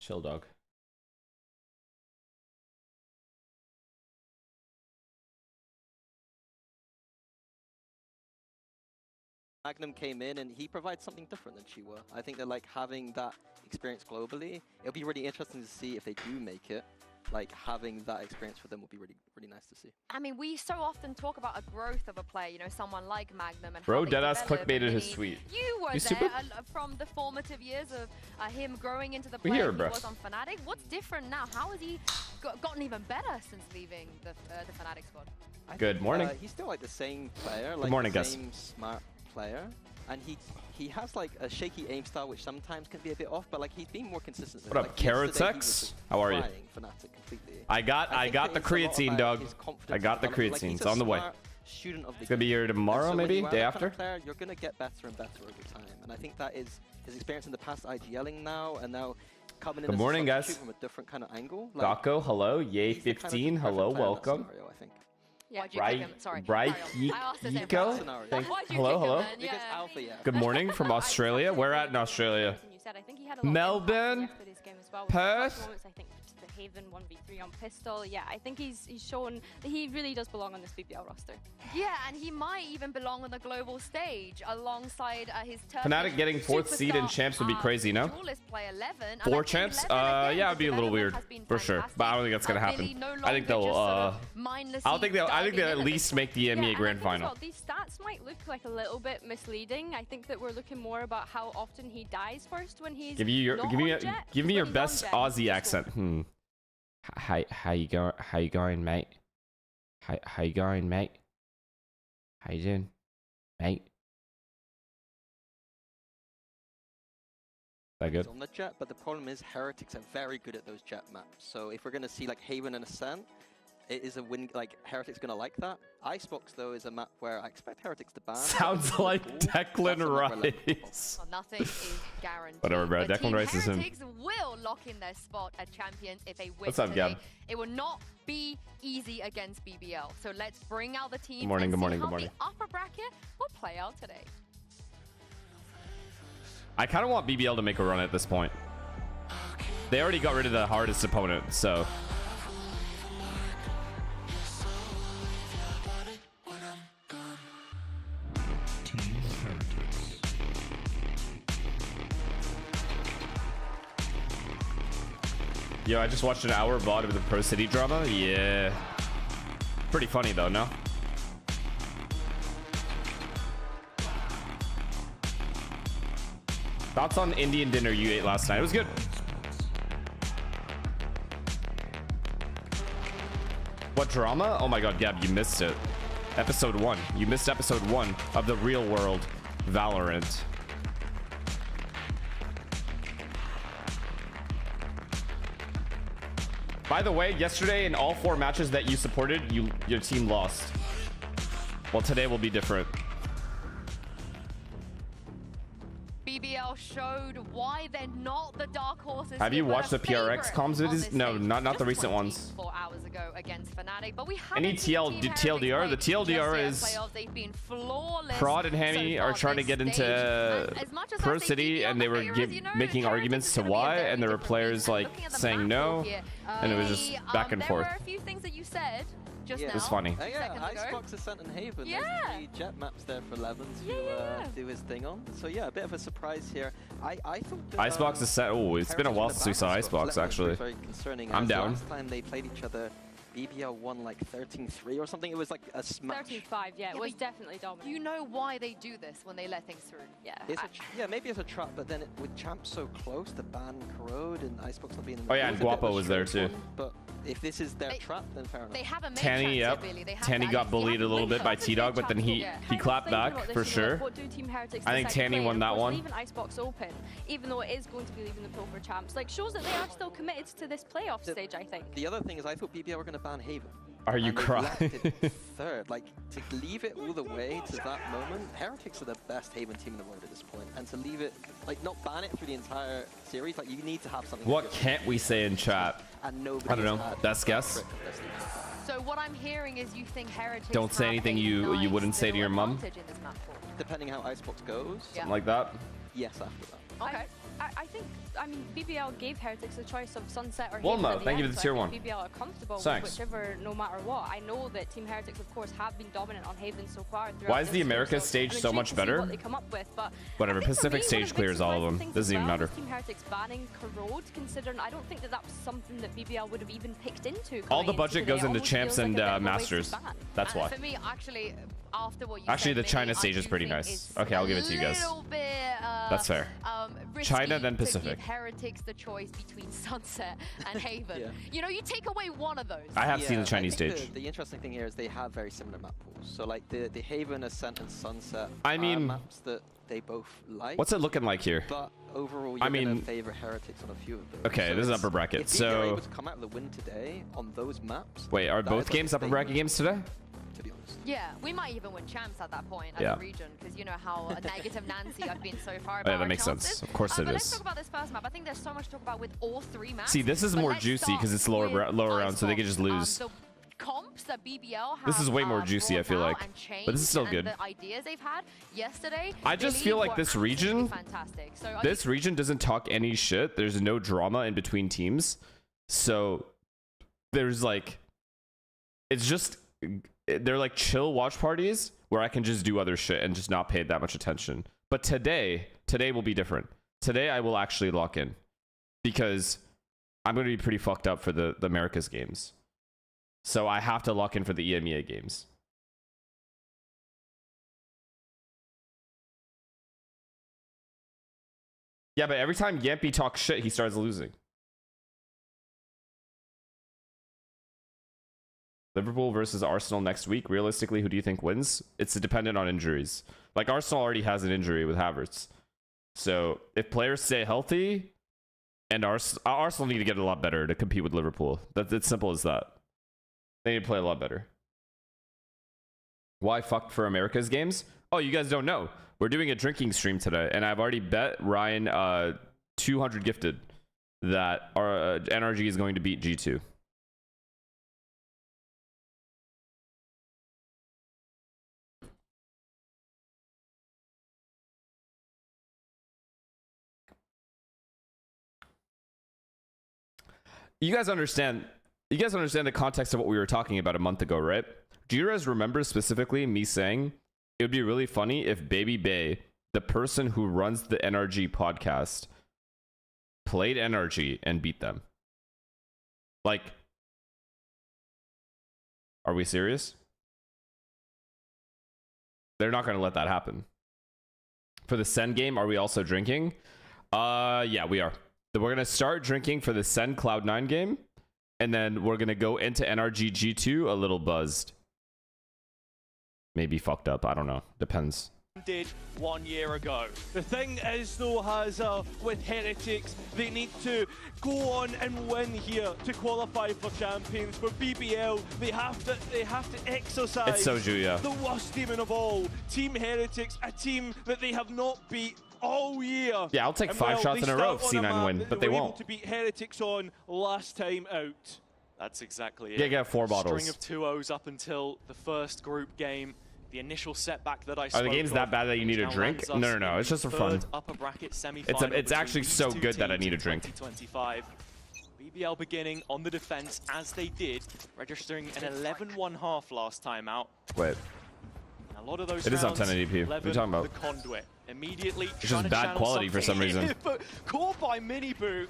Chill, dog. Magnum came in and he provides something different than Chiwa. I think they're like having that experience globally. It'll be really interesting to see if they do make it. Like having that experience for them would be really nice to see. I mean, we so often talk about a growth of a player, you know, someone like Magnum and bro, deadass clickbaited his tweet. You were there from the formative years of him growing into the player he was on Fnatic. What's different now? How has he gotten even better since leaving the Fnatic squad? Good morning. He's still like the same player, like good morning, the same smart player, and he has like a shaky aim style which sometimes can be a bit off, but like he's being more consistent. What up, like, Carrot Sex? How are you? I got the creatine, dog. I got the creatine. It's on the way. It's gonna be here tomorrow, maybe day after. Player, you're gonna get better and better over time, and I think that is his experience in the past IGLing now, and now coming in. Good morning, guys. From a different kind of angle. Like, Gakko, hello. Yay, 15. Hello, welcome. Scenario, I think. Yeah, right, hello. Good morning from Australia. Where at in Australia? Melbourne, Perth. Haven 1v3 on pistol. Yeah, I think he's shown that he really does belong on this BBL roster. Yeah, and he might even belong on the global stage alongside his Fnatic getting 4th seed in champs would be crazy, no? 4 champs? Yeah, it'd be a little weird for sure, but I don't think that's gonna happen. I think they'll I think they'll at least make the EMEA grand final. Well, these stats might look like a little bit misleading. I think that we're looking more about how often he dies first when he's give me your best Aussie accent. How you going, mate? How you going, mate? How you doing, mate? That good? On the jet, but the problem is Heretics are very good at those jet maps. So if we're gonna see like Haven and Ascent, it is a win. Like Heretics gonna like that. Icebox though is a map where I expect Heretics to ban. Sounds like Declan Rice. Well, nothing is guaranteed. Whatever, bro. Declan Rice is him. Heretics will lock in their spot at champions if they win. What's up, Gab? It will not be easy against BBL. So let's bring out the team. Good morning. And good morning. see Good morning. how the upper bracket will play out today. I kind of want BBL to make a run at this point. They already got rid of the hardest opponent, so. Yo, I just watched an hour VOD of the Pro City drama. Yeah. Pretty funny though, no? Thoughts on Indian dinner you ate last night? It was good. What drama? Oh my god, Gab, you missed it. Episode 1. You missed episode 1 of the real world Valorant. By the way, yesterday in all 4 matches that you supported, your team lost. Well, today will be different. BBL showed why they're not the dark horses. Have you watched the PRX comms videos? No, not the recent ones. 4 hours ago against Fnatic, but we any TLDR? The TLDR is Prod and Hammy are trying to get into Pro City, and they were making arguments to why, and there were players like saying no, and it was just back and forth. There were a few things that you said just now. It was funny. Yeah, Icebox, Ascent, and Haven. Yeah. There's 3 jet maps there for Levin to do his thing on. So yeah, a bit of a surprise here. I thought that, Icebox is set. Oh, it's been a while since we saw Icebox actually. Very concerning. I'm down. Last time they played each other, BBL won like 13-3 or something. It was like a smash. 13-5, yeah, it was definitely dominant. You know why they do this when they let things through. Yeah. Yeah, maybe it's a trap, but then with champs so close, the ban corrode and Icebox not being in the Oh yeah, and Guapo was there too. But if this is their trap, then fair enough. They haven't made Tanny, yep. Tanny got bullied a little bit by T-Dog, but then he clapped back for sure. I think Tanny won that one. Leaving Icebox open, even though it is going to be leaving the pro for champs, like shows that they are still committed to this playoff stage, I think. The other thing is I thought BBL were going to ban Haven. Are you crying? Third, like to leave it all the way to that moment, Heretics are the best Haven team in the world at this point, and to leave it, like not ban it through the entire series, like you need to have something. What can't we say in chat? And I don't know. Best guess. So what I'm hearing is you think Heretics don't say anything you wouldn't say to your mom. Depending how Icebox goes. Something like that. Yes, after that. Okay. I think, I mean, BBL gave Heretics the choice of Sunset or Well, Haven no, at the thank you end, for the so tier I 1. think BBL are comfortable Thanks. with whichever, no matter what. I know that Team Heretics, of course, have been dominant on Haven so far. Why is the this year, Americas stage so much better? What they come up with, but Whatever, Pacific stage clears all of them. Doesn't even matter. Team Heretics banning Corrode, considering I don't think that that's something that BBL would have even picked into. All the budget goes into champs and masters. That's why. For me, actually, after what you actually, said, the China stage is pretty nice. Okay, I'll give it to you guys. That's fair. China, then Pacific. Give Heretics the choice between Sunset and Haven. Yeah. You know, you take away one of those. I have seen the Chinese stage. The interesting thing here is they have very similar map pools. So like the Haven, Ascent, and Sunset I mean, maps that they both like. What's it looking like here? But overall, you're gonna favor Heretics on a few of those. Okay, so this is upper bracket. If you're able to come out with a win today on those maps. Wait, are both games upper bracket games today? To be honest. Yeah, we might even win champs at that point as a region, because you know how negative Nancy I've been so far about yeah, that makes sense. Of course it but is. Let's talk about this first map. I think there's so much to talk about with all 3 maps. See, this is more juicy because it's lower round, so they could just lose. The comps that BBL have, this is way more juicy, I feel like, but this is still good. The ideas they've had yesterday, I just feel like this region, fantastic. So this region doesn't talk any shit. There's no drama in between teams, so there's like, it's just. They're like chill watch parties where I can just do other shit and just not pay that much attention. But today will be different. Today I will actually lock in because I'm going to be pretty fucked up for the Americas games. So I have to lock in for the EMEA games. Yeah, but every time Yampy talks shit, he starts losing. Liverpool versus Arsenal next week. Realistically, who do you think wins? It's dependent on injuries. Like, Arsenal already has an injury with Havertz. So, if players stay healthy, and Arsenal need to get a lot better to compete with Liverpool. It's simple as that. They need to play a lot better. Why fuck for America's games? Oh, you guys don't know. We're doing a drinking stream today, and I've already bet Ryan 200 gifted that our NRG is going to beat G2. You guys understand the context of what we were talking about a month ago, right? Do you guys remember specifically me saying it would be really funny if Baby Bay, the person who runs the NRG podcast, played NRG and beat them? Like, are we serious? They're not going to let that happen. For the Sen game, are we also drinking? Yeah, we are. We're going to start drinking for the Sen Cloud9 game, and then we're going to go into NRG G2 a little buzzed. Maybe fucked up. I don't know. Depends. Did 1 year ago. The thing is, though, with Heretics, they need to go on and win here to qualify for champions. For BBL, they have to exercise it's Soju, yeah. the worst demon of all. Team Heretics, a team that they have not beat all year. Yeah, I'll take 5 shots in a row if C9 win, but they won't. Able to beat Heretics on last time out. That's exactly it. Yeah, get 4 bottles. String of 2-0s up until the first group game. The initial setback that I spoke Are the games that bad that you need a drink? No. It's just for fun. Upper bracket semi-final it's actually so good that I need a drink. 2025. BBL beginning on the defense as they did, registering an 11-1 half last time out. Wait. And a lot of those it is on 1080p. What are you talking about? The conduit immediately. It's just bad quality for some reason. But caught by Miniboo,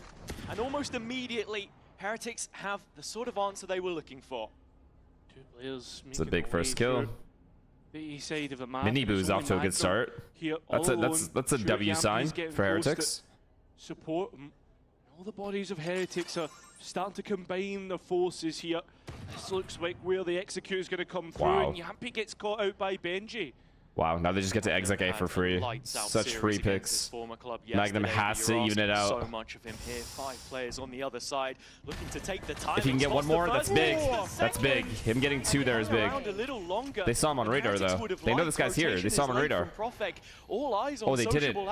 and almost immediately, Heretics have the sort of answer they were looking for. Two players. It's a big first kill. The east side of the map. Miniboo's off to a good start. That's a W sign for Heretics. Support them. All the bodies of Heretics are starting to combine their forces here. This looks like where the execute is going to come through, and Yampy gets caught out by Benji. Wow, now they just get to exec A for free. Such free picks. Magnum has to even it out. So much of him here. 5 players on the other side looking to take the time. If he can get one more, that's big. That's big. Him getting 2 there is big. They saw him on radar though. They know this guy's here. They saw him on radar. Oh, they did it. Oh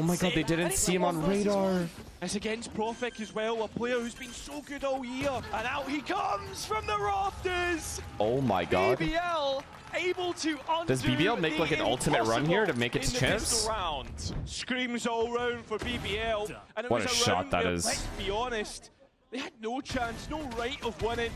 my god, they didn't see him on radar. It's against Profek as well, a player who's been so good all year. And out he comes from the rafters. Oh my god. BBL able to Does BBL make like an ultimate run here to make it to champs? Screams all round for BBL. And it What was a shot that where, is. Let's be honest, they had no chance, no right of winning.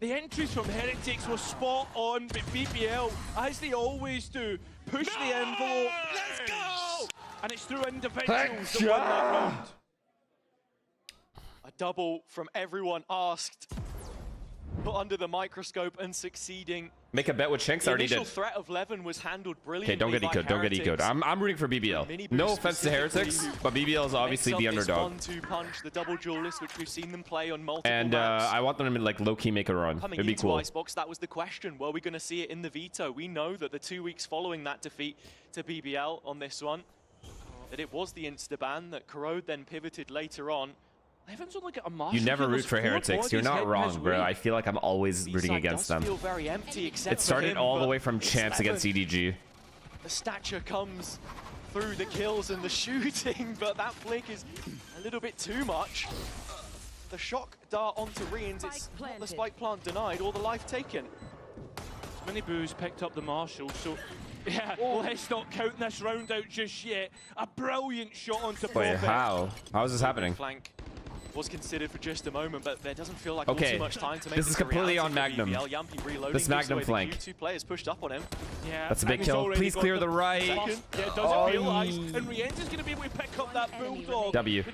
The entries from Heretics were spot on, but BBL, as they always do, push the envelope. Let's go! And it's through individuals that won that round. A double from everyone asked, put under the microscope and succeeding. Make a bet with Shanks. Already did. The initial threat of Levin was handled brilliantly. Okay, don't get ecoed. Don't get ecoed. I'm rooting for BBL. No offense to Heretics, but BBL is obviously the underdog. 1-2 punch, the double duelist, which we've seen them play on multiple and I want them to like low-key make a run. It'd be cool. Icebox, that was the question. Were we going to see it in the veto? We know that the 2 weeks following that defeat to BBL on this one, that it was the insta-ban, that Corrode then pivoted later on. You never root for Heretics. You're not wrong, bro. I feel like I'm always rooting against them. It started all the way from champs against EDG. The stature comes through the kills and the shooting, but that flick is a little bit too much. The shock dart onto Reans, it's not the spike plant denied or the life taken. Miniboo's picked up the Marshall, so yeah, let's not count this round out just yet. A brilliant shot onto Wait, how? How is this happening? Flank was considered for just a moment, but there doesn't feel like okay. too much time to make this is completely on Magnum. This Magnum flank. 2 players pushed up on him. Yeah, that's a big kill. Please clear the right. Yeah, it doesn't realize, and Rienz is going to be able to pick up that bulldog. W.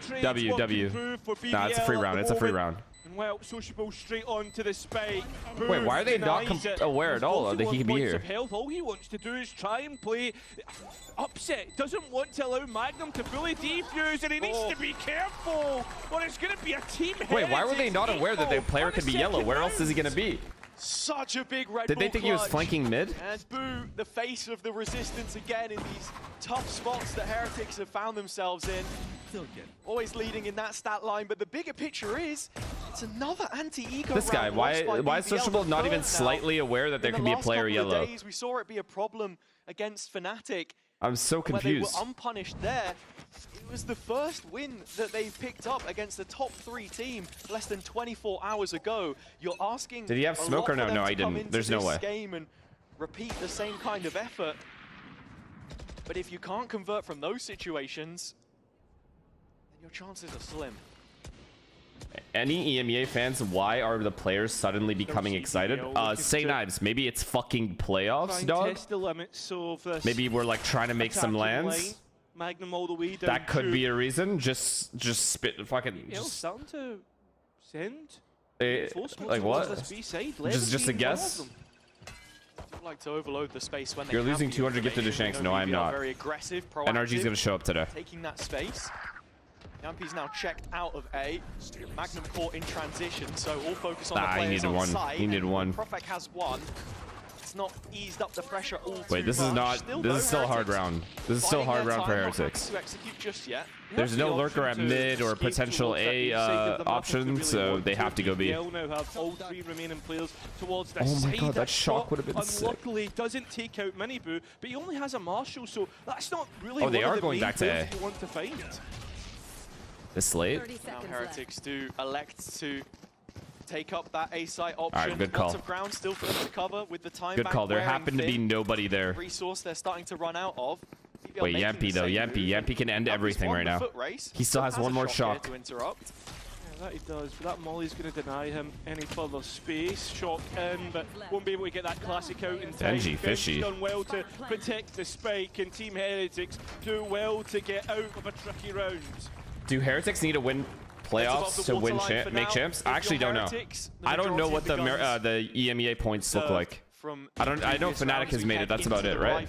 Nah, it's a free round. It's a free round. And well, Sociable straight on to the spike. Wait, why are they not aware at all that he can be here? All he wants to do is try and play upset. Doesn't want to allow Magnum to fully defuse, and he needs to be careful, or it's going to be a team. Wait, why were they not aware that the player could be yellow? Where else is he going to be? Such a big red Did they think he was flanking mid? And Boo, the face of the resistance again in these tough spots that Heretics have found themselves in. Always leading in that stat line, but the bigger picture is it's another anti-eco. This guy, why is Sociable not even slightly aware that there could be a player yellow? Days, we saw it be a problem against Fnatic. I'm so confused. Where they were unpunished there. It was the first win that they picked up against the top 3 team less than 24 hours ago. You're asking. Did he have smoke or no? No, he didn't. There's no way. Game and repeat the same kind of effort. But if you can't convert from those situations, then your chances are slim. Any EMEA fans, why are the players suddenly becoming excited? Say Knives, maybe it's fucking playoffs, dog? Test the limits of this. Maybe we're like trying to make some lands. Magnum all the way down. That could be a reason. Just spit fucking. Starting to send. Like what? Just a guess. I'd like to overload the space when you're losing 200 gifted to Shanks. No, I'm not. Very aggressive, NRG's gonna show up today. Taking that space. Yampi's now checked out of A. Magnum caught in transition, so all focus on the players on site. He needed one. Profek has one. It's not eased up the pressure all too much. Wait, this is not. This is still a hard round. This is still a hard round for Heretics. To execute just yet. There's no lurker at mid or potential A option, so they have to go B. now have all 3 remaining players towards the oh my god, that shock would have been sick. Unluckily, doesn't take out Miniboo, but he only has a Marshall, so that's not really. Oh, they are going back to A. You want to find. This late? Now Heretics do elect to take up that A site option. All right, good call. Lots of ground still for them to cover with the time. Good call. There happened to be nobody there. Resource they're starting to run out of. Wait, Yampy though. Yampy can end everything right now. He still has one more shock. To interrupt. Yeah, that he does, but that Molly's going to deny him any further space. Shock in, but won't be able to get that classic out in time. Benji, fishy. Done well to protect the spike, and Team Heretics do well to get out of a tricky round. Do Heretics need to win playoffs to win make champs? I actually don't know. I don't know what the EMEA points look like. I know Fnatic has made it. That's about it, right?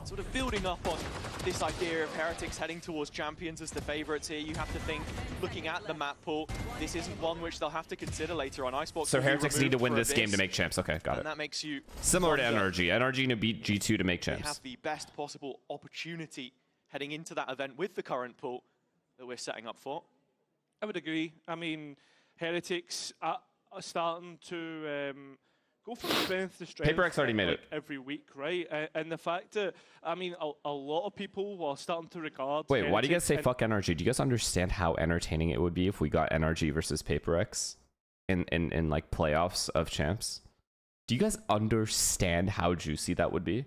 Sort of building up on this idea of Heretics heading towards champions as the favorites here. You have to think, looking at the map pool, this isn't one which they'll have to consider later on. Icebox. So Heretics need to win this game to make champs. Okay, got it. And that makes you similar to NRG. NRG to beat G2 to make champs. They have the best possible opportunity heading into that event with the current pool that we're setting up for. I would agree. I mean, Heretics are starting to go from strength to strength. PaperX already made it every week, right? And the fact that, I mean, a lot of people were starting to regard. Wait, why do you guys say fuck NRG? Do you guys understand how entertaining it would be if we got NRG versus PaperX in like playoffs of champs? Do you guys understand how juicy that would be?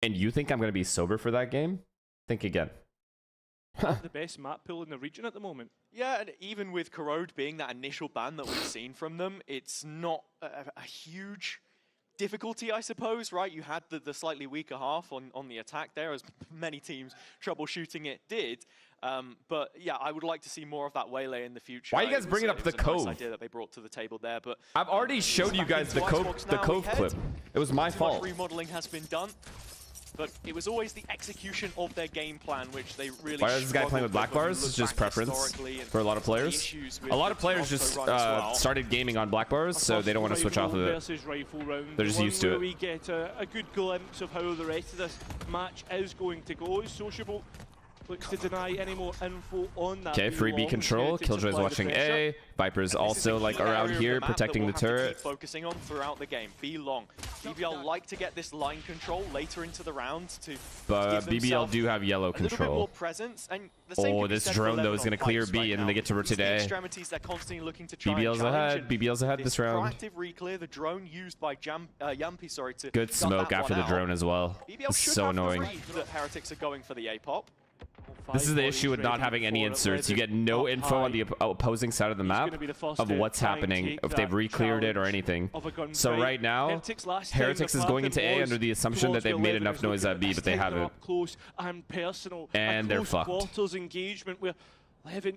And you think I'm going to be sober for that game? Think again. The best map pool in the region at the moment. Yeah, and even with Corrode being that initial ban that we've seen from them, it's not a huge difficulty, I suppose, right? You had the slightly weaker half on the attack there, as many teams troubleshooting it did. But yeah, I would like to see more of that Waylay in the future. Why are you guys bringing up the Cove? Nice idea that they brought to the table there, but I've already showed you guys the Cove clip. It was my fault. Remodeling has been done. But it was always the execution of their game plan, which they really. Why is this guy playing with black bars? It's just preference for a lot of players. A lot of players just started gaming on black bars, so they don't want to switch off of it. They're just used to it. We get a good glimpse of how the rest of this match is going to go. Sociable looks to deny any more info on that. Okay, free B control. Killjoy's watching A. Viper's also like around here protecting the turret. Focusing on throughout the game. B long. BBL like to get this line control later into the round to. But BBL do have yellow control. Presence, and oh, this drone though is going to clear B, and then they get to rotate A. BBL's ahead. BBL's ahead this round. Proactive reclear, the drone used by Yampy, sorry, to good smoke after the drone as well. It's so annoying. That Heretics are going for the A pop. This is the issue with not having any inserts. You get no info on the opposing side of the map of what's happening, if they've re-cleared it or anything. So right now, Heretics is going into A under the assumption that they've made enough noise at B, but they haven't. And they're fucked. Engagement where Levin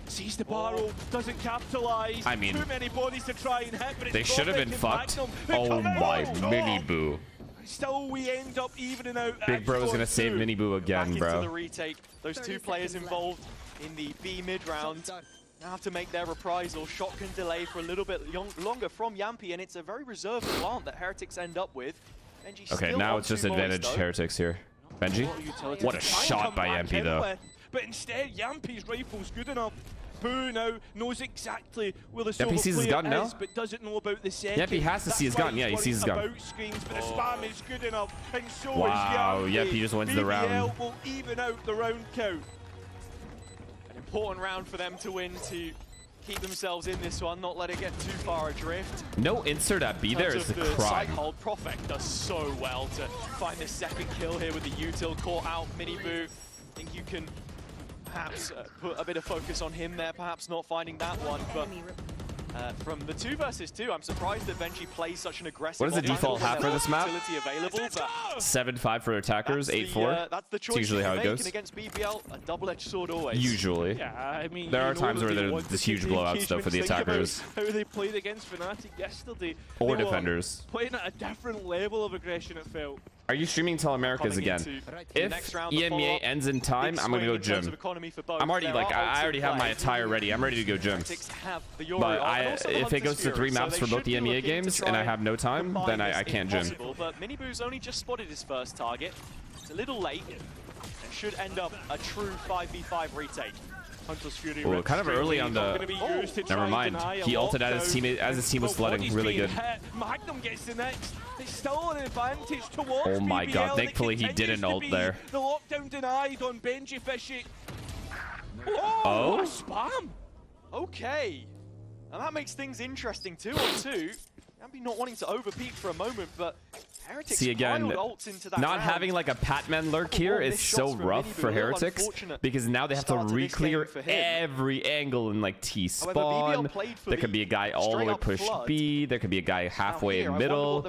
sees the barrel, doesn't capitalize. I mean, too many bodies to try and hit, but they should have been fucked. Oh my, mini boo. Still, we end up evening out. Big Bro's gonna save Mini Boo again, bro. The retake. Those two players involved in the B mid round now have to make their reprisal. Shot can delay for a little bit longer from Yampy, and it's a very reserved plant that Heretics end up with. Benji okay, now it's just advantage Heretics here. Benji? What a shot by Yampy, though. But instead, Yampy's rifle's good enough. Boo now knows exactly where the Yampy sees his gun now, but doesn't know about the second. Yampy has to see his gun. Yeah, he sees his gun. Screens, but the spam is good enough, and so wow, is Yampy just wins the round. BBL will even out the round count. An important round for them to win to keep themselves in this one, not let it get too far adrift. No insert at B there is the crime. Hold Prophet does so well to find the second kill here with the util caught out. Mini Boo, I think you can perhaps put a bit of focus on him there, perhaps not finding that one, but from the 2 versus 2, I'm surprised that Benji plays such an aggressive. What is the default half for this map? Available, 7-5 for attackers, 8-4. That's the choice. It's usually how it goes. Against BBL, a double-edged sword always. Usually. Yeah, I mean, there are times where there's huge blowouts though for the attackers. How they played against Fnatic yesterday. Or defenders. Playing at a different level of aggression, it felt. Are you streaming Tell Americas again? If EMEA ends in time, I'm gonna go gym. I'm already like, I already have my attire ready. I'm ready to go gym. But if it goes to 3 maps for both the EMEA games and I have no time, then I can't gym. But Mini Boo's only just spotted his first target. It's a little late and should end up a true 5v5 retake. Ooh, kind of early on the. Never mind. He ulted at his teammate as his team was flooding. Really good. Magnum gets the next. It's still an advantage towards oh my BBL. god! Thankfully he didn't ult there. The lockdown denied on Benji Fishy. Oh. Spam. Okay. And that makes things interesting. 2-on-2. Yampy not wanting to overpeak for a moment, but Heretics see again, not having like a Patman lurk here is so rough for Heretics because now they have to re-clear every angle in like T spawn. There could be a guy all the way pushed B. There could be a guy halfway in middle,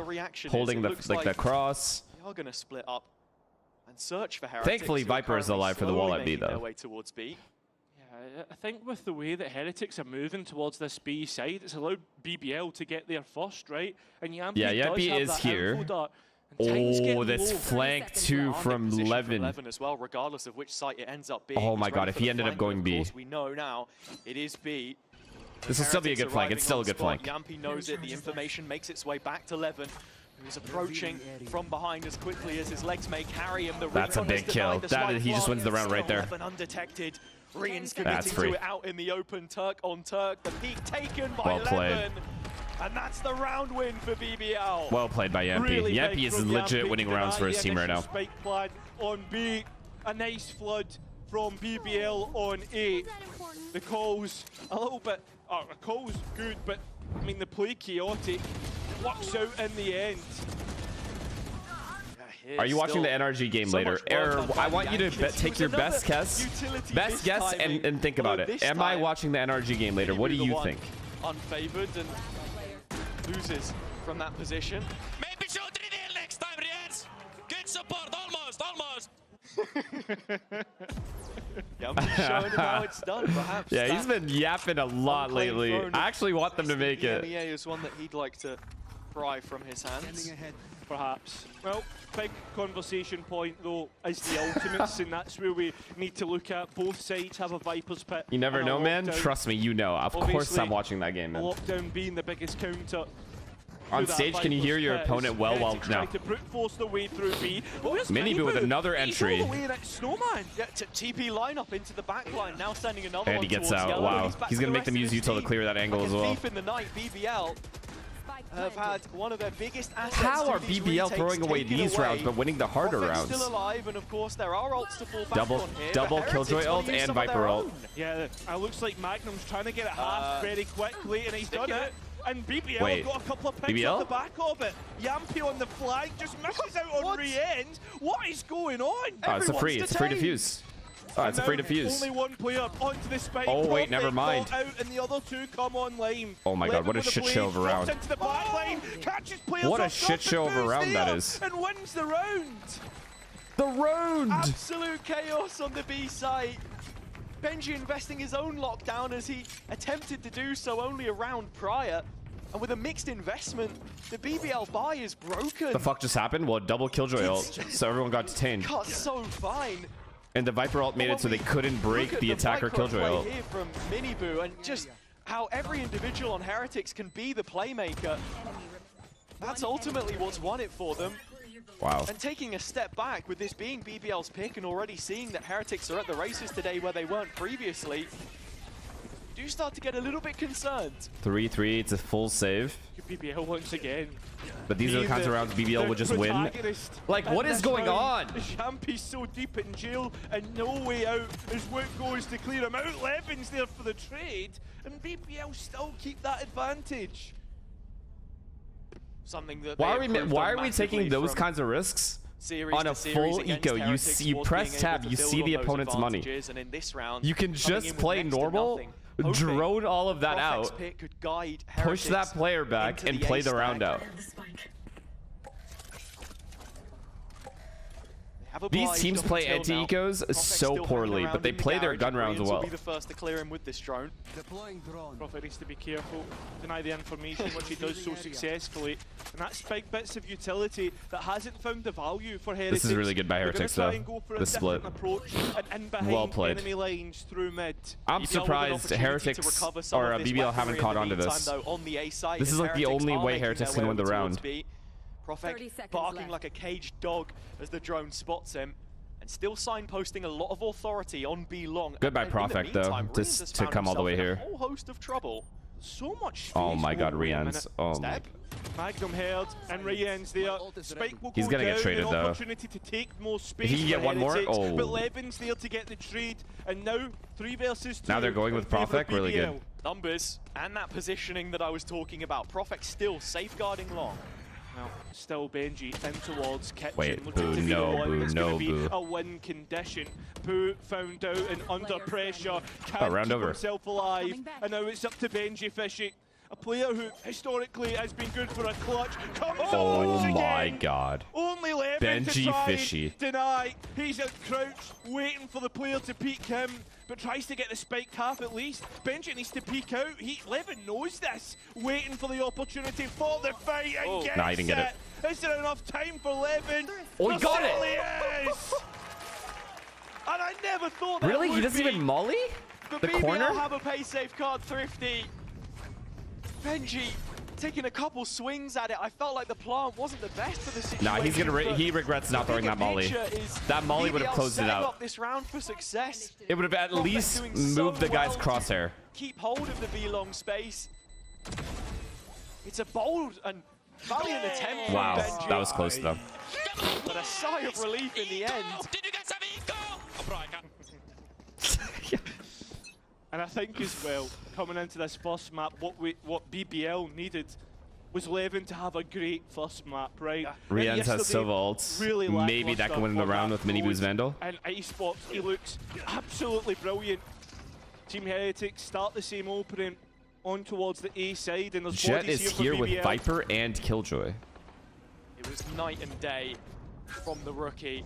holding the the cross. They are gonna split up and search for Heretics. Thankfully, Viper is alive for the wall at B though. I think with the way that Heretics are moving towards this B side, it's allowed BBL to get there first, right? And Yampy is here. Oh, this flank too from Levin. As well, regardless of which site it ends up being. Oh my god, if he ended up going B. We know now it is B. This will still be a good flank. It's still a good flank. Yampy knows it. The information makes its way back to Levin, who's approaching from behind as quickly as his legs may carry him. That's a big kill. He just wins the round right there. Levin undetected. Rian's committing to it out in the open, Turk on Turk. The peak taken by Levin. And that's the round win for BBL. Well played by Yampy. Really Yampy is legit winning rounds for his team right now. Spike plan on B. A nice flood from BBL on A. The calls a little bit. The calls good, but I mean the play chaotic. works out in the end. Are you watching the NRG game later? I want you to take your best guess and think about it. Am I watching the NRG game later? What do you think? Unfavored and loses from that position. Maybe show 3D next time, Riaz. Good support, almost. Yeah, I'm just showing him how it's done, perhaps. Yeah, he's been yapping a lot lately. I actually want them to make it. EMEA is one that he'd like to pry from his hands. Perhaps. Well, big conversation point though is the ultimates, and that's where we need to look at. Both sides have a Viper's Pit. You never know, man. Trust me, you know. Of course I'm watching that game, man. Lockdown being the biggest counter. On stage, can you hear your opponent well? No. To brute force the way through B. Mini-Boo with another entry. He's all the way at Snowman. Yeah, to TP lineup into the back line. Now sending another And one he gets towards out. yellow. Wow. He's going to make them use util to clear that angle as well. Thief in the night, BBL have had one of their biggest assets. How are BBL throwing away these rounds but winning the harder rounds? Still alive, and of course there are ults to fall back Double on here, double but Killjoy Heretics ult will use and some of Viper their ult. own. Yeah, it looks like Magnum's trying to get it half very quickly, and he's done it. And BBL Wait, got a couple of picks BBL? off the back of it. Yampy on the flank just misses out on re-end. What is going on? Oh, it's a free defuse. Oh, it's a free defuse. Only one player onto the spike. Oh, wait, never mind. Out and the other two come online. Oh my god, what a shit show of a round. Into the back line, catches players What a off shit show of a round that is. And wins the round. The round! Absolute chaos on the B side. Benji investing his own lockdown as he attempted to do so only a round prior. And with a mixed investment, the BBL buy is broken. The fuck just happened? Well, double Killjoy ult, so everyone got detained. Got so fine. And the Viper ult made it so they couldn't break the attacker Killjoy ult. Here from Mini-Boo, and just how every individual on Heretics can be the playmaker. That's ultimately what's won it for them. Wow. And taking a step back with this being BBL's pick and already seeing that Heretics are at the races today where they weren't previously, you do start to get a little bit concerned. 3-3, it's a full save. BBL once again. But these are the kinds of rounds BBL would just win. Like, what is going on? Yampy's so deep in jail and no way out as Wook goes to clear him out. Levin's there for the trade, and BBL still keep that advantage. Something that why are we taking those kinds of risks on a full eco? You press tab, you see the opponent's money. And in this round, you can just play normal, drone all of that out, push that player back, and play the round out. These teams play anti-ecos so poorly, but they play their gun rounds well. Be the first to clear him with this drone. Prophet needs to be careful, deny the information, which he does so successfully. And that's big bits of utility that hasn't found the value for Heretics. This is really good by Heretics, though. The split. Well played. Enemy lines through mid. I'm surprised Heretics or BBL haven't caught on to this. This is like the only way Heretics can win the round. Prophet barking like a caged dog as the drone spots him, and still signposting a lot of authority on B long. Goodbye, Prophet, though, to come all the way here. A whole host of trouble. So much. Oh my god, Rian's. Oh my. Magnum held and Rian's there. Spike will He's gonna get traded though. Opportunity to take more space. He can get one more. Oh. But Levin's there to get the trade, and now 3 versus 2. Now they're going with Prophet. Really good. Numbers and that positioning that I was talking about. Prophet still safeguarding long. Well, still Benji in towards kitchen. Wait, Boo, no, Boo, no, Boo. A win condition. Boo found out and under pressure. Can't round keep over. himself alive. And now it's up to Benji Fishy. A player who historically has been good for a clutch. Comes oh once my again. god. Only Levin to Benji try Fishy. and deny. He's at crouch, waiting for the player to peek him, but tries to get the spiked half at least. Benji needs to peek out. Levin knows this. Waiting for the opportunity for the fight and gets Nah, he didn't get it. Is there enough time for Levin? Oh, he got it! Is. And I never thought that Really? would He doesn't be. even molly? The The corner? have a pay safe card, Thrifty. Benji taking a couple swings at it. I felt like the plant wasn't the best for the situation. Nah, he's gonna he regrets not throwing that molly. That molly would have closed it out. Up this round for success. It would have at least moved the guy's crosshair. Keep hold of the V-long space. It's a bold and valiant attempt from Wow, Benji. that was close though. But a sigh of relief in the end. Did you guys have eco? Oh, bro, I can't. And I think as well, coming into this first map, what BBL needed was Levin to have a great first map, right? Rienz has Sova ults. Really maybe that can win the round with Miniboo's Vandal. And Icebox, he looks absolutely brilliant. Team Heretics start the same opening on towards the A side, and there's Jet bodies is here here with BBL. Viper and Killjoy. It was night and day from the rookie.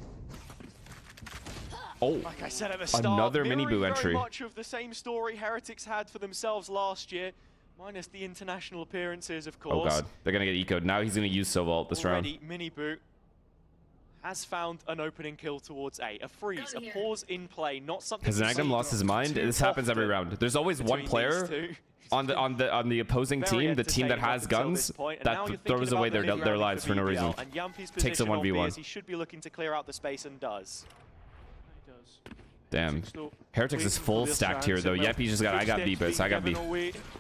Oh, Like I said at the start, another mirroring Miniboo entry. very much of the same story Heretics had for themselves last year, minus the international appearances, of course. Oh god, they're gonna get ecoed. Now he's gonna use Sova ult this round. Miniboo has found an opening kill towards A. A freeze, a pause in play, not something. Has Magnum lost his mind? This happens every round. There's always one player on the opposing team, the team that has guns, that throws away their lives for no reason. Takes a 1v1. He should be looking to clear out the space and does. Damn. Heretics is full stacked here though. Yep, he just got. I got B, but I got B.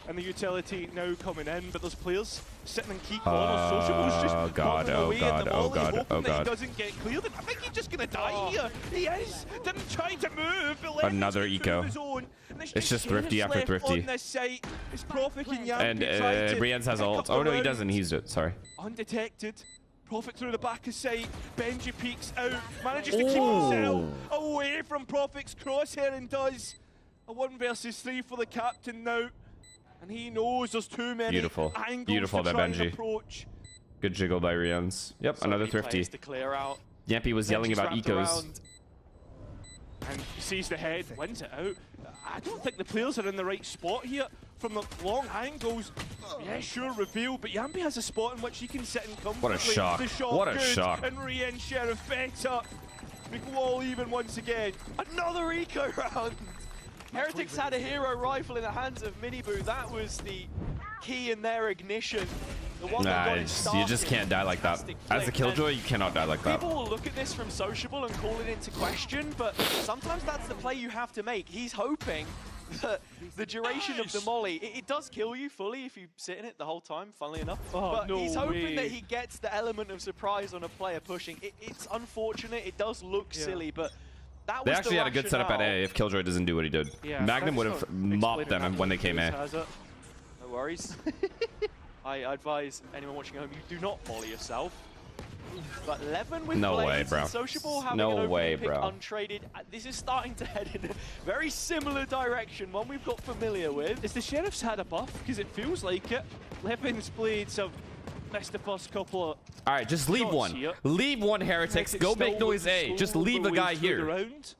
And the utility now coming in, but there's players sitting in key corners. Sociable's just god, running oh away god, at the oh volley, god, hoping oh that he god. doesn't get cleared. I think he's just gonna die here. He is. Didn't try to move. But let Another him eco. through the zone. And It's just Thrifty after left Thrifty. on this site. It's Prophet and Yampi And trying to Rienz has pick ult. up Oh the no, he round. doesn't. He used it. Sorry. Undetected. Prophet through the back of sight. Benji peeks out. Manages to keep himself away from Prophet's crosshair and does a 1 versus 3 for the captain now. And he knows there's too many angles Beautiful to by try and Benji. approach. Good jiggle by Rienz. Yep, So another many Thrifty. players to clear out. Yampy was yelling Benji's about wrapped ecos. around. And sees the head, wins it out. I don't think the players are in the right spot here. From the long angles, yeah, sure, reveal, but Yampi has a spot in which he can sit and comfortably. What a shock. The shot What a good, shock. And Rien Sheriff better. We go all even once again. Another eco round! Heretics had a hero rifle in the hands of Miniboo. That was the key in their ignition. The one that got it You started. just can't die like that. Fantastic As a flick. Killjoy, you cannot die like that. People will look at this from Sociable and call it into question, but sometimes that's the play you have to make. He's hoping that the duration of the molly, it does kill you fully if you sit in it the whole time, funnily enough. But no he's hoping way. that he gets the element of surprise on a player pushing. It's unfortunate, it does look silly, but that was They actually the had a good setup at rationale. A if Killjoy doesn't do what he did. Yeah, Magnum would that's have not mopped them explaining when they that came in. has it. No worries. I advise anyone watching at home, you do not molly yourself. But Levin with No way, Blades bro. and Sociable having No an opening way, pick bro. untraded. This is starting to head in a very similar direction, one we've got familiar with. Is the Sheriff's had a buff? Because it feels like it. Levin's Blades have missed the first couple of All right, just leave shots one. here. Leave one, Heretics. Go make noise A. Just leave the guy here. Round.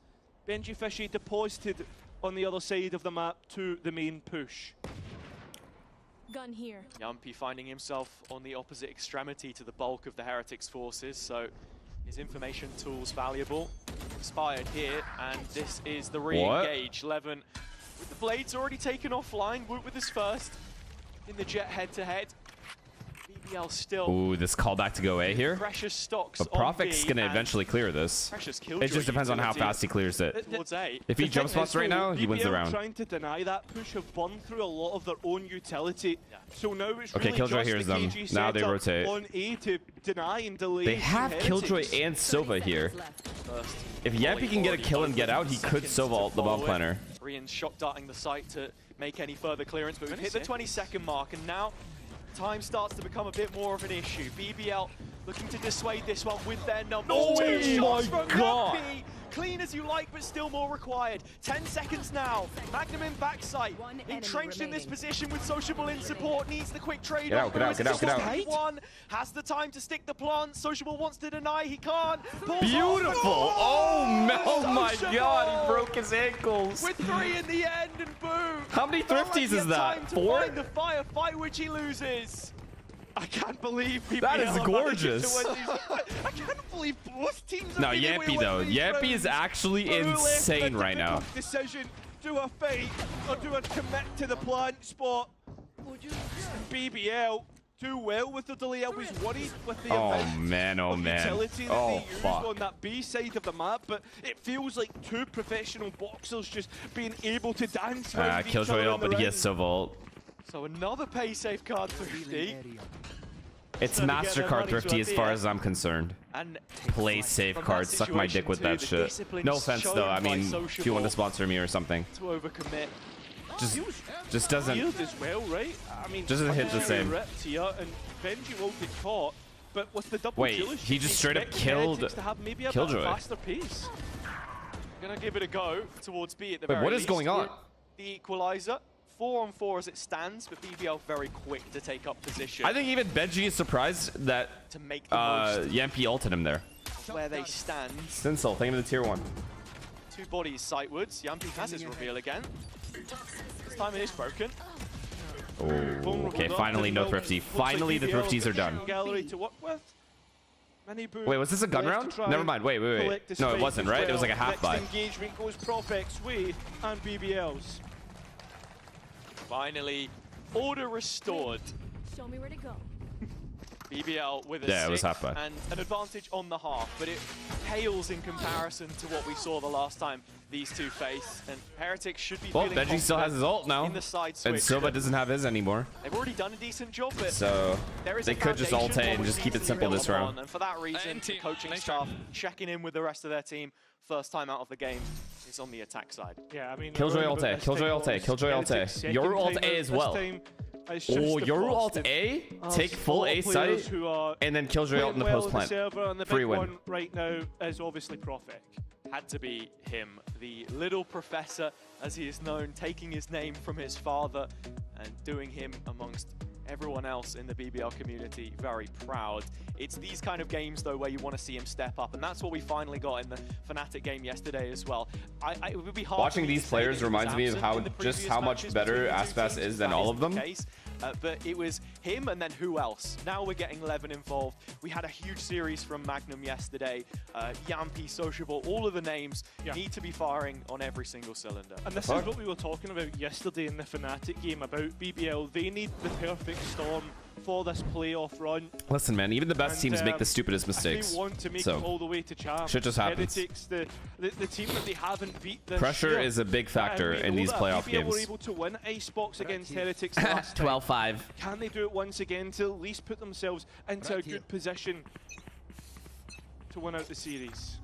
Benji Fishy deposited on the other side of the map to the main push. Gun here. Yampi finding himself on the opposite extremity to the bulk of the Heretics forces, so his information tool's valuable. Inspired here, and this is the re-engage. Levin with the Blades already taken offline, Woot with his first in the Jet head-to-head. BBL still. Ooh, this callback to go A here. Precious stocks But on Prophet's B, gonna and eventually clear this. Precious Killjoy It just depends on how utility fast he clears it. towards A. If he The jump thing spots is, right though, now, he wins the BBL round. trying to deny that push have burned through a lot of their own utility. So now it's Okay, really Killjoy just hears the them. KG Now they setup rotate. on A to deny and delay. They have Team Killjoy Heretics. and Sova here. First If Yampy can get a kill and get out, he could Sova ult the bomb planner. Rian's shot darting the site to make any further clearance, but we've hit the 20-second mark, and now time starts to become a bit more of an issue. BBL looking to dissuade this one with their number. Oh Two shots my from God. Yampi. Clean as you like, but still more required. 10 seconds now. Magnum in backside. Entrenched in this position with Sociable in support. Needs the quick trade. Get out, get out, get out, get out. One has the time to stick the plant. Sociable wants to deny. He can't. Pulls Beautiful! off. Oh my Sociable god, he broke his ankles. with 3 in the end, and boom. How many Not like thrifties he is had that? time to 4? find the firefight, which he loses. I can't believe BBL That is are managing gorgeous. to win these. I can't believe both teams are No, getting Yampy away though. with these Yampy is rounds. actually Who left insane the right now. difficult decision, do a fight or do a commit to the plant spot. BBL do well with the delay. I was worried with the Oh amount man, oh of man. utility that Oh they used fuck. on that B side of the map, but it feels like two professional boxers just being able to dance around each Killjoy other ult, in but the he has ring. Sova ult. So another pay safe card Thrifty. It's Trying to get their MasterCard money's Thrifty worth as far here. as I'm concerned. And Play safe from cards, that suck my dick situation with too, that the shit. discipline No offense though, I shown by mean, if you want to Sociable sponsor me or something. to overcommit. just doesn't as well, right? I mean, doesn't hit the same. Here, and Benji will get caught, but with the double Wait, he just straight up killed to have maybe a Killjoy. faster pace. Gonna give it a go towards B at the Wait, very what is least. going on? The equalizer. 4-on-4 as it stands, but BBL very quick to take up position. I think even Benji is surprised that to make the most Yampi ulted him there. where they stand. Stinsel, thank him to the tier 1. 2 bodies sightwards. Yampi has his reveal again. This time it is broken. Oh, okay, finally no Thrifty. Finally the Thrifties are done. Gallery to work with. Wait, was this a gun round? Never mind, wait. No, it wasn't, right? It was like a half buy. Engagement goes Profec's way and BBL's. Finally, order restored. Show me where to go. BBL with a Yeah, it was 6 half buy. and an advantage on the half, but it pales in comparison to what we saw the last time these two faced. And Heretics should be Well, feeling Benji still has his ult now, in the side switch. and Silva doesn't have his anymore. They've already done a decent job, but So there is they a could just ult foundation and just keep it to simple build this round. upon, and for that reason, the coaching staff checking in with the rest of their team first time out of the game is on the attack side. Yeah, I mean, Killjoy ult, Killjoy ult, Killjoy ult. Your ult A as well. Oh, your ult A? Take full A site, and then Killjoy ult in the post plant. Free win. One right now is obviously Prophet. Had to be him, the little professor, as he is known, taking his name from his father and doing him amongst everyone else in the BBL community very proud. It's these kind of games, though, where you want to see him step up, and that's what we finally got in the Fnatic game yesterday as well. It would be hard Watching these players reminds me of how much better Aspas is than all of them. But it was him and then who else? Now we're getting Levin involved. We had a huge series from Magnum yesterday. Yampi, Sociable, all of the names need to be firing on every single cylinder. And this is what we were talking about yesterday in the Fnatic game about BBL. They need the perfect storm for this playoff run. Listen, man, even the best teams make the stupidest mistakes. If they want to make So, it all the way to champ, shit just happens. Heretics, the team that they haven't beat this Pressure year. is a big factor in these playoff BBL were games. able to win Icebox against Heretics last time. 12-5. Can they do it once again to at least put themselves into a good position to win out the series?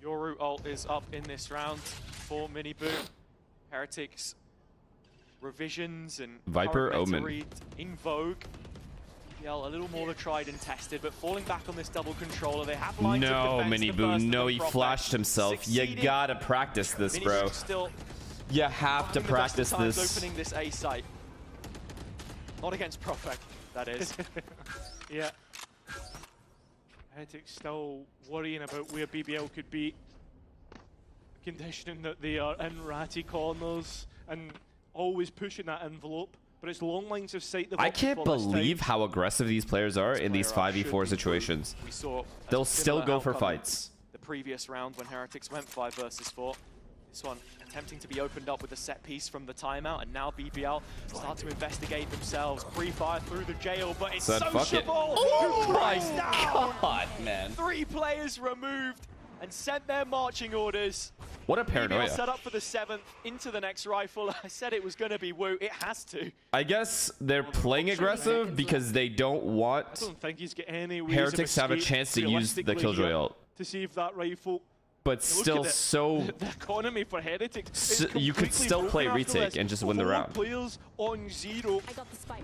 Your root ult is up in this round for Miniboo. Heretics revisions and Viper current meta Omen read in vogue. BBL a little more tried and tested, but falling back on this double controller, they have lines of No, defense. Miniboo, no, he flashed himself. You gotta practice this, bro. Still You have to practice this. Opening this A site. Not against Prophet, that is. Yeah. Heretics still worrying about where BBL could be, conditioning that they are in ratty corners and always pushing that envelope. But it's long lines of sight. I can't believe how aggressive these players are in these 5v4 situations. We saw They'll still go for fights. The previous round when Heretics went 5 versus 4. This one attempting to be opened up with a set piece from the timeout, and now BBL start to investigate themselves. Pre-fire through the jail, but it's Sociable who cries down. God, man. 3 players removed and sent their marching orders. What a paranoia. BBL set up for the 7th into the next rifle. I said it was going to be Woo. It has to. I guess they're playing aggressive because they don't I want don't think he's got any ways Heretics to have a of chance to use the realistically Killjoy here ult. to save that rifle. But still so... The economy for Heretics. You could still play retake and just win the round. Players on 0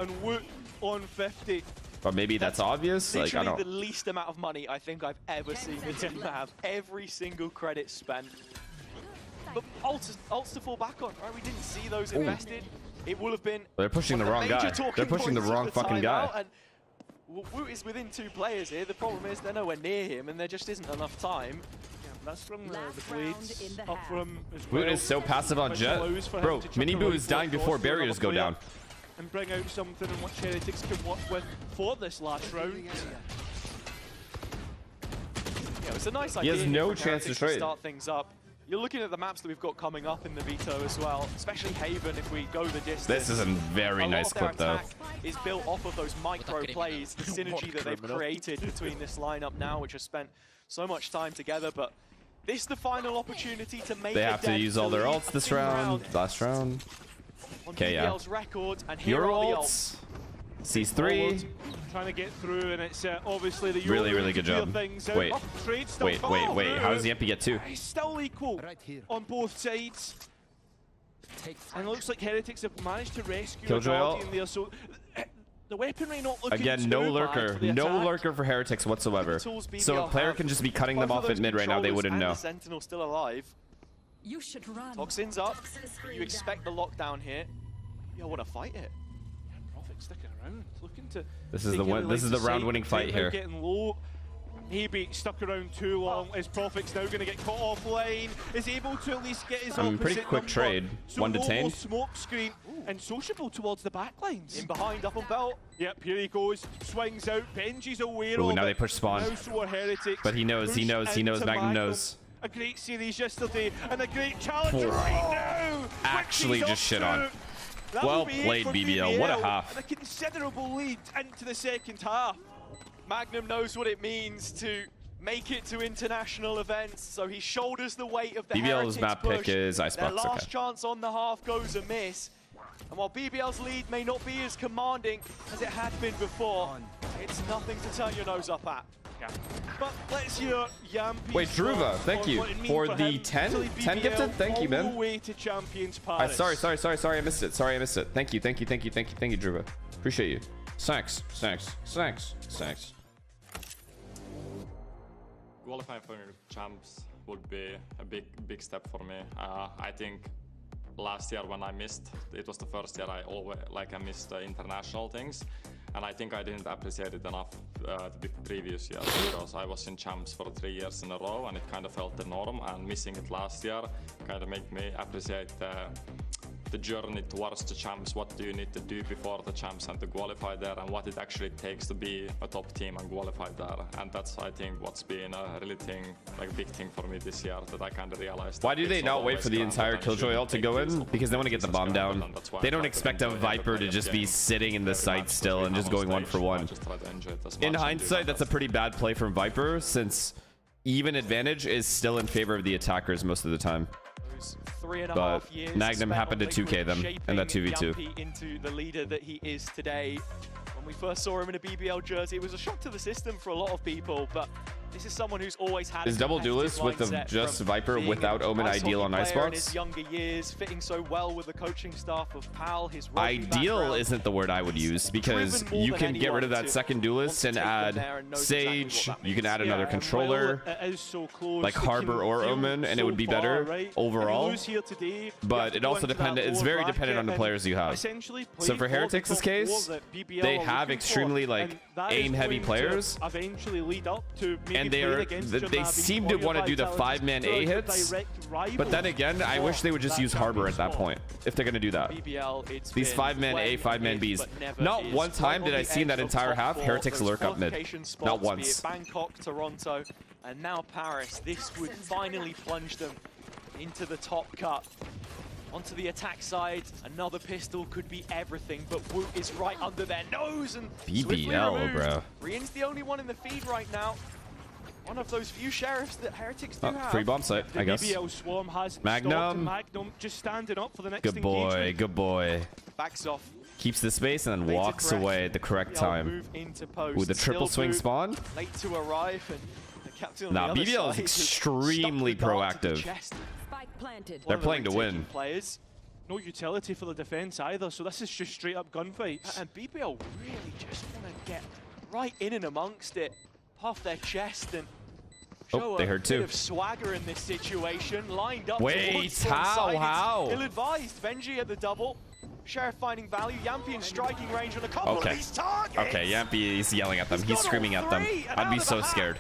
and Woot on 50. Or maybe that's obvious. Like, I Literally don't... the least amount of money I think I've ever seen the team have. Every single credit spent. But ults to fall back on, right? We didn't see those invested. It will have been... They're pushing the wrong guy. They're pushing the wrong fucking guy. And Woot is within 2 players here. The problem is they're nowhere near him and there just isn't enough time. That's from the blades up from as well. Woot is so passive on Jet. Bro, Miniboo is dying before barriers go down. And bring out something in which Heretics can work with for this last round. Yeah, it's a nice idea. He has no for chance to Heretics trade. Start things up. You're looking at the maps that we've got coming up in the veto as well, especially Haven if we go the distance. This is a very nice clip, though. Is built off of those micro plays, the synergy that they've created between this lineup now, which has spent so much time together. But this is the final opportunity to make. They have to use all their ults this round, last round. Okay, yeah. Record, and here Your are the ults. Sees 3. Trying to get through, and it's obviously the really good job. Wait, wait. How does the MP get 2? He's still equal on both sides. And it looks like Heretics have managed to rescue Killjoy a Guardian there, so the weaponry not looking again, no too lurker. bad for the No attack. lurker for Heretics whatsoever. So a player can just be cutting them off at mid right now, they wouldn't know. The Sentinel still alive. You should run. Toxin's up. You expect the lockdown here. You want to fight it. Prophet sticking around, looking to. This is the one. This is the round-winning fight here. Getting low. Maybe stuck around too long. Is Prophet's now going to get caught offline? Is able to at least get his pretty quick trade. So One detained. Smoke screen and sociable towards the backlines. In behind, up on belt. Yep, here he goes. Swings out. Benji's aware Ooh, of now it. they push spawn. Now so are Heretics. But he knows. He knows. He knows. Magnum knows. A great series yesterday and a great challenge right now. Actually just shit on. That Well will be it played, for BBL. What a half. And a considerable lead into the second half. Magnum knows what it means to make it to international events, so he shoulders the weight of the BBL's Heretics map push. pick is Icebox. Their last chance on the half goes amiss. And while BBL's lead may not be as commanding as it had been before, it's nothing to turn your nose up at. Yeah. But let's hear Yampi. Wait, Druva, thank you for the 10 gifted. Thank you, man. Way to Champions Paris. Sorry, I missed it. Sorry, I missed it. Thank you, Druva. Appreciate you. Thanks. Qualifying for champs would be a big step for me. I think last year when I missed, it was the first year I missed international things, and I think I didn't appreciate it enough the previous year, because I was in champs for 3 years in a row and it kind of felt the norm, and missing it last year kind of made me appreciate the journey towards the champs. What do you need to do before the champs and to qualify there, and what it actually takes to be a top team and qualify there. And that's, I think, what's been a really big thing for me this year, that I kind of realized. Why do they not wait for the entire Killjoy ult to go in? Because they want to get the bomb down. They don't expect a Viper to just be sitting in the site still and just going 1 for 1. In hindsight, that's a pretty bad play from Viper, since even advantage is still in favor of the attackers most of the time. 3.5 years Magnum happened to 2k them in that 2v2. Yampi into the leader that he is today. When we first saw him in a BBL jersey, it was a shock to the system for a lot of people, but this is someone who's always had is double duelist with the just Viper without Omen ideal on Icebox? In his younger years, fitting so well with the coaching staff of PAL, his ideal isn't the word I would use, because you can get rid of that second dualist and add Sage, you can add another controller, like Harbor or Omen, and it would be better overall. But it also it's very dependent on the players you have. So for Heretics' case, they have extremely aim-heavy players, and they seem to want to do the 5-man A hits, but then again, I wish they would just use Harbor at that point, if they're going to do that. These 5-man A, 5-man Bs. Not one time did I see in that entire half Heretics lurk up mid. Not once. Bangkok, Toronto, and now Paris. This would finally plunge them into the top cut. Onto the attack side, another pistol could be everything, but Woot is right under their nose, and BBL, bro. Rian's the only one in the feed right now. One of those few sheriffs that Heretics do have. Free bomb site, I guess. BBL swarm has Magnum. Magnum just standing up for the next good boy, engagement. good boy. Backs off. Keeps the space and then walks away at the correct time. With the triple swing spawn. Late to arrive, and the captain on nah, the other BBL is side extremely proactive. They're playing to win. Players. No utility for the defense either, so this is just straight up gunfights. And BBL really just want to get right in and amongst it, puff their chest, and show they heard a bit of swagger in this situation. Lined up. Wait, how? Ill-advised. Benji at the double. Sheriff finding value. Yampi in striking range on a couple of these targets. Okay, Yampi is yelling at them. He's screaming at them. I'd be so scared.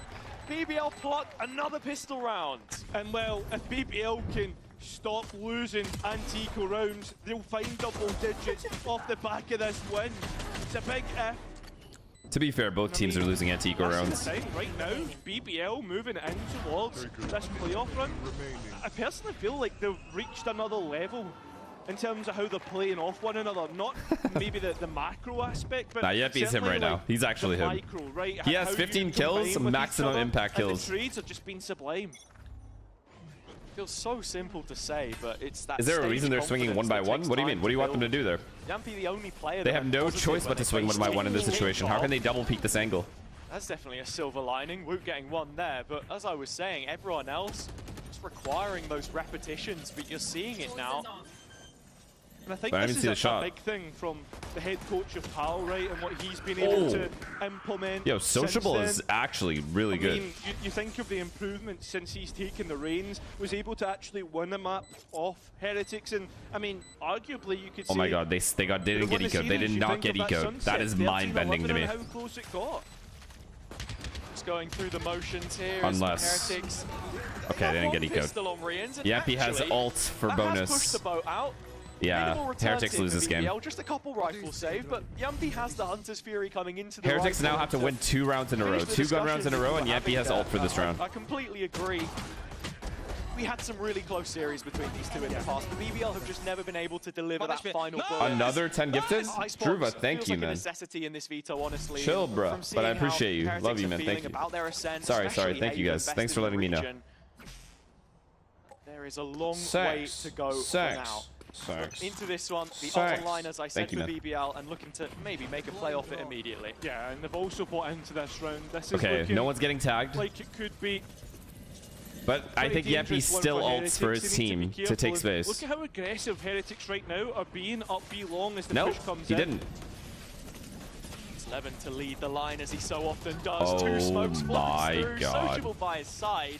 BBL plucked another pistol round. And well, if BBL can stop losing anti-eco rounds, they'll find double digits off the back of this win. It's a big if. To be fair, both teams are losing anti-eco rounds. Right now, BBL moving in towards this playoff run. I personally feel like they've reached another level in terms of how they're playing off one another. Not maybe the macro aspect, but nah, yep, he's him right now. He's actually him. Micro, right? He has 15 kills, maximum impact kills. The trades have just been sublime. Feels so simple to say, but it's that. Is there a reason they're swinging 1 by 1? What do you mean? What do you want them to do there? Yampi, the only player they have no choice but to swing 1 by 1 in this situation. How can they double peek this angle? That's definitely a silver lining. Woot getting one there, but as I was saying, everyone else just requiring those repetitions, but you're seeing it now. And I think But I this didn't see the is shot. a big thing from the head coach of PAL, right, and what he's been able to implement. Yo, Sociable since is then. actually really good. I mean, you think of the improvements since he's taken the reins, was able to actually win a map off Heretics, and I mean, arguably you could say... Oh my god, they didn't get ecoed. They did not get ecoed. That is mind-bending to me. How close it got. Just going through the motions here. Unless... Heretics. Okay, they didn't get ecoed. Pistol on Rians, and Yappy has actually, ult for that bonus. Has pushed the boat out. Yeah, Heretics lose this game. Just a couple rifles saved, but Yampy has the Hunter's Fury coming into the Heretics now have to win 2 rounds in a row. 2 gun rounds in a row, and Yappy has ult for this round. I completely agree. We had some really close series between these two in the past, but BBL have just never been able to deliver that final blow. Another 10 gifted? Druva, thank you, like man. A necessity in this veto, honestly. Chill, bro. But I appreciate you. Love you, man. Thank you. Ascent, sorry. Thank you, guys. Thanks for letting me know. There is a long way to go for now. Into this one, the upper line, as I said, for BBL, and looking to maybe make a play off it immediately. Yeah, and they've also bought into this round. This is okay, no one's getting tagged. Like it could be. But I think Yappy still ults for his team to take space. Look at how aggressive Heretics right now are being up B long as the push comes in. He didn't. It's Levin to lead the line as he so often does. Oh 2 smokes flies through. God. Sociable by his side.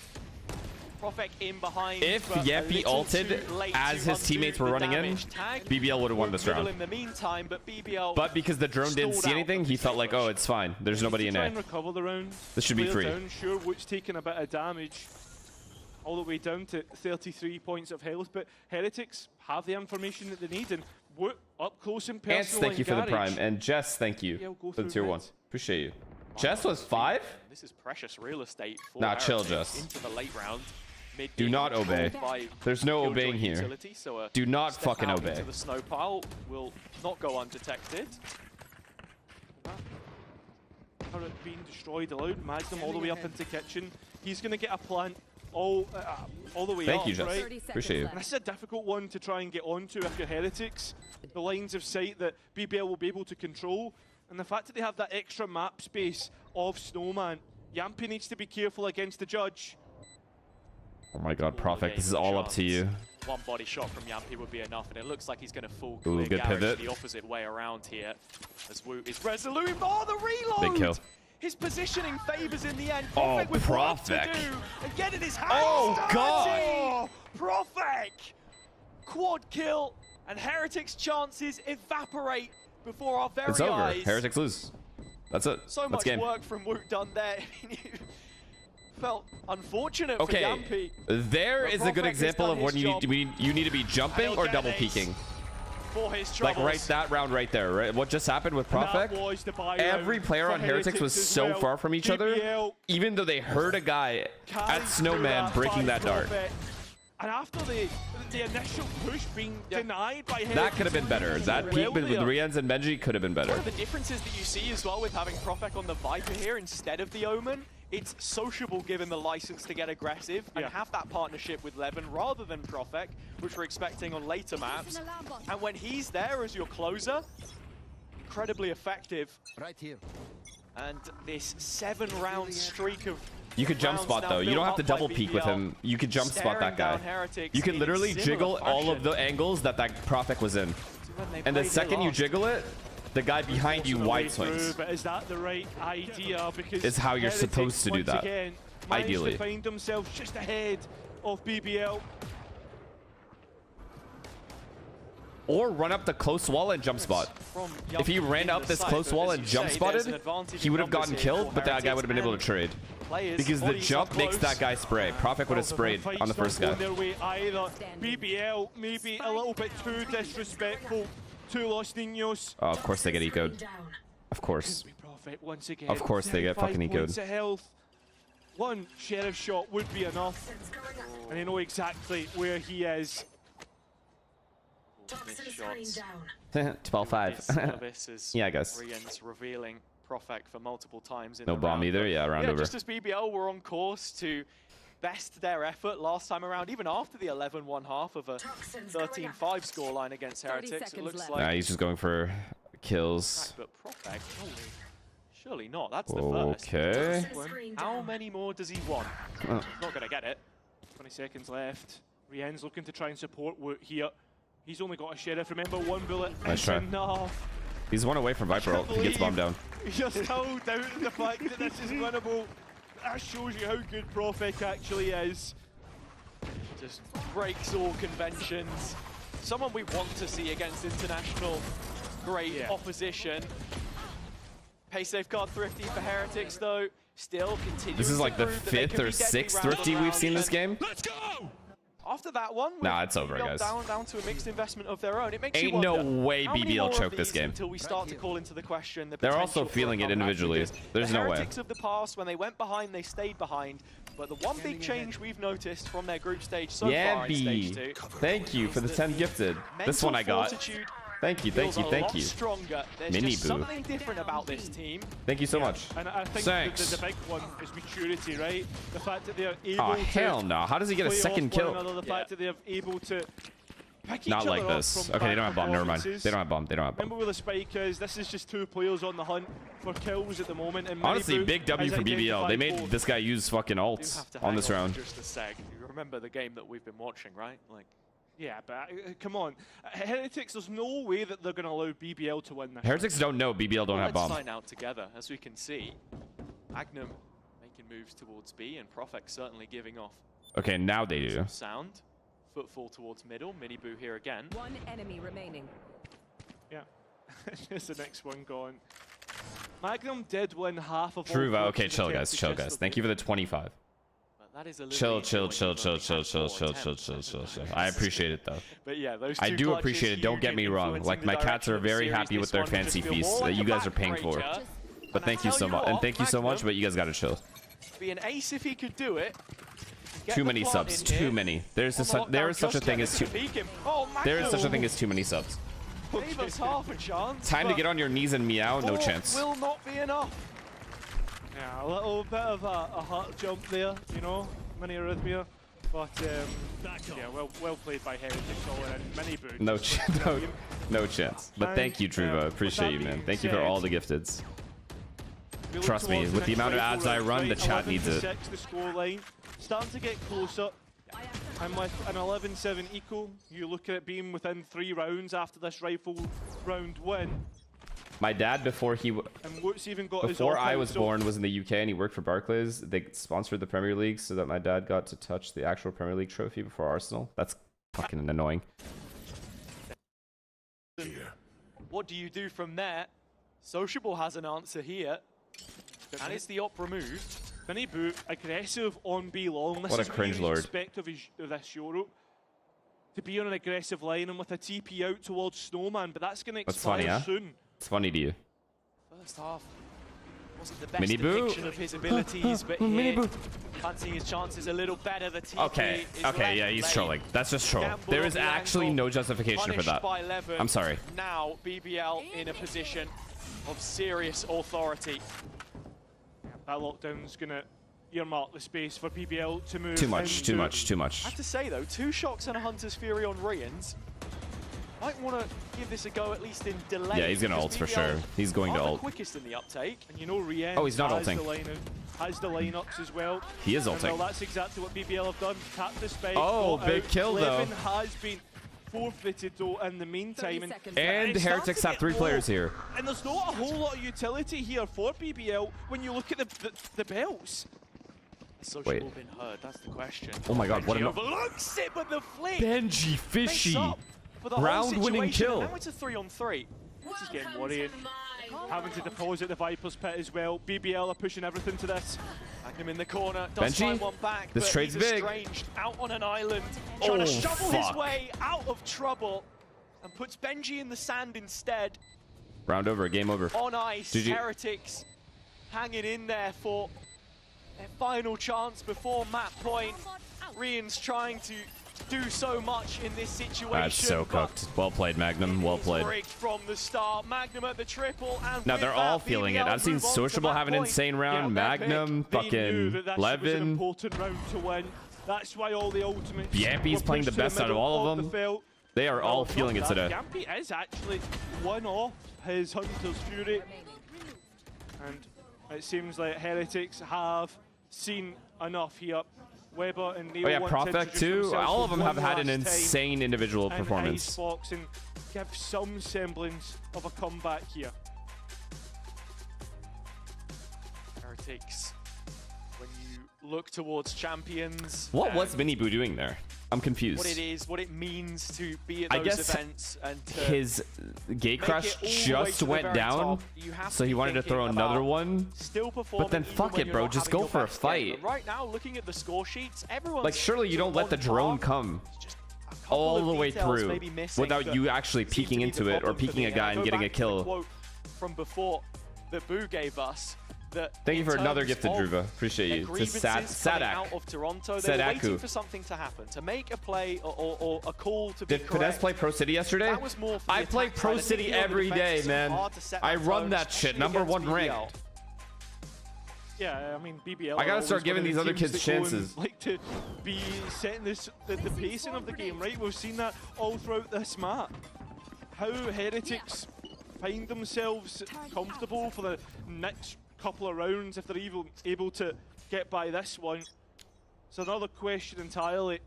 Profek in behind. If Yappy ulted as his teammates were running in, BBL would have won this round. In the meantime, but BBL because the drone didn't see anything, he felt like, oh, it's fine. There's nobody in A. there. Recover the round. This should be free. Down, sure, Woot's taking a bit of damage. All the way down to 33 points of health, but Heretics have the information that they need, and Woot up close and personal. Ants, thank you for the prime, and Jess, thank you for the tier 1. Appreciate you. Jess was 5? This is precious real estate for nah, chill, Jess. Into the late round. Do not obey. There's no obeying here. Utility, so do not fucking obey. Into the snow pile will not go undetected. Turret being destroyed, allowed Magnum all the way up into kitchen. He's going to get a plant all the way Thank up, you, Jess. right? Appreciate you. And this is a difficult one to try and get onto if you're Heretics. The lines of sight that BBL will be able to control, and the fact that they have that extra map space of Snowman. Yampy needs to be careful against the judge. Oh my god, Profek, this is all up to you. One body shot from Yampy would be enough, and it looks like he's going to fall Ooh, good pivot. the opposite way around here. As Woot is resolute. Oh, the reload! Big kill. His positioning favors in the end. Oh, with Profek. To do and get in his hands. Oh, God. Oh, Profek! Quad kill, and Heretics' chances evaporate before our very eyes. It's over. eyes. Heretics lose. That's it. So much work from Woot done there. Felt unfortunate for Yampy. There is a good example of when you need to be jumping or double peeking. Like that round right there, right? What just happened with Profek? Every player on Heretics was so far from each other, even though they heard a guy at Snowman breaking that dart. And after the initial push being denied by Heretics, that could have been better. That peak with Rians and Benji could have been better. One of the differences that you see as well with having Profek on the Viper here instead of the Omen, it's Sociable given the license to get aggressive and have that partnership with Levin rather than Profek, which we're expecting on later maps. And when he's there as your closer, incredibly effective. Right here. And this 7-round streak of you could jump spot though. You don't have to double peek with him. You could jump spot that guy. You can literally jiggle all of the angles that Profek was in. And the second you jiggle it, the guy behind you wide swings. But is that the right idea? Because it's how you're supposed to do that. Ideally. To find themselves just ahead of BBL. Or run up the close wall and jump spot. If he ran up this close wall and jump spotted, he would have gotten killed, but that guy would have been able to trade. Because the jump makes that guy spray. Profek would have sprayed on the first guy. BBL maybe a little bit too disrespectful to Los Niños. Oh, of course they get ecoed. Of course. Of course they get fucking ecoed. One sheriff shot would be enough. And they know exactly where he is. 12-5. Yeah, I guess. Rians revealing Profek for multiple times in no the bomb round. either. Yeah, round over. Just as BBL were on course to best their effort last time around, even after the 11-1 half of a 13-5 scoreline against Heretics. It looks like. Nah, he's just going for kills. But Profek, surely not. That's the first. Okay. How many more does he want? He's not going to get it. 20 seconds left. Rien's looking to try and support Woot here. He's only got a sheriff. Remember, one bullet Nice is try. enough. He's one away from Viper ult. He gets bombed down. You're still doubting the fact that this is winnable. That shows you how good Profek actually is. Just breaks all conventions. Someone we want to see against international great opposition. Pay safeguard thrifty for Heretics though. Still continuing. This is like the 5th or 6th thrifty we've seen this game. Let's go! After that one, nah, it's over, guys. Down to a mixed investment of their own. It makes Ain't you wonder, no way how many BBL more of choke this these game. Until we start to call into the question the They're also potential for feeling a it comeback, individually. because There's the no way. Heretics of the past, when they went behind, they stayed behind. But the one big change we've noticed from their group stage so far in stage 2. Thank you for the 10 gifted. This one I got. Thank you, thank you, thank you. Stronger. There's Mini just boo. something different about this team. Thank you so much. And I think Thanks. the big one is maturity, right? The fact that they're able Oh, to hell no. How does he get a play second off one kill? another, the fact that they're able to pick Not each like other up this. from Okay, they don't have bad bomb. Never mind. performances. They don't have bomb. They don't have Remember bomb. where the spike is? This is just 2 players on the hunt for kills at the moment. And Honestly, Minibu big W has for BBL. They made identified this guy use fucking ults on this round. Just a sec. You remember the game that we've been watching, right? Like, yeah, but come on. Heretics, there's no way that they're going to allow BBL to win this. Heretics don't know BBL don't have let's bomb. sign out together, as we can see. Magnum making moves towards B, and Profek certainly giving off Okay, now they do. some sound. Footfall towards middle. Miniboo here again. One enemy remaining. Yeah. Here's the next one gone. Magnum did win half of True. all Okay, chill, guys. Chill, guys. Thank you for the 25. But that is a little Chill, easier chill, when chill, you've chill, only chill, had chill, 4 chill, attempts. chill, chill, chill. I appreciate it though. But yeah, those I two do clutches, appreciate it. Don't huge get in me wrong. influencing Like the my cats direction are of the very series. happy with This their one will just fancy feel feasts more that like you a guys are paying for. backbreaker. But And thank I you tell so you much, and what, thank you so much. Magnum, But you guys gotta chill. be an ace if he could do it. Get Too the many plant subs. in Too here. many. There is On the there lockdown, is such a just thing as Kevin too. can peek him. Oh, There is such a Magnum. thing as too many subs. Gave us half a chance. Time to but get on your knees and meow. No 4 chance. will not be enough. Yeah, a little bit of a heart jump there, you know, mini arrhythmia. But yeah, well played by Heretics all in. Mini boot. No chance. But thank you, Truva. Appreciate you, man. Thank you for all the gifteds. Trust me, with the amount of ads I run, the chat needs it. 11-6 the score line, starting to get closer. And with an 11-7 equal, you look at it being within 3 rounds after this rifle round win. My dad, before And Woot's even got his before off I out, was so born, was in the UK and he worked for Barclays. They sponsored the Premier League so that my dad got to touch the actual Premier League trophy before Arsenal. That's fucking annoying. What do you do from there? Sociable has an answer here. And it's the op removed. Miniboo, aggressive on B long. This What a is what cringe you lord. expect of this Euro. To be on an aggressive line and with a TP out towards Snowman, but that's going to That's expire funny, huh? soon. It's funny to you. First half wasn't the best Miniboo. depiction of his abilities, but here, Miniboo. fancying his chances a little better. The TP Okay, is okay, yeah, left he's late. trolling. That's just troll. Gamble There on is the actually angle, no justification for punished that. by Levin. I'm sorry. Now BBL in a position of serious authority. That lockdown's going to earmark the space for BBL to move Too much, into too much, too much. I have to say though, 2 shocks and a Hunter's Fury on Rians. Might want to give this a go at least in delay. Yeah, he's gonna because ult for BBL sure. He's going to are the ult. quickest in the uptake. And you know Rien Oh, he's not has ulting. has the lineups as well. He is And well, ulting. that's exactly what BBL have done. Tapped the spike. Oh, got big out. kill, though. Levin has been forfeited though in the meantime. 30 seconds And it's Heretics starting have to 3 get players low. here. And there's not a whole lot of utility here for BBL when you look at the belts. Social Wait. been heard, that's the question. Oh my god, what Benji an overlooks it, but the flick Benji makes Fishy. up for the whole Round-winning situation, kill. and now it's a 3-on-3. This is getting worrying. Having to deposit the Viper's pit as well. BBL are pushing everything to this. Magnum in the corner, does Benji, find one back, this but trade's he's big. estranged out on an island, trying to Oh, shovel his fuck. way out of trouble, and puts Benji in the sand instead. Round over, game over. On ice, GG. Heretics hanging in there for their final chance before map point. Rian's trying to do so much in this situation. That's so but cooked. Well played, Magnum. Well it's played. rigged from the start. Magnum at the triple, and Now with they're that, all feeling it. BBL I've seen move on to Sociable map have an point. insane round. Yeah, they're Magnum, big. They knew fucking that was an Levin. important round to win. That's why all the ultimates Yampy's were playing the pushed to best out of middle all of the them. field. They are all Well, feeling it not today. that. Yampy is actually one off his Hunter's Fury. And it seems like Heretics have seen enough here. Weber and Neil Oh yeah, want to Profec introduce too. themselves All of for them have one had an last time, insane individual and performance. Icebox, and give some semblance of a comeback here. Heretics, when you look towards champions. What was Miniboo doing there? I'm confused. What it is, what it means to be at I those guess events, and to his gate crash just went down, so he wanted to throw another one. Still but then fuck it, bro. Just go for a fight. Right now, looking at the score sheets, everyone's like, surely you don't let the drone come all the way through without you actually peeking into it or peeking a guy and getting a kill. From before that Boo gave us. Thank you for another gifted, Druva. Appreciate you. To Sadak. Out of Toronto, they were waiting for something to happen, to make a play or a call to be correct. Did Finesse play Pro City yesterday? I play Pro City every day, man. I run that shit. #1 ranked. Yeah, I mean, BBL. I gotta start giving these other kids chances. Like to be setting the pacing of the game, right? We've seen that all throughout this map. How Heretics find themselves comfortable for the next couple of rounds, if they're even able to get by this one. It's another question entirely.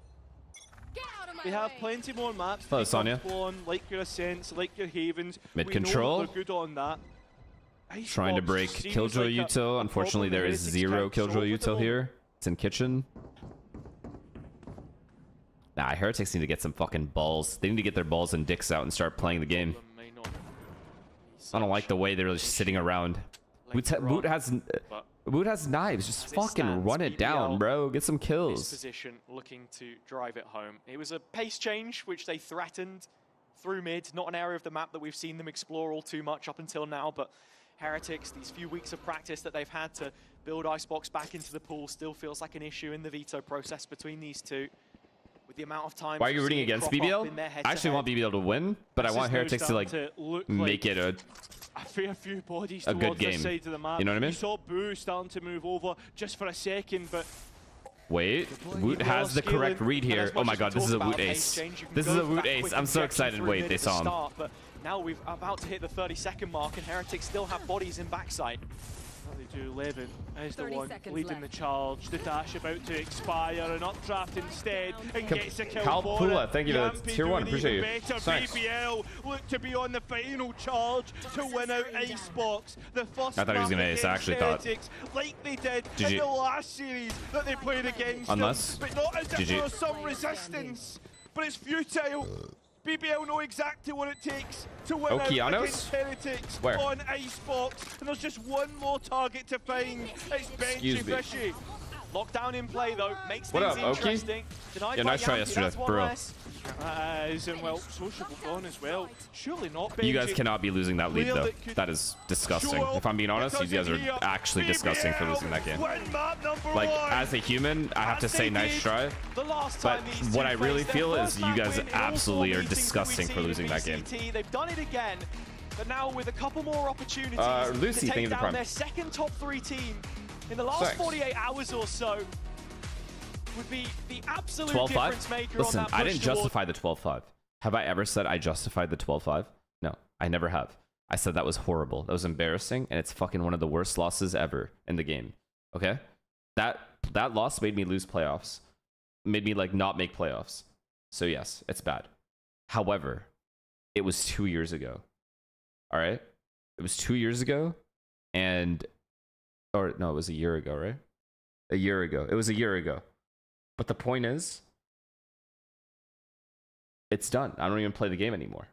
They have plenty more maps. Hello, Sonya. Like your Ascents, like your Havens. Mid control. They're good on that. Trying to break Killjoy util. Unfortunately, there is 0 Killjoy util here. It's in kitchen. Nah, Heretics need to get some fucking balls. They need to get their balls and dicks out and start playing the game. I don't like the way they're just sitting around. Boot has knives. Just fucking run it down, bro. Get some kills. Position, looking to drive it home. It was a pace change, which they threatened through mid. Not an area of the map that we've seen them explore all too much up until now, but Heretics, these few weeks of practice that they've had to build Icebox back into the pool still feels like an issue in the veto process between these two. With the amount of time. Why are you rooting against BBL? I actually want BBL to win, but I want Heretics to like make it a few bodies good game. Side of the map. You know what I mean? You saw Boo starting to move over just for a second, but wait, Woot has the correct read here. Oh my god, this is a Woot ace. This is a Woot ace. I'm so excited. Wait, they saw him. But now we're about to hit the 30-second mark, and Heretics still have bodies in backside. They do. Levin is the one leading the charge. The dash about to expire, and updraft instead, and gets a kill for it. Thank you for the tier 1. Appreciate you. Thanks. BBL look to be on the final charge to win out Icebox. The first I thought he was gonna ace. I actually thought. Like they did in the last series that they played against Unless. them, but not as if there was some resistance. But it's futile. BBL know exactly what it takes to win out against Heretics on Icebox, and there's just one more target to find. It's Benchy Fishy. Lockdown in play though, makes things interesting. Yeah, nice try yesterday, bro. And well, sociable gone as well. Surely not Benchy. You guys cannot be losing that lead though. That is disgusting. If I'm being honest, you guys are actually disgusting for losing that game. Like, as a human, I have to say nice try. But what I really feel is you guys absolutely are disgusting for losing that game. They've done it again, but now with a couple more opportunities Lucy, to take down their second top 3 team in the last 48 hours or so. Would be the absolute difference maker. Listen, on that I didn't justify the 12-5. Have I ever said I justified the 12-5? No, I never have. I said that was horrible. That was embarrassing, and it's fucking one of the worst losses ever in the game. Okay? That loss made me lose playoffs. Made me like not make playoffs. So yes, it's bad. However, it was 2 years ago. All right? It was 2 years ago, or no, it was a year ago, right? A year ago. It was a year ago. But the point is, it's done. I don't even play the game anymore.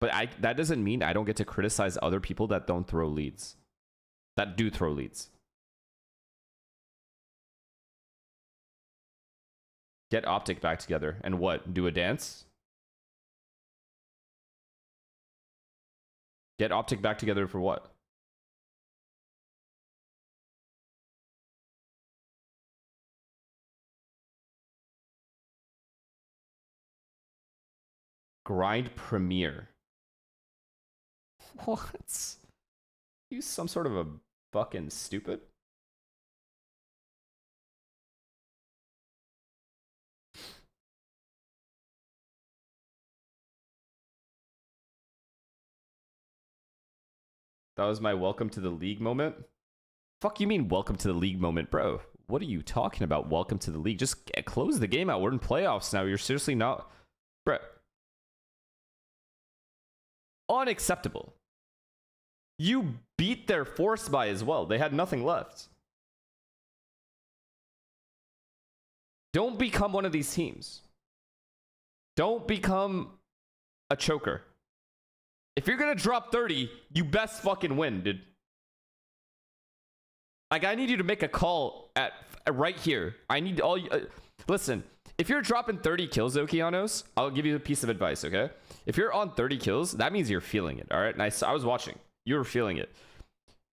But that doesn't mean I don't get to criticize other people that don't throw leads. That do throw leads. Get Optic back together. And what? Do a dance? Get Optic back together for what? Grind Premiere. What? You some sort of a fucking stupid? That was my welcome to the league moment. Fuck you mean welcome to the league moment, bro? What are you talking about? Welcome to the league. Just close the game out. We're in playoffs now. You're seriously not... Bro. Unacceptable. You beat their force by as well. They had nothing left. Don't become one of these teams. Don't become a choker. If you're gonna drop 30, you best fucking win, dude. Like, I need you to make a call at right here. I need all you... listen, if you're dropping 30 kills, Okeanos, I'll give you a piece of advice, okay? If you're on 30 kills, that means you're feeling it, all right? And I was watching. You were feeling it.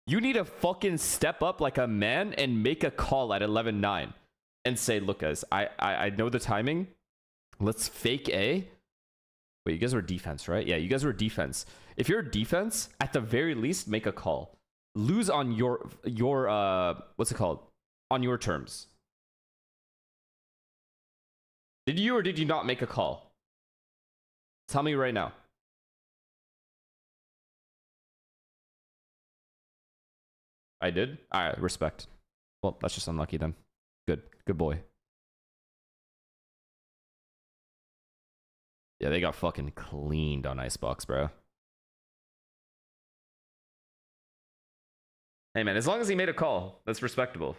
You need to fucking step up like a man and make a call at 11-9 and say, look, guys, I know the timing. Let's fake A. Wait, you guys were defense, right? Yeah, you guys were defense. If you're defense, at the very least, make a call. Lose on your what's it called? On your terms. Did you or did you not make a call? Tell me right now. I did? Alright, respect. Well, that's just unlucky then. Good boy. Yeah, they got fucking cleaned on Icebox, bro. Hey, man, as long as he made a call, that's respectable.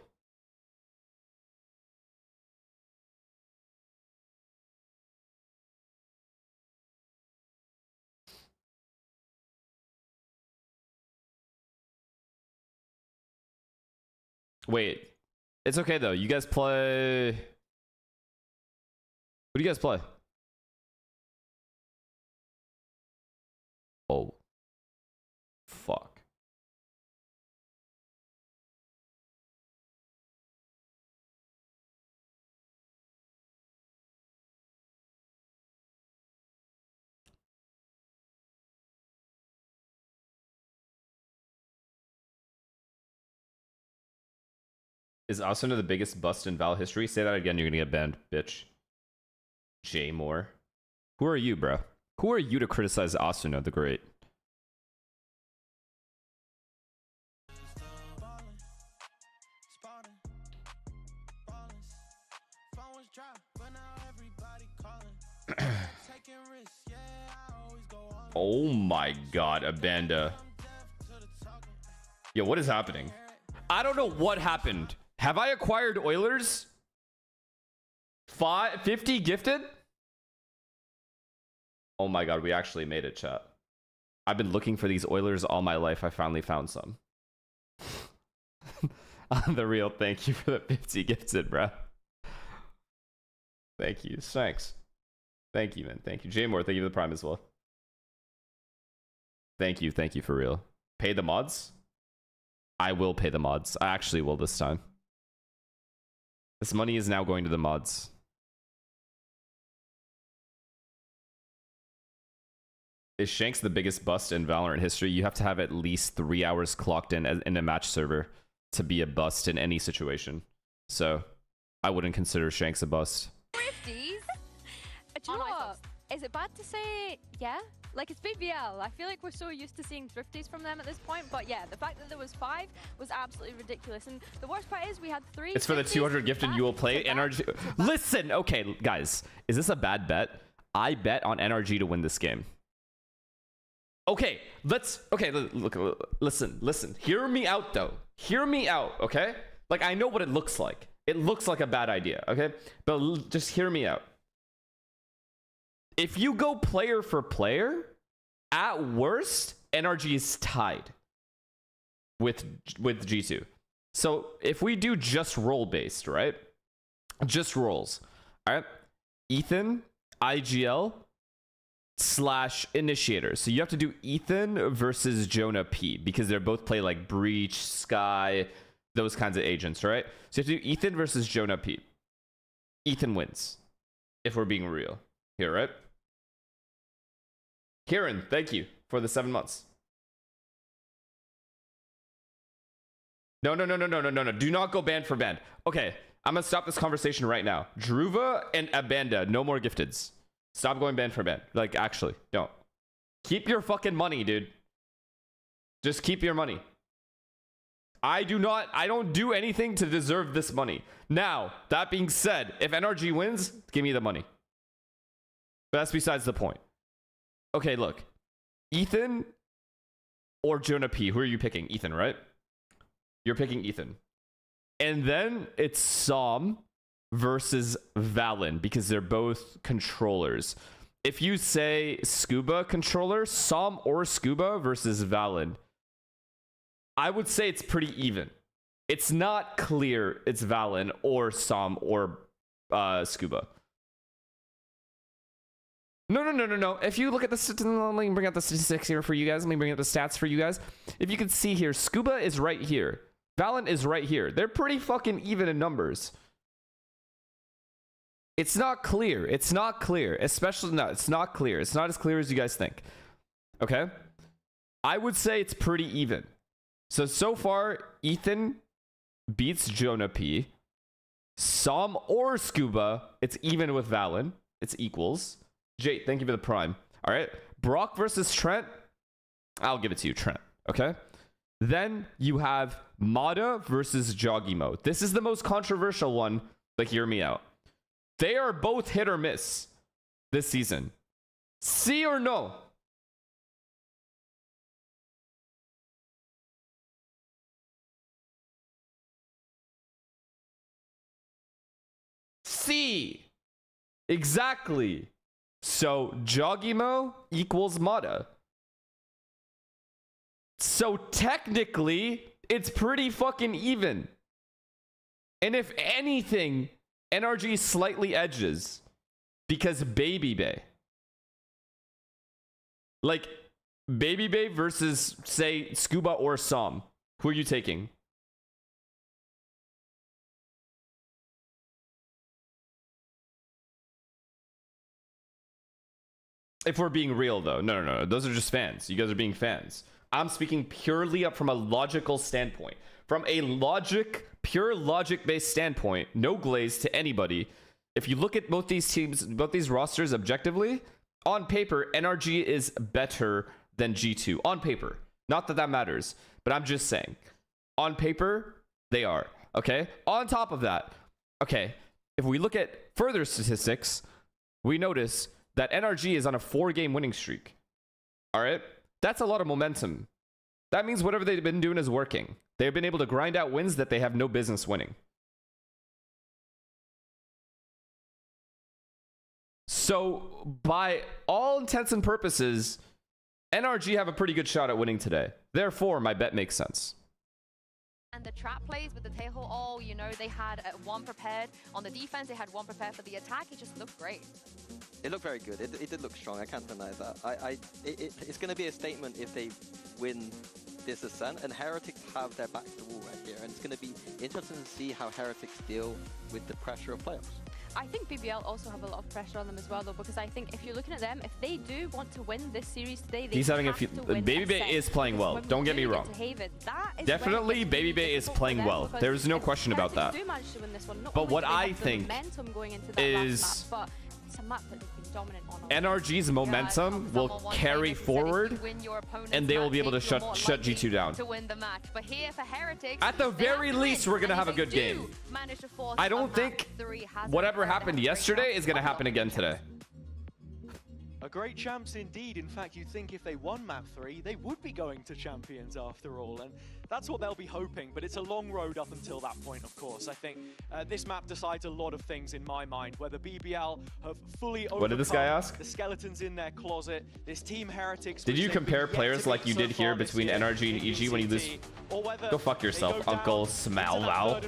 Wait. It's okay, though. You guys play... Who do you guys play? Oh. Fuck. Is Ascent the biggest bust in Val history? Say that again, you're gonna get banned, bitch. J Moore. Who are you, bro? Who are you to criticize Ascent the Great? Oh my god, Abanda. Yo, what is happening? I don't know what happened. Have I acquired Oilers? 50 gifted? Oh my god, we actually made it, chat. I've been looking for these Oilers all my life. I finally found some. On the real, thank you for the 50 gifted, bro. Thank you. Thanks. Thank you, man. Thank you. J Moore, thank you for the Prime as well. Thank you for real. Pay the mods? I will pay the mods. I actually will this time. This money is now going to the mods. Is Shanks the biggest bust in Valorant history? You have to have at least 3 hours clocked in a match server to be a bust in any situation. So, I wouldn't consider Shanks a bust. 50s? Do you know what? Is it bad to say, yeah? Like, it's BBL. I feel like we're so used to seeing thrifties from them at this point. But yeah, the fact that there was 5 was absolutely ridiculous. And the worst part is we had 3. It's for the 200 gifted you will play NRG. Listen, okay, guys. Is this a bad bet? I bet on NRG to win this game. Okay, listen. Hear me out, though. Hear me out, okay? Like, I know what it looks like. It looks like a bad idea, okay? But just hear me out. If you go player for player, at worst, NRG is tied with G2. So if we do just role based, right? Just roles, all right? Ethan, IGL, / initiator. So you have to do Ethan versus Jonah P because they both play like Breach, Sky, those kinds of agents, right? So you have to do Ethan versus Jonah P. Ethan wins, if we're being real here, right? Kieran, thank you for the 7 months. No. Do not go band for band. Okay, I'm gonna stop this conversation right now. Druva and Abanda, no more gifteds. Stop going band for band. Like, actually, don't. Keep your fucking money, dude. Just keep your money. I don't do anything to deserve this money. Now, that being said, if NRG wins, give me the money. But that's besides the point. Okay, look. Ethan or Jonah P. Who are you picking? Ethan, right? You're picking Ethan. And then it's Som versus Valen because they're both controllers. If you say Scuba controller, Som or Scuba versus Valen, I would say it's pretty even. It's not clear it's Valen or Som or Scuba. No. If you look at the let me bring out the statistics here for you guys. Let me bring out the stats for you guys. If you can see here, Scuba is right here. Valen is right here. They're pretty fucking even in numbers. It's not clear. It's not clear. Especially, no, it's not clear. It's not as clear as you guys think. Okay? I would say it's pretty even. So far, Ethan beats Jonah P. Som or Scuba, it's even with Valen. It's equals. Jade, thank you for the prime. All right. Brock versus Trent. I'll give it to you, Trent. Okay. Then you have Mada versus Joggimo. This is the most controversial one, but hear me out. They are both hit or miss this season. C or no? C. Exactly. So Joggimo equals Mada. So technically, it's pretty fucking even. And if anything, NRG slightly edges because Baby Bay. Like, Baby Bay versus, say, Scuba or Som. Who are you taking? If we're being real, though. No. Those are just fans. You guys are being fans. I'm speaking purely up from a logical standpoint. From a pure logic-based standpoint, no glaze to anybody. If you look at both these teams, both these rosters objectively, on paper, NRG is better than G2. On paper. Not that that matters, but I'm just saying. On paper, they are. Okay? On top of that, okay, if we look at further statistics, we notice that NRG is on a 4-game winning streak. All right? That's a lot of momentum. That means whatever they've been doing is working. They've been able to grind out wins that they have no business winning. So, by all intents and purposes, NRG have a pretty good shot at winning today. Therefore, my bet makes sense. And the trap plays with the tail, oh, you know, they had one prepared on the defense, they had one prepared for the attack. It just looked great. It looked very good. It did look strong. I can't deny that. It's going to be a statement if they win this Ascent, and Heretics have their back to the wall right here, and it's going to be interesting to see how Heretics deal with the pressure of playoffs. I think BBL also have a lot of pressure on them as well, though, because I think if you're looking at them, if they do want to win this series today, they He's having have a few. to win Baby Bay is playing well. Don't get me wrong. Definitely, Baby Bay is playing well. There's no question about that. But what I think is NRG's momentum will carry forward, and they will be able to shut G2 down. At the very least, we're going to have a good game. I don't think whatever happened yesterday is going to happen again today. A great champs indeed. In fact, you'd think if they won map 3, they would be going to champions after all, and that's what they'll be hoping, but it's a long road up until that point, of course. I think this map decides a lot of things in my mind, whether BBL have fully overcome what did this guy ask? The skeletons in their closet, this team Heretics... Did you compare players like you did here between NRG and EG when you lose? Go fuck yourself, Uncle Smalval.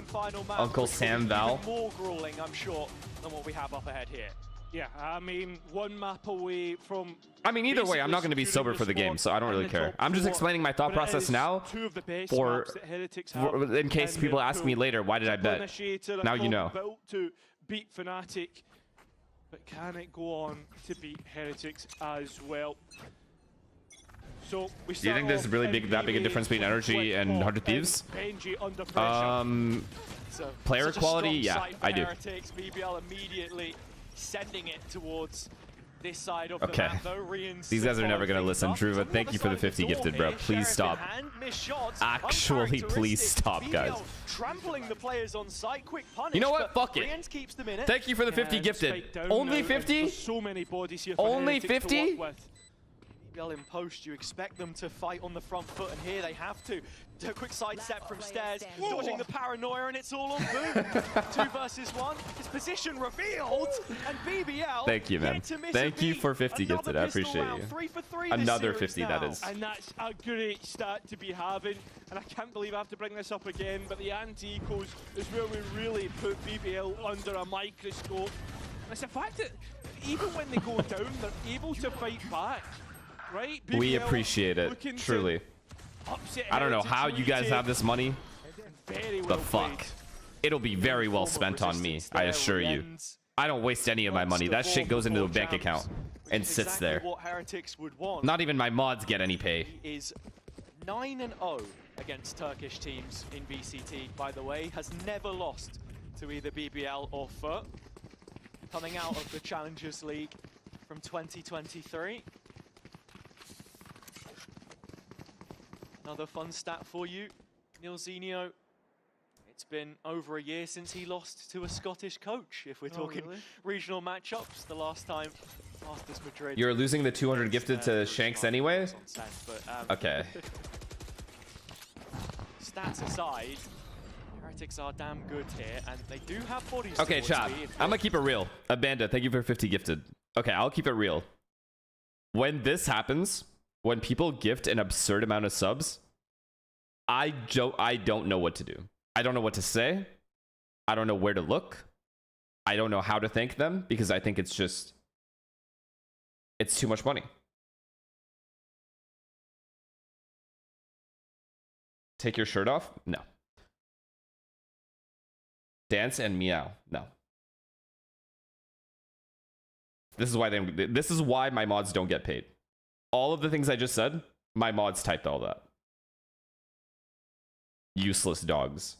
Uncle Sam Val. More grueling, I'm sure, than what we have up ahead here. Yeah, I mean, one map away from... I mean, either way, I'm not going to be sober for the game, so I don't really care. I'm just explaining my thought process now in case people ask me later, why did I bet? Now you know. Built to beat Fnatic, but can it go on to beat Heretics as well? So we do you think there's really that big a difference between NRG and 100 Thieves? Player quality, yeah, I do. BBL immediately sending it towards this side of Okay. the map, though. Rian's These guys are never gonna listen. up. Druva, thank you for the 50 gifted, bro. Please stop. Actually, please stop, guys. Trampling the players on site, quick punish. You know what? Fuck it. Rian's keeps them in it. Thank you for the 50 gifted. Only 50? So many bodies here for Only Heretics to 50? work with. BBL in post, you expect them to fight on the front foot, and here they have to. Do a quick sidestep from stairs, dodging the paranoia, and it's all on Boom. 2 versus 1. His position revealed, and BBL. Thank you, man. Thank you for 50 gifted. I appreciate you. 3 for 3 Another this 50, series that now. is. And that's a great stat to be having. And I can't believe I have to bring this up again, but the anti-ecos is where we really put BBL under a microscope. And it's the fact that even when they go down, they're able to fight back. Right? We BBL appreciate it, looking to truly. upset I don't know Heretics how you guys have this money. Very The well fuck? played. It'll be very well spent on me, I assure you. I don't waste any of my money. That shit goes into a bank account and sits there. What Heretics would want. Not even my mods get any pay. Is 9-0 against Turkish teams in VCT, by the way. Has never lost to either BBL or FUT. Coming out of the Challengers League from 2023. Another fun stat for you, Nilzinho. It's been over a year since he lost to a Scottish coach, if we're talking regional matchups. The last time, Masters Madrid. You're losing the 200 gifted to Shanks anyway? Okay. Stats aside, Heretics are damn good here, and they do have bodies. Okay, chat. I'm gonna keep it real. Abanda, thank you for 50 gifted. Okay, I'll keep it real. When this happens, when people gift an absurd amount of subs, I don't know what to do. I don't know what to say. I don't know where to look. I don't know how to thank them because I think it's too much money. Take your shirt off? No. Dance and meow? No. This is why my mods don't get paid. All of the things I just said, my mods typed all that. Useless dogs.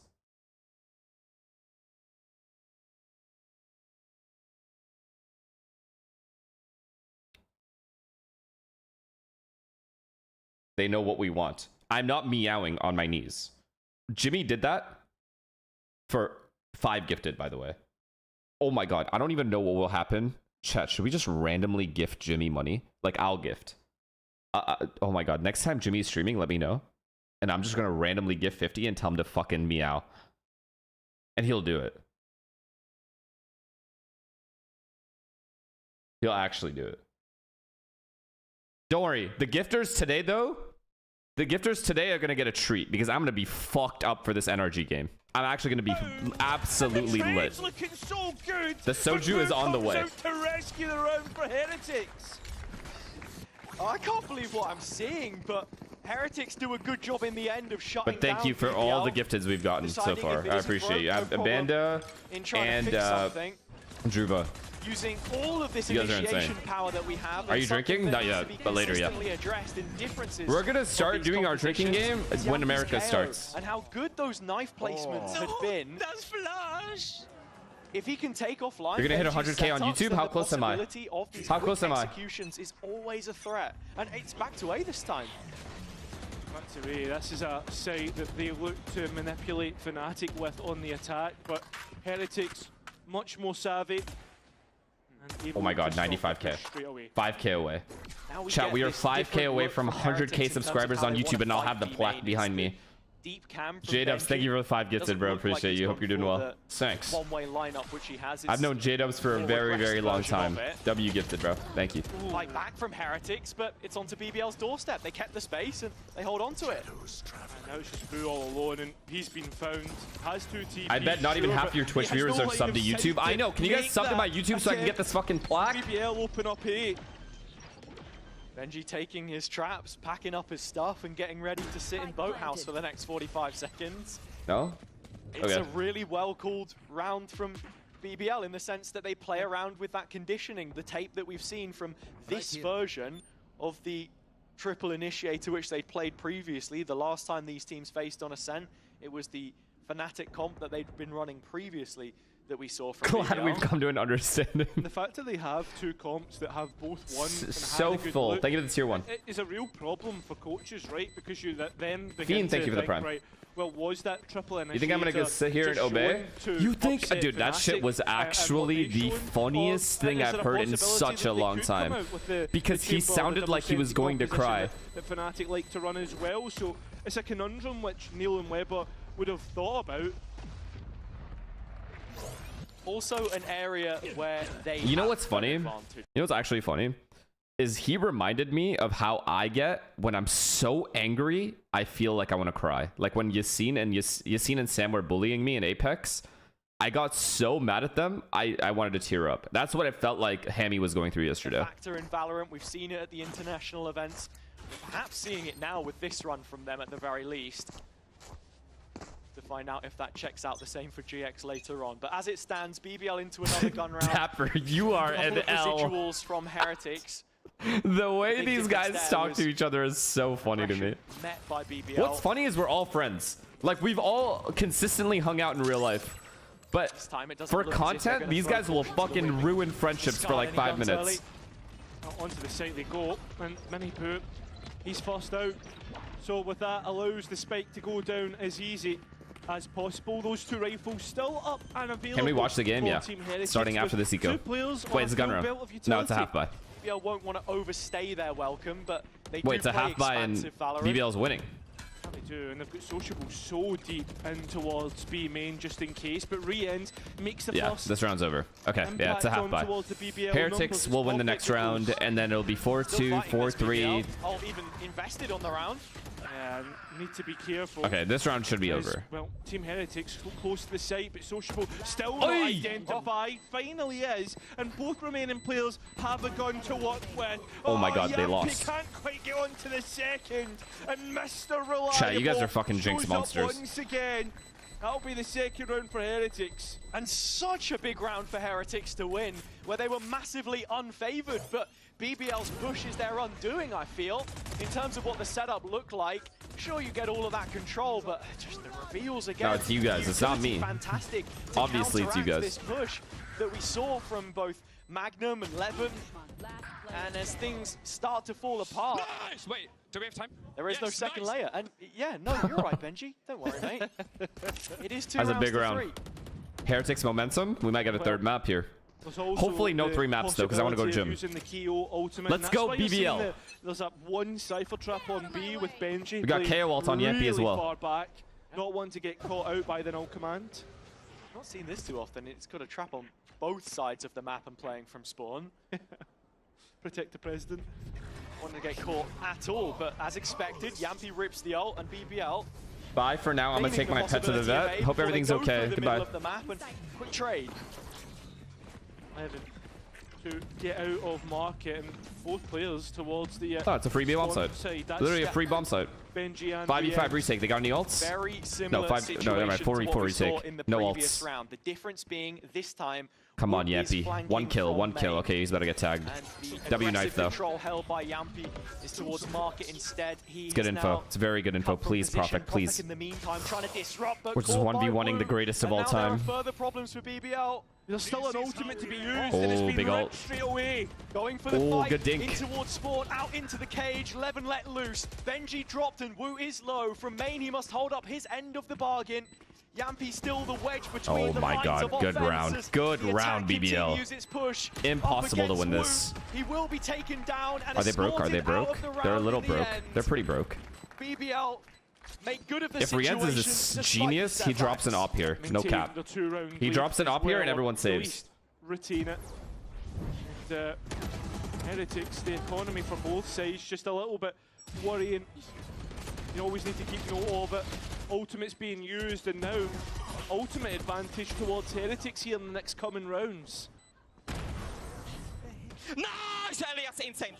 They know what we want. I'm not meowing on my knees. Jimmy did that for 5 gifted, by the way. Oh my god, I don't even know what will happen. Chat, should we just randomly gift Jimmy money? Like, I'll gift. Oh my god, next time Jimmy's streaming, let me know. And I'm just gonna randomly gift 50 and tell him to fucking meow. And he'll do it. He'll actually do it. Don't worry, the gifters today, though, the gifters today are gonna get a treat because I'm gonna be fucked up for this NRG game. I'm actually gonna be absolutely lit. Looking so good, the soju is on the way. To rescue the round for Heretics. I can't believe what I'm seeing, but Heretics do a good job in the end of shutting But thank down you for BBL, all the gifteds we've gotten so far. I appreciate you. Abanda and Druva. Using all of this You guys are initiation insane. power that we have. Are you drinking? Not yet, but later, yeah. We're gonna start doing our drinking game when America starts. And how good those knife placements have been. That's flash. If he can take offline, You're gonna hit 100K on YouTube? How close am I? How close am I? Executions is always a threat, and it's back to A this time. Back to A. This is a site that they look to manipulate Fnatic with on the attack, but Heretics much more savvy. Oh my god, 95K. 5K away. Chat, we are 5K away from 100K subscribers on YouTube, and I'll have the plaque behind me. J-Dubs, thank you for the 5 gifted, bro. Appreciate you. Hope you're doing well. Thanks. I've known J-Dubs for a very, very long time. W gifted, bro. Thank you. Like back from Heretics, but it's onto BBL's doorstep. They kept the space and they hold on to it. And now it's just Boo all alone, and he's been found. Has 2 TPs. I bet not even half your Twitch viewers are subbed to YouTube. I know. Can you guys sub to my YouTube so I can get this fucking plaque? BBL open up A. Benji taking his traps, packing up his stuff, and getting ready to sit in Boathouse for the next 45 seconds. No? It's a really well-called round from BBL in the sense that they play around with that conditioning, the tape that we've seen from this version of the triple initiator which they played previously. The last time these teams faced on Ascent, it was the Fnatic comp that they'd been running previously that we saw from Glad BBL. we've come to an understanding. The fact that they have two comps that have both won and So had a good full. look, Thank you for the tier 1. it is a real problem for coaches, right? Because you then begin Fiend, thank to you for the think, prime. right, well, was that triple initiator You think I'm gonna go sit here and obey? You think, dude, that shit was actually the funniest thing I've heard in such a long time. Because he sounded like he was going to cry. That Fnatic like to run as well, so it's a conundrum which Neil and Weber would have thought about. Also an area where they You know what's funny? You know what's actually funny? Is he reminded me of how I get when I'm so angry, I feel like I want to cry. Like when Yassine and Sam were bullying me in Apex, I got so mad at them, I wanted to tear up. That's what it felt like Hammy was going through yesterday. Factor in Valorant, we've seen it at the international events. Perhaps seeing it now with this run from them at the very least. To find out if that checks out the same for GX later on. But as it stands, BBL into another gun round. Dapper, you are an L. Residuals from Heretics. The way these guys talk to each other is so funny to me. Met by BBL. What's funny is we're all friends. Like, we've all consistently hung out in real life. But for content, these guys will fucking ruin friendships for like 5 minutes. Onto the site they go, and Minipoo, he's first out. So with that, allows the spike to go down as easy as possible. Those two rifles still up and available. Can we watch the game? Yeah. Starting after this eco. Wait, it's a gun round. No, it's a half buy. BBL won't want to overstay their welcome, but they Wait, do it's a play half buy and Valorant. BBL's winning. They do, and they've got Sociable so deep in towards B main just in case, but Re-End makes the first. This round's over. Okay, yeah, it's a half buy. Heretics will win the next round, and then it'll be 4-2, 4-3. Oh, even invested on the round. Yeah, need to be careful. Okay, this round should be over. Well, Team Heretics close to the site, but Sociable still not identified. Finally is, and both remaining players have a gun to work with. Oh my god, they Yampy lost. Can't quite get on to the second, and Mr. Reliable Chat, you guys are fucking Jinx shows up monsters. once again. That'll be the second round for Heretics. And such a big round for Heretics to win, where they were massively unfavored, but BBL's push is their undoing, I feel, in terms of what the setup looked like. Sure, you get all of that control, but just the reveals again. No, it's you guys. It's not me. Fantastic. Obviously, it's you guys. This push that we saw from both Magnum and Levin, and as things start to fall apart. Nice! Wait, do we have time? There is no second layer, and yeah, no, you're right, Benji. Don't worry, mate. It is 2 That's rounds a big to round. 3. Heretics momentum. We might get a third map here. Hopefully no 3 maps though, because I want to go gym. Let's go BBL. There's that one Cypher trap on B with Benji. We got KO ult on Yampy as well. Far back, not one to get caught out by the null command. Not seen this too often. It's got a trap on both sides of the map and playing from spawn. Protect the president. Want to get caught at all, but as expected, Yampy rips the ult and BBL. Bye for now. I'm gonna take my pet to the vet. Hope everything's okay. Goodbye. Quick trade. 11 to get out of market, and both players towards the. Oh, it's a free B bomb site. Literally a free bomb site. Benji and 5v5 retake. They got any ults? Very similar no, 4v4 retake. No ults. Round. The difference being this time. Come on, Yampy. One kill. Okay, he's about to get tagged. W knife though. Control held by Yampy is towards market instead. It's good info. It's very good info. Please, Prophet, please. In the meantime, trying to disrupt, but we're just 1v1ing the greatest of all time. Further problems for BBL. There's still an ultimate to be used. Oh, and it's been big ult. Straight away. Going for the fight. Good dink. In towards Spawn, out into the cage. Levin let loose. Benji dropped and Wu is low. From main, he must hold up his end of the bargain. Yampy still the wedge between the lines of good round. Good round, BBL. Its push impossible to win this. He will be taken down and are they broke? Are they broke? They're a little broke. They're pretty broke. BBL make good of the if Rienz is a genius, he drops an op here. No cap. He drops an op here and everyone saves. Routine it. And, Heretics, the economy for both sides, just a little bit worrying. You always need to keep note of it. Ultimate's being used, and now ultimate advantage towards Heretics here in the next coming rounds. Nice, Elias, insane.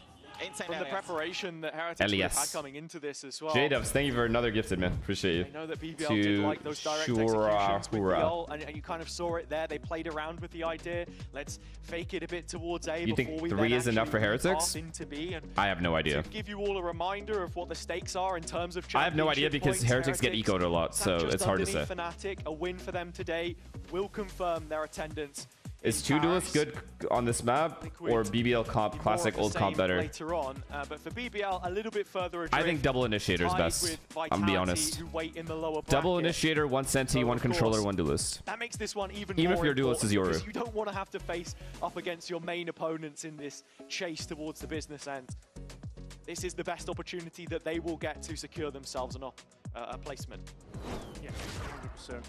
from the preparation that Heretics would have had coming into this as well. J-Dubs, thank you for another gifted, man. Appreciate you. I know that BBL did like those direct executions with the ult, and you kind of saw it there. They played around with the idea. Let's fake it a bit towards A. You think 3 is enough for Heretics? Into B, and I have no idea. to give you all a reminder of what the stakes are in terms of I have no idea because points, Heretics get ecoed a lot, so it's hard to say. Fnatic, a win for them today will confirm their attendance. Is 2 duelists good on this map, or BBL comp, classic old comp better? Later on, but for BBL, a little bit further adrift, I think double initiator is best. I'm gonna be honest. Double initiator, 1 senti, 1 controller, 1 duelist. That makes this one even if more your duelist is Yoru. You don't want to have to face up against your main opponents in this chase towards the business end. This is the best opportunity that they will get to secure themselves a placement. Yeah, 100%.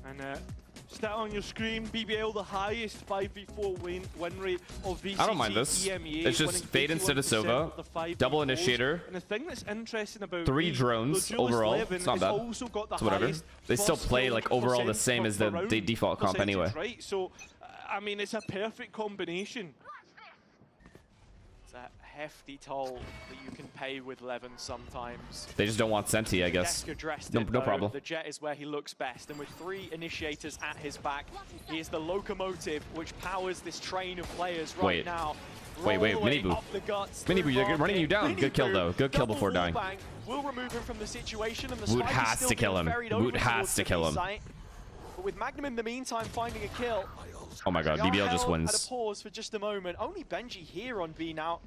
And stat on your screen, BBL the highest 5v4 win rate of VCT I don't mind this. EMEA, it's just Fade instead of Sova, double initiator, and the thing that's interesting about 3 drones overall. It's not bad. It's whatever. They still play like overall the same as the default comp anyway. Right? So, I mean, it's a perfect combination. It's a hefty toll that you can pay with Levin sometimes. They just don't want Senti, I guess. No problem. The Jet is where he looks best, and with 3 initiators at his back, he is the locomotive which powers this train of players right now. Wait, Miniboo. Miniboo, you're running you down. Good kill, though. Good kill before dying. Will remove him from the situation, and the Woot has to kill him. Woot has to kill him. But with Magnum in the meantime finding a kill. Oh my god, BBL just At wins. a pause for just a moment. Only Benji here on B now.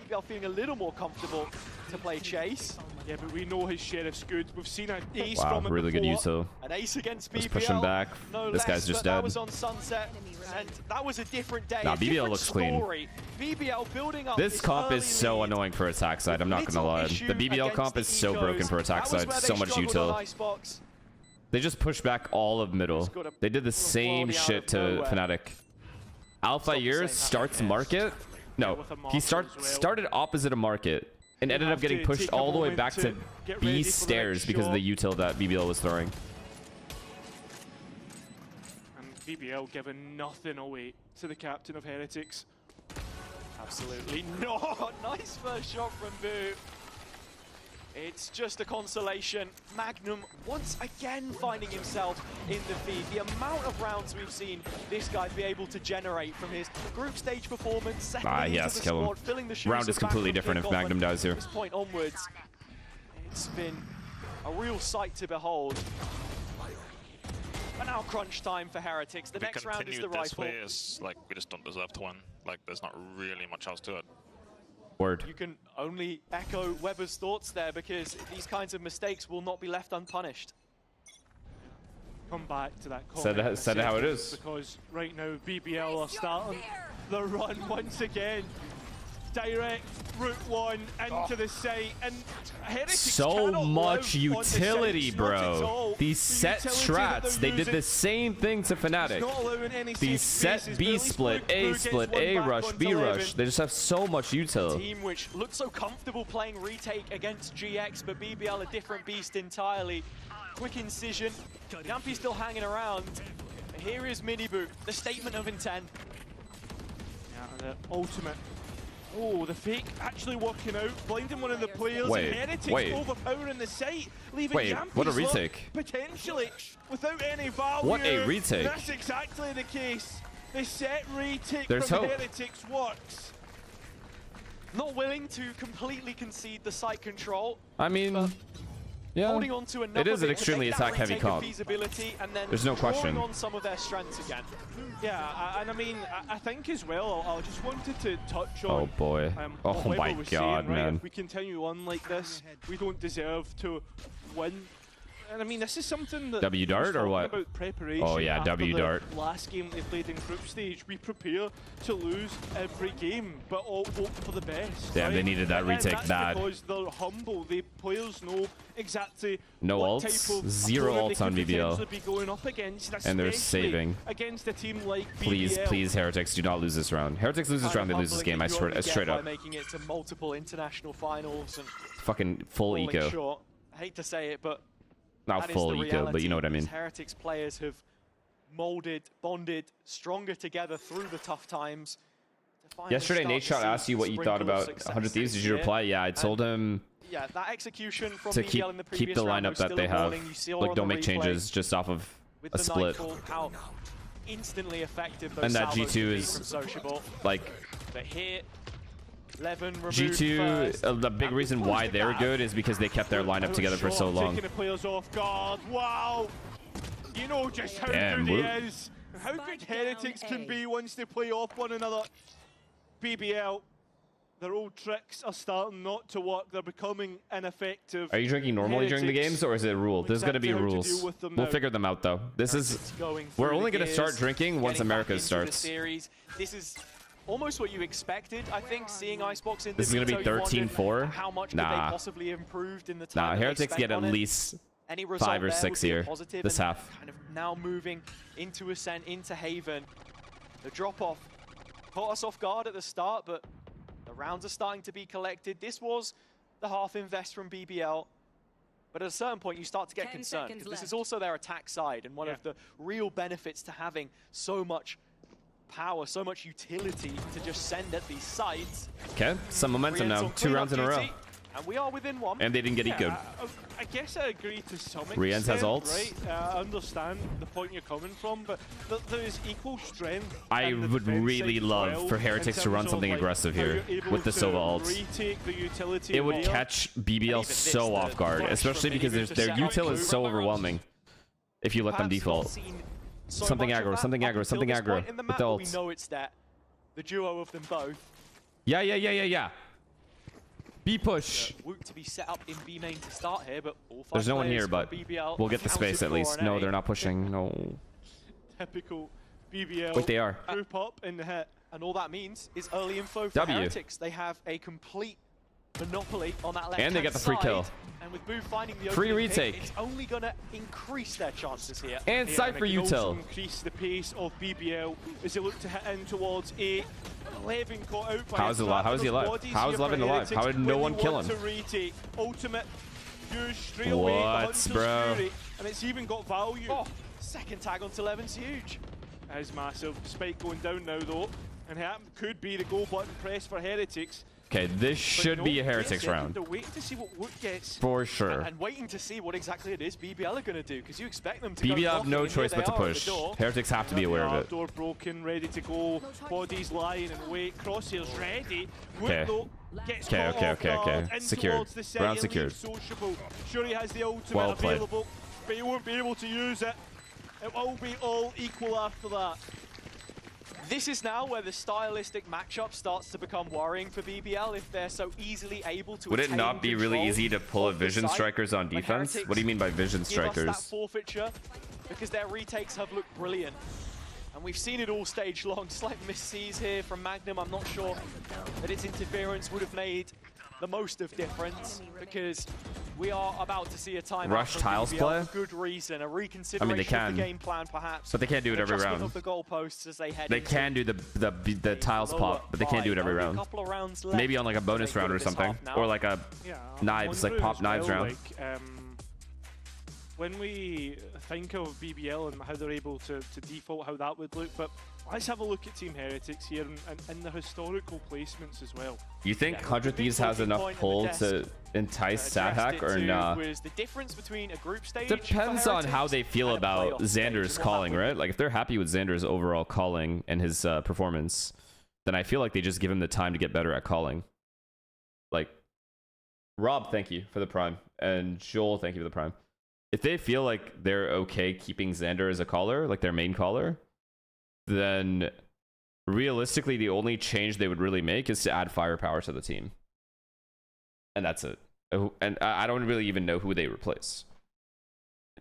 BBL feeling a little more comfortable to play chase. Yeah, but we know his sheriff's good. We've seen an ace Wow, from him really good before. util. An ace against BBL. Just push him back. No This guy's less, just but dead. That was on Sunset, and that was a different day. Nah, a BBL different looks clean. story. BBL building up This comp is so lead. annoying for attack side, I'm not gonna lie. The BBL comp is so broken for attack side, so much util. Icebox. They just push back all of middle. They did the same shit to Fnatic. Alpha Years starts market. No, he started opposite of market and ended up getting pushed all the way back to B stairs because of the util that BBL was throwing. And BBL giving nothing away to the captain of Heretics. Absolutely not. Nice first shot from Boo. It's just a consolation. Magnum once again finding himself in the feed. The amount of rounds we've seen this guy be able to generate from his group stage performance, settling into the squad, filling the shoes. Round is completely different if Magnum dies here. From this point onwards, it's been a real sight to behold. But now crunch time for Heretics. The next round is the rifle. Is, like, we just don't deserve to win. Like, there's not really much else to it. Word. You can only echo Weber's thoughts there, because these kinds of mistakes will not be left unpunished. Come back to that comment. Said how it is. Because right now BBL are starting the run once again. Direct route 1 into the site, and Heretics so much utility, bro. These set strats, they did the same thing to Fnatic. These set B split, A split, A rush, B rush. They just have so much util. Team which looked so comfortable playing retake against GX, but BBL a different beast entirely. Quick incision. Yampy still hanging around. Here is Miniboo, the statement of intent. Yeah, the ultimate. Oh, the fake actually working out, blinding one of the players. Heretics overpowering the site, leaving Yampy's what a retake. Potentially without any value. What a retake. That's exactly the case. The set retake from Heretics works. Not willing to completely concede the site control. I mean, yeah, holding on to it is an extremely attack-heavy comp. And then there's no question. on some of their strengths again. Yeah, and I mean, I think as well, I just wanted to touch on. Oh boy. Oh my god, man. If we continue on like this, we don't deserve to win. And I mean, this is something that W dart or what? About preparation. Oh yeah, W dart. Last game they played in group stage, we prepare to lose every game, but all hope for the best. Damn, they needed that retake bad. Because they're humble. The players know exactly no what ults, type of 0 ults on BBL, be going up against, and they're saving. Against a team like please, BBL. Please, Heretics, do not lose this round. Heretics lose this round, they lose this game. I straight up. By making it to multiple international finals and fucking full eco. Short. I hate to say it, but not full eco, but you know what I mean. Heretics players have molded, bonded, stronger together through the tough times to Yesterday, Nate Shot asked you what you thought about 100 Thieves. Did you reply? Yeah, I told him that execution from to BBL in the keep the lineup that they have. Like, don't make changes just off of a split. How instantly effective those and that G2 is like but here, G2. The big reason why they're good is because they kept their lineup together for so long. Taking the players off guard. Wow, you know just how good he is. How good Heretics can be once they play off one another. BBL, their old tricks are starting not to work. They're becoming ineffective. Are you drinking normally during the games, or is it a rule? There's going to be rules. We'll figure them out, though. This is... We're only going to start drinking once America starts. This is almost what you expected, I think, seeing Icebox in this is going to be 13-4. How much could they possibly improved in the time? Nah, Heretics get at least 5 or 6 here this half. Kind of now moving into Ascent, into Haven. The drop-off caught us off guard at the start, but the rounds are starting to be collected. This was the half invest from BBL, but at a certain point you start to get concerned, because this is also their attack side, and one of the real benefits to having so much power, so much utility to just send at these sides. Okay, some momentum now. 2 rounds in a row. And we are within one. And they didn't get ecoed. I guess I agree to some extent. Rienz has ults. Right? I understand the point you're coming from, but there is equal strength. I would really love for Heretics to run something aggressive here with the Sova ults. It would catch BBL so off guard, especially because their util is so overwhelming if you let them default. Something aggro, something aggro, something aggro with the ults. We know it's that. The duo of them both. Yeah. B push. Woot to be set up in B main to start here, but all 5 there's no one here, but BBL we'll get the space at least. No, they're not pushing. No. Typical BBL. Wait, they are. Group up in the hit. And all that means is early info for Heretics. They have a complete monopoly on that left. And they get the free kill. And with Boo finding the free retake, it's only gonna increase their chances here. And Cypher util. Increase the pace of BBL as they look to hit in towards 8. 11 caught out by How is he alive? How is 11 alive? How did no one kill him? Retake. Ultimate used straight away. What, bro? Fury, and it's even got value. Oh, second tag onto 11's huge. That is massive. Spike going down now though, and that could be the go button press for Heretics. Okay, this should be a Heretics round. They're waiting to see what Wood gets. For sure. And waiting to see what exactly it is BBL are going to do, because you expect them to BBL have no choice but to push. Heretics have to be aware of it. Door broken, ready to go. Bodies lying and wait. Crosshairs ready. Okay. Okay. Secured. Round secured. Sure, he has the ultimate well played. Available, but he won't be able to use it. It will be all equal after that. This is now where the stylistic matchup starts to become worrying for BBL if they're so easily able to. Would it not be really easy to pull a Vision Strikers on defense? What do you mean by Vision Strikers? That forfeiture, because their retakes have looked brilliant. And we've seen it all stage long. Slight missees here from Magnum. I'm not sure that its interference would have made the most of difference, because we are about to see a timeout. Rush tiles play? For good reason, a reconsideration of the game plan perhaps. But they can't do it every round. Of the goalposts as they head they can do the tiles pop, but they can't do it every round. Maybe on like a bonus round or something, or like a knives, like pop knives round. Like, when we think of BBL and how they're able to default, how that would look, but let's have a look at Team Heretics here and the historical placements as well. You think 100 Thieves has enough pull to entice StatHack or not? The difference between a group stage depends on how they feel about Xander's calling, right? Like if they're happy with Xander's overall calling and his performance, then I feel like they just give him the time to get better at calling. Like, Rob, thank you for the prime. And Joel, thank you for the prime. If they feel like they're okay keeping Xander as a caller, like their main caller, then realistically the only change they would really make is to add firepower to the team. And that's it. And I don't really even know who they replace.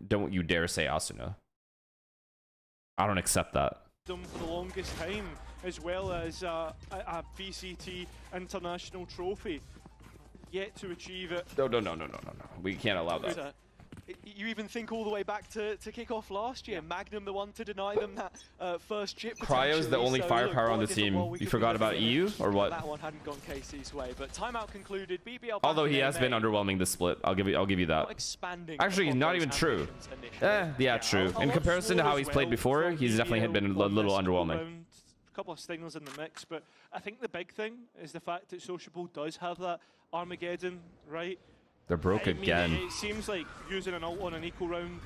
Don't you dare say Asuna. I don't accept that. Them for the longest time, as well as a VCT international trophy. Yet to achieve it. No. We can't allow that. You even think all the way back to kick off last year. Magnum, the one to deny them that first chip. Cryo's the only firepower on the team. You forgot about EU or what? That one hadn't gone KC's way, but timeout concluded. BBL. Although he has been underwhelming this split, I'll give you that. Actually, not even true. Yeah, true. In comparison to how he's played before, he's definitely been a little underwhelming. couple of stingers in the mix, but I think the big thing is the fact that Sociable does have that Armageddon, right? They're broke again. It seems like using an ult on an eco round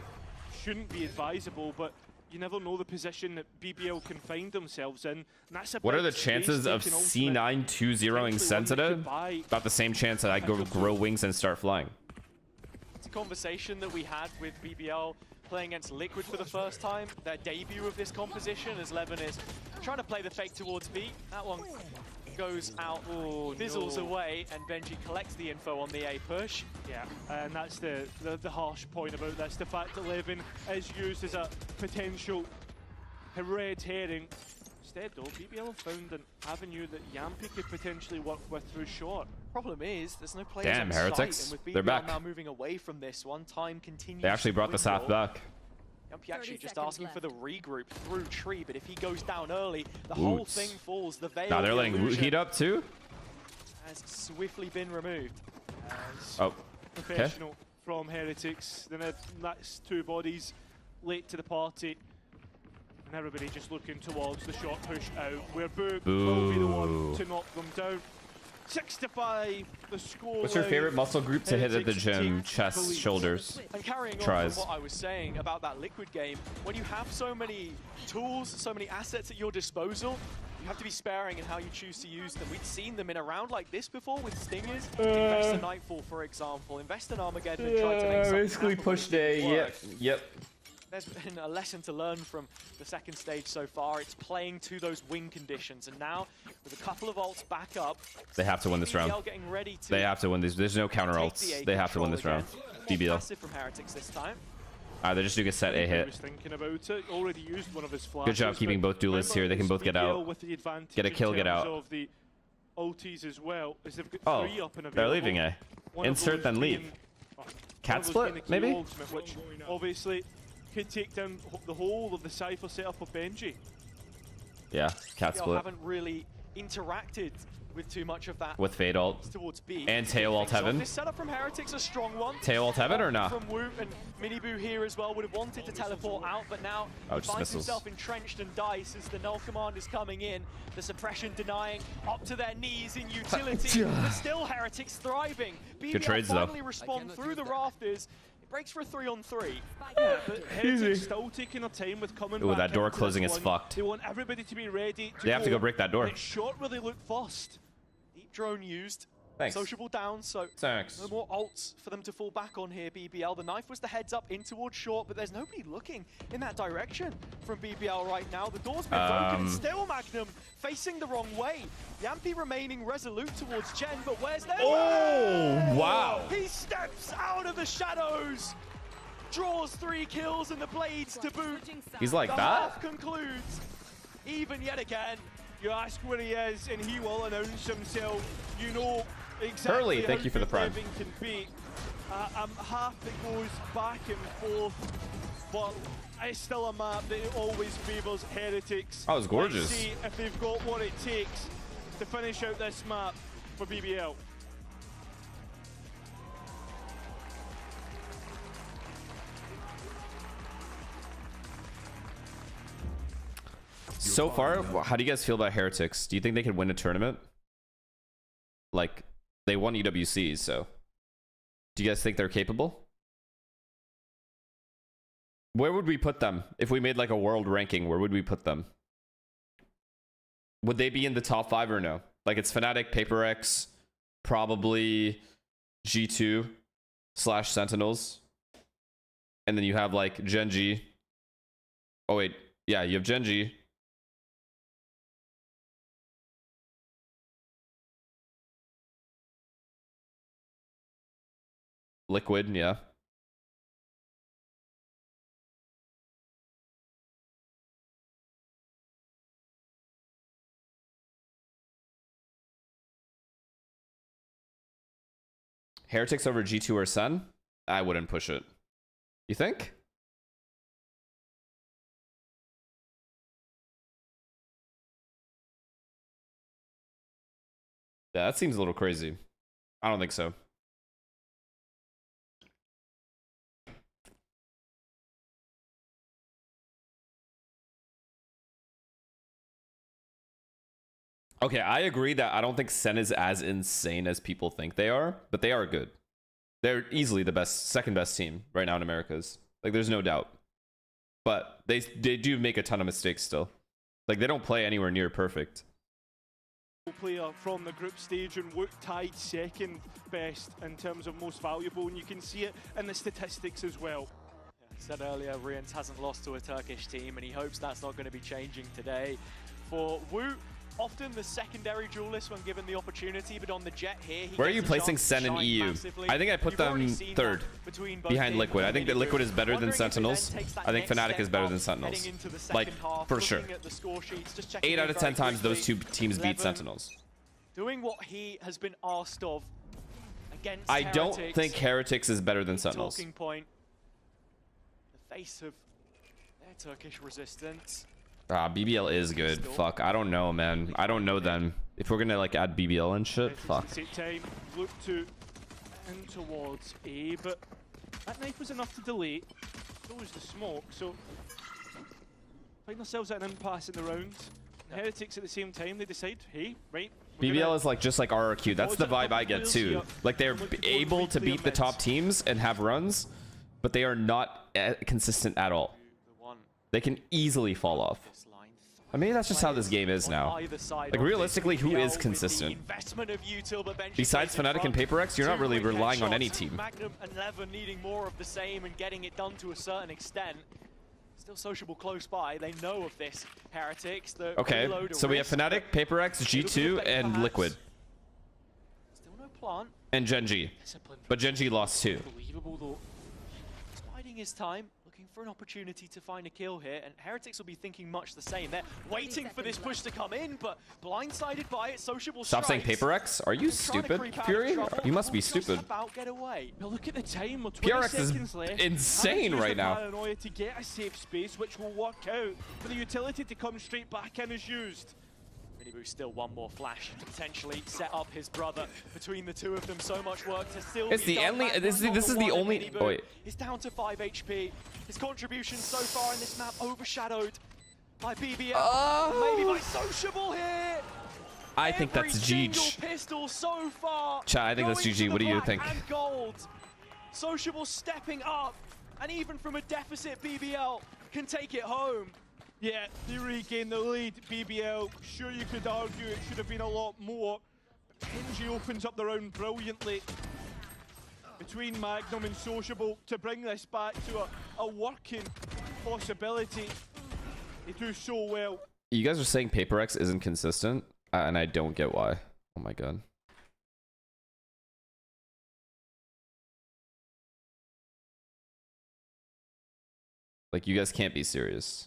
shouldn't be advisable, but you never know the position that BBL can find themselves in. And that's What are the chances of C9 2-0ing Sensitive? About the same chance that I go grow wings and start flying. It's a conversation that we had with BBL playing against Liquid for the first time. Their debut of this composition as Levin is trying to play the fake towards B. That one goes out, fizzles away, and Benji collects the info on the A push. Yeah, and that's the harsh point about this. The fact that Levin is used as a potential red herring. Instead though, BBL have found an avenue that Yampi could potentially work with through short. Problem is, there's no players Damn, on Heretics. site, and with BBL They're back. now moving away from this one, time continues. They actually brought the Saf back. Yampi actually just asking for the regroup through tree, but if he goes down early, the whole thing falls. The veil. Now they're letting Root heat up too? Has swiftly been removed. Oh, Professional from Heretics. Then that's two bodies late to the party. And everybody just looking towards the short push out, where Boog will be the one to knock them down. 6-5, the score. What's your favorite muscle group to hit at the gym? Chest, shoulders, And carrying tries. on from what I was saying about that Liquid game, when you have so many tools, so many assets at your disposal, you have to be sparing in how you choose to use them. We'd seen them in a round like this before with Stingers. Invest in Nightfall, for example. Invest in Armageddon and try to make something basically happen pushed when A. it Yep, works. yep. There's been a lesson to learn from the second stage so far. It's playing to those win conditions, and now with a couple of ults back up, They have to win this round. BBL getting ready to They have to win this. There's no counter take ults. the A They have to win this control round. again. More BBL. passive from Heretics this time. They're just doing a set A He hit. was thinking about it. Already used one of his flashes. Good job keeping both duelists here. They can both get out. With the advantage Get a kill, in get terms out. Of the ultis as well, as they've got Oh, 3 up and they're available. leaving A. One of Insert those then leave. being- Cat one of those split, being the key maybe? ultimate, which obviously could take down the whole of the Cypher setup of Benji. Yeah, cat BBL split. haven't really interacted with too much of that With Fade ult. towards B. And Tail ult Heaven. This setup from Heretics a strong one. Tail ult Heaven or not? From Woot and Miniboo here as well would have wanted to teleport out, but now Oh, he just finds missiles. himself entrenched and dice as the null command is coming in. The suppression denying up to their knees in utility, but still Heretics thriving. BBL trades, though. finally respond through the rafters. It breaks for a 3-on-3. Yeah, but Heretics still taking their time with coming Ooh, back that door into closing this is one. fucked. They want everybody to be ready to They have to go break that door. And it's short where they look first. Deep drone used. Thanks. Sociable down, so Thanks. no more ults for them to fall back on here, BBL. The knife was the heads up in towards short, but there's nobody looking in that direction from BBL right now. The door's been broken, and still Magnum facing the wrong way. Yampi remaining resolute towards Chen, but where's their Oh, wow. He steps out of the shadows, draws 3 kills and the blades to boot. He's like The that? half concludes, even yet again. You ask where he is, and he will announce himself. You know exactly Hurley, thank how you for the good prime. Levin can be. Half that goes back and forth, but it's still a map that always favours Heretics. Oh, it's gorgeous. Let's see if they've got what it takes to finish out this map for BBL. So far, how do you guys feel about Heretics? Do you think they could win a tournament? Like, they won UWCs, so. Do you guys think they're capable? Where would we put them? If we made like a world ranking, where would we put them? Would they be in the top 5 or no? Like, it's Fnatic, PaperX, probably G2/Sentinels. And then you have like Genji. Oh wait, yeah, you have Genji. Liquid, yeah. Heretics over G2 or Sun? I wouldn't push it. You think? Yeah, that seems a little crazy. I don't think so. Okay, I agree that I don't think Sen is as insane as people think they are, but they are good. They're easily the second best team right now in Americas. Like, there's no doubt. But they do make a ton of mistakes still. Like, they don't play anywhere near perfect. Player from the group stage, and Wook tied second best in terms of most valuable, and you can see it in the statistics as well. I said earlier, Rians hasn't lost to a Turkish team, and he hopes that's not going to be changing today. For Wook, often the secondary duelist when given the opportunity, but on the Jet here, where are you placing Sen in EU? Massively. I think I put them third behind Liquid. I think that Liquid is better than Sentinels. I think Fnatic is better than Sentinels. Like, for sure. 8 out of 10 times those two teams beat Sentinels. Doing what he has been asked of against I don't think Heretics is better than Sentinels. Talking point. The face of their Turkish resistance. BBL is good. Fuck, I don't know, man. I don't know them. If we're gonna like add BBL and shit, fuck. Time, look to in towards A, but that knife was enough to delay. So was the smoke, so find themselves at an impasse in the round. Heretics at the same time, they decide, hey, right. BBL is like just like RRQ. That's the vibe I get too. Like, they're able to beat the top teams and have runs, but they are not consistent at all. They can easily fall off. I mean, that's just how this game is now. Like, realistically, who is consistent? Besides Fnatic and PaperX, you're not really relying on any team. Magnum and Levin needing more of the same and getting it done to a certain extent. Still sociable close by. They know of this. Heretics. Okay, so we have Fnatic, PaperX, G2, and Liquid. Still no plant. And Genji. But Genji lost too. Unbelievable though. He's biding his time. For an opportunity to find a kill here, and Heretics will be thinking much the same. They're waiting for this push to come in, but blindsided by it, sociable Stop saying PaperX. Are you stupid, Fury? You must be stupid. Get away. Now look at the time. PRX is insane right now. Paranoia to get a safe space, which will work out for the utility to come straight back in is used. Minibu still one more flash to potentially set up his brother. Between the two of them, so much work to still it's be the done. only this is the only He's down to 5 HP. His contribution so far in this map overshadowed by BBL, maybe by Sociable here. I think that's GG. Pistol so far. Chat, I think that's GG. What do you think? And gold. Sociable stepping up, and even from a deficit, BBL can take it home. Yeah, they regain the lead. BBL, sure you could argue it should have been a lot more. Kenji opens up the round brilliantly between Magnum and Sociable to bring this back to a working possibility. They do so well. You guys are saying PaperX isn't consistent, and I don't get why. Oh my god. Like, you guys can't be serious.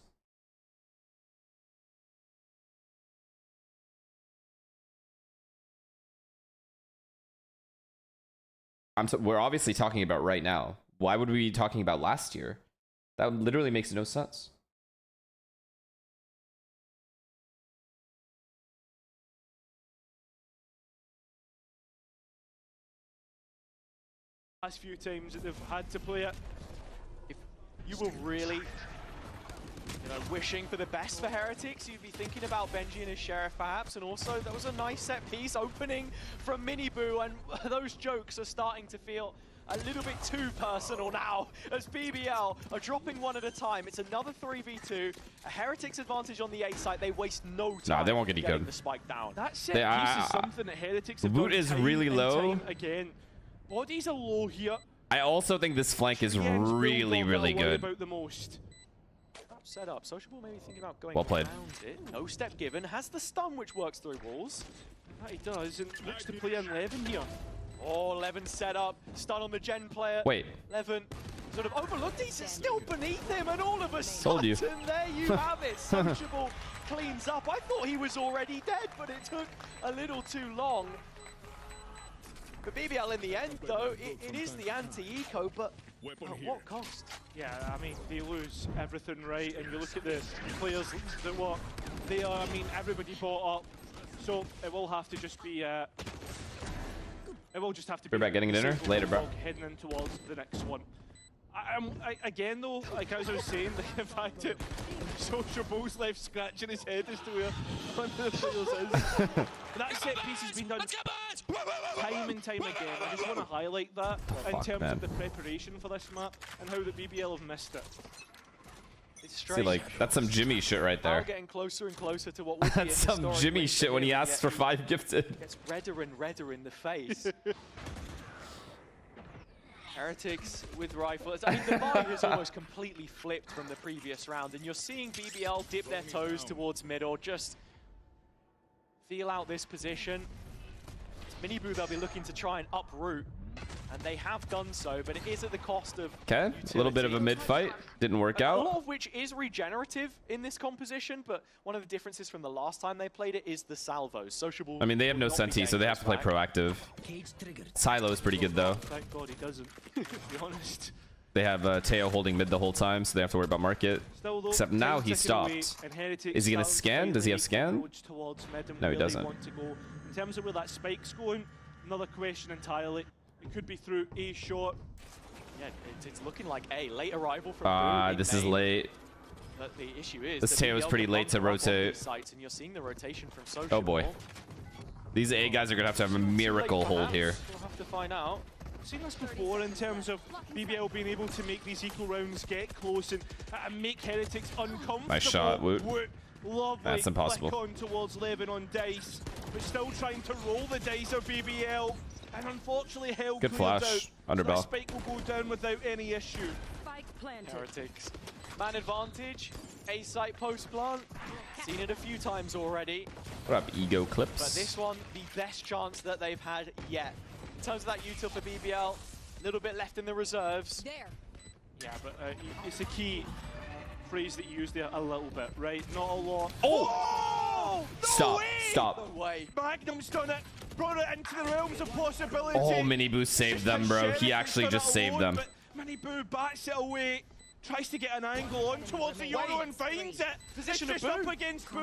We're obviously talking about right now. Why would we be talking about last year? That literally makes no sense. Last few times that they've had to play it. If you were really wishing for the best for Heretics, you'd be thinking about Benji and his Sheriff perhaps, and also there was a nice set piece opening from Minibu, and those jokes are starting to feel a little bit too personal now as BBL are dropping one at a time. It's another 3v2, a Heretics advantage on the A side. They waste no time. Nah, they won't get getting good. The spike down. That set piece is something that Heretics have loot done is time really and low. time again. Bodies are low here. I also think this flank is really, really good. About the most. Set up. Sociable maybe thinking about going well played. around it. No step given. Has the stun which works through walls. That he does, and looks to play in Levin here. Oh, Levin set up. Stun on the Gen player. Wait. Levin sort of overlooked. He's still beneath him, and all of a sudden, there you have it. Sociable cleans up. I thought he was already dead, but it took a little too long. But BBL in the end, though, it is the anti-eco, but at what cost? Yeah, I mean, they lose everything right, and you look at the players that were there, I mean, everybody bought up, so it will have to just be, it will just have to be... We're back getting dinner? Later, bro. Heading in towards the next one. Again though, like as I was saying, the fact that Social Bull's left scratching his head as to where one of the players is. But that set piece has been done time and time again. I just want to highlight that in terms of the preparation for this map and how the BBL have missed it. It's strange. See, like, that's some Jimmy shit right there. Getting closer and closer to what would be That's some Jimmy shit when he asks for 5 gifted. Gets redder and redder in the face. Heretics with rifles. I mean, the vibe is almost completely flipped from the previous round, and you're seeing BBL dip their toes towards mid or just feel out this position. Miniboo, they'll be looking to try and uproot, and they have done so, but it is at the cost of Okay, a little bit of a mid fight. Didn't work out. A lot of which is regenerative in this composition, but one of the differences from the last time they played it is the salvos. Sociable. I mean, they have no senti, so they have to play proactive. Silo is pretty good, though. Thank God he doesn't, to be honest. They have Teo holding mid the whole time, so they have to worry about market. Still, though, Except now he stopped. Is he going to scan? Does he have scan? No, he doesn't. In terms of where that spike's going, another question entirely. It could be through A short. Yeah, it's looking like A. Late arrival from this is late. But the issue is this Teo is pretty late to rotate. Sites, and you're seeing the rotation from Social. Oh boy. These A guys are going to have a miracle hold here. We'll have to find out. I've seen this before in terms of BBL being able to make these equal rounds get close and make Heretics uncomfortable. Nice shot, Woot. Lovely. That's impossible. Click on towards Levin on dice, but still trying to roll the dice of BBL. And unfortunately, Hell good flash. Underbell. So spike will go down without any issue. Heretics. Man advantage. A site post plant. Seen it a few times already. What up, Ego Clips? But this one, the best chance that they've had yet. In terms of that util for BBL, a little bit left in the reserves. There. Yeah, but it's a key phrase that you used there, a little bit, right? Not a lot. Oh! No Stop, way! stop. No way. Magnum's done it. Brought it into the realms of possibility. Oh, Miniboo saved them, bro. He actually just saved them. Miniboo bats it away. Tries to get an angle on towards the Euro and finds it. Position it's of just Boo. up against Boo.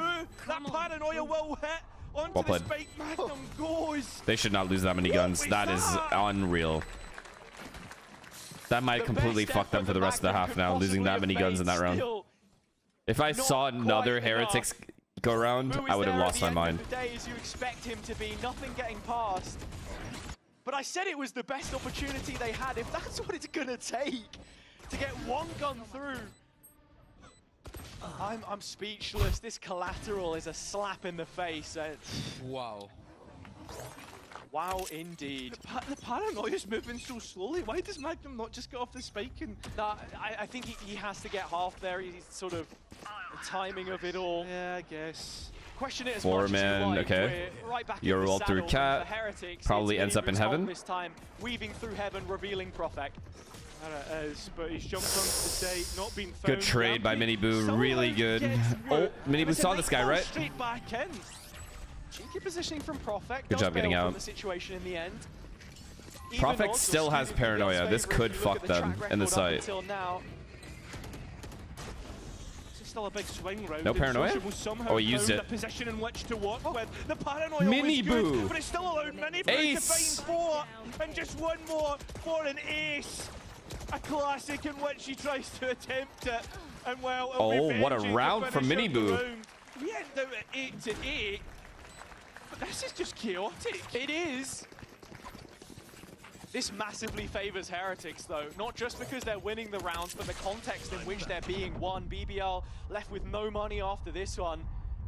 That paranoia will hit onto Well the played. spike. Magnum goes. They should not lose that many guns. That is unreal. That might completely fuck them for the rest of the half now, losing that many guns in that round. If I saw another Heretics go around, I would have lost my mind. The day as you expect him to be, nothing getting past. But I said it was the best opportunity they had. If that's what it's gonna take to get one gun through, I'm speechless. This collateral is a slap in the face. Wow. Wow, indeed. The paranoia's moving so slowly. Why does Magnum not just get off the spike? And no, I think he has to get half there. He's sort of the timing of it all. Yeah, I guess. Question it as Four much man, as you like. okay. We're right back You're in the rolled through saddle Cat. for Heretics. Probably It's ends up in Miniboo's heaven. This time, weaving through heaven, revealing Profek. There it is, but he's jumped onto the site, not been found. Good trade by Miniboo, really good. Oh, Miniboo saw this guy, right? Straight back in. Cheeky positioning from Profek. Good job getting out. From the situation in the end. Profek still has paranoia. This could fuck them in the site. Still a big swing round. No paranoia? Oh, he used it. A position in which to work with. The paranoia Miniboo. was good, but it still allowed Miniboo to find 4, and just one more for an ace. A classic in which he tries to attempt it, and well, oh, what a round from Miniboo. We end out at 8-8, but this is just chaotic. It is. This massively favors Heretics, though, not just because they're winning the rounds, but the context in which they're being won. BBL left with no money after this one.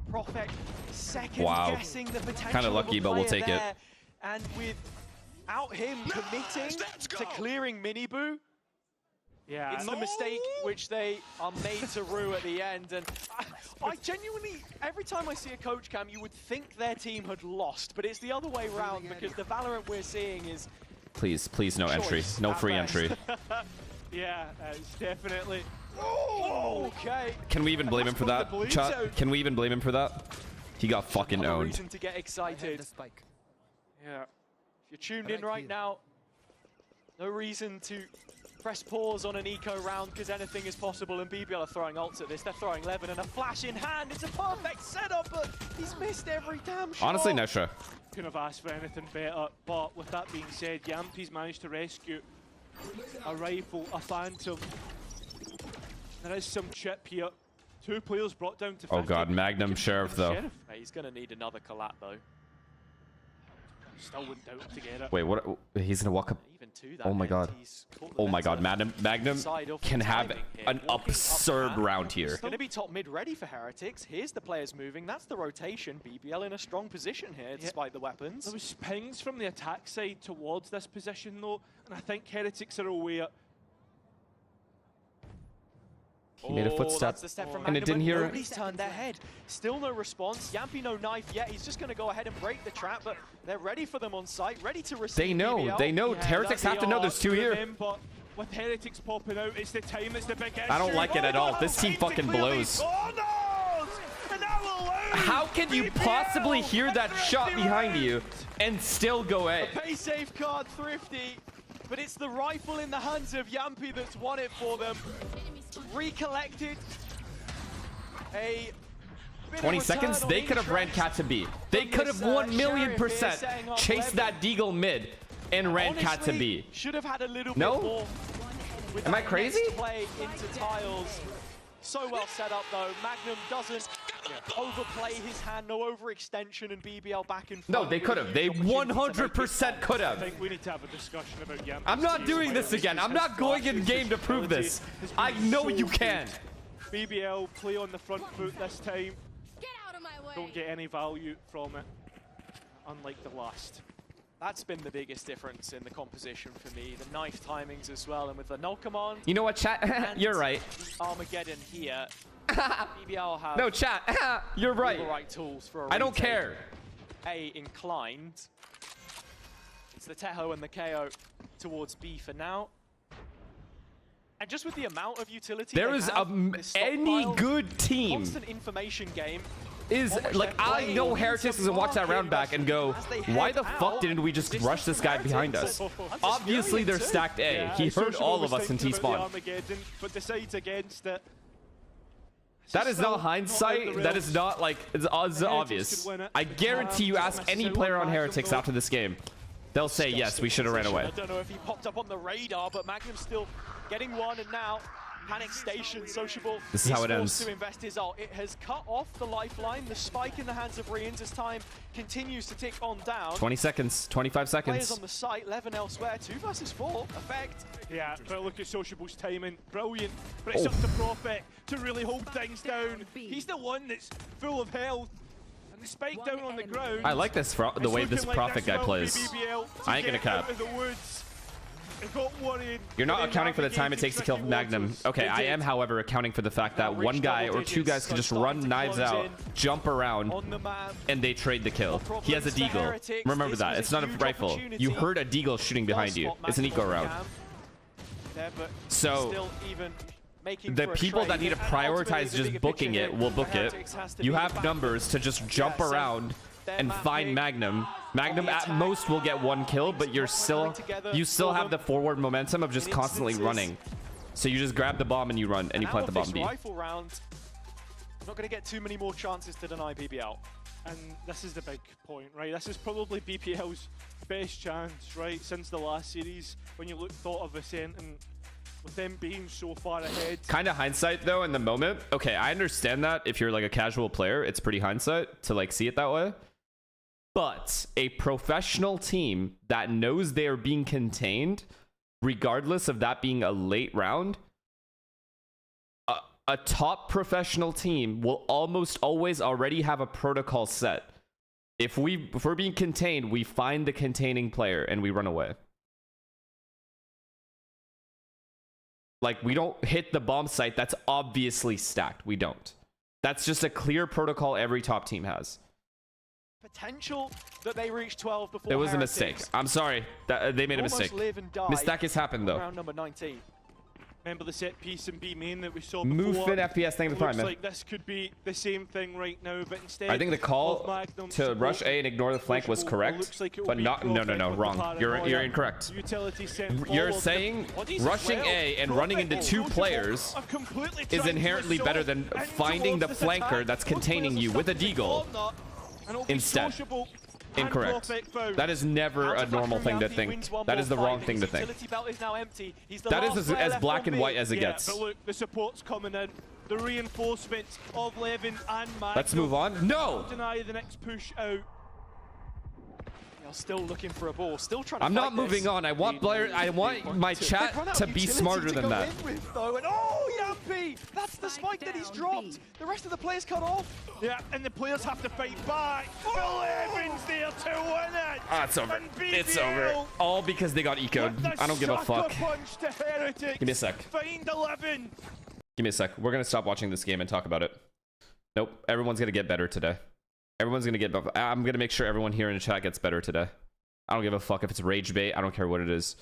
Profek second guessing the potential. Kind of lucky, but we'll take it. And without him committing to clearing Miniboo, yeah, it's the mistake which they are made to rue at the end. And I genuinely, every time I see a coach cam, you would think their team had lost, but it's the other way around because the Valorant we're seeing is Please, please, no entry. No free entry. Yeah, it's definitely. Oh, okay. Can we even blame him for that, chat? Can we even blame him for that? He got fucking No owned. reason to get excited. Yeah. If you're tuned in right now, no reason to press pause on an eco round because anything is possible, and BBL are throwing ults at this. They're throwing Levin and a flash in hand. It's a perfect setup, but he's missed every damn shot. Honestly, Nesha. Couldn't have asked for anything better, but with that being said, Yampi's managed to rescue a rifle, a phantom. There is some chip here. 2 players brought down to 50. Oh god, Magnum Sheriff though. He's going to need another collat though. Still wouldn't doubt him to get it. Wait, what? He's gonna walk up. Even to that Oh my god. Oh my god, Magnum can have an absurd round here. It's going to be top mid ready for Heretics. Here's the players moving. That's the rotation. BBL in a strong position here despite the weapons. There was pings from the attack side towards this position though, and I think Heretics are aware. He made a footstep, and it didn't hear. Nobody's turned their head. Still no response. Yampy no knife yet. He's just going to go ahead and break the trap, but they're ready for them on site, ready to receive. They know. BBL. They know. Heretics have to know there's 2 here. But with Heretics popping out, it's the time. It's the big issue. I don't like it at all. This team fucking blows. How can you possibly hear that shot behind you and still go A? Pay safe card, Thrifty, but it's the rifle in the hands of Yampy that's won it for them. Recollected a 20 seconds. They could have ran cat to B. They could have 1,000,000% chased that deagle mid and ran cat to B. Should have had a little bit No? more. Am I crazy? Play into tiles. So well set up though. Magnum doesn't overplay his hand, no overextension, and BBL back in front. No, they could have. They 100% could I have. think we need to have a discussion about Yampy. I'm not doing this again. I'm not going in game to prove this. I know you can. BBL play on the front foot this time. Get out of my way. Don't get any value from it, unlike the last. That's been the biggest difference in the composition for me. The knife timings as well, and with the null command. You know what, chat? You're right. Armageddon here. BBL have No, chat. You're right. all the right tools for a I don't retake. care. A inclined. It's the Teho and the KO towards B for now. And just with the amount of utility There they is have, this any stockpile, good team constant information game. is like, I know Heretics doesn't watch that round back and go, why the fuck didn't we just rush this guy behind us? Obviously they're stacked A. Yeah, He heard Social all was of us in thinking about the T-spawn. Armageddon, but decides against it. That is not hindsight. That is not like, it's obvious. could win it. I guarantee you ask any player on Heretics after this game, they'll say, yes, we should have ran away. I don't know if he popped up on the radar, but Magnum's still getting one, and now Panic Station, Sociable. This is how it forced ends. to invest his ult. It has cut off the lifeline. The spike in the hands of Rians as time continues to tick on down. 20 seconds, 25 Players seconds. on the site, 11 elsewhere, 2 versus 4, effect. Yeah, but look at Sociable's timing. Brilliant. But it's up to Prophet to really hold things down. He's the one that's full of health. And the spike down on the ground. I like this, the way this Prophet guy plays. I ain't gonna cap. You're not accounting for the time it takes to kill Magnum. Okay, I am, however, accounting for the fact that one guy or 2 guys can just run knives out, jump around, and they trade the kill. He has a deagle. Remember that. It's not a rifle. You heard a deagle shooting behind you. It's an eco round. So the people that need to prioritize just booking it will book it. You have numbers to just jump around and find Magnum. Magnum at most will get 1 kill, but you still have the forward momentum of just constantly running. So you just grab the bomb and you run and you plant the bomb B. Rifle round, not going to get too many more chances to deny BBL. And this is the big point, right? This is probably BPL's best chance, right, since the last series. When you thought of Ascent and with them being so far ahead. Kind of hindsight though in the moment. Okay, I understand that if you're like a casual player, it's pretty hindsight to like see it that way. But a professional team that knows they are being contained, regardless of that being a late round, a top professional team will almost always already have a protocol set. If we're being contained, we find the containing player and we run away. Like, we don't hit the bomb site that's obviously stacked. We don't. That's just a clear protocol every top team has. Potential that they reach 12 before It was a Heretics. mistake. I'm sorry. They made a mistake. Live and die Mistakes happen though. round number 19. Remember the set piece in B main that we saw Move before? in FPS thing to prime, Looks man. like this could be the same thing right now, but instead I think the call of Magnum to rush A and ignore the flank was correct, but not. No, wrong. You're incorrect. Utility sent You're forward. saying Bodies as rushing well. A and running into Prophet 2 Sociable players are completely is trying to inherently assault better than in finding the towards this flanker attack. that's Both containing players you are with a stuck in deagle the corner, and it'll be instead. Sociable Incorrect. That is never a normal thing to think. That is the wrong thing to think. That is as black and white as it gets. But look, the support's coming in. The reinforcements of Levin and Magnum. Let's move on. No! Deny the next push out. Still looking for a ball, still trying to I'm not moving on. I want my chat to be smarter than that. Oh, Yampy! That's the spike that he's dropped. The rest of the players cut off. Yeah, and the players have to fight back. Levin's there to win it. Ah, it's over. It's over. All because they got eco'd. I don't give a fuck. Give me a sec. Find 11. Give me a sec. We're gonna stop watching this game and talk about it. Nope. Everyone's gonna get better today. Everyone's gonna get better. I'm gonna make sure everyone here in the chat gets better today. I don't give a fuck if it's rage bait. I don't care what it is.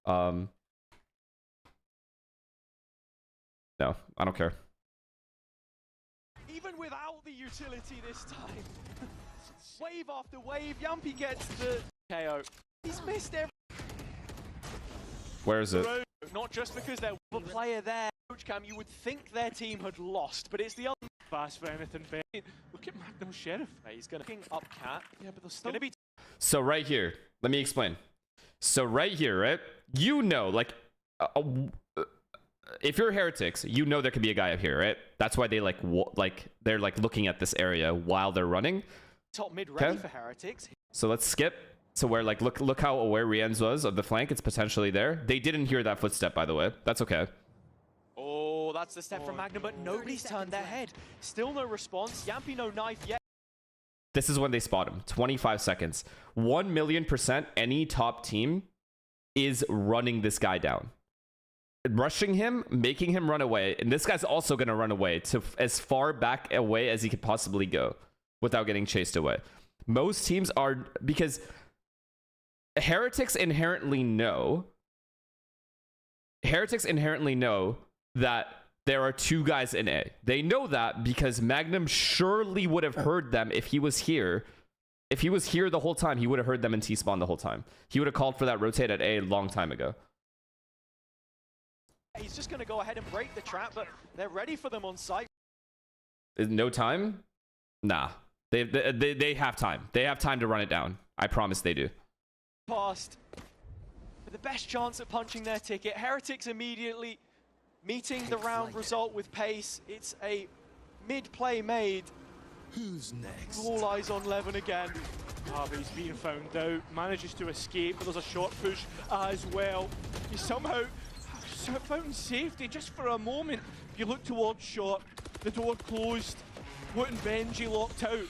No, I don't care. Even without the utility this time. Wave after wave, Yampy gets the KO. He's missed every... Where is it? Not just because there's a player there. Coach Cam, you would think their team had lost, but it's the other... Fast for anything, Ben. Look at Magnum Sheriff. He's gonna up cat. Yeah, but there's still gonna be... So right here, let me explain. So right here, right? You know, like... if you're heretics, you know there could be a guy up here, right? That's why they they're like looking at this area while they're running. Top mid ready for heretics. So let's skip to where like look how aware Rienz was of the flank. It's potentially there. They didn't hear that footstep, by the way. That's okay. Oh, that's the step from Magnum, but nobody's turned their head. Still no response. Yampy no knife yet. This is when they spot him. 25 seconds. 1,000,000% any top team is running this guy down. Rushing him, making him run away. And this guy's also going to run away to as far back away as he could possibly go without getting chased away. Most teams are, because heretics inherently know that there are two guys in A. They know that because Magnum surely would have heard them if he was here. If he was here the whole time, he would have heard them in T-spawn the whole time. He would have called for that rotate at A a long time ago. He's just going to go ahead and break the trap, but they're ready for them on site. No time? Nah. They have time. They have time to run it down. I promise they do. Past. With the best chance at punching their ticket. Heretics immediately meeting the round result with pace. It's a mid-play made. Who's next? All eyes on Levin again. Ah, but he's being found out. Manages to escape, but there's a short push as well. He somehow found safety just for a moment. If you look towards short, the door closed. Woot and Benji locked out.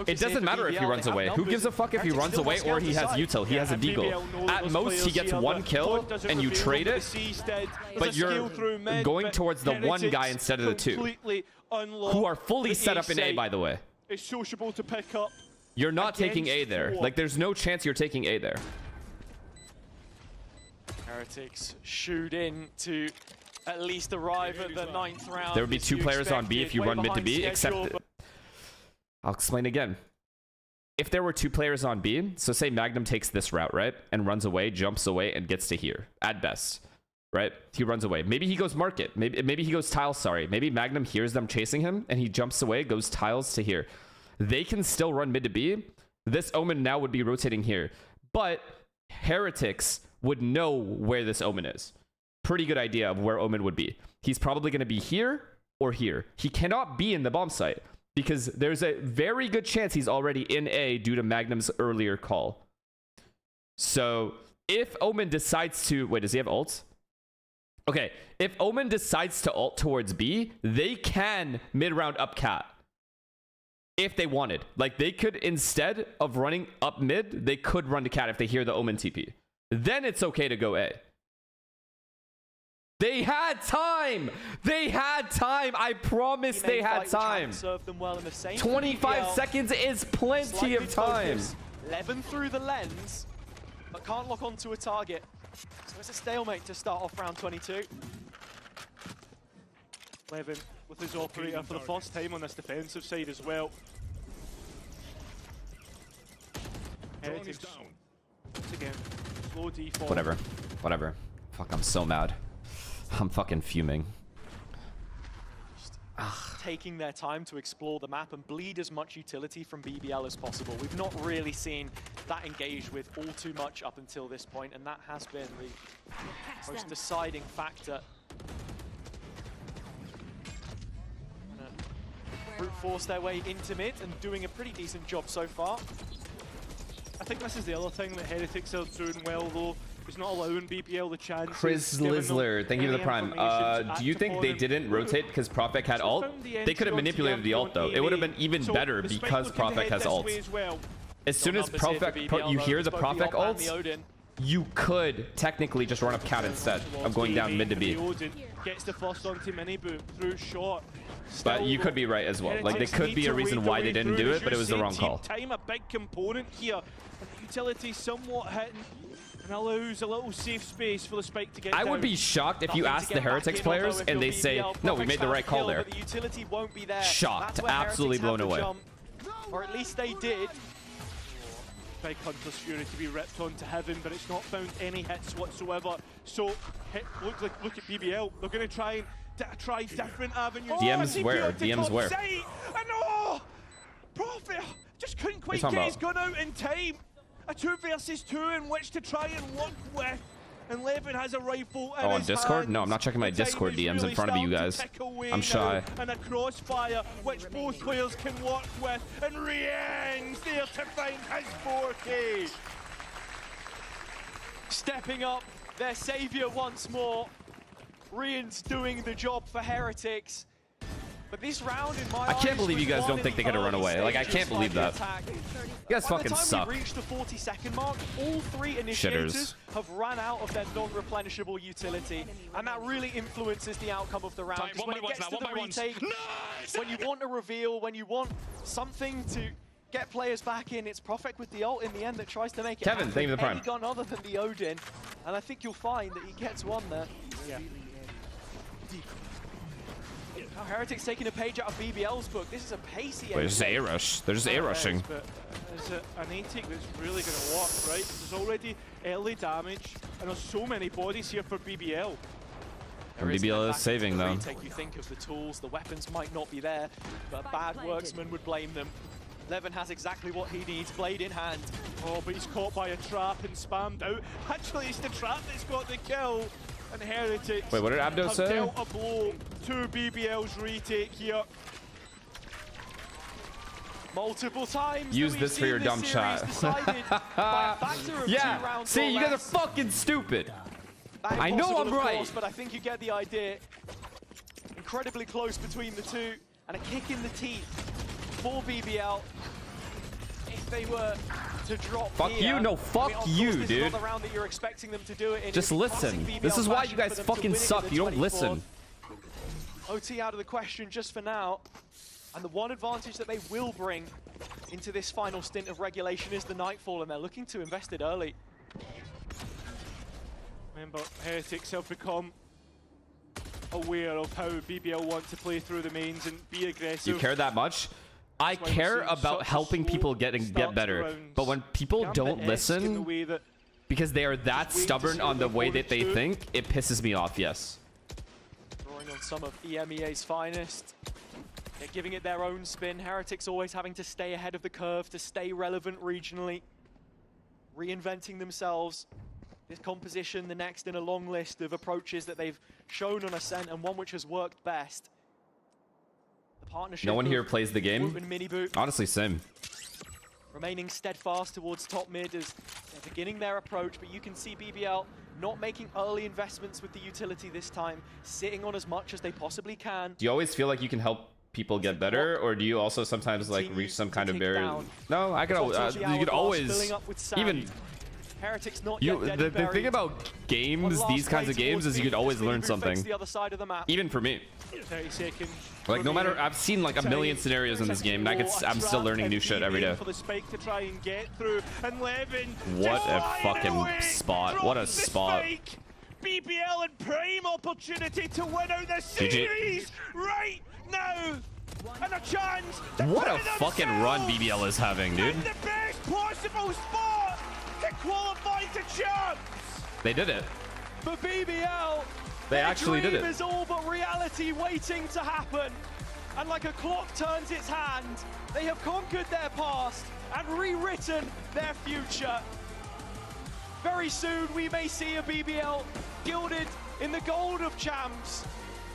It doesn't matter if he runs away. Who gives a fuck if he runs away or he has util? He has a deagle. At most, he gets one kill and you trade it, but you're going towards the one guy instead of the two, who are fully set up in A, by the way. It's sociable to pick up. You're not taking A there. Like, there's no chance you're taking A there. Heretics shoot in to at least arrive at the 9th round. There would be two players on B if you run mid to B, except... I'll explain again. If there were two players on B, so say Magnum takes this route, right? And runs away, jumps away, and gets to here. At best, right? He runs away. Maybe he goes market. Maybe he goes tiles, sorry. Maybe Magnum hears them chasing him, and he jumps away, goes tiles to here. They can still run mid to B. This Omen now would be rotating here. But heretics would know where this Omen is. Pretty good idea of where Omen would be. He's probably going to be here or here. He cannot be in the bomb site because there's a very good chance he's already in A due to Magnum's earlier call. So if Omen decides to... Wait, does he have ult? Okay, if Omen decides to ult towards B, they can mid-round up cat. If they wanted. Like, they could, instead of running up mid, they could run to cat if they hear the Omen TP. Then it's okay to go A. They had time! They had time! I promise they had time! 25 seconds is plenty of time! Levin through the lens, but can't lock onto a target. So it's a stalemate to start off round 22. Levin with his operator for the first time on this defensive side as well. Heretics. Once again, slow default. Whatever. Whatever. Fuck, I'm so mad. I'm fucking fuming. taking their time to explore the map and bleed as much utility from BBL as possible. We've not really seen that engaged with all too much up until this point, and that has been the most deciding factor. Brute force their way into mid and doing a pretty decent job so far. I think this is the other thing that Heretics are doing well, though. Is not allowing BBL the chance. Chris Lizzler, thank you for the prime. Do you think they didn't rotate because Profek had ult? They could have manipulated the ult though. It would have been even better because Profek has ult. As soon as Profek, you hear the Profek ult, you could technically just run up cat instead of going down mid to B. Gets the first onto mini boot through short. But you could be right as well. Like, there could be a reason why they didn't do it, but it was the wrong call. Time, a big component here. Utility somewhat hitting and allows a little safe space for the spike to get I down. would be shocked if you ask the Heretics players and they say, no, we made the right call there. The utility won't be there. Shocked, absolutely blown away. Or at least they did. Big Hunter's Fury to be ripped onto heaven, but it's not found any hits whatsoever. So, look at BBL. They're going to try different avenues. DMs where? DMs where? And oh! Profit just couldn't quite get his gun out in time. A 2 versus 2 in which to try and work with. And Levin has a rifle in on his Discord? hand. No, I'm not checking my Discord DMs in front of you guys. I'm shy. And a crossfire, which both players can work with. And Rien's there to find his 4K. Stepping up, their savior once more. Rien's doing the job for Heretics. But this round, in my I can't believe you guys don't think they could have run away. Like, I can't believe that. You guys fucking suck. By the time we reach the 40-second mark, all 3 initiators have run out of their non-replenishable utility, and that really influences the outcome of the round. Because when it gets to the retake, when you want a reveal, when you want something to get players back in, it's Profek with the ult in the end that tries to make it Kevin, thank you for the prime. any gun other than the Odin, and I think you'll find that he gets one there. Yeah. Now Heretics taking a page out of BBL's book. This is a pacey. Wait, there's A rush. They're just A rushing. But is it an A-take that's really going to work, right? There's already early damage, and there's so many bodies here for BBL. And BBL is saving them. You think of the tools, the weapons might not be there, but a bad worksman would blame them. Levin has exactly what he needs, blade in hand. Oh, but he's caught by a trap and spammed out. Actually, it's the trap that's got the kill. And Heretics. Wait, what did Abdo say? Dealt a blow to BBL's retake here. Multiple times. Use this for your dumb shot. Yeah, see, you guys are fucking stupid. I know I'm right. Course, but I think you get the idea. Incredibly close between the two, and a kick in the teeth for BBL. If they were to drop fuck here, you, no, fuck you, this dude. is not the round that you're expecting them to do it in. Just listen. This is why you guys fucking suck. You don't listen. OT out of the question just for now. And the one advantage that they will bring into this final stint of regulation is the Nightfall, and they're looking to invest it early. Remember, Heretics have become aware of how BBL want to play through the mains and be aggressive. You care that much? I care about helping people get better, but when people don't listen because they are that stubborn on the way that they think, it pisses me off, yes. Drawing on some of EMEA's finest. They're giving it their own spin. Heretics always having to stay ahead of the curve, to stay relevant regionally. Reinventing themselves. This composition, the next in a long list of approaches that they've shown on Ascent, and one which has worked best. No one here plays the game. Honestly, same. Remaining steadfast towards top mid as they're beginning their approach, but you can see BBL not making early investments with the utility this time, sitting on as much as they possibly can. Do you always feel like you can help people get better, or do you also sometimes like reach some kind of barrier? No, I could. You could always even. Heretics not the thing about games, these kinds of games, is you could always learn something. Even for me. 30 seconds. Like no matter, I've seen like a million scenarios in this game, and I'm still learning new shit every day. For the spike to try and get through, and Levin. What a fucking spot! What a spot! BBL and prime opportunity to win out the series right now, and a chance. What a fucking run BBL is having, dude! In the best possible spot to qualify to champs. They did it. For BBL. They actually did it. Is all but reality waiting to happen. And like a clock turns its hand, they have conquered their past and rewritten their future. Very soon we may see a BBL gilded in the gold of champs.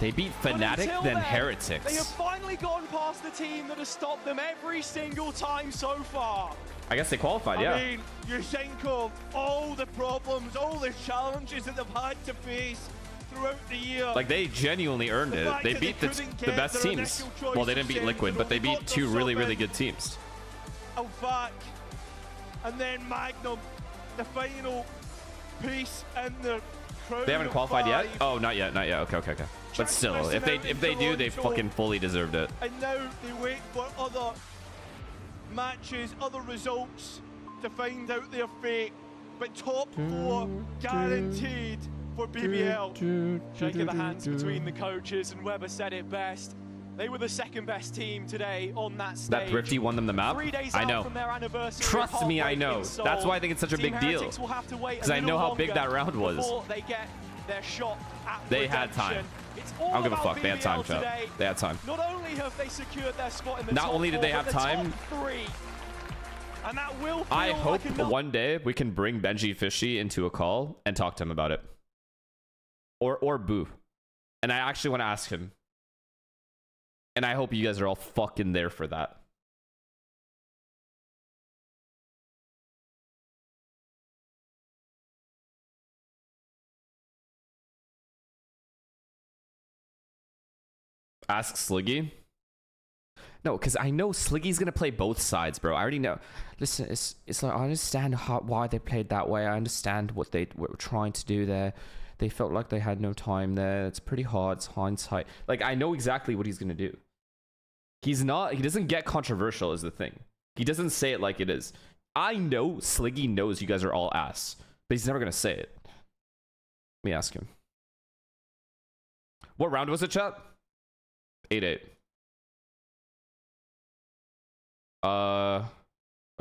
They beat Fnatic, then Heretics. They have finally gone past the team that has stopped them every single time so far. I guess they qualified, yeah. I mean, you think of all the problems, all the challenges that they've had to face throughout the year. Like, they genuinely earned it. They beat the best teams. Well, they didn't beat Liquid, but they beat two really, really good teams. Back. And then Magnum, the final piece and the They haven't qualified yet? Oh, not yet, not yet. Okay, okay, okay. But still, if they do, they fucking fully deserved it. And now they wait for other matches, other results to find out their fate. But top 4 guaranteed for BBL. Shake of the hands between the coaches, and Weber said it best. They were the second best team today on that stage. That Thrifty won them the map? 3 days I know. from their anniversary, Trust me, I know. That's why I think it's such a big deal. Because I know how big that round was. They get their shot at they had time. I don't give a fuck. They had time, chat. They had time. Not only have they secured their spot in the Not only did they have time, and that will I hope one day we can bring Benji Fishy into a call and talk to him about it. Or Boo. And I actually want to ask him. And I hope you guys are all fucking there for that. Ask Sliggy. No, because I know Sliggy's gonna play both sides, bro. I already know. Listen, it's like, I understand why they played that way. I understand what they were trying to do there. They felt like they had no time there. It's pretty hard. It's hindsight. Like, I know exactly what he's gonna do. He doesn't get controversial is the thing. He doesn't say it like it is. I know Sliggy knows you guys are all ass, but he's never gonna say it. Let me ask him. What round was it, chat? 8-8.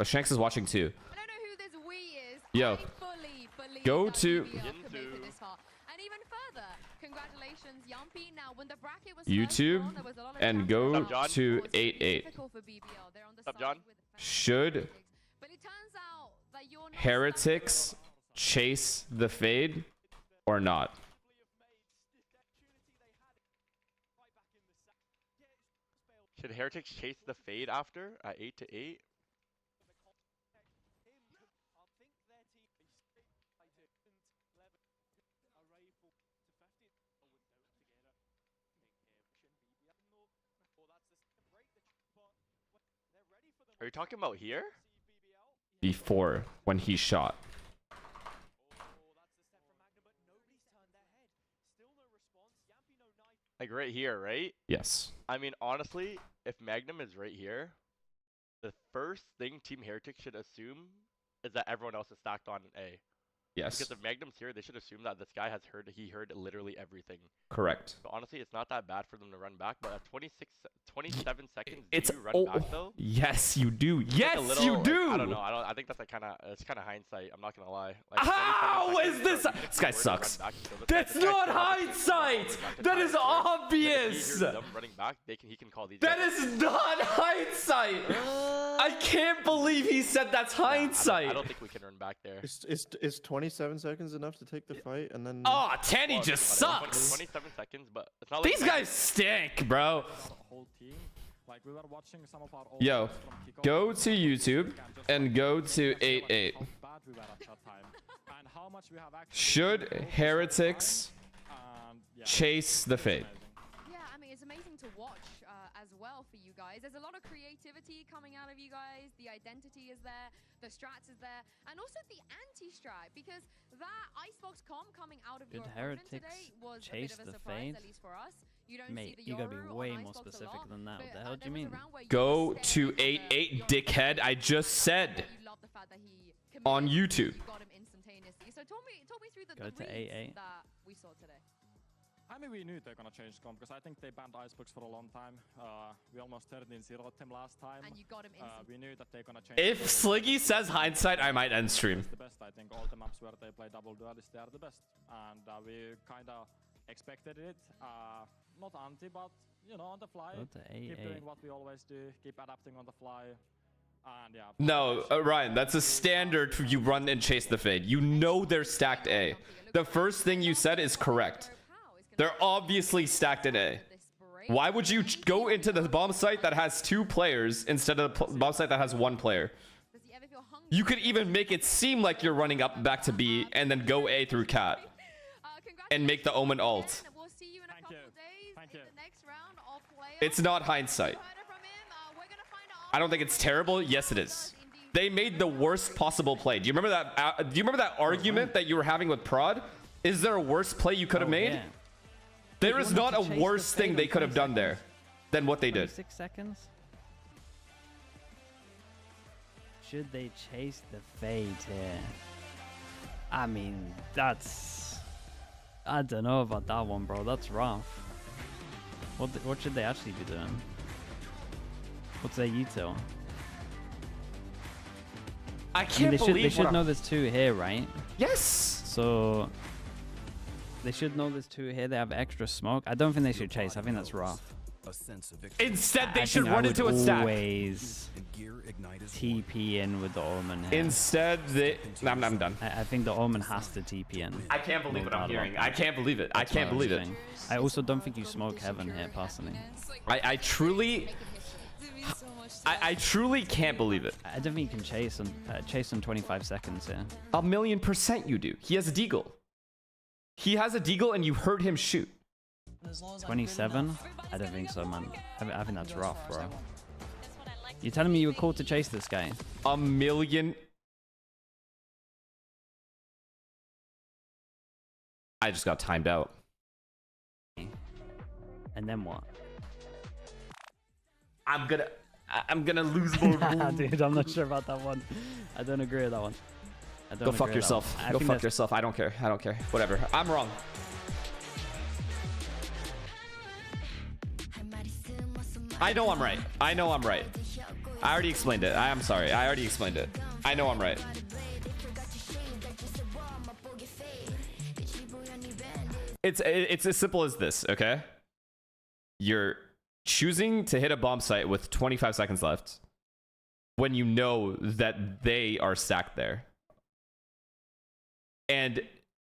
Shanks is watching too. I don't know who this we is. Yo. I fully believe Go that to BBL can make it this far. And even further, congratulations, Yumpy. Now, when the bracket was YouTube there was a lot of and go challenges. to 8-8. Should Heretics chase the fade or not? Should Heretics chase the fade after at 8-8? Are you talking about here? Before, when he shot. Like right here, right? Yes. I mean, honestly, if Magnum is right here, the first thing Team Heretics should assume is that everyone else is stacked on A. Yes. Because if Magnum's here, they should assume that this guy has heard literally everything. Correct. So honestly, it's not that bad for them to run back, but at 27 seconds, it's do you run back though? Yes, you do. Yes, like little, you do. I don't know. I think that's like it's kind of hindsight. I'm not gonna lie. Like, how is this? This guy sucks. That's not hindsight. That is obvious. Running back, he can call these. That is not hindsight. I can't believe he said that's hindsight. I don't think we can run back there. Is 27 seconds enough to take the fight and then? Oh, Tanny just sucks. 27 seconds, but it's not like these guys stink, bro. Yo, go to YouTube and go to 8-8. Should Heretics chase the fade? Yeah, I mean, it's amazing to watch as well for you guys. There's a lot of creativity coming out of you guys. The identity is there, the strats is there, and also the anti-strat, because that Icebox comp coming out of your opponent today was a bit of a surprise, at least for us. You don't see the you gotta be Yoru way on more Icebox specific a lot, than that. What the but, hell do you mean? Go to 8-8, dickhead. I just said on YouTube. So talk me through the Go to reads that we saw today. I mean, we knew they're gonna change comp because I think they banned Icebox for a long time. We almost turned in 0 at them last time. And you got him we knew that they're gonna change. If Sliggy says hindsight, I might end stream. The best, I think. All the maps where they play double duelist, they are the best, and we kind of expected it. Not anti, but you know, on the fly. Go to Keep A8. doing what we always do. Keep adapting on the fly. And yeah. No, Ryan, that's a standard for you run and chase the fade. You know they're stacked A. The first thing you said is correct. They're obviously stacked in A. Why would you go into the bomb site that has 2 players instead of the bomb site that has 1 player? You could even make it seem like you're running up back to B and then go A through cat and make the Omen ult. Thank you. It's not hindsight. I don't think it's terrible. Yes, it is. They made the worst possible play. Do you remember that? Do you remember that argument that you were having with Prod? Is there a worse play you could have made? Yeah. There is not a worse thing they could have done there than what they did. 6 seconds. Should they chase the fade here? I mean, that's... I don't know about that one, bro. That's rough. What should they actually be doing? What's their util? I can't believe they should know there's 2 here, right? Yes. So they should know there's 2 here. They have extra smoke. I don't think they should chase. I think that's rough. Instead, they should run into a stack. Always TP in with the Omen here. Instead, they... I'm done. I think the Omen has to TP in. I can't believe what I'm hearing. I can't believe it. I can't believe it. I also don't think you smoke heaven here, personally. I truly... I truly can't believe it. I don't think you can chase on 25 seconds here. 1,000,000% you do. He has a deagle. He has a deagle and you heard him shoot. 27? I don't think so, man. I think that's rough, bro. You're telling me you were called to chase this guy? 1,000,000... I just got timed out. And then what? I'm gonna lose more. Dude, I'm not sure about that one. I don't agree with that one. Go fuck yourself. Go fuck yourself. I don't care. I don't care. Whatever. I'm wrong. I know I'm right. I know I'm right. I already explained it. I'm sorry. I already explained it. I know I'm right. It's as simple as this, okay? You're choosing to hit a bomb site with 25 seconds left when you know that they are stacked there. And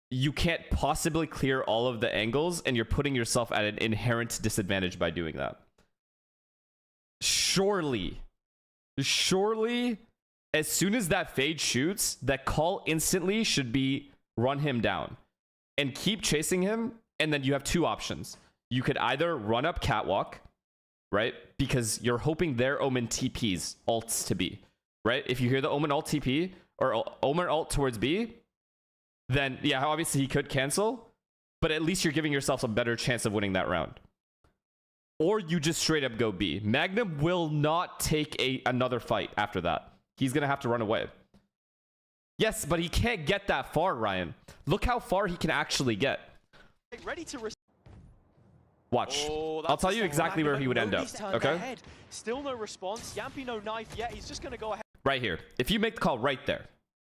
you can't possibly clear all of the angles, and you're putting yourself at an inherent disadvantage by doing that. Surely, as soon as that fade shoots, that call instantly should be run him down and keep chasing him. And then you have 2 options. You could either run up catwalk, right? Because you're hoping their Omen TPs ults to B, right? If you hear the Omen ult TP or Omen ult towards B, then yeah, obviously he could cancel, but at least you're giving yourself a better chance of winning that round. Or you just straight up go B. Magnum will not take another fight after that. He's going to have to run away. Yes, but he can't get that far, Ryan. Look how far he can actually get. Ready to watch. I'll tell you exactly where he would end up. Okay? Still no response. Yampy no knife yet. He's just going to go ahead. Right here. If you make the call right there.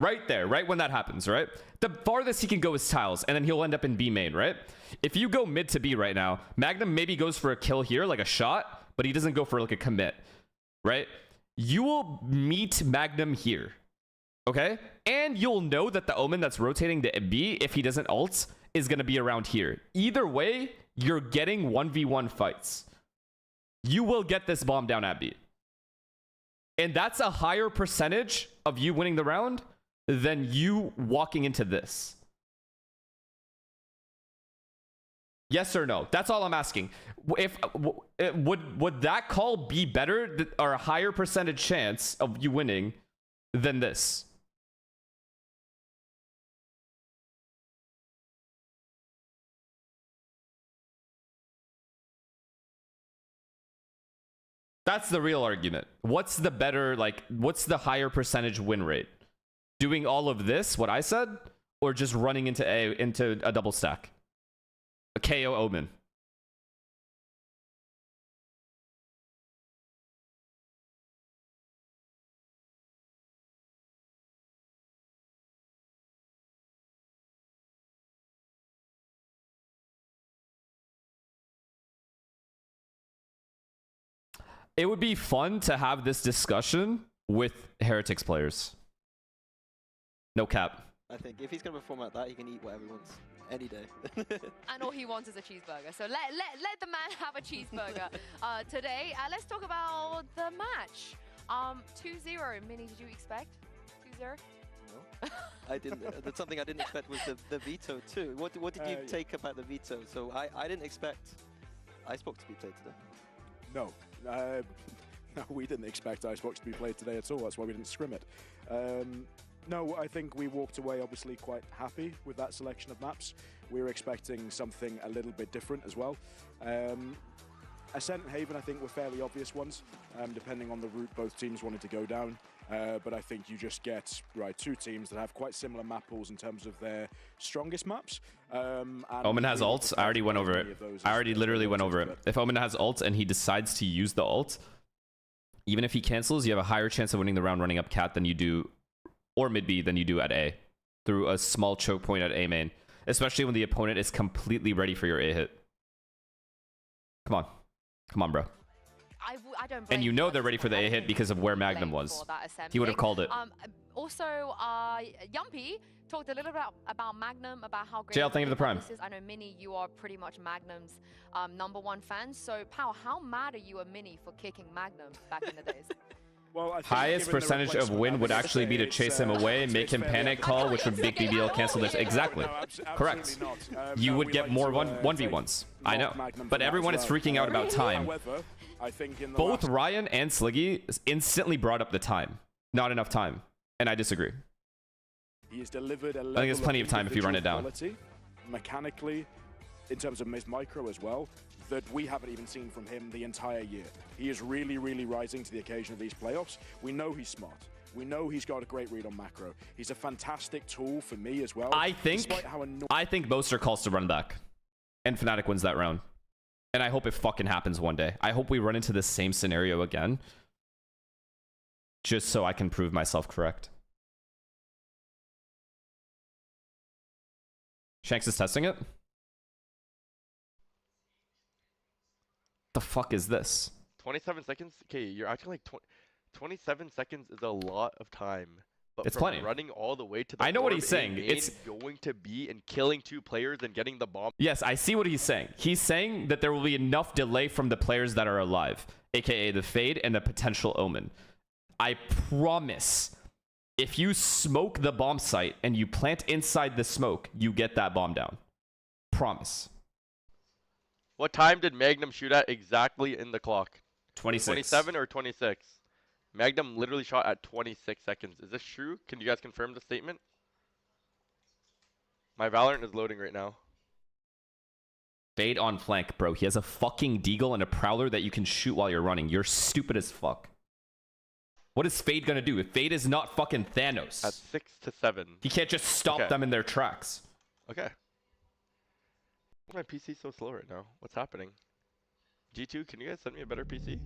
Right there, right when that happens, right? The farthest he can go is tiles, and then he'll end up in B main, right? If you go mid to B right now, Magnum maybe goes for a kill here, like a shot, but he doesn't go for like a commit, right? You will meet Magnum here, okay? And you'll know that the Omen that's rotating to B, if he doesn't ult, is going to be around here. Either way, you're getting 1v1 fights. You will get this bomb down at B. And that's a higher percentage of you winning the round than you walking into this. Yes or no? That's all I'm asking. If would that call be better or a higher percentage chance of you winning than this? That's the real argument. What's the better, like, what's the higher percentage win rate? Doing all of this, what I said, or just running into a double stack? A KO Omen. It would be fun to have this discussion with Heretics players. No cap. I think if he's going to perform like that, he can eat whatever he wants any day. And all he wants is a cheeseburger. So let the man have a cheeseburger today. Let's talk about the match. 2-0. Mini, did you expect 2-0? No, I didn't. That's something I didn't expect was the veto too. What did you take about the veto? So I didn't expect Icebox to be played today. No. No, we didn't expect Icebox to be played today at all. That's why we didn't scrim it. No, I think we walked away obviously quite happy with that selection of maps. We were expecting something a little bit different as well. Ascent and Haven, I think, were fairly obvious ones, depending on the route both teams wanted to go down. But I think you just get, two teams that have quite similar map pools in terms of their strongest maps. Omen has ult. I already went over it. I already literally went over it. If Omen has ult and he decides to use the ult, even if he cancels, you have a higher chance of winning the round running up cat than you do, or mid B than you do at A, through a small choke point at A main, especially when the opponent is completely ready for your A hit. Come on. Come on, bro. I don't and you know they're ready for the A hit because of where Magnum was. He would have called it. Also, Yumpy talked a little bit about Magnum, about how great JL, thank you for the prime. This is. I know, Mini, you are pretty much Magnum's #1 fan. So, Pal, how mad are you at Mini for kicking Magnum back in the days? Well, I think highest percentage of win would actually be to chase him away, make him panic call, which would make BBL cancel this. Exactly. Correct. You would get more 1v1s. I know. But everyone is freaking out about time. Both Ryan and Sliggy instantly brought up the time. Not enough time. And I disagree. He has delivered a I think there's plenty of time if you run it down. Quality, mechanically, in terms of his micro as well, that we haven't even seen from him the entire year. He is really, really rising to the occasion of these playoffs. We know he's smart. We know he's got a great read on macro. He's a fantastic tool for me as well. I think Boaster calls to run back. And Fnatic wins that round. And I hope it fucking happens one day. I hope we run into the same scenario again. Just so I can prove myself correct. Shanks is testing it? The fuck is this? 27 seconds? Okay, you're acting like 27 seconds is a lot of time. But it's from plenty. Running all the way to the I know what he's saying. It's going to be and killing 2 players and getting the bomb. Yes, I see what he's saying. He's saying that there will be enough delay from the players that are alive, aka the Fade and the potential Omen. I promise, if you smoke the bomb site and you plant inside the smoke, you get that bomb down. Promise. What time did Magnum shoot at exactly in the clock? 26. 27 or 26? Magnum literally shot at 26 seconds. Is this true? Can you guys confirm the statement? My Valorant is loading right now. Fade on flank, bro. He has a fucking Deagle and a Prowler that you can shoot while you're running. You're stupid as fuck. What is Fade gonna do? If Fade is not fucking Thanos. At 6 to 7. He can't just stop them in their tracks. Okay. Why is my PC so slow right now? What's happening? G2, can you guys send me a better PC?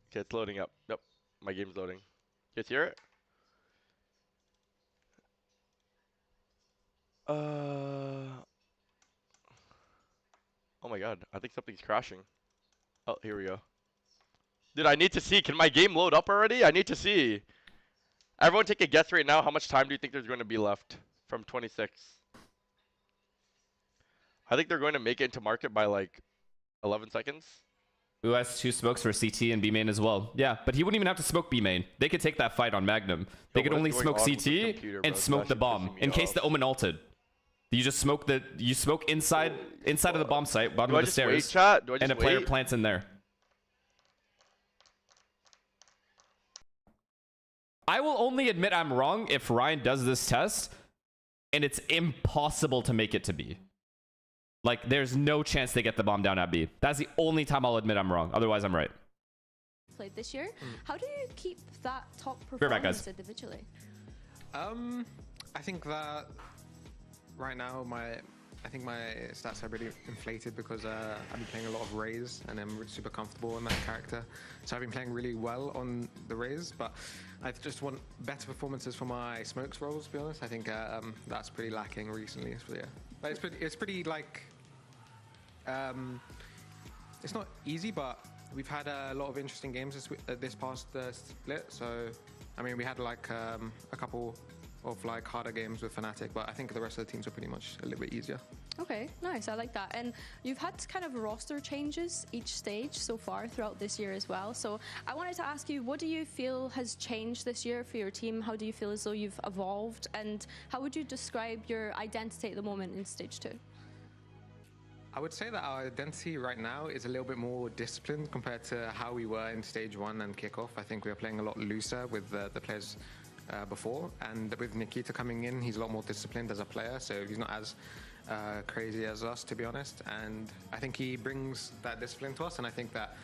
Okay, it's loading up. Yep, my game's loading. You guys hear it? Oh my god, I think something's crashing. Oh, here we go. Dude, I need to see. Can my game load up already? I need to see. Everyone take a guess right now. How much time do you think there's going to be left from 26? I think they're going to make it into market by like 11 seconds. Who has 2 smokes for CT and B main as well? Yeah, but he wouldn't even have to smoke B main. They could take that fight on Magnum. They could only smoke CT and smoke the bomb in case the Omen ulted. You just smoke inside of the bomb site, bottom of the stairs, and a player plants in there. I will only admit I'm wrong if Ryan does this test and it's impossible to make it to B. Like, there's no chance they get the bomb down at B. That's the only time I'll admit I'm wrong. Otherwise, I'm right. Played this year. How do you keep that top We're back, performance guys. individually? I think that right now I think my stats are really inflated because I've been playing a lot of Raze and I'm super comfortable in that character. So I've been playing really well on the Raze, but I just want better performances for my smokes roles, to be honest. I think that's pretty lacking recently. So yeah, but it's pretty like it's not easy, but we've had a lot of interesting games this past split. So, I mean, we had like a couple of like harder games with Fnatic, but I think the rest of the teams are pretty much a little bit easier. Okay, nice. I like that. And you've had kind of roster changes each stage so far throughout this year as well. So I wanted to ask you, what do you feel has changed this year for your team? How do you feel as though you've evolved? And how would you describe your identity at the moment in stage 2? I would say that our identity right now is a little bit more disciplined compared to how we were in stage 1 and kickoff. I think we are playing a lot looser with the players before, and with Nikita coming in, he's a lot more disciplined as a player, so he's not as crazy as us, to be honest. And I think he brings that discipline to us, and I think that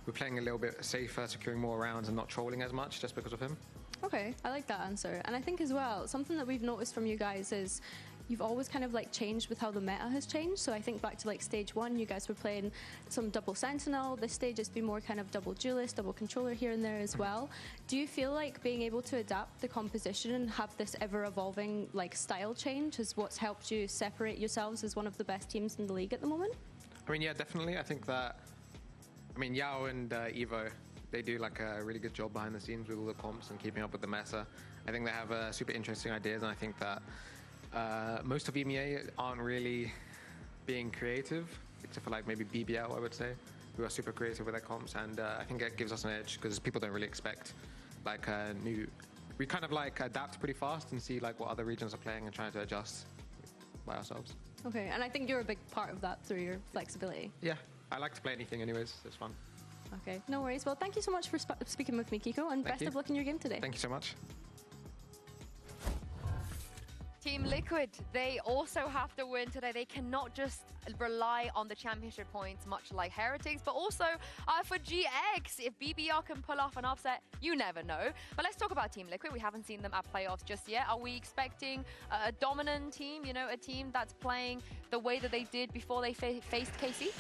we're playing a little bit safer, securing more rounds and not trolling as much just because of him. Okay, I like that answer. And I think as well, something that we've noticed from you guys is you've always kind of like changed with how the meta has changed. So I think back to like stage 1, you guys were playing some double sentinel. This stage it's been more kind of double duelist, double controller here and there as well. Do you feel like being able to adapt the composition and have this ever evolving like style change is what's helped you separate yourselves as one of the best teams in the league at the moment? I mean, yeah, definitely. I think that, I mean, Yao and Evo, they do like a really good job behind the scenes with all the comps and keeping up with the meta. I think they have super interesting ideas, and I think that most of EMEA aren't really being creative, except for like maybe BBL, I would say, who are super creative with their comps, and I think it gives us an edge because people don't really expect like new. We kind of like adapt pretty fast and see like what other regions are playing and trying to adjust by ourselves. Okay, and I think you're a big part of that through your flexibility. Yeah, I like to play anything anyways, it's fun. Okay, no worries. Well, thank you so much for speaking with me, Kiko, and best of luck in your game today. Thank you so much. Team Liquid, they also have to win today. They cannot just rely on the championship points, much like Heretics, but also for GX, if BBL can pull off an upset, you never know. But let's talk about Team Liquid. We haven't seen them at playoffs just yet. Are we expecting a dominant team, you know, a team that's playing the way that they did before they faced KC?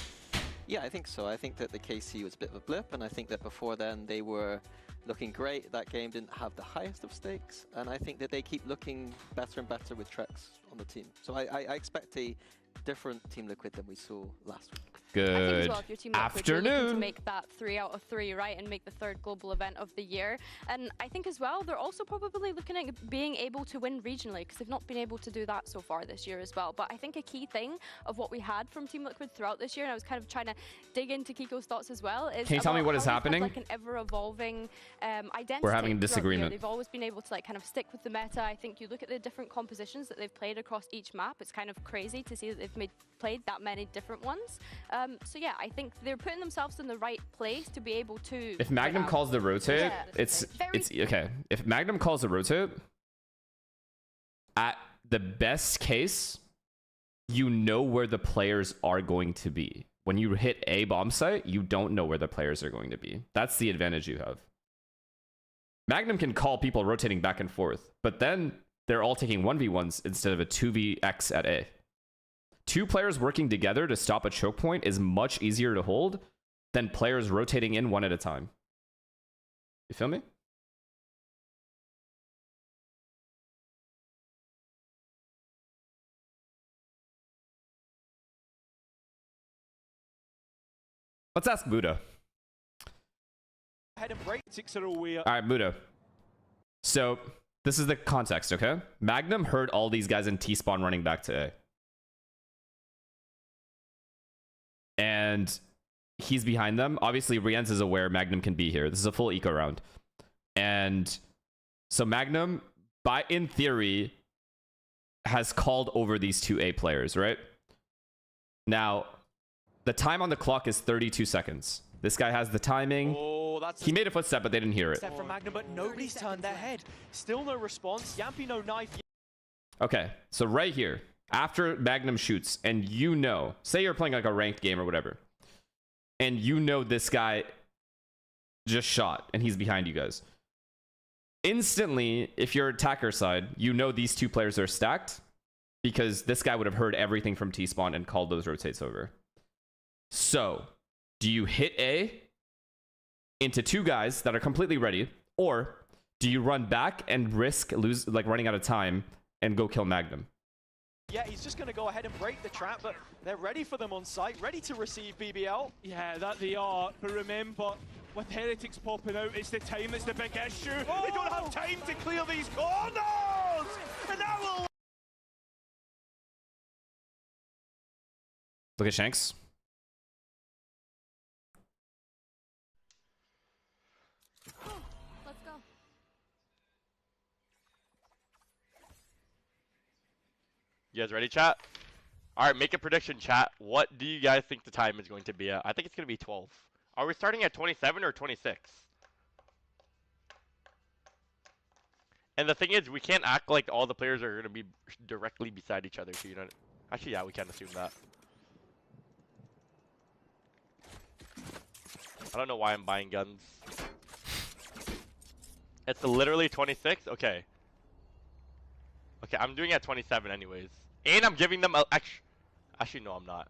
Yeah, I think so. I think that the KC was a bit of a blip, and I think that before then they were looking great. That game didn't have the highest of stakes, and I think that they keep looking better and better with Trex on the team. So I expect a different Team Liquid than we saw last week. Good I think as well, if your team afternoon. You're looking to make that 3 out of 3, right, and make the 3rd global event of the year. And I think as well, they're also probably looking at being able to win regionally, because they've not been able to do that so far this year as well. But I think a key thing of what we had from Team Liquid throughout this year, and I was kind of trying to dig into Kiko's thoughts as well, is can you tell me what is happening? Like an ever-evolving identity. We're having a disagreement. They've always been able to like kind of stick with the meta. I think you look at the different compositions that they've played across each map. It's kind of crazy to see that they've played that many different ones. So yeah, I think they're putting themselves in the right place to be able to. If Magnum calls the rotate, it's okay. If Magnum calls the rotate, at the best case, you know where the players are going to be. When you hit a bomb site, you don't know where the players are going to be. That's the advantage you have. Magnum can call people rotating back and forth, but then they're all taking 1v1s instead of a 2vx at A. 2 players working together to stop a choke point is much easier to hold than players rotating in one at a time. You feel me? Let's ask Buddha. All right, Buddha. So this is the context, okay? Magnum heard all these guys in T-spawn running back to A. And he's behind them. Obviously, Rienz is aware Magnum can be here. This is a full eco round. And so Magnum, in theory, has called over these 2 A players, right? Now, the time on the clock is 32 seconds. This guy has the timing. Oh, that's he made a footstep, but they didn't hear it. Step from Magnum, but nobody's turned their head. Still no response. Yampy no knife. Okay, so right here, after Magnum shoots, and you know, say you're playing like a ranked game or whatever, and you know this guy just shot, and he's behind you guys. Instantly, if you're attacker side, you know these 2 players are stacked, because this guy would have heard everything from T-spawn and called those rotates over. So, do you hit A into 2 guys that are completely ready, or do you run back and risk running out of time and go kill Magnum? yet. He's just going to go ahead and break the trap, but they're ready for them on site, ready to receive BBL. Yeah, that they are. But remember, with Heretics popping out, it's the time that's the big issue. They don't have time to clear these corners! And that will... Look at Shanks. Let's go. You guys ready, chat? All right, make a prediction, chat. What do you guys think the time is going to be at? I think it's going to be 12. Are we starting at 27 or 26? And the thing is, we can't act like all the players are going to be directly beside each other. So you know, actually, yeah, we can assume that. I don't know why I'm buying guns. It's literally 26? Okay. Okay, I'm doing it at 27 anyways. And I'm giving them a... Actually, no, I'm not.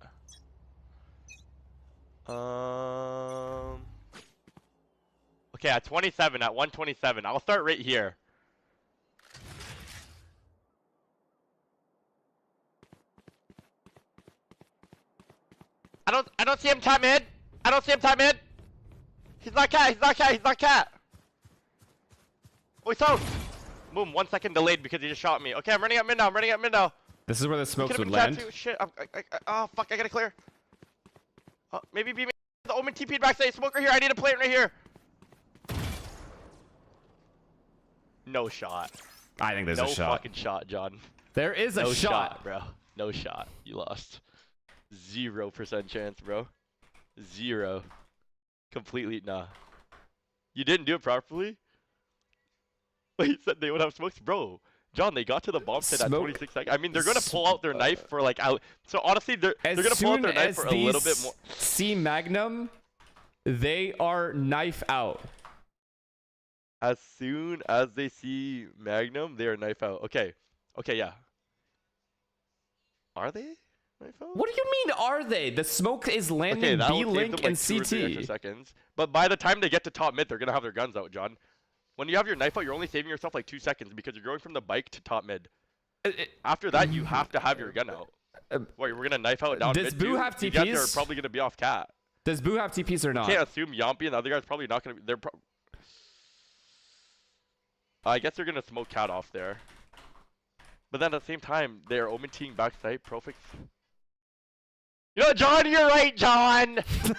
Okay, at 27, at 127. I'll start right here. I don't see him time in. I don't see him time in. He's not cat, he's not cat, he's not cat. Oh, he's out. Boom, 1 second delayed because he just shot me. Okay, I'm running up mid now, I'm running up mid now. This is where the smokes would land. Shit, oh fuck, I gotta clear. Maybe be the Omen TP'd backside. Smoker here, I need a plate right here. No shot. I think there's a shot. No fucking shot, John. There is a shot, bro. No shot. You lost. 0% chance, bro. 0. Completely, nah. You didn't do it properly? Wait, you said they would have smokes? Bro, John, they got to the bomb pit at 26 seconds. I mean, they're going to pull out their knife for like out. So honestly, they're going to pull out their knife for a little bit more. See Magnum, they are knife out. As soon as they see Magnum, they are knife out. Okay. Okay, yeah. Are they? What do you mean, are they? The smoke is landing B-Link and CT. Seconds. But by the time they get to top mid, they're going to have their guns out, John. When you have your knife out, you're only saving yourself like 2 seconds because you're going from the bike to top mid. After that, you have to have your gun out. Wait, we're going to knife out down mid. Does Boo have TPs? They're probably going to be off cat. Does Boo have TPs or not? You can't assume Yompy and the other guys probably not going to be. I guess they're going to smoke cat off there. But then at the same time, they're omen-teeing backside. Profix. You know, John, you're right, John.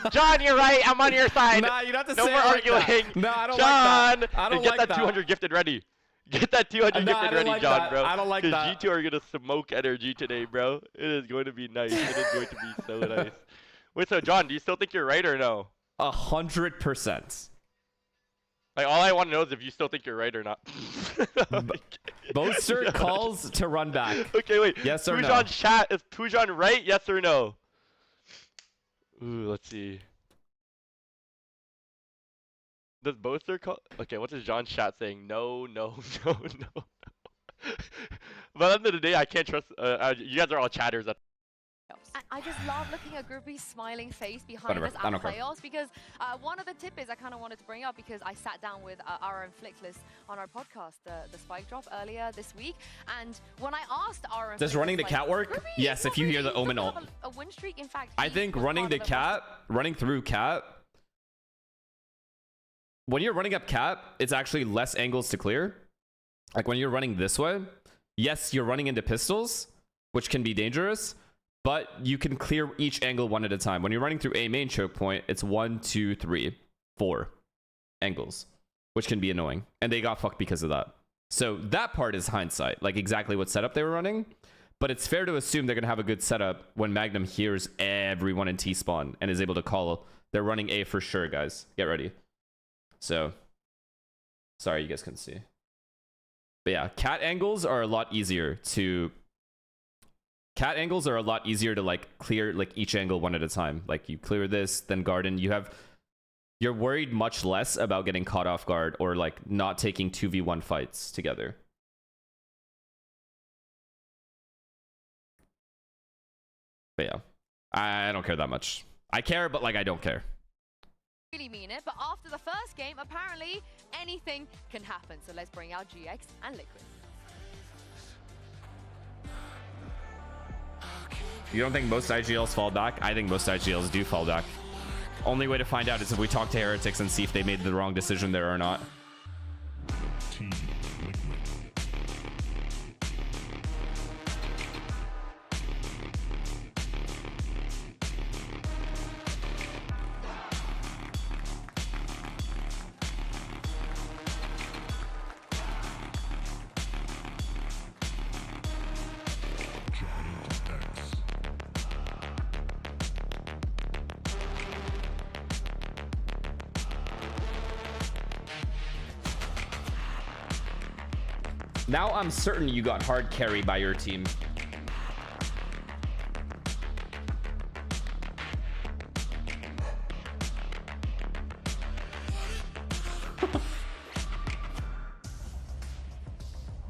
John, you're right. I'm on your side. Nah, you don't have to no say more it like arguing. That. No, I don't John, like that. I don't get like that that. 200 gifted ready. Get that 200 gifted ready, like John, that. bro. I don't like that. G2 are going to smoke energy today, bro. It is going to be nice. It is going to be so nice. Wait, so John, do you still think you're right or no? 100%. Like, all I want to know is if you still think you're right or not. Boaster calls to run back. Okay, wait. Yes or no? Pujan's chat, is Pujan right? Yes or no? Ooh, let's see. Does Boaster call? Okay, what is John's chat saying? No, no, no, no. But at the end of the day, I can't trust. You guys are all chatters. I just love looking at Groupie's smiling face behind us at playoffs because one of the tip is I kind of wanted to bring up because I sat down with our Inflictless on our podcast, the Spike Drop, earlier this week, and when I asked our Does running the cat work? Yes, if you hear the Omen ult. A win streak, in fact. I think running the cat, running through cat, when you're running up cat, it's actually less angles to clear. Like when you're running this way, yes, you're running into pistols, which can be dangerous. But you can clear each angle one at a time. When you're running through a main choke point, it's 1, 2, 3, 4 angles, which can be annoying. And they got fucked because of that. So that part is hindsight, like exactly what setup they were running. But it's fair to assume they're going to have a good setup when Magnum hears everyone in T-spawn and is able to call. They're running A for sure, guys. Get ready. So, sorry you guys couldn't see. But yeah, cat angles are a lot easier to... Cat angles are a lot easier to like clear like each angle one at a time. Like you clear this, then garden. You're worried much less about getting caught off guard or like not taking 2v1 fights together. But yeah, I don't care that much. I care, but like I don't care. Really mean it, but after the first game, apparently anything can happen. So let's bring out GX and Liquid. You don't think most IGLs fall back? I think most IGLs do fall back. Only way to find out is if we talk to Heretics and see if they made the wrong decision there or not. Now I'm certain you got hard carry by your team.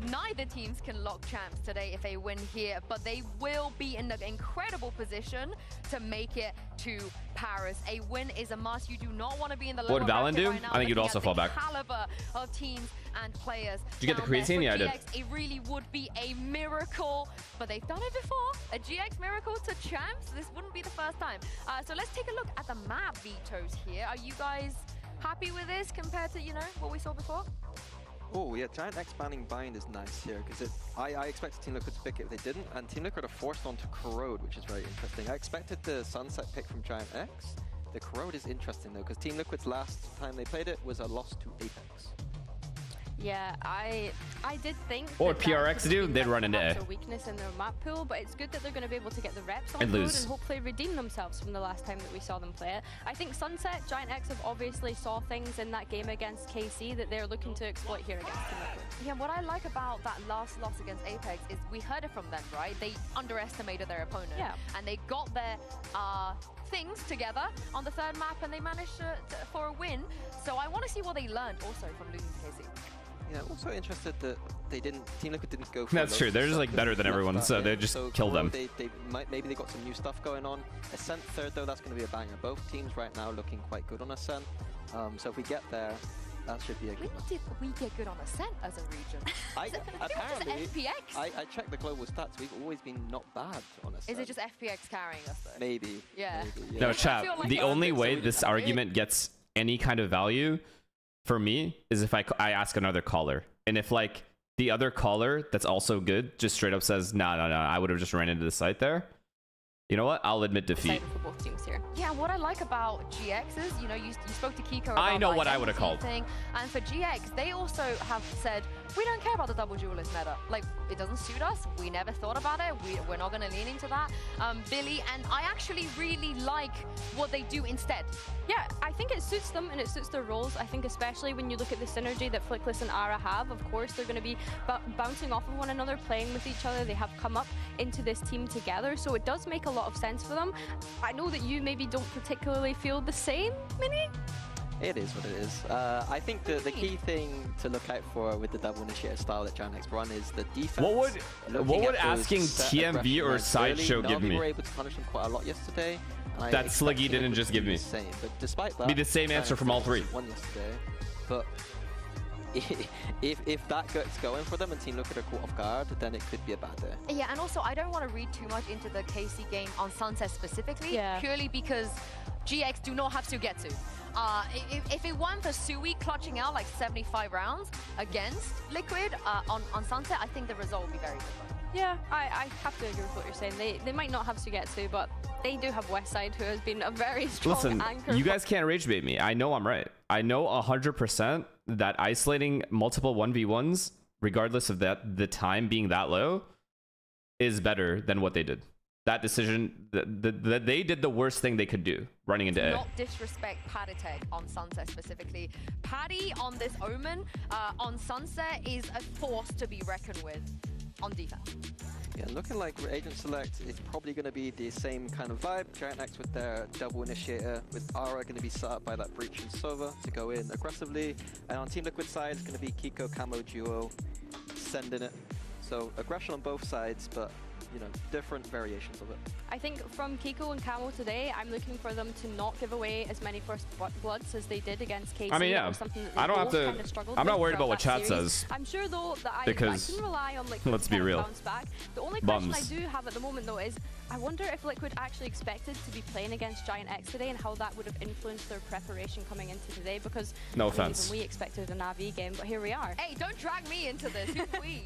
Neither teams can lock champs today if they win here, but they will be in an incredible position to make it to Paris. A win is a must. You do not want to be in the lower What would Valen do? right now, I think you'd looking also at fall the back. Caliber of teams and players. Did you get the down there. creatine? For Yeah, I did. GX, it really would be a miracle, but they've done it before. A GX miracle to champs. This wouldn't be the first time. So let's take a look at the map vetoes here. Are you guys happy with this compared to, you know, what we saw before? Oh yeah, Giant X banning Bind is nice here, because I expected Team Liquid to pick it if they didn't, and Team Liquid are forced onto Corrode, which is very interesting. I expected the Sunset pick from Giant X. The Corrode is interesting though, because Team Liquid's last time they played it was a loss to Apex. Yeah, I did think. What would PRX do? They'd run into A. A weakness in their map pool, but it's good that they're going to be able to get the reps on And road lose. and hopefully redeem themselves from the last time that we saw them play it. I think Sunset, Giant X have obviously saw things in that game against KC that they're looking to exploit here against Team Liquid. Yeah, what I like about that last loss against Apex is we heard it from them, right? They underestimated their opponent. Yeah. And they got their things together on the third map and they managed for a win. So I want to see what they learned also from losing to KC. Yeah, I'm also interested that they didn't. Team Liquid didn't go for. That's true. They're just like better than everyone, so they just kill them. Maybe they got some new stuff going on. Ascent third though, that's going to be a banger. Both teams right now looking quite good on Ascent. So if we get there, that should be a good. When did we get good on Ascent as a region? Apparently, FPX? I checked the global stats. We've always been not bad on Ascent. Is it just FPX carrying us though? Maybe. Yeah. Maybe, yeah. No, chat. The only way this argument gets any kind of value for me is if I ask another caller. And if like the other caller that's also good just straight up says, no, I would have just ran into the site there. You know what? I'll admit defeat. For both teams here. Yeah, what I like about GX is, you know, you spoke to Kiko about I know the what I would have identity called. thing, and for GX, they also have said, we don't care about the double duelist meta. Like, it doesn't suit us. We never thought about it. We're not going to lean into that. Billy, and I actually really like what they do instead. Yeah, I think it suits them and it suits their roles. I think especially when you look at the synergy that Flickless and Ara have, of course, they're going to be bouncing off of one another, playing with each other. They have come up into this team together, so it does make a lot of sense for them. I know that you maybe don't particularly feel the same, Minnie? It is what it is. I think the key thing to look out for with the double initiator style that Giant X run is the defense. What would asking TMV or Sideshow give me? We were able to punish them quite a lot yesterday. That Sliggy didn't just give me. Same, but despite that, Be the same answer from all three. Won yesterday, but if that gets going for them and Team Liquid are caught off guard, then it could be a bad day. Yeah, and also I don't want to read too much into the KC game on Sunset specifically, purely because GX do not have Sugetsu. If it weren't for Sui clutching out like 75 rounds against Liquid on Sunset, I think the result would be very different. Yeah, I have to agree with what you're saying. They might not have Sugetsu, but they do have Westside, who has been a very strong anchor. You guys can't rage bait me. I know I'm right. I know 100% that isolating multiple 1v1s, regardless of the time being that low, is better than what they did. That decision, they did the worst thing they could do, running into A. Not disrespect Paditech on Sunset specifically. Paddy on this Omen on Sunset is a force to be reckoned with on defense. Yeah, looking like Agent Select is probably going to be the same kind of vibe. Giant X with their double initiator, with Ara going to be set up by that Breach and Sova to go in aggressively. And on Team Liquid side, it's going to be Kiko Camo duo sending it. So aggression on both sides, but you know, different variations of it. I think from Kiko and Camo today, I'm looking for them to not give away as many first bloods as they did against KC. I mean, yeah. I don't have to. I'm not worried about what chat says. I'm sure though that I can rely on Liquid let's to be real. bounce back. The only question I do have at the moment though is, I wonder if Liquid actually expected to be playing against Giant X today and how that would have influenced their preparation coming into today, because no offense, even we expected an AV game, but here we are. Hey, don't drag me into this. Who's we?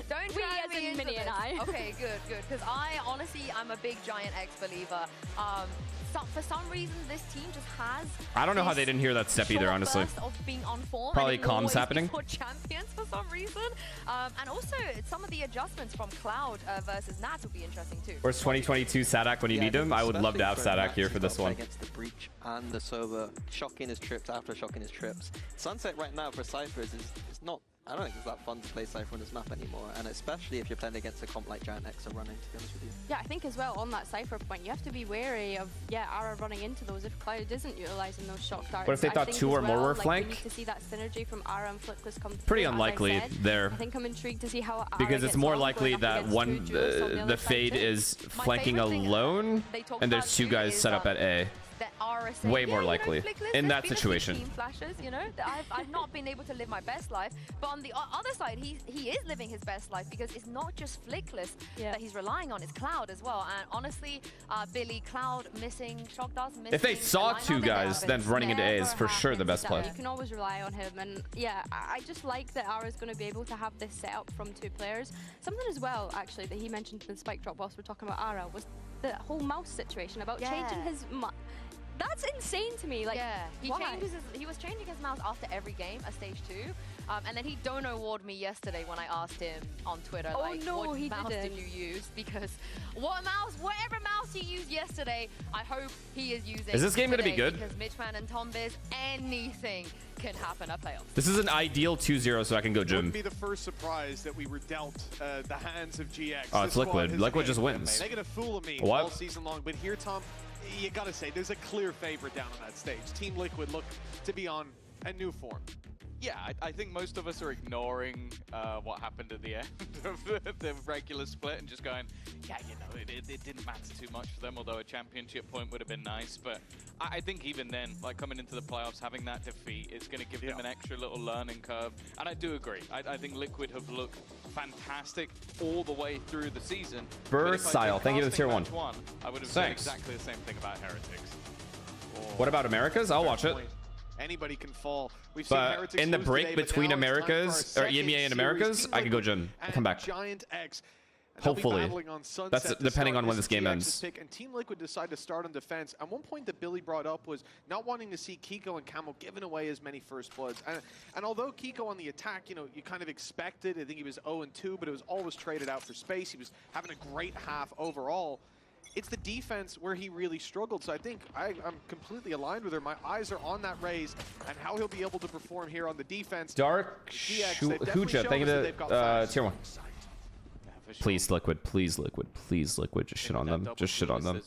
Don't drag me into Minnie this. and I. Okay, good, because I honestly, I'm a big Giant X believer. For some reason, this team just has. I don't know how they didn't hear that step either, honestly. Of being on form. Probably comms happening. For champions for some reason, and also some of the adjustments from Cloud versus Nats will be interesting too. Where's 2022 Sadak when you need him? I would love to have Sadak here for this one. Against the Breach and the Sova, shocking his trips after shocking his trips. Sunset right now for Cyphers is not. I don't think it's that fun to play Cypher on this map anymore, and especially if you're playing against a comp like Giant X or running, to be honest with you. Yeah, I think as well on that Cypher point, you have to be wary of, Ara running into those if Cloud isn't utilising those shock darts. What if they thought two or more were flank? We need to see that synergy from Ara and Flickless come through. Pretty unlikely there. I think I'm intrigued to see how Ara because it's more likely that one the Fade too. is flanking alone, and there's two guys set up at A. Way more likely in that situation. Team flashes, you know, I've not been able to live my best life, but on the other side, he is living his best life, because it's not just Flickless that he's relying on, it's Cloud as well. And honestly, Billy, Cloud missing, shock darts missing. If they saw two guys, then running into A is for sure the best play. You can always rely on him, and yeah, I just like that Ara's going to be able to have this setup from two players. Something as well, actually, that he mentioned in the spike drop whilst we're talking about Ara was the whole mouse situation about changing his. That's insane to me. Like, he was changing his mouse after every game, a stage 2, and then he dono warned me yesterday when I asked him on Twitter, what mouse did you use? Because whatever mouse he used yesterday, I hope he is using. Is this game gonna be good? Because Mitchman and Tombiz, anything can happen at playoffs. This is an ideal 2-0, so I can go gym. Wouldn't be the first surprise that we were dealt the hands of GX. Oh, it's Liquid. Liquid just wins. They're gonna fool me What? all season long, but here, Tom, you gotta say, there's a clear favorite down on that stage. Team Liquid look to be on a new form. Yeah, I think most of us are ignoring what happened at the end of the regular split and just going, yeah, you know, it didn't matter too much for them, although a championship point would have been nice. But I think even then, like coming into the playoffs, having that defeat, it's going to give them an extra little learning curve. And I do agree. I think Liquid have looked fantastic all the way through the season. Versatile. Thank you to the tier 1. I would have said exactly the same thing about Heretics. What about Americas? I'll watch it. Anybody can fall. We've seen But in the break between Americas, or EMEA and Americas, I can go gym and come back. Giant X. Hopefully. That's depending on when this game ends. And Team Liquid decided to start on defense. And one point that Billy brought up was not wanting to see Kiko and Camo giving away as many first bloods. And although Kiko on the attack, you know, you kind of expected, I think he was 0-2, but it was always traded out for space. He was having a great half overall. It's the defense where he really struggled. So I think I'm completely aligned with her. My eyes are on that raise and how he'll be able to perform here on the defense. Dark Huja, thank you to tier 1. Please, Liquid. Please, Liquid. Please, Liquid. Just shit on them. Just shit on them.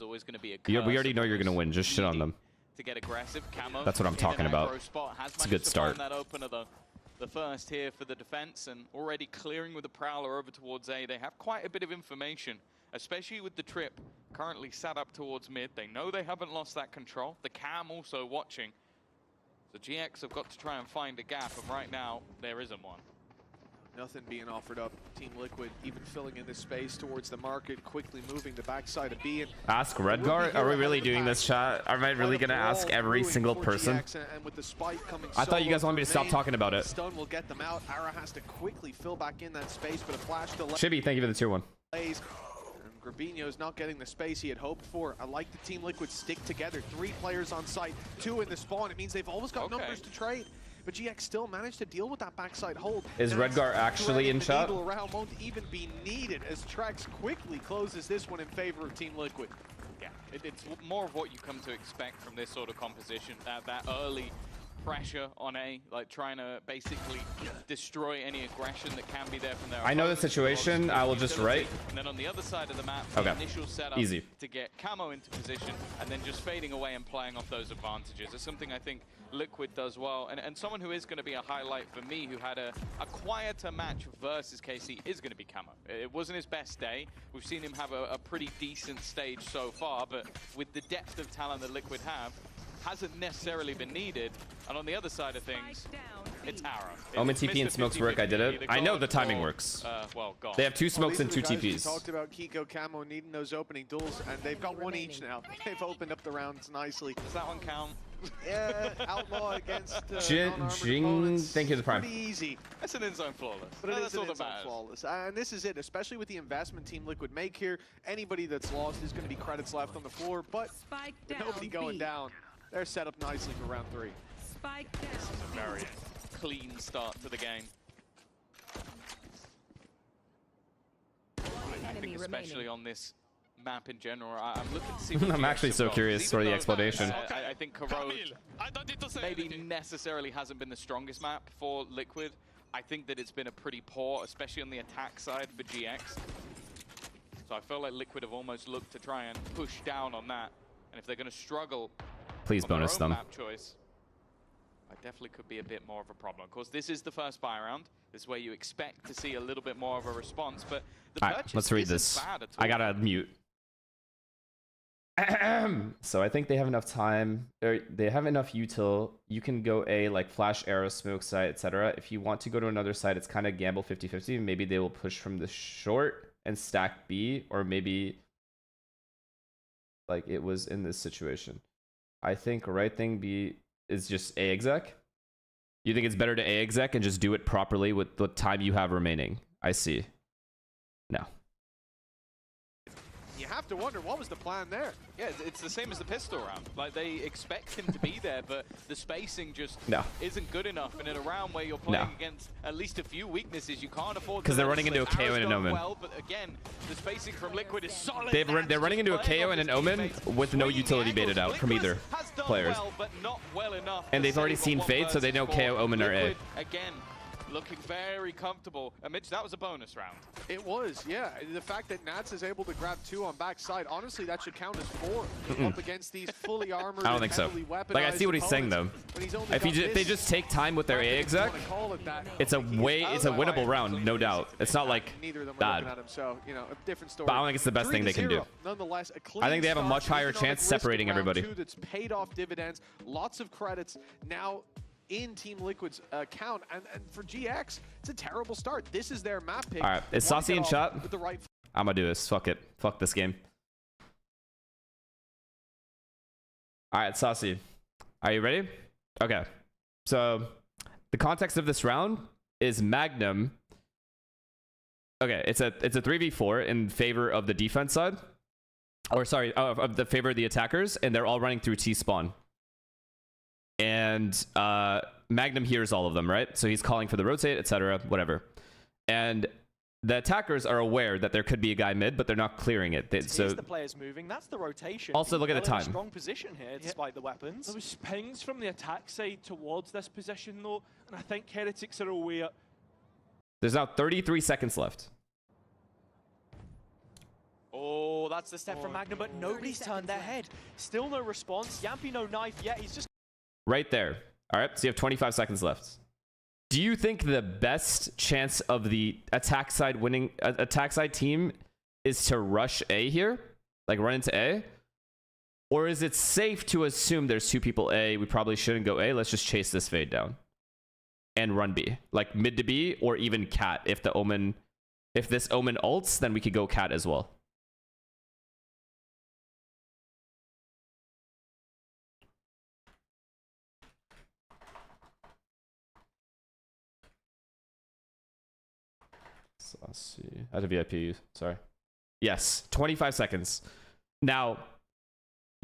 We already know you're going to win. Just shit on them. To get aggressive, Camo. That's what I'm talking about. It's a good start. That opener, the first here for the defense, and already clearing with the Prowler over towards A. They have quite a bit of information, especially with the trip currently sat up towards mid. They know they haven't lost that control. The Cam also watching. The GX have got to try and find a gap, and right now, there isn't one. Nothing being offered up. Team Liquid even filling in the space towards the market, quickly moving the backside of B. Ask Redguard? Are we really doing this, chat? Am I really going to ask every single person? I thought you guys wanted me to stop talking about it. Stun will get them out. Ara has to quickly fill back in that space, but a flash delay. Chibi, thank you for the tier 1. Grabinho's not getting the space he had hoped for. I like the Team Liquid stick together. 3 players on site, 2 in the spawn. It means they've always got numbers to trade. But GX still managed to deal with that backside hold. Is Redguard actually in chat? The around won't even be needed as Trex quickly closes this one in favor of Team Liquid. Yeah, it's more of what you come to expect from this sort of composition. That early pressure on A, like trying to basically destroy any aggression that can be there from their I know the opponents. situation. I will just write. And then on the other side of the map, Okay. the initial setup Easy. to get Camo into position and then just fading away and playing off those advantages. It's something I think Liquid does well. And someone who is going to be a highlight for me, who had a quieter match versus KC, is going to be Camo. It wasn't his best day. We've seen him have a pretty decent stage so far, but with the depth of talent that Liquid have, hasn't necessarily been needed. And on the other side of things, it's Arrow. Omen TP and smokes work. I did it. I know the timing works. Well, gone. They have 2 smokes and 2 We TPs. talked about Kiko Camo needing those opening duels, and they've got one each now. They've opened up the rounds nicely. Does that one count? Yeah, Outlaw against Jing, thank you, the prime. Pretty easy. That's an in-zone flawless. But That's it all is that an matters. flawless. And this is it, especially with the investment Team Liquid make here. Anybody that's lost is going to be credits left on the floor, but with nobody going down, they're set up nicely for round 3. This is a very clean start to the game. I think especially on this map in general, I'm looking to see what I'm actually so curious for the explanation. I think Corrode maybe necessarily hasn't been the strongest map for Liquid. I think that it's been a pretty poor, especially on the attack side for GX. So I feel like Liquid have almost looked to try and push down on that. And if they're going to struggle Please on their bonus own them. map choice, I definitely could be a bit more of a problem. Of course, this is the first buy round. This is where you expect to see a little bit more of a response, but the Alright, purchase let's read isn't this. bad at I all. gotta mute. So I think they have enough time. They have enough util. You can go A, like flash, arrow, smoke site, etc. If you want to go to another side, it's kind of gamble 50-50. Maybe they will push from the short and stack B, or maybe like it was in this situation. I think right thing B is just A exec. You think it's better to A exec and just do it properly with the time you have remaining? I see. No. You have to wonder, what was the plan there? Yeah, it's the same as the pistol round. Like, they expect him to be there, but the spacing just isn't good enough. And in a round where you're playing against at least a few weaknesses, you can't afford to Because they're let running it into a slip. KO and an Arrow's Omen. gone well, but again, the spacing from Liquid is solid. They're running into a KO and an Omen with no utility baited out from either players. Well, but not well enough And to they've already save seen a Fade, so they know 1 versus 4. KO, Omen, or A. Liquid, again, looking very comfortable. And Mitch, that was a bonus round. It was, yeah. The fact that Nats is able to grab 2 on backside, honestly, that should count as 4 up against these fully armored. I don't think so. Like, I see what he's saying though. If they just take time with their A exec, it's a winnable round, no doubt. It's not like bad. So, you know, a different story. But I don't think it's the best thing they can do. Nonetheless, a clean I think they have a start, much higher economic chance risk separating of round everybody. 2 that's paid off dividends, lots of credits now in Team Liquid's account, and for GX, it's a terrible start. This is their map pick. All right, is Saucy in chat? With the right I'm gonna do this. Fuck it. Fuck this game. All right, Saucy. Are you ready? Okay. So the context of this round is Magnum. Okay, it's a 3v4 in favor of the defense side. Or sorry, of the favor of the attackers, and they're all running through T-spawn. And Magnum hears all of them, right? So he's calling for the rotate, etc., whatever. And the attackers are aware that there could be a guy mid, but they're not clearing it. So the players moving. That's the rotation. Also, look at the BBL in a time. strong position here, despite the weapons. There was pings from the attack side towards this position, though, and I think Heretics are aware. there's now 33 seconds left. Oh, that's the step from Magnum, but nobody's turned their head. Still no response. Yampy no knife yet. He's just... Right there. All right, so you have 25 seconds left. Do you think the best chance of the attack side team is to rush A here? Like run into A? Or is it safe to assume there's 2 people A, we probably shouldn't go A, let's just chase this fade down and run B? Like mid to B or even cat. If this Omen ults, then we could go cat as well. Let's see. I had a VIP, sorry. Yes, 25 seconds. Now,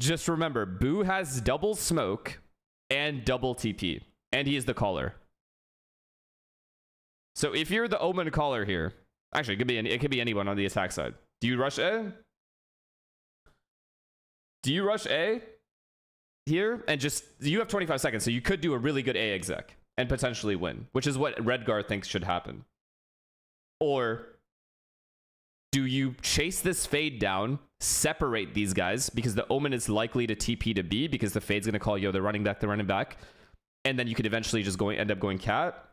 just remember, Boo has double smoke and double TP, and he is the caller. So if you're the Omen caller here, actually, it could be anyone on the attack side. Do you rush A? Do you rush A? here and just, you have 25 seconds, so you could do a really good A exec and potentially win, which is what Redgar thinks should happen. Or do you chase this fade down, separate these guys, because the Omen is likely to TP to B because the fade's going to call, yo, they're running back, and then you could eventually just end up going cat.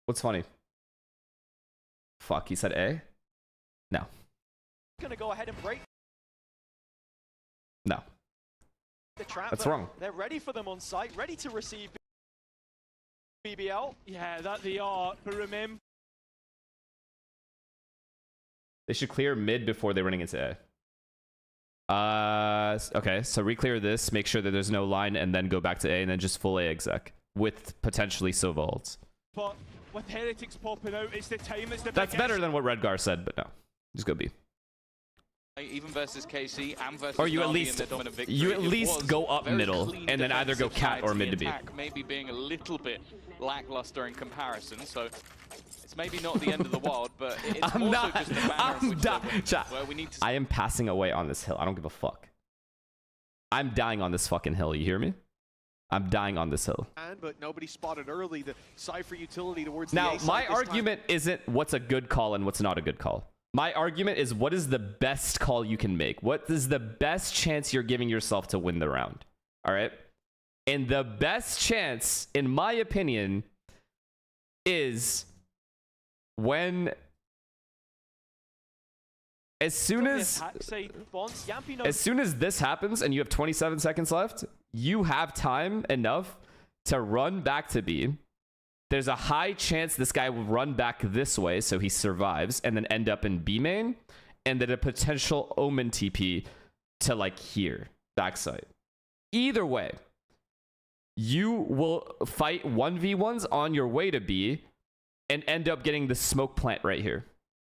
What's funny? Fuck, he said A? No. Gonna go ahead and break No. the trap. That's wrong. They're ready for them on site, ready to receive BBL. Yeah, that they are. But remember, They should clear mid before they're running into A. Okay, so re-clear this, make sure that there's no line, and then go back to A, and then just full A exec with potentially Sova ults. but with Heretics popping out, it's the time. It's the That's big better than what Redgar said, but no. Just go B. Even versus KC and versus Or you at Na'Vi least in the dominant victory, you at it least was go up very middle clean and then either go defensive cat side or to mid the to B. attack, maybe being a little bit lackluster in comparison. So it's maybe not the end of the world, but it's I'm also not. just the manner in I'm which not. they win, Chat. where we need to. I am passing away on this hill. I don't give a fuck. I'm dying on this fucking hill. You hear me? I'm dying on this hill. But nobody spotted early the Cypher utility towards Now, the A side my this time. argument isn't what's a good call and what's not a good call. My argument is what is the best call you can make? What is the best chance you're giving yourself to win the round? All right? And the best chance, in my opinion, is when as soon as this happens and you have 27 seconds left, you have time enough to run back to B. There's a high chance this guy will run back this way so he survives and then end up in B main, and then a potential Omen TP to like here, backside. Either way, you will fight 1v1s on your way to B and end up getting the smoke plant right here.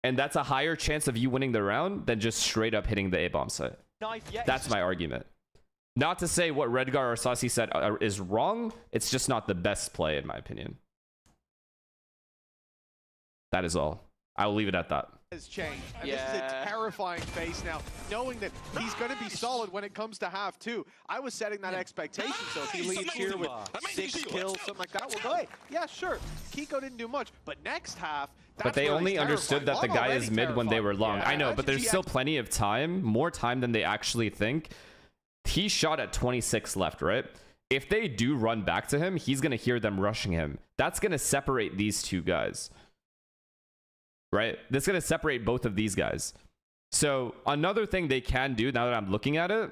And that's a higher chance of you winning the round than just straight up hitting the A-bomb site. That's my argument. Not to say what Redgar or Saucy said is wrong. It's just not the best play, in my opinion. That is all. I will leave it at that. Has changed. And this is a terrifying face now, knowing that he's going to be solid when it comes to half two. I was setting that expectation, so if he leads here with 6 kills, something like that, we'll go, hey, yeah, sure. Kiko didn't do much, but next half, but they only understood that the guy is mid when they were long. Yeah, I know, but there's still plenty of time, more time than they actually think. He shot at 26 left, right? If they do run back to him, he's going to hear them rushing him. That's going to separate these two guys. Right? That's going to separate both of these guys. So another thing they can do now that I'm looking at it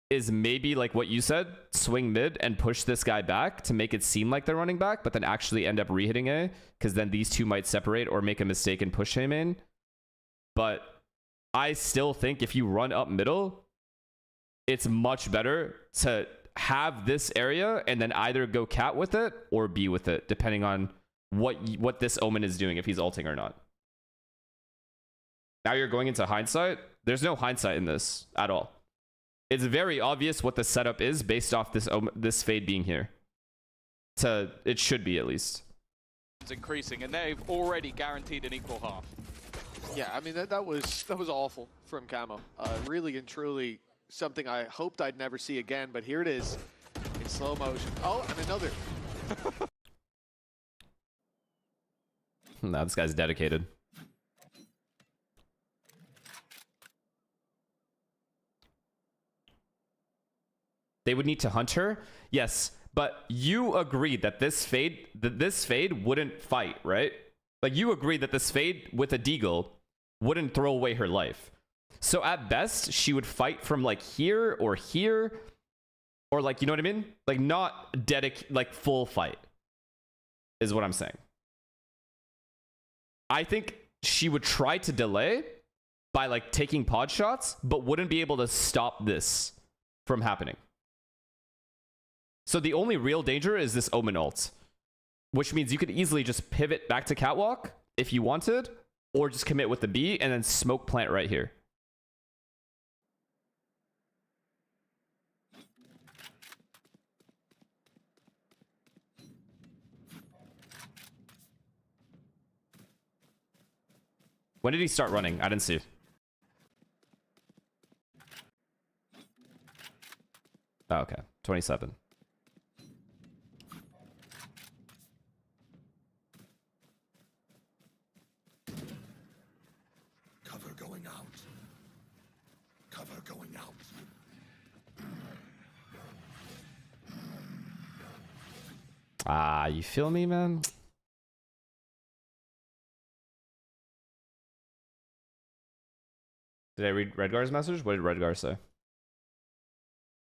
is maybe like what you said, swing mid and push this guy back to make it seem like they're running back, but then actually end up re-hitting A, because then these two might separate or make a mistake and push him in. But I still think if you run up middle, it's much better to have this area and then either go cat with it or B with it, depending on what this Omen is doing, if he's ulting or not. Now you're going into hindsight. There's no hindsight in this at all. It's very obvious what the setup is based off this fade being here. It should be, at least. It's increasing, and they've already guaranteed an equal half. Yeah, I mean, that was awful from Camo. Really and truly something I hoped I'd never see again, but here it is in slow motion. Oh, and another. Nah, this guy's dedicated. They would need to hunt her? Yes, but you agreed that this fade wouldn't fight, right? Like, you agreed that this fade with a deagle wouldn't throw away her life. So at best, she would fight from like here, or like, you know what I mean? Like, not like full fight is what I'm saying. I think she would try to delay by like taking pod shots, but wouldn't be able to stop this from happening. So the only real danger is this Omen ult, which means you could easily just pivot back to catwalk if you wanted, or just commit with the B and then smoke plant right here. When did he start running? I didn't see. Oh, okay. 27. Cover going out. Cover going out. Ah, you feel me, man? Did I read Redgar's message? What did Redgar say?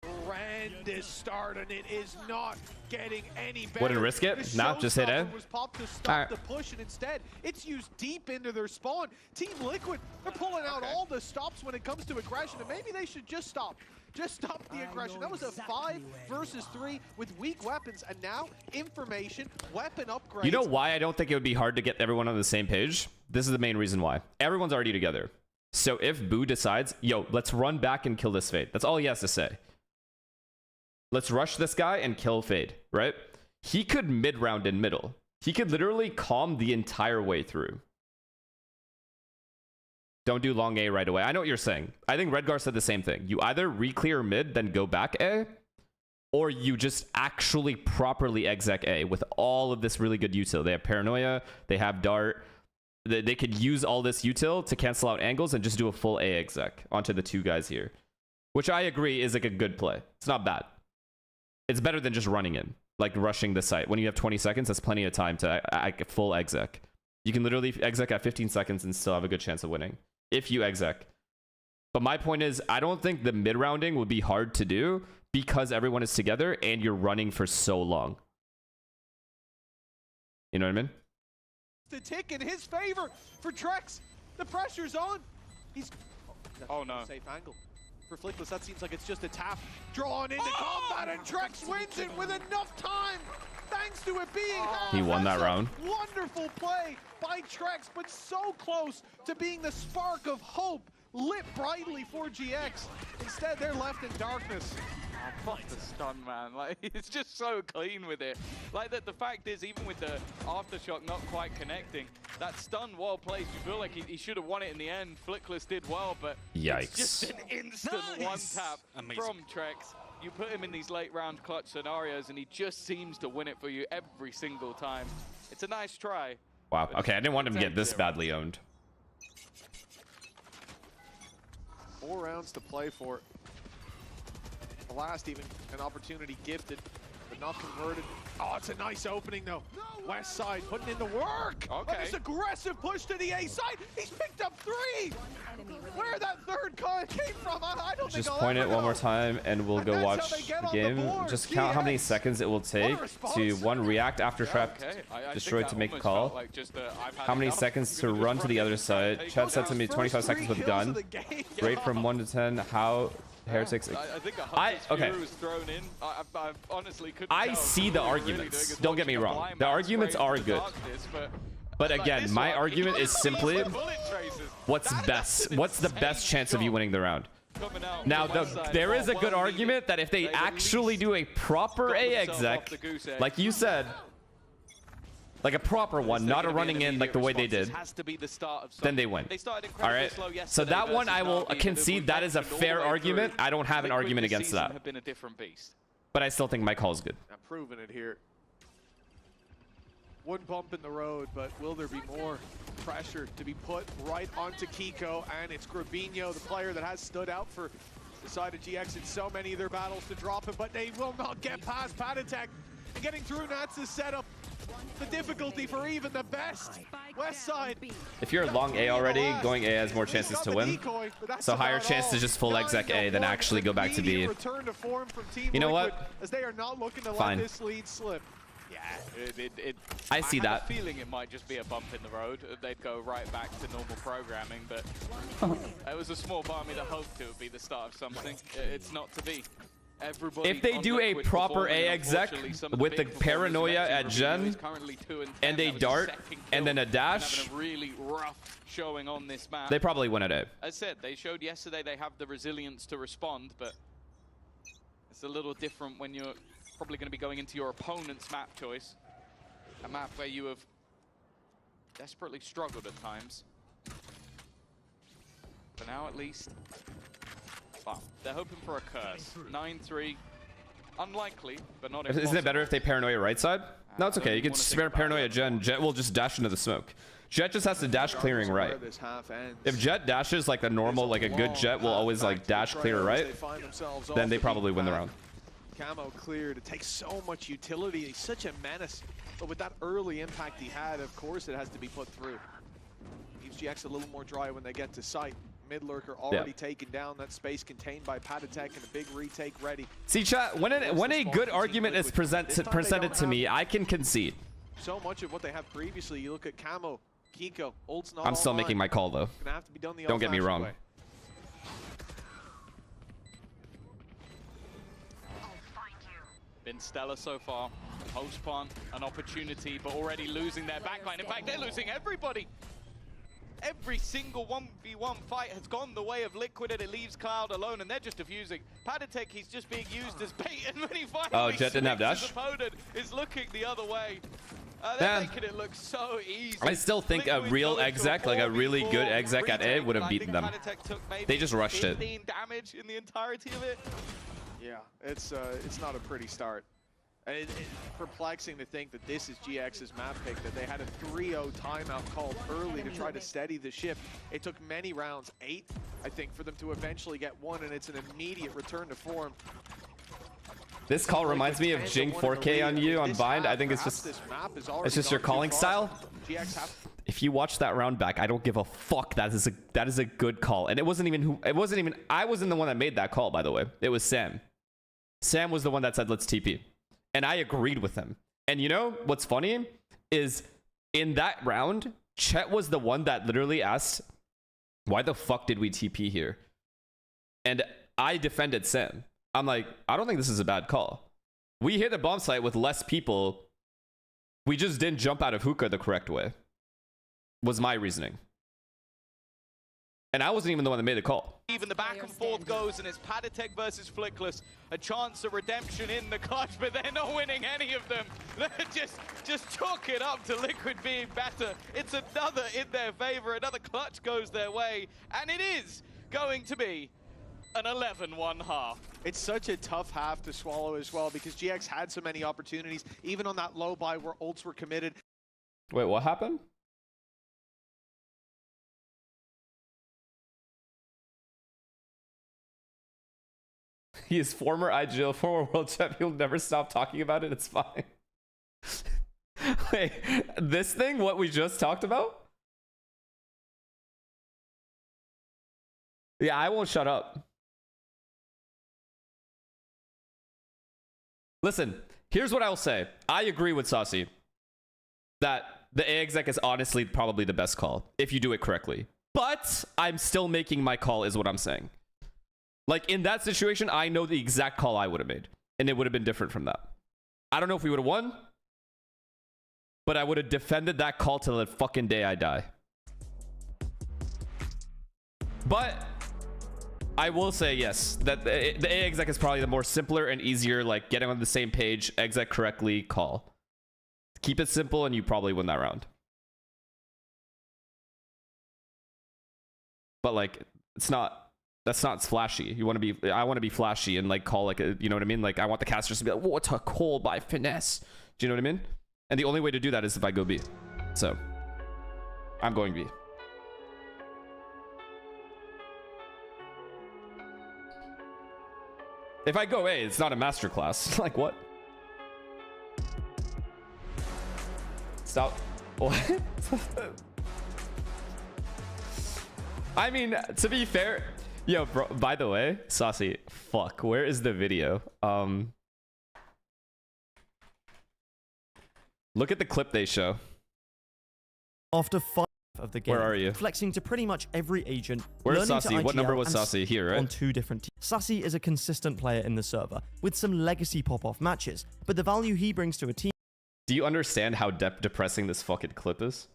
Horrendous start, and it is not getting any better. Wouldn't risk it? Nah, just hit A. Was popped to stop the push, and instead it's used deep into their spawn. Team Liquid, they're pulling out all the stops when it comes to aggression, and maybe they should just stop. Just stop the aggression. That was a 5 versus 3 with weak weapons, and now information, weapon upgrades. You know why I don't think it would be hard to get everyone on the same page? This is the main reason why. Everyone's already together. So if Boo decides, yo, let's run back and kill this Fade. That's all he has to say. Let's rush this guy and kill Fade, right? He could mid-round in middle. He could literally calm the entire way through. Don't do long A right away. I know what you're saying. I think Redgar said the same thing. You either re-clear mid, then go back A, or you just actually properly exec A with all of this really good util. They have Paranoia, they have Dart. They could use all this util to cancel out angles and just do a full A exec onto the two guys here. Which I agree is like a good play. It's not bad. It's better than just running in, like rushing the site. When you have 20 seconds, that's plenty of time to full exec. You can literally exec at 15 seconds and still have a good chance of winning if you exec. But my point is, I don't think the mid-rounding would be hard to do because everyone is together and you're running for so long. You know what I mean? The tick in his favor for Trex. The pressure's on. He's no. Safe angle. For Flickless, that seems like it's just a tap drawn into combat, and Trex wins it with enough time. Thanks to it being He won that round. Wonderful play by Trex, but so close to being the spark of hope lit brightly for GX. Instead, they're left in darkness. Fuck the stun, man. Like, it's just so clean with it. Like, the fact is, even with the aftershock not quite connecting, that stun, well placed, you feel like he should have won it in the end. Flickless did well, but yikes. It's just an instant one-tap from Trex. You put him in these late-round clutch scenarios, and he just seems to win it for you every single time. It's a nice try. Wow. Okay, I didn't want him to get this badly owned. 4 rounds to play for. The last even an opportunity gifted, but not converted. Oh, it's a nice opening though. West side putting in the work. Okay. This aggressive push to the A side. He's picked up 3. Where that third came from, I don't think Just I'll point ever it one know. more time and we'll go watch the game. Just count how many seconds it will take to one react after trap destroyed to make a call. Like How many seconds to run to the other side. Chat said to me 25 seconds with a gun. Rate from 1 to 10. How Heretics. I think okay. Was thrown in. I honestly couldn't tell. See the arguments. Don't get me wrong. The arguments are good. But again, my argument is simply what's best. What's the best chance of you winning the round? Now, there is a good argument that if they actually do a proper A exec, like you said, like a proper one, not a running in like the way they did, then they win. All right. So that one I will concede that is a fair argument. I don't have an argument against that. But I still think my call is good. I'm proving it here. One bump in the road, but will there be more pressure to be put right onto Kiko? And it's Gravino, the player that has stood out for the side of GX in so many of their battles to drop him, but they will not get past Patatek. And getting through Nats' setup, the difficulty for even the best. West side. If you're long A already, going A has more chances to win. So higher chance to just full exec A than actually go back to B. You know what? As they are not looking to Fine. let this lead slip. Yeah, I see that. I have a feeling it might just be a bump in the road. They'd go right back to normal programming, but it was a small barmy that hoped it would be the start of something. It's not to be. Everybody if they do a proper A exec with the paranoia at Gen and a dart and then a dash, a really rough showing on this map. They probably win at A. As said, they showed yesterday they have the resilience to respond, but it's a little different when you're probably going to be going into your opponent's map choice. A map where you have desperately struggled at times. For now, at least. Well, they're hoping for a curse. 9-3, Unlikely, but not Isn't impossible. it better if they paranoia right side? No, it's okay. You can spare paranoia Jet, and Jet will just dash into the smoke. Jet just has to dash clearing right. If Jet dashes like a normal, like a good Jet will always like dash clear right, then they probably win the round. Camo cleared. It takes so much utility. He's such a menace. But with that early impact he had, of course it has to be put through. Leaves GX a little more dry when they get to sight. Mid lurker already taken down. That space contained by Patatek and a big retake ready. See, chat, when a good argument is presented to me, I can concede. So much of what they have previously, you look at Camo, Kiko, Ult's not I'm still making my call though. Gonna have to be done the Don't get me wrong. way. Been stellar so far. Post-spawn, an opportunity, but already losing their backline. In fact, they're losing everybody. Every single 1v1 fight has gone the way of Liquid, and it leaves Cloud alone, and they're just defusing. Patatek, he's just being used as bait, and when he finally Jet didn't have dash? his opponent is looking the other way. They're making it look so easy. I still think a real exec, like a really good exec at A, would have beaten them. They just rushed it. 15 damage in the entirety of it. Yeah, it's not a pretty start. And it's perplexing to think that this is GX's map pick, that they had a 3-0 timeout called early to try to steady the ship. It took many rounds, 8, I think, for them to eventually get one, and it's an immediate return to form. This call reminds me of Jing 4K on you on Bind. I think it's just your calling style. If you watch that round back, I don't give a fuck. That is a good call. And I wasn't even the one that made that call, by the way. It was Sam. Sam was the one that said let's TP. And I agreed with him. And you know what's funny is in that round, Chet was the one that literally asked, why the fuck did we TP here? And I defended Sam. I'm like, I don't think this is a bad call. We hit a bomb site with less people. We just didn't jump out of hookah the correct way. Was my reasoning. And I wasn't even the one that made the call. Even the back and forth goes, and it's Patatek versus Flickless. A chance of redemption in the clutch, but they're not winning any of them. They're just chalk it up to Liquid being better. It's another in their favor. Another clutch goes their way, and it is going to be an 11-1 half. It's such a tough half to swallow as well, because GX had so many opportunities, even on that low buy where ults were committed. Wait, what happened? He is former IGL, former world champion. He'll never stop talking about it. It's fine. Wait, this thing, what we just talked about? Yeah, I won't shut up. Listen, here's what I'll say. I agree with Saucy that the A exec is honestly probably the best call if you do it correctly. But I'm still making my call is what I'm saying. Like, in that situation, I know the exact call I would have made. And it would have been different from that. I don't know if we would have won. But I would have defended that call till the fucking day I die. But I will say, yes, that the A exec is probably the more simpler and easier, like, getting on the same page, exec correctly call. Keep it simple and you probably win that round. But, like, it's not... That's not flashy. You want to be, I want to be flashy and like call like a, you know what I mean? Like I want the casters to be like, what a call by finesse. Do you know what I mean? And the only way to do that is if I go B. So I'm going B. If I go A, it's not a masterclass. Like what? Stop. What? I mean, to be fair, yo, bro, by the way, Saucy, fuck, where is the video? Look at the clip they show. After 5 of the game, where are you? Flexing to pretty much every agent. Where's Saucy? What number was Saucy? Here, right? On 2 different teams. Saucy is a consistent player in the server, with some legacy pop-off matches, but the value he brings to a team... Do you understand how depressing this fucking clip is?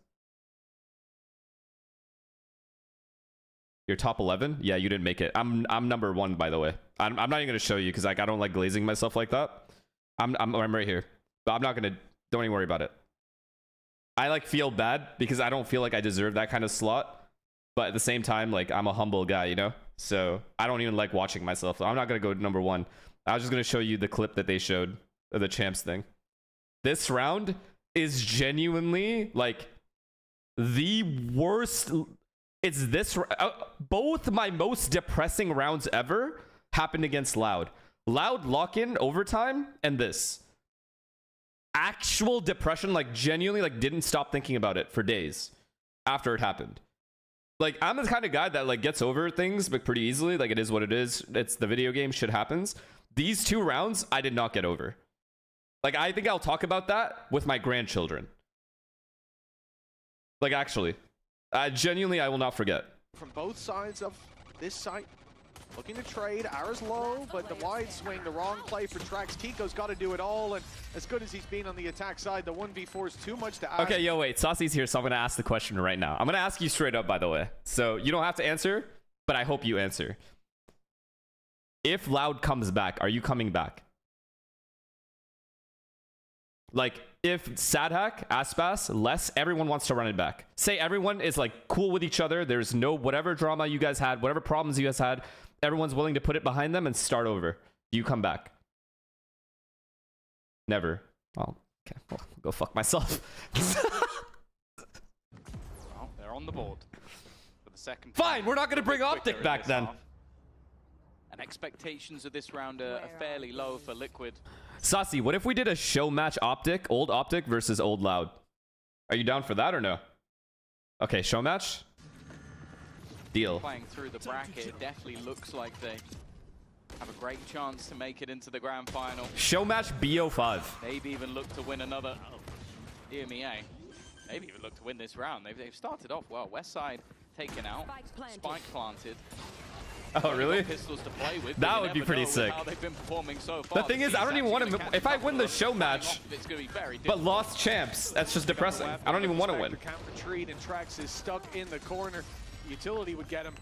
You're top 11? Yeah, you didn't make it. I'm number 1, by the way. I'm not even gonna show you because like I don't like glazing myself like that. I'm right here, but I'm not gonna. Don't even worry about it. I like feel bad because I don't feel like I deserve that kind of slot, but at the same time, like I'm a humble guy, you know. So I don't even like watching myself. I'm not gonna go number 1. I was just going to show you the clip that they showed of the champs thing. This round is genuinely like the worst. It's this. Both my most depressing rounds ever happened against Loud. Loud lock-in overtime and this. Actual depression, like genuinely, like didn't stop thinking about it for days after it happened. Like, I'm the kind of guy that like gets over things but pretty easily. Like, it is what it is. It's the video game. Shit happens. These 2 rounds, I did not get over. Like, I think I'll talk about that with my grandchildren. Like, actually. Genuinely, I will not forget. From both sides of this site, looking to trade. Ara's low, but the wide swing, the wrong play for Trax. Tico's got to do it all, and as good as he's been on the attack side, the 1v4 is too much to ask. Okay, yo, wait. Saucy's here, so I'm going to ask the question right now. I'm going to ask you straight up, by the way. So, you don't have to answer, but I hope you answer. If Loud comes back, are you coming back? Like, if Sadhack, Aspas, Les, everyone wants to run it back. Say everyone is, like, cool with each other. There's no whatever drama you guys had, whatever problems you guys had. Everyone's willing to put it behind them and start over. Do you come back? Never. Oh, okay. Well, I'll go fuck myself. Well, they're on the board for the second. Fine, we're not going to bring Optic back then. And expectations of this round are fairly low for Liquid. Saucy, what if we did a show match Optic, old Optic versus old Loud? Are you down for that or no? Okay, show match? Deal. Playing through the bracket, it definitely looks like they have a great chance to make it into the grand final. Show match BO5. Maybe even look to win another EMEA. Maybe even look to win this round. They've started off well. West side taken out. Spike planted. Oh, really? Pistols to play with, that would be pretty sick. How they've been performing so far. The thing is, I don't even want to. If I win the show match, but lost champs, that's just depressing. I don't even want to win. Can't retreat, and Trax is stuck in the corner. Utility would get him,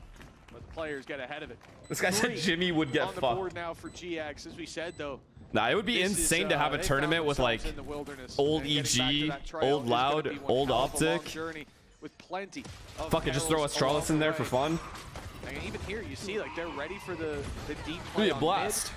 but the players get ahead of it. This guy said Jimmy would get on the fucked. board now for GX, as we said though. Nah, it would be insane to have a tournament with like old EG, old Loud, old Optic. With plenty of Fuck it, just throw Astralis in there for fun. And even here, you see, like they're ready for the deep It'd play be a on blast. mid.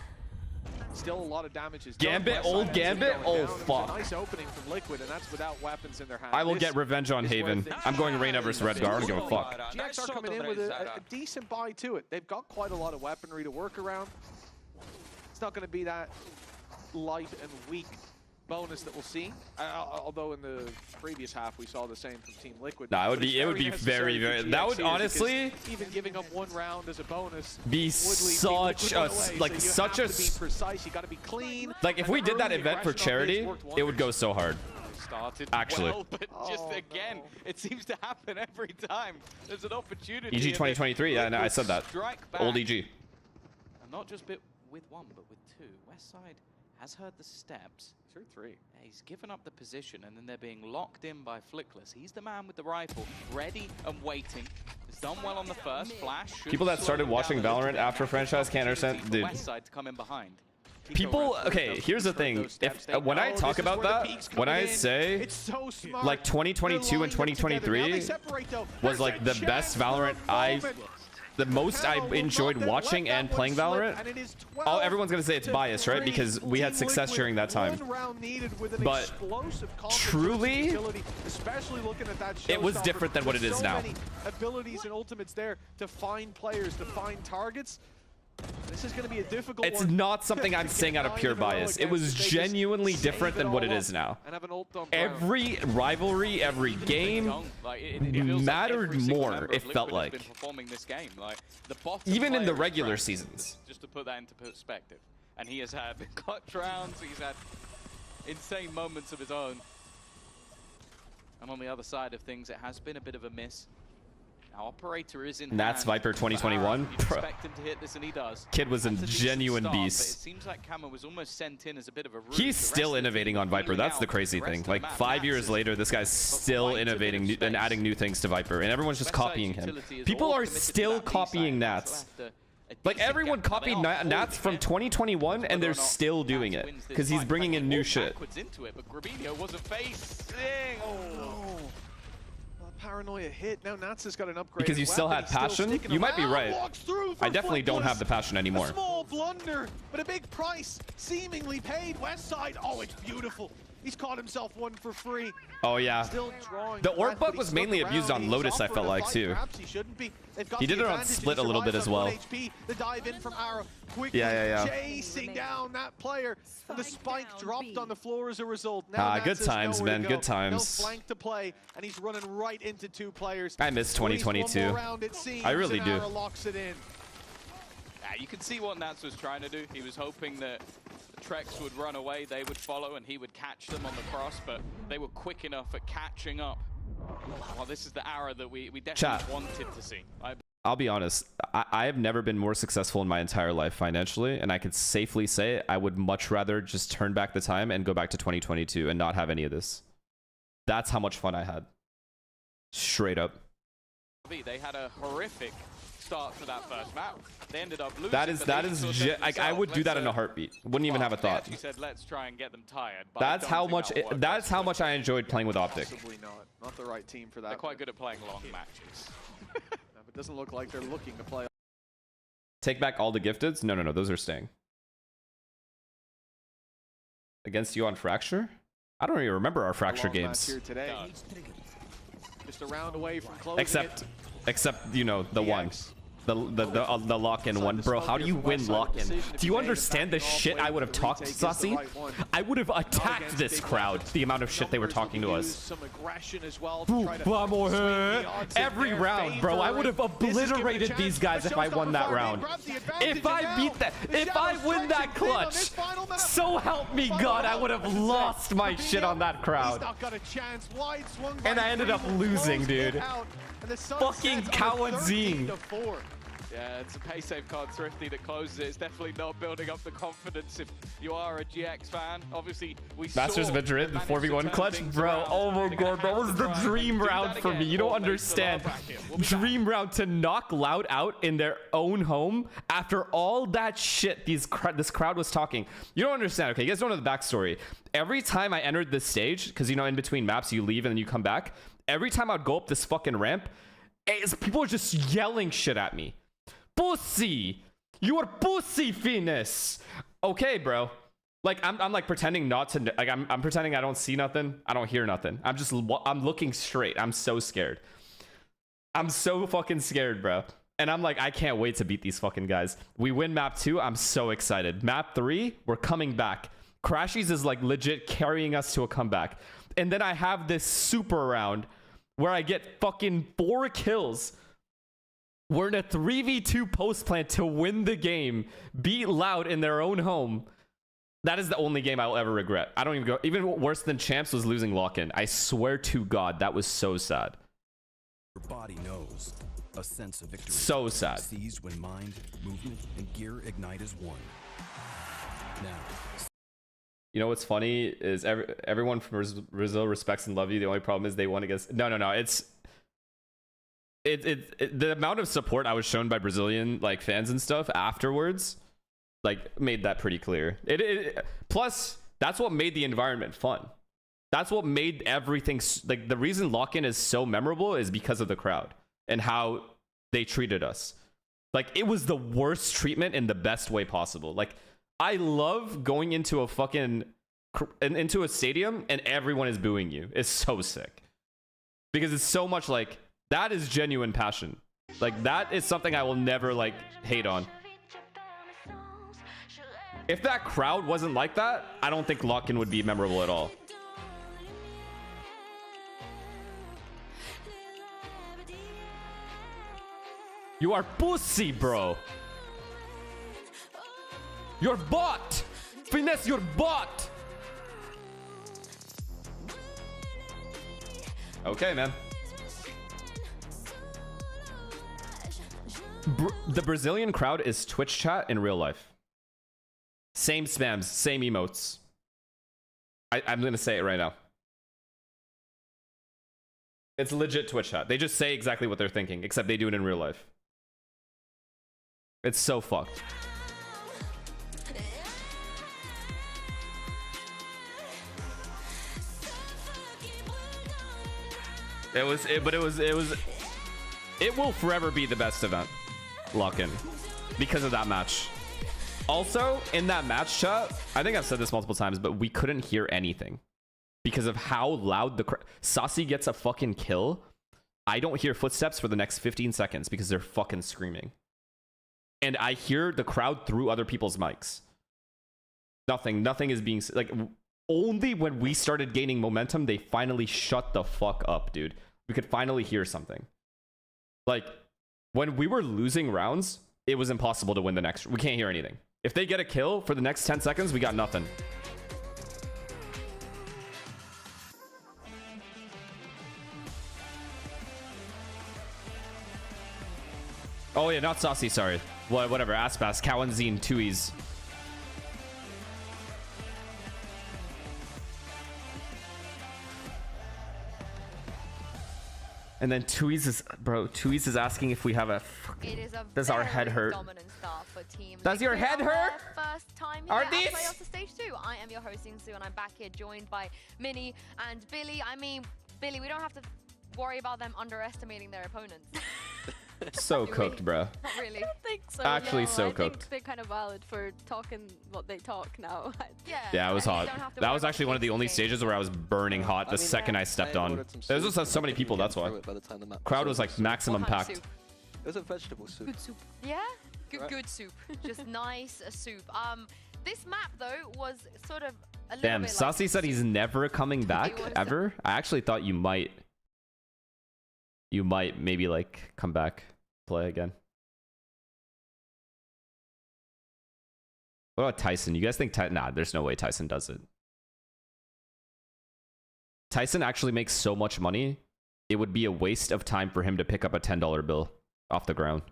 Still a lot of damage is Gambit, done. old Gambit. Oh fuck. Nice opening from Liquid, and that's without weapons in their hand. I will get revenge on Haven. I'm going Reyna versus Redgar. I don't give a fuck. GX are coming in with a decent buy to it. They've got quite a lot of weaponry to work around. It's not going to be that light and weak bonus that we'll see. Although in the previous half we saw the same from Team Liquid. Nah, it would be very. That would honestly even giving up one round as a bonus be such a like such a precise. You got to be clean. Like if we did that event for charity, it would go so hard. Started actually. Well, but just again, it seems to happen every time. There's an opportunity. EG 2023. Yeah, no, I said that. Old EG. And not just with one, but with two. Westside has heard the steps. Three. He's given up the position, and then they're being locked in by Flickless. He's the man with the rifle, ready and waiting. He's done well on the first flash. People that started watching Valorant after franchise can't understand, dude. Westside to come in behind. People, okay, here's the thing. When I talk about that, when I say like 2022 and 2023 was like the best Valorant the most I enjoyed watching and playing Valorant. Oh, everyone's gonna say it's biased, right? Because we had success during that time. But truly, it was different than what it is now. Abilities and ultimates there to find players, to find targets. This is going to be a difficult It's not something I'm saying out of pure bias. It was genuinely different than what it is now. Every rivalry, every game mattered more, it felt like. Even in the regular seasons. Just to put that into perspective. And he has had clutch rounds, he's had insane moments of his own. And on the other side of things, it has been a bit of a miss. Now, Operator is in That's Viper 2021. Expect him to hit this, and he does. Kid was a genuine start, beast. It seems like Kama was almost sent in as a bit of a He's still innovating on Viper. That's the crazy thing. Like 5 years later, this guy's still innovating and adding new things to Viper, and everyone's just copying him. People are still copying Nats. Like everyone copied Nats from 2021, and they're still doing it because he's bringing in new shit. paranoia hit. Now Nats has got an upgrade. Because you still had passion? You might be right. I definitely don't have the passion anymore. A small blunder, but a big price seemingly paid. Westside, oh, it's beautiful. He's caught himself one for free. Oh, yeah. Still drawing The orb breath, bug but was he's mainly stuck abused around. on Lotus, He's I felt offered a like, fight. too. Perhaps he shouldn't be. They've got He the did it on advantage. Split a little bit as survives on well. 1 HP. The dive in from Arrow. Quickly Yeah. chasing down that player. And the spike dropped on the floor as a result. Now Good Nats has times, nowhere to man. go. Good times. No flank to play, and he's running right into 2 players. I miss 2022. 1 more round, it seems, I really and do. Arrow locks it in. You can see what Nats was trying to do. He was hoping that the Trex would run away, they would follow, and he would catch them on the cross, but they were quick enough at catching up. Well, this is the arrow that we definitely wanted to see. I'll be honest. I have never been more successful in my entire life financially, and I could safely say I would much rather just turn back the time and go back to 2022 and not have any of this. That's how much fun I had. Straight up. They had a horrific start to that first map. They ended up losing. I would do that in a heartbeat. Wouldn't even have a thought. He said, let's try and get them tired. That's how much I enjoyed playing with Optic. Possibly not the right team for that. They're quite good at playing long matches. It doesn't look like they're looking to play. Take back all the gifteds? No, those are staying. Against you on Fracture? I don't even remember our Fracture games. Here today. Just a round away from closing Except you know, the one. The lock-in one. Bro, how do you win lock-in? Do you understand the shit I would have talked, Sassy? I would have attacked this crowd, the amount of shit they were talking to us. Every round, bro. I would have obliterated these guys if I won that round. If I win that clutch, so help me God, I would have lost my shit on that crowd. And I ended up losing, dude. Fucking Kawadzine. Yeah, it's a pay save card Thrifty that closes it. It's definitely not building up the confidence if you are a GX fan. Obviously, we Masters saw Madrid, the 4v1 clutch. Bro, oh my god, that was the dream round for me. You don't understand. Dream round to knock Loud out in their own home after all that shit this crowd was talking. You don't understand. Okay, you guys don't know the backstory. Every time I entered this stage, because you know in between maps you leave and then you come back, every time I'd go up this fucking ramp, people are just yelling shit at me. Pussy! You're pussy, Finesse! Okay, bro. Like, I'm like pretending not to, like, I'm pretending I don't see nothing. I don't hear nothing. I'm looking straight. I'm so scared. I'm so fucking scared, bro. And I'm like, I can't wait to beat these fucking guys. We win map 2. I'm so excited. Map 3, we're coming back. Crashies is like legit carrying us to a comeback. And then I have this super round where I get fucking 4 kills. We're in a 3v2 post plant to win the game, beat Loud in their own home. That is the only game I'll ever regret. I don't even go. Even worse than Champs was losing lock-in. I swear to God, that was so sad. Your body knows a sense of victory. So sad. Seized when mind, movement, and gear ignite as one. Now. You know what's funny is everyone from Brazil respects and love you. The only problem is they want against. No. It's the amount of support I was shown by Brazilian like fans and stuff afterwards, like made that pretty clear. Plus that's what made the environment fun. That's what made everything like the reason lock-in is so memorable is because of the crowd and how they treated us. Like it was the worst treatment in the best way possible. Like I love going into a stadium and everyone is booing you. It's so sick because it's so much like. That is genuine passion. Like, that is something I will never, like, hate on. If that crowd wasn't like that, I don't think lock-in would be memorable at all. You are pussy, bro. You're bot. Finesse, you're bot. Okay, man. The Brazilian crowd is Twitch chat in real life. Same spams, same emotes. I'm gonna say it right now. It's legit Twitch chat. They just say exactly what they're thinking, except they do it in real life. It's so fucked. It will forever be the best event. Lock-in. Because of that match. Also, in that match chat, I think I've said this multiple times, but we couldn't hear anything. Because of how loud the Saucy gets a fucking kill. I don't hear footsteps for the next 15 seconds because they're fucking screaming. And I hear the crowd through other people's mics. Nothing is being... Like, only when we started gaining momentum, they finally shut the fuck up, dude. We could finally hear something. Like, when we were losing rounds, it was impossible to win the next... We can't hear anything. If they get a kill for the next 10 seconds, we got nothing. Oh yeah, not Saucy, sorry. Whatever, Aspas, Cowanzine, Tui's. And then Tui's is asking if we have a fucking... Does our head hurt? Does your head hurt? First time here at playoffs to stage 2. I am your host, Sue, and I'm back here joined by Minnie and Billy. I mean, Billy, we don't have to worry about them underestimating their opponents. So cooked, bro. Not really. I don't think so. Actually, no. so I cooked. think they're kind of valid for talking what they talk now. Yeah, it was hot. That was actually one of the only stages where I was burning hot the second I stepped on. There was just so many people, that's why. Crowd was like maximum packed. It was a vegetable soup. Good soup. Yeah? Good soup. Just nice soup. This map, though, was sort of a little Damn, bit Saucy said he's never coming back, ever? I actually thought you might maybe like come back, play again. What about Tyson? You guys think nah, there's no way Tyson does it. Tyson actually makes so much money, it would be a waste of time for him to pick up a $10 bill off the ground.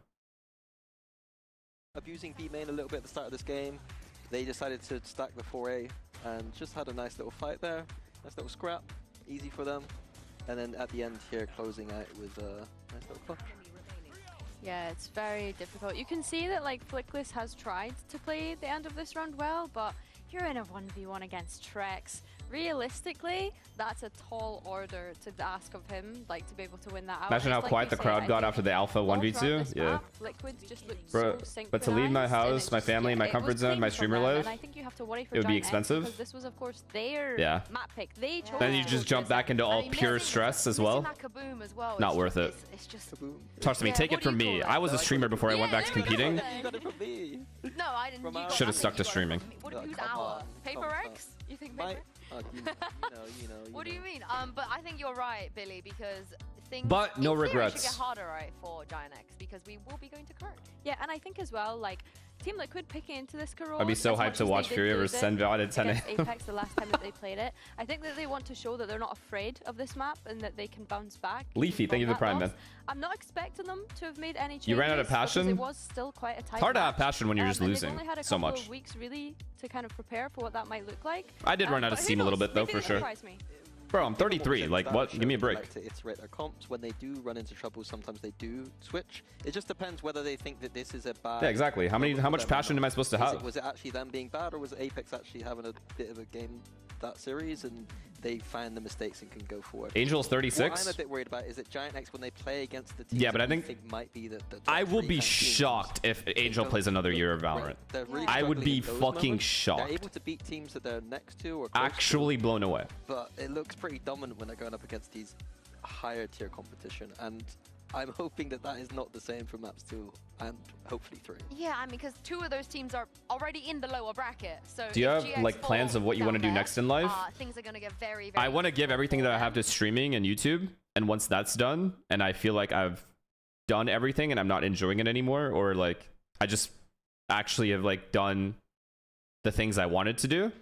Abusing B main a little bit at the start of this game. They decided to stack the 4A and just had a nice little fight there. Nice little scrap, easy for them. And then at the end here, closing out with a nice little clutch. Yeah, it's very difficult. You can see that like Flickless has tried to play the end of this round well, but you're in a 1v1 against Trex. Realistically, that's a tall order to ask of him, like to be able to win that out. Imagine how quiet the crowd got after the alpha 1v2. Yeah. Bro, but to leave my house, my family, my comfort zone, my streamer life, and I think you have to worry for it would be Giant X expensive. because this was, of course, their map pick. They chose Then you just jump back into all pure stress as well. Not worth it. It's just Trust me, take it from me. I was a streamer before I went back to competing. No, I didn't. Should have stuck to streaming. Who's our Paper X? You think Paper? You know. What do you mean? But I think you're right, Billy, because things. But no in theory regrets. should get harder, right, for Giant X because we will be going to Kurt. Yeah, and I think as well, like Team Liquid picking into this Corona. I'd be so hyped to watch Fury versus Senvad at 10 a.m. Apex the last time that they played it. I think that they want to show that they're not afraid of this map and that they can bounce back. Leafy, thank you for the prime, man. I'm not expecting them to have made any changes. You ran out of passion? It was still quite a tight It's hard to have match. passion when you're just losing only had a so couple much. Of weeks really to kind of prepare for what that might look like. I did run out of steam a little bit though, for sure. Bro, I'm 33. Like, what? Give me a break. Like to iterate their comps. When they do run into trouble, sometimes they do switch. It just depends whether they think that this is a bad... Yeah, exactly. How much passion am I supposed to have? Was it actually them being bad, or was Apex actually having a bit of a game that series, and they find the mistakes and can go forward? Angel's 36. What I'm a bit worried about is that Giant X, when they play against the teams, Yeah, but I think might be the I will be shocked if Angel plays another year of Valorant. Really I would be those fucking moments. shocked. They're able to beat teams that they're next to or close Actually blown away. but it looks pretty dominant when they're going up against these higher tier competition, and I'm hoping that that is not the same for maps 2 and hopefully 3. Yeah, I mean, because 2 of those teams are already in the lower bracket. So Do you have GX like plans of what you want to do next in life? Things are going to get very, very I want to give everything that I have to streaming and YouTube, and once that's done, and I feel like I've done everything and I'm not enjoying it anymore, or like I just actually have like done the things I wanted to do,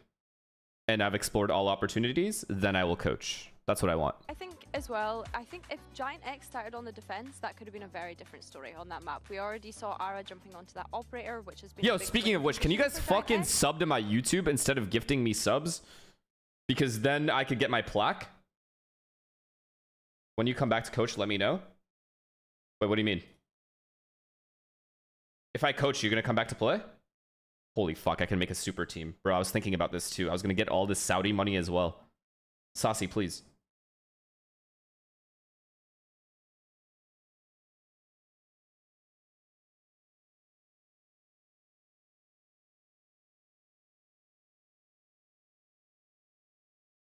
and I've explored all opportunities, then I will coach. That's what I want. I think as well, I think if Giant X started on the defense, that could have been a very different story on that map. We already saw Ara jumping onto that operator, which has been Yo, speaking of which, can you guys fucking sub to my YouTube instead of gifting me subs? Because then I could get my plaque. When you come back to coach, let me know. Wait, what do you mean? If I coach, you're gonna come back to play? Holy fuck, I can make a super team. Bro, I was thinking about this too. I was gonna get all this Saudi money as well. Saucy, please.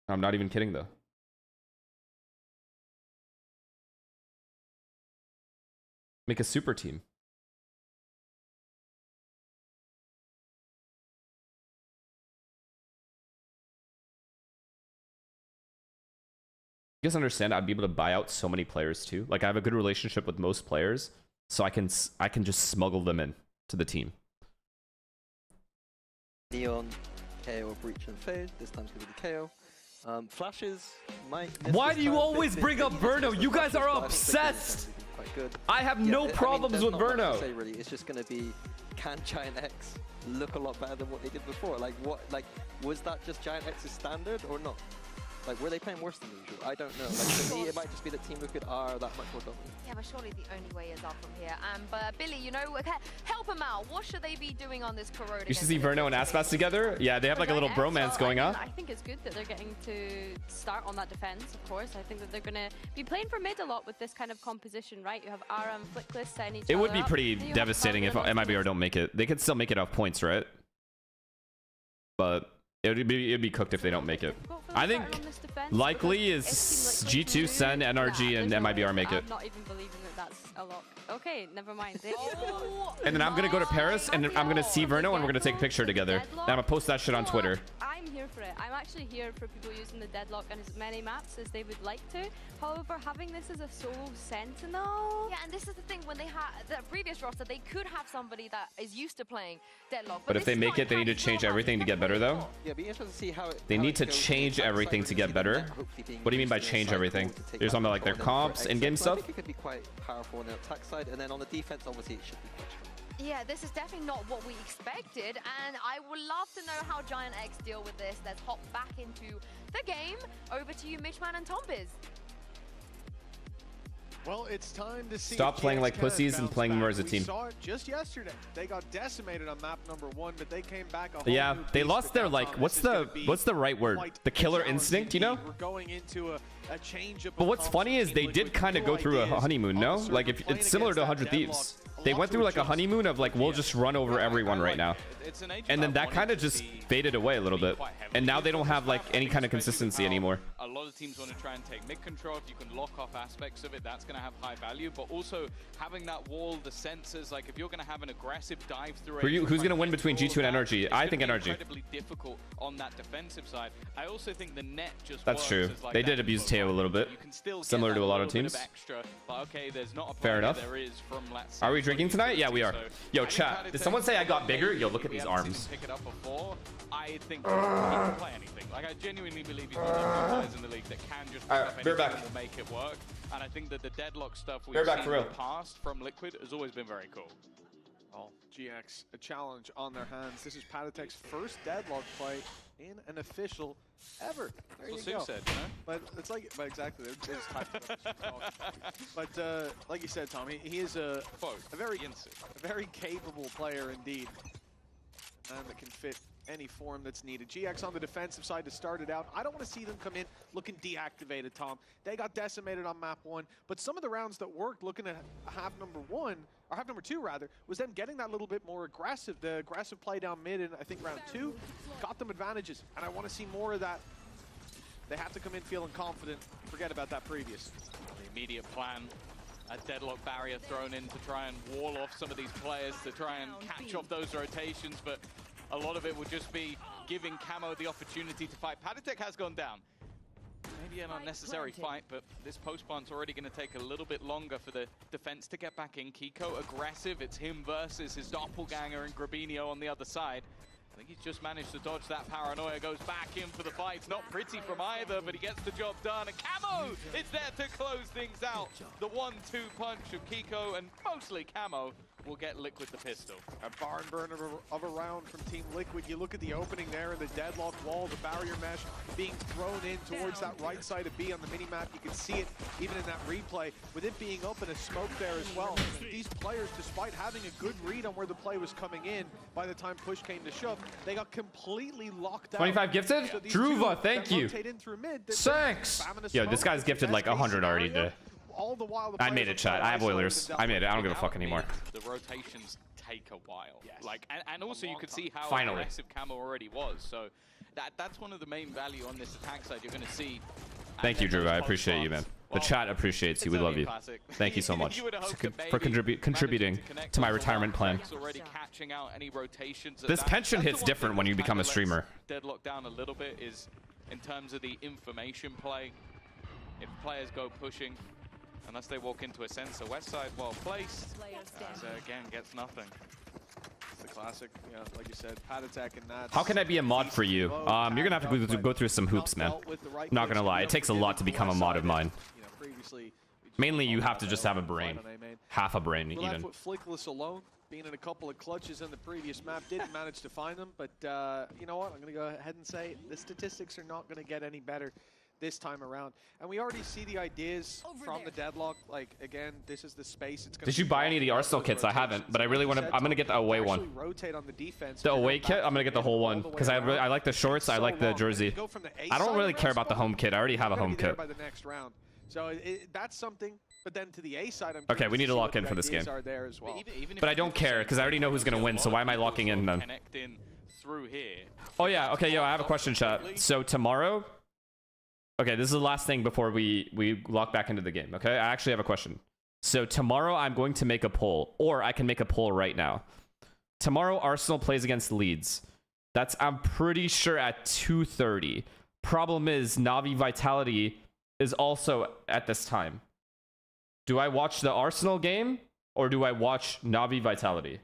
I'm not even kidding though. Make a super team. You guys understand I'd be able to buy out so many players too. Like I have a good relationship with most players, so I can just smuggle them in to the team. Neon, KO, breach, and fade. This time's gonna be the KO. Flashes might. Why do you always bring up Verno? You guys are obsessed. I have no problems with Verno. Say really, it's just gonna be, can Giant X look a lot better than what they did before? Like what? Like was that just Giant X's standard or not? Like, were they playing worse than usual? I don't know. Like, for me, it might just be that Team Liquid are that much more dominant. Yeah, but surely the only way is up from here. But Billy, you know, help them out. What should they be doing on this corroded? You should see Verno and Aspas together. Yeah, they have like a little bromance going on. I think it's good that they're getting to start on that defense, of course. I think that they're going to be playing for mid a lot with this kind of composition, right? You have Ara and Flickless setting each other It would be up, pretty and you have devastating if Valorant MIBR don't make it. They could still make it off points, right? But it'd be cooked if they don't make it. I think likely is G2, Sen, NRG, and MIBR make it. I'm not even believing that that's a lock. Okay, never mind. And then I'm gonna go to Paris and I'm gonna see Verno and we're gonna take a picture together. And I'm gonna post that shit on Twitter. I'm here for it. I'm actually here for people using the deadlock on as many maps as they would like to. However, having this as a solo sentinel. Yeah, and this is the thing, when they had the previous roster, they could have somebody that is used to playing deadlock. But if they make it, they need to change everything to get better though. Yeah, be interested to see how They need to change everything to get better. What do you mean by change everything? You're talking about like their comps, in-game stuff? I think it could be quite powerful on the attack side, and then on the defense, obviously, it should be quite strong. Yeah, this is definitely not what we expected, and I would love to know how Giant X deal with this. Let's hop back into the game. Over to you, Mitchman and Tombiz. Well, it's time to see. Stop playing like pussies and playing more as a team. We saw it just yesterday. They got decimated on map number 1, but they came back a whole Yeah, new they beast lost with their that like bomb. what's the right word? The killer instinct, you know? We're going into a change of. But what's funny is they did kind of go through a honeymoon, no? Like if it's similar to 100 Thieves. They went through like a honeymoon of like we'll just run over everyone right now. And then that kind of just faded away a little bit. And now they don't have like any kind of consistency anymore. A lot of teams want to try and take mid control. If you can lock off aspects of it, that's going to have high value. But also having that wall, the sensors, like if you're going to have an aggressive dive through. Who's going to win between G2 and NRG? I think NRG. Incredibly difficult on that defensive side. I also think the net just. That's true. Like they did abuse Teo a little bit, similar to a lot of teams. Extra, but okay, there's not a fair enough. There is from, are we drinking tonight? Yeah, we are. Yo, chat. Did someone say I got bigger? Yo, look at these arms. Pick it up before. I think he can play anything. Like I genuinely believe he's one of the players in the league that can just pick up anything and will make it work. And I think that the deadlock stuff we've seen in the past from Liquid has always been very cool. Oh, GX, a challenge on their hands. This is Patatek's first deadlock play in an official ever. There you go. Said, you know? But it's like, but exactly, they just typed it up. But like you said, Tommy, he is a very capable player indeed. A man that can fit any form that's needed. GX on the defensive side to start it out. I don't want to see them come in looking deactivated, Tom. They got decimated on map 1, but some of the rounds that worked looking at half number 1, or half number 2 rather, was them getting that little bit more aggressive. The aggressive play down mid in, I think, round 2 got them advantages, and I want to see more of that. They have to come in feeling confident. Forget about that previous. The immediate plan, a deadlock barrier thrown in to try and wall off some of these players to try and catch off those rotations, but a lot of it would just be giving Camo the opportunity to fight. Patatek has gone down. Maybe an unnecessary fight, but this post plant's already going to take a little bit longer for the defense to get back in. Kiko aggressive. It's him versus his doppelganger and Grabinho on the other side. I think he's just managed to dodge that paranoia, goes back in for the fight. It's not pretty from either, but he gets the job done. And Camo is there to close things out. The 1-2 punch of Kiko and mostly Camo will get Liquid the pistol. A barn burner of a round from Team Liquid. You look at the opening there and the deadlock wall, the barrier mesh being thrown in towards that right side of B on the minimap. You can see it even in that replay with it being up and a smoke there as well. These players, despite having a good read on where the play was coming in, by the time push came to shove, they got completely locked out. 25 gifted? So Druva, thank you. Thanks. Yo, this guy's gifted like 100 already today. All the while I made it, chat. I have Oilers. I made it. I don't give a fuck anymore. The rotations take a while. Like, and also you could see how Finally. aggressive Camo already was. So that's one of the main value on this attack side. You're going to see. Thank you, Drew. I appreciate you, man. The chat appreciates you. We love you. Thank you so much for contributing to my retirement plan. This pension hits different when you become a streamer. Deadlock down a little bit is in terms of the information play. If players go pushing, unless they walk into a sensor, west side well placed, again gets nothing. It's the classic, like you said, pad attack and that. How can I be a mod for you? You're gonna have to go through some hoops, man. Not gonna lie, it takes a lot to become a mod of mine. Mainly, you have to just have a brain, half a brain We'll even. put Flickless alone, being in a couple of clutches in the previous map, didn't manage to find them. But you know what? I'm gonna go ahead and say the statistics are not gonna get any better this time around, and we already see the ideas from the deadlock. Like, again, this is the space. It's gonna Did you buy any of the Arsenal kits? I haven't, but I really want to. I'm gonna get the away one. Rotate on the defense. The away kit, I'm gonna get the whole one because I like the shorts. I like the jersey. I don't really care about the home kit. I already have a home kit. By the next round. So that's something. But then to the A side, I'm Okay, we need to lock in for this game. are there as well. But I don't care because I already know who's gonna win. So why am I locking in then? Oh yeah. Okay, yo, I have a question, chat. So tomorrow. Okay, this is the last thing before we lock back into the game, okay? I actually have a question. So tomorrow I'm going to make a poll, or I can make a poll right now. Tomorrow Arsenal plays against Leeds. That's, I'm pretty sure, at 2:30. Problem is, Navi Vitality is also at this time. Do I watch the Arsenal game, or do I watch Navi Vitality?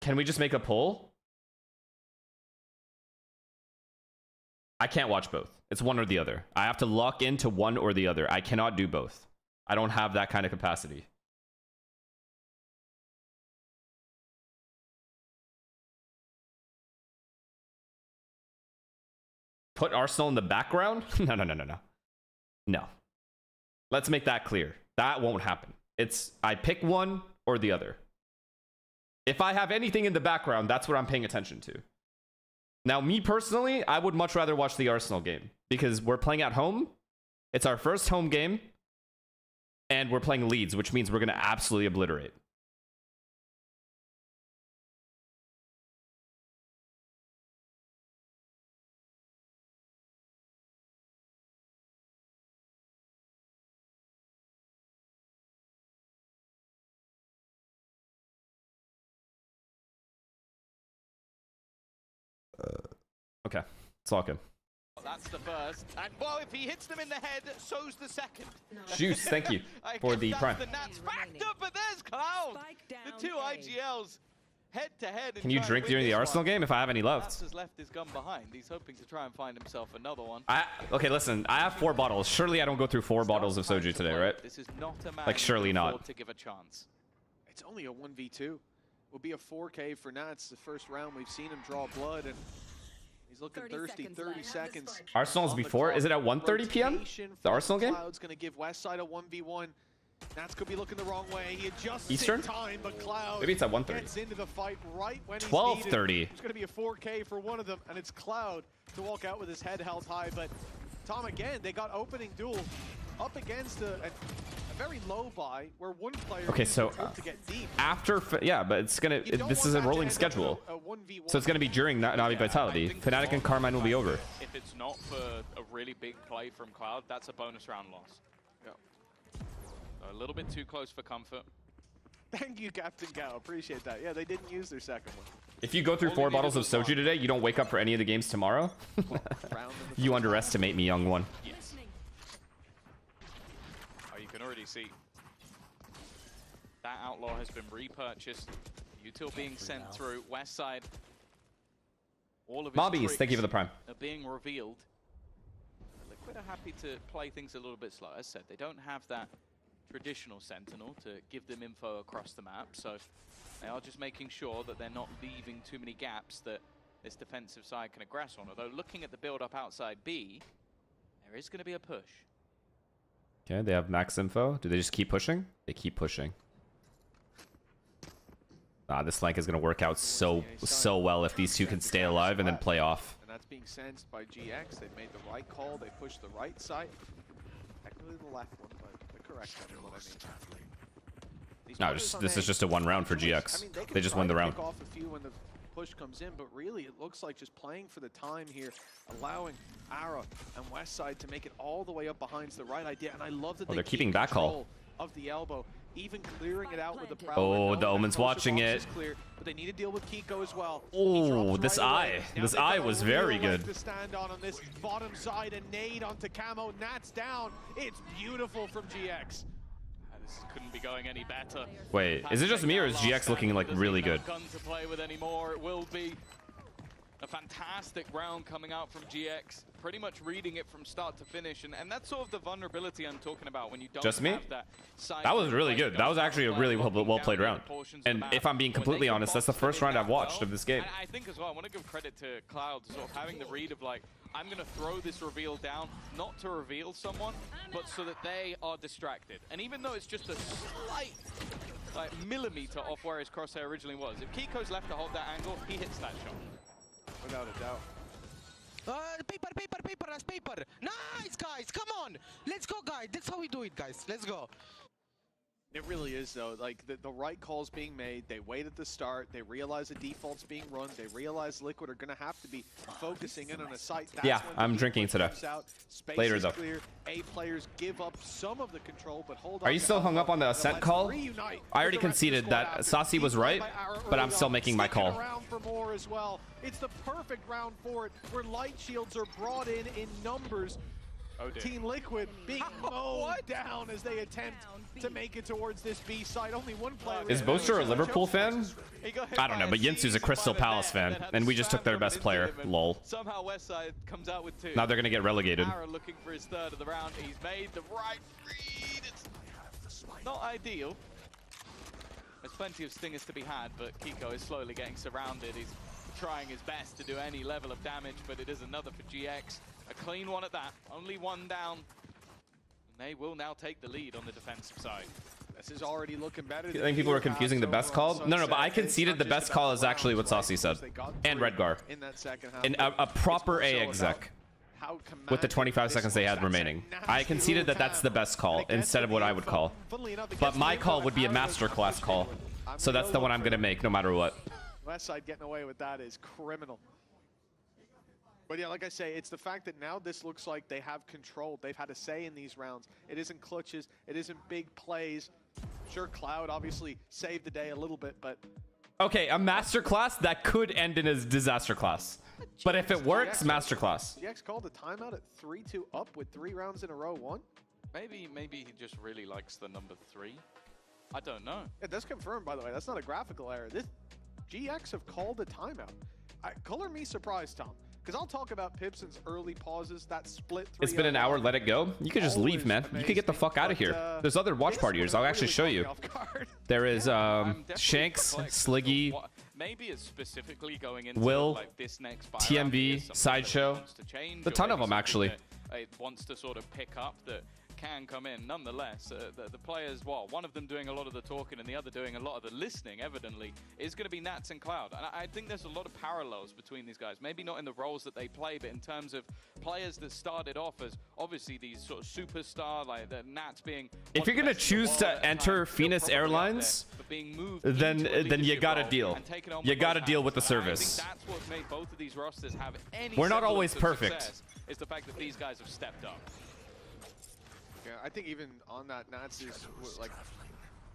Can we just make a poll? I can't watch both. It's one or the other. I have to lock into one or the other. I cannot do both. I don't have that kind of capacity. Put Arsenal in the background? No. No. Let's make that clear. That won't happen. It's I pick one or the other. If I have anything in the background, that's what I'm paying attention to. Now, me personally, I would much rather watch the Arsenal game because we're playing at home. It's our first home game. And we're playing Leeds, which means we're going to absolutely obliterate. Okay, let's lock in. That's the first, and well, if he hits them in the head, so's the second. Juice, thank you for the prime. The Nats backed up, but there's Cloud. The two IGLs head to head. Can you drink during the Arsenal game if I have any left? Has left his gun behind. He's hoping to try and find himself another one. Okay, listen, I have 4 bottles. Surely I don't go through 4 bottles of soju today, right? This is not a man like, surely not. to give a chance. It's only a 1v2. Will be a 4K for Nats. The first round we've seen him draw blood, and he's looking thirsty. 30 seconds. Arsenal's before. Is it at 1:30 p.m.? The Arsenal game? Cloud's going to give Westside a 1v1. Nats could be looking the wrong way. He adjusts Eastern? in time, but Cloud Maybe it's at 1:30. gets into the fight right when 12:30. It's going to be a 4K for one of them, and it's Cloud to walk out with his head held high. But Tom, again, they got opening duel up against a very low buy where one player Okay, so to get deep. after, yeah, but it's gonna. This is a rolling schedule, so it's gonna be during Navi Vitality. Fnatic and Carmine will be over. If it's not for a really big play from Cloud, that's a bonus round loss. Yeah. So a little bit too close for comfort. Thank you, Captain Gao. Appreciate that. Yeah, they didn't use their second one. If you go through 4 bottles of soju today, you don't wake up for any of the games tomorrow. You underestimate me, young one. Yes. Oh, you can already see that outlaw has been repurchased. Util being sent through. West side. All of his Mobbies, thank you for the prime. Are being revealed. Liquid are happy to play things a little bit slow. As I said, they don't have that traditional sentinel to give them info across the map, so they are just making sure that they're not leaving too many gaps that this defensive side can aggress on. Although looking at the build-up outside B, there is going to be a push. Okay, they have max info. Do they just keep pushing? They keep pushing. This flank is going to work out so well if these two can stay alive and then play off. And that's being sensed by GX. They've made the right call. They pushed the right side. Technically the left one, but the correct one is what I mean. No, this is just a 1 round for GX. They just won the round. Off a few when the push comes in, but really it looks like just playing for the time here, allowing Ara and Westside to make it all the way up behind the right idea. And I love that they're keeping back call of the elbow, even clearing it out with the Prowler. Oh, the Omen's watching it. Clear, but they need to deal with Kiko as well. Oh, this eye was very good. To stand on this bottom side, a nade onto Camo. Nat's down. It's beautiful from GX. This couldn't be going any better. Wait, is it just me or is GX looking like really good? Gun to play with anymore. It will be a fantastic round coming out from GX. Pretty much reading it from start to finish, and that's sort of the vulnerability I'm talking about when you don't Just me? have that side. That was really good. That was actually a really well played round. And if I'm being completely honest, that's the first round I've watched of this game. I think as well, I want to give credit to Cloud, sort of having the read of like, I'm going to throw this reveal down, not to reveal someone, but so that they are distracted. And even though it's just a slight millimeter off where his crosshair originally was, if Kiko's left to hold that angle, he hits that shot. Without a doubt. Paper, that's paper. Nice, guys, come on. Let's go, guys. That's how we do it, guys. Let's go. It really is, though. Like, the right call's being made. They wait at the start. They realize the default's being run. They realize Liquid are going to have to be focusing in on a site. That's Yeah, when I'm drinking today. Later, though. Clear. A players give up some of the control, but hold on. Are you still hung up on the Ascent call? I already conceded that Saucy was right, but I'm still making my call. Around for more as well. It's the perfect round for it, where light shields are brought in numbers. Oh, dear. Team Liquid being mowed down as they attempt to make it towards this B side. Only one player. Is Boaster a Liverpool fan? I don't know, but Yinsu's a Crystal Palace fan, and we just took their best player. Lol. Somehow Westside comes out with 2. Now they're gonna get relegated. Ara looking for his 3rd of the round. He's made the right read. It's not ideal. There's plenty of stingers to be had, but Kiko is slowly getting surrounded. He's trying his best to do any level of damage, but it is another for GX. A clean one at that. Only 1 down. And they will now take the lead on the defensive side. This is already looking better. I think people are confusing the best call. No, but I conceded the best call is actually what Saucy said. And Redgar. In that second half. And a proper A exec. With the 25 seconds they had remaining. I conceded that that's the best call instead of what I would call. But my call would be a masterclass call. So that's the one I'm going to make no matter what. Westside getting away with that is criminal. But yeah, like I say, it's the fact that now this looks like they have control. They've had a say in these rounds. It isn't clutches. It isn't big plays. Sure, Cloud obviously saved the day a little bit, but... Okay, a masterclass that could end in a disaster class. But if it works, masterclass. GX called a timeout at 3-2 up with 3 rounds in a row won. Maybe he just really likes the number 3. I don't know. Yeah, that's confirmed, by the way. That's not a graphical error. This GX have called a timeout. Color me surprised, Tom. Because I'll talk about Pipson's early pauses, that split 3. It's been an hour, let it go. You could just leave, man. You could get the fuck out of here. There's other watch partiers. I'll actually show you. There is Shanks, Sliggy, maybe it's specifically going into Will, like this next TMV, Sideshow. A ton of them, actually. It wants to sort of pick up that can come in. Nonetheless, the players, well, one of them doing a lot of the talking and the other doing a lot of the listening, evidently, is going to be Nats and Cloud. And I think there's a lot of parallels between these guys. Maybe not in the roles that they play, but in terms of players that started off as obviously these sort of superstar, like the Nats being... If you're going to choose to enter FNS Airlines, then you got to deal. You got to deal with the service. I think that's what made both of these rosters have any We're not always semblance of perfect. success, is the fact that these guys have stepped up. Yeah, I think even on that, Nats is like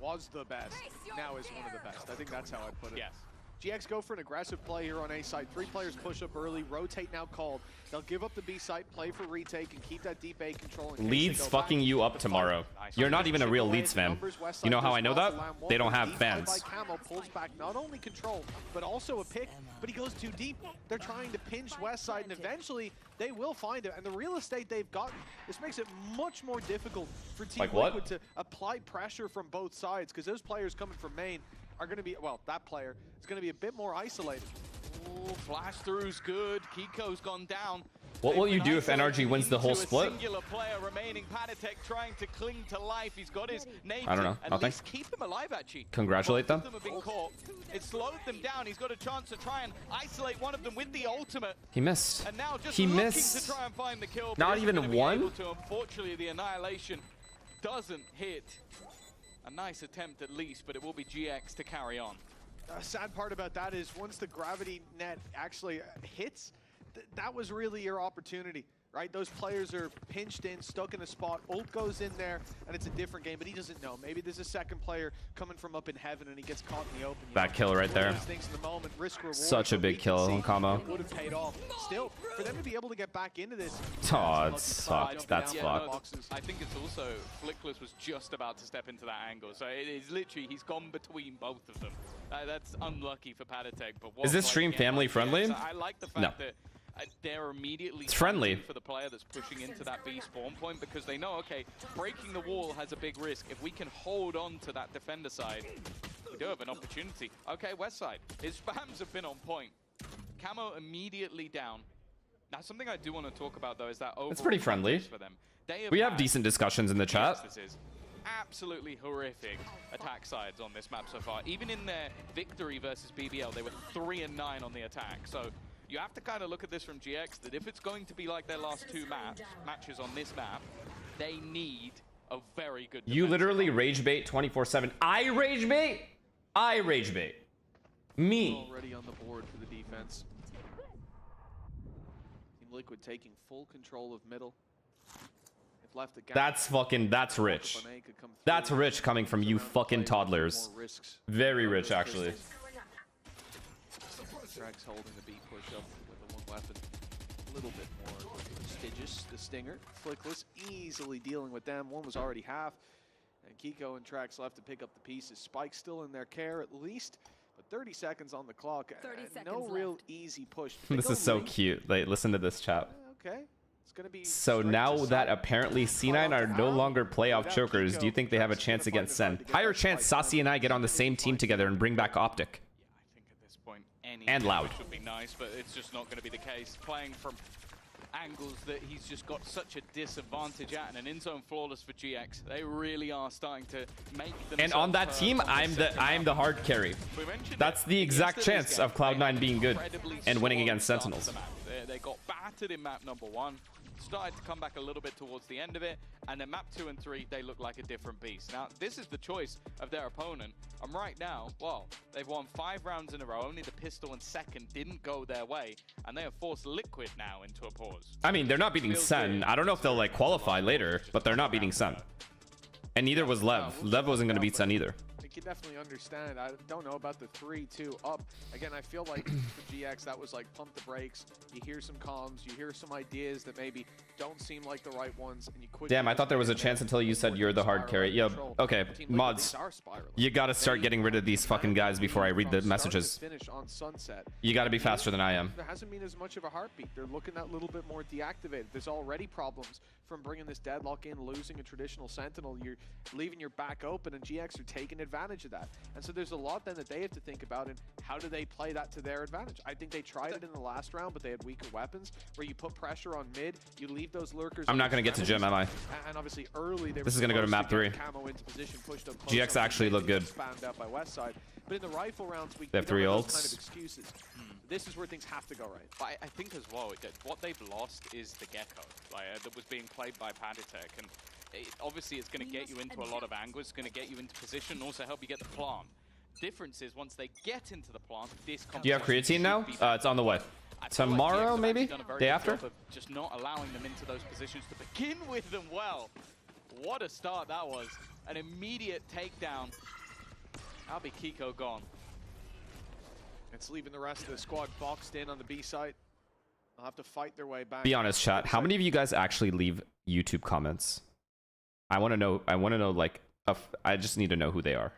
was the best. Now is one of the best. I think that's how I put it. Yes. GX go for an aggressive play here on A side. 3 players push up early. Rotate now called. They'll give up the B site, play for retake, and keep that deep A control. Leeds fucking you up tomorrow. You're not even a real Leeds fan. You know how I know that? They don't have fans. Camo pulls back not only control, but also a pick, but he goes too deep. They're trying to pinch Westside, and eventually they will find it. And the real estate they've gotten, this makes it much more difficult for Team Liquid to apply pressure from both sides, because those players coming from main are going to be, well, that player is going to be a bit more isolated. Ooh, flash through's good. Kiko's gone down. What will you do if NRG wins the whole split? Singular player remaining. Padatech trying to cling to life. He's got his name. I don't know. At Nothing. least keep him alive, actually. Congratulate them. Both of them have been caught. It slowed them down. He's got a chance to try and isolate one of them with the ultimate. He missed. And now just He looking missed. to try and find the kill. Not even one? Unfortunately, the annihilation doesn't hit. A nice attempt at least, but it will be GX to carry on. The sad part about that is once the gravity net actually hits, that was really your opportunity, right? Those players are pinched in, stuck in a spot. Ult goes in there, and it's a different game, but he doesn't know. Maybe there's a second player coming from up in heaven, and he gets caught in the open. That kill right there. The moment, Such a big kill on combo. Would have paid off. Still, for them to be able to get back into this. Oh, it's fucked. That's fucked. I think it's also Flickless was just about to step into that angle, so it is literally he's gone between both of them. That's unlucky for Padatech. But Is this stream family friendly? I like the fact that they're immediately friendly for the player that's pushing into that B spawn point because they know, okay, breaking the wall has a big risk. If we can hold on to that defender side, we do have an opportunity. Okay, west side. His spams have been on point. Camo immediately down. Now, something I do want to talk about, though, is that overall It's pretty friendly. for them. We have decent discussions in the chat. This is absolutely horrific attack sides on this map so far. Even in their victory versus BBL, they were 3 and 9 on the attack. So you have to kind of look at this from GX, that if it's going to be like their last two matches on this map, they need a very good You literally rage bait 24/7. I rage bait? I rage bait. Me. Already on the board for the defense. Team Liquid taking full control of middle. If left a gap, That's rich. That's rich coming from you fucking toddlers. Very rich, actually. Drax holding the B push up with the one weapon. A little bit more prestigious. The Stinger. Flickless easily dealing with them. One was already half. And Kiko and Trax left to pick up the pieces. Spike still in their care at least. But 30 seconds on the clock. 30 seconds no left. real easy push. This is so cute. Like, listen to this chat. Okay. It's gonna be So now that apparently C9 are no longer playoff chokers, do you think they have a chance against Sen? Higher chance Sassy and I get on the same team together and bring back Optic. And Loud. Would be nice, but it's just not going to be the case. Playing from angles that he's just got such a disadvantage at, and an in-zone flawless for GX. They really are starting to make them. And on that team, I'm the hard carry. That's the exact chance of Cloud9 being good and winning against Sentinels. They got battered in map number 1. Started to come back a little bit towards the end of it, and then map 2 and 3, they look like a different beast. Now, this is the choice of their opponent, and right now, well, they've won 5 rounds in a row. Only the pistol and second didn't go their way, and they have forced Liquid now into a pause. I mean, they're not beating Sen. I don't know if they'll like qualify later, but they're not beating Sen. And neither was Lev. Lev wasn't going to beat Sen either. I can definitely understand. I don't know about the 3-2 up. Again, I feel like for GX, that was like pump the brakes. You hear some comms, you hear some ideas that maybe don't seem like the right ones, and you quickly. Damn, I thought there was a chance until you said you're the hard carry. Yo, okay, mods. You gotta start getting rid of these fucking guys before I read the messages. You gotta be faster than I am. There hasn't been as much of a heartbeat. They're looking that little bit more deactivated. There's already problems from bringing this deadlock in, losing a traditional Sentinel. You're leaving your back open, and GX are taking advantage of that. And so there's a lot then that they have to think about, and how do they play that to their advantage? I think they tried it in the last round, but they had weaker weapons, where you put pressure on mid, you leave those lurkers. I'm not gonna get to gym, am I? And obviously early, they this is gonna go to map 3. Position, GX actually look good. Spammed out by west side. But in the rifle rounds, they have 3 ults. Kind of excuses. This is where things have to go right. But I think as well, what they've lost is the Gecko, that was being played by Padatech, and obviously it's going to get you into a lot of angles, it's going to get you into position, and also help you get the plant. Difference is once they get into the plant, this. Do you have creatine now? It's on the way. Tomorrow, maybe? Day after? Just not allowing them into those positions to begin with them well. What a start that was. An immediate takedown. That'll be Kiko gone. It's leaving the rest of the squad boxed in on the B side. They'll have to fight their way back. Be honest, chat. How many of you guys actually leave YouTube comments? I want to know. I want to know, like, I just need to know who they are.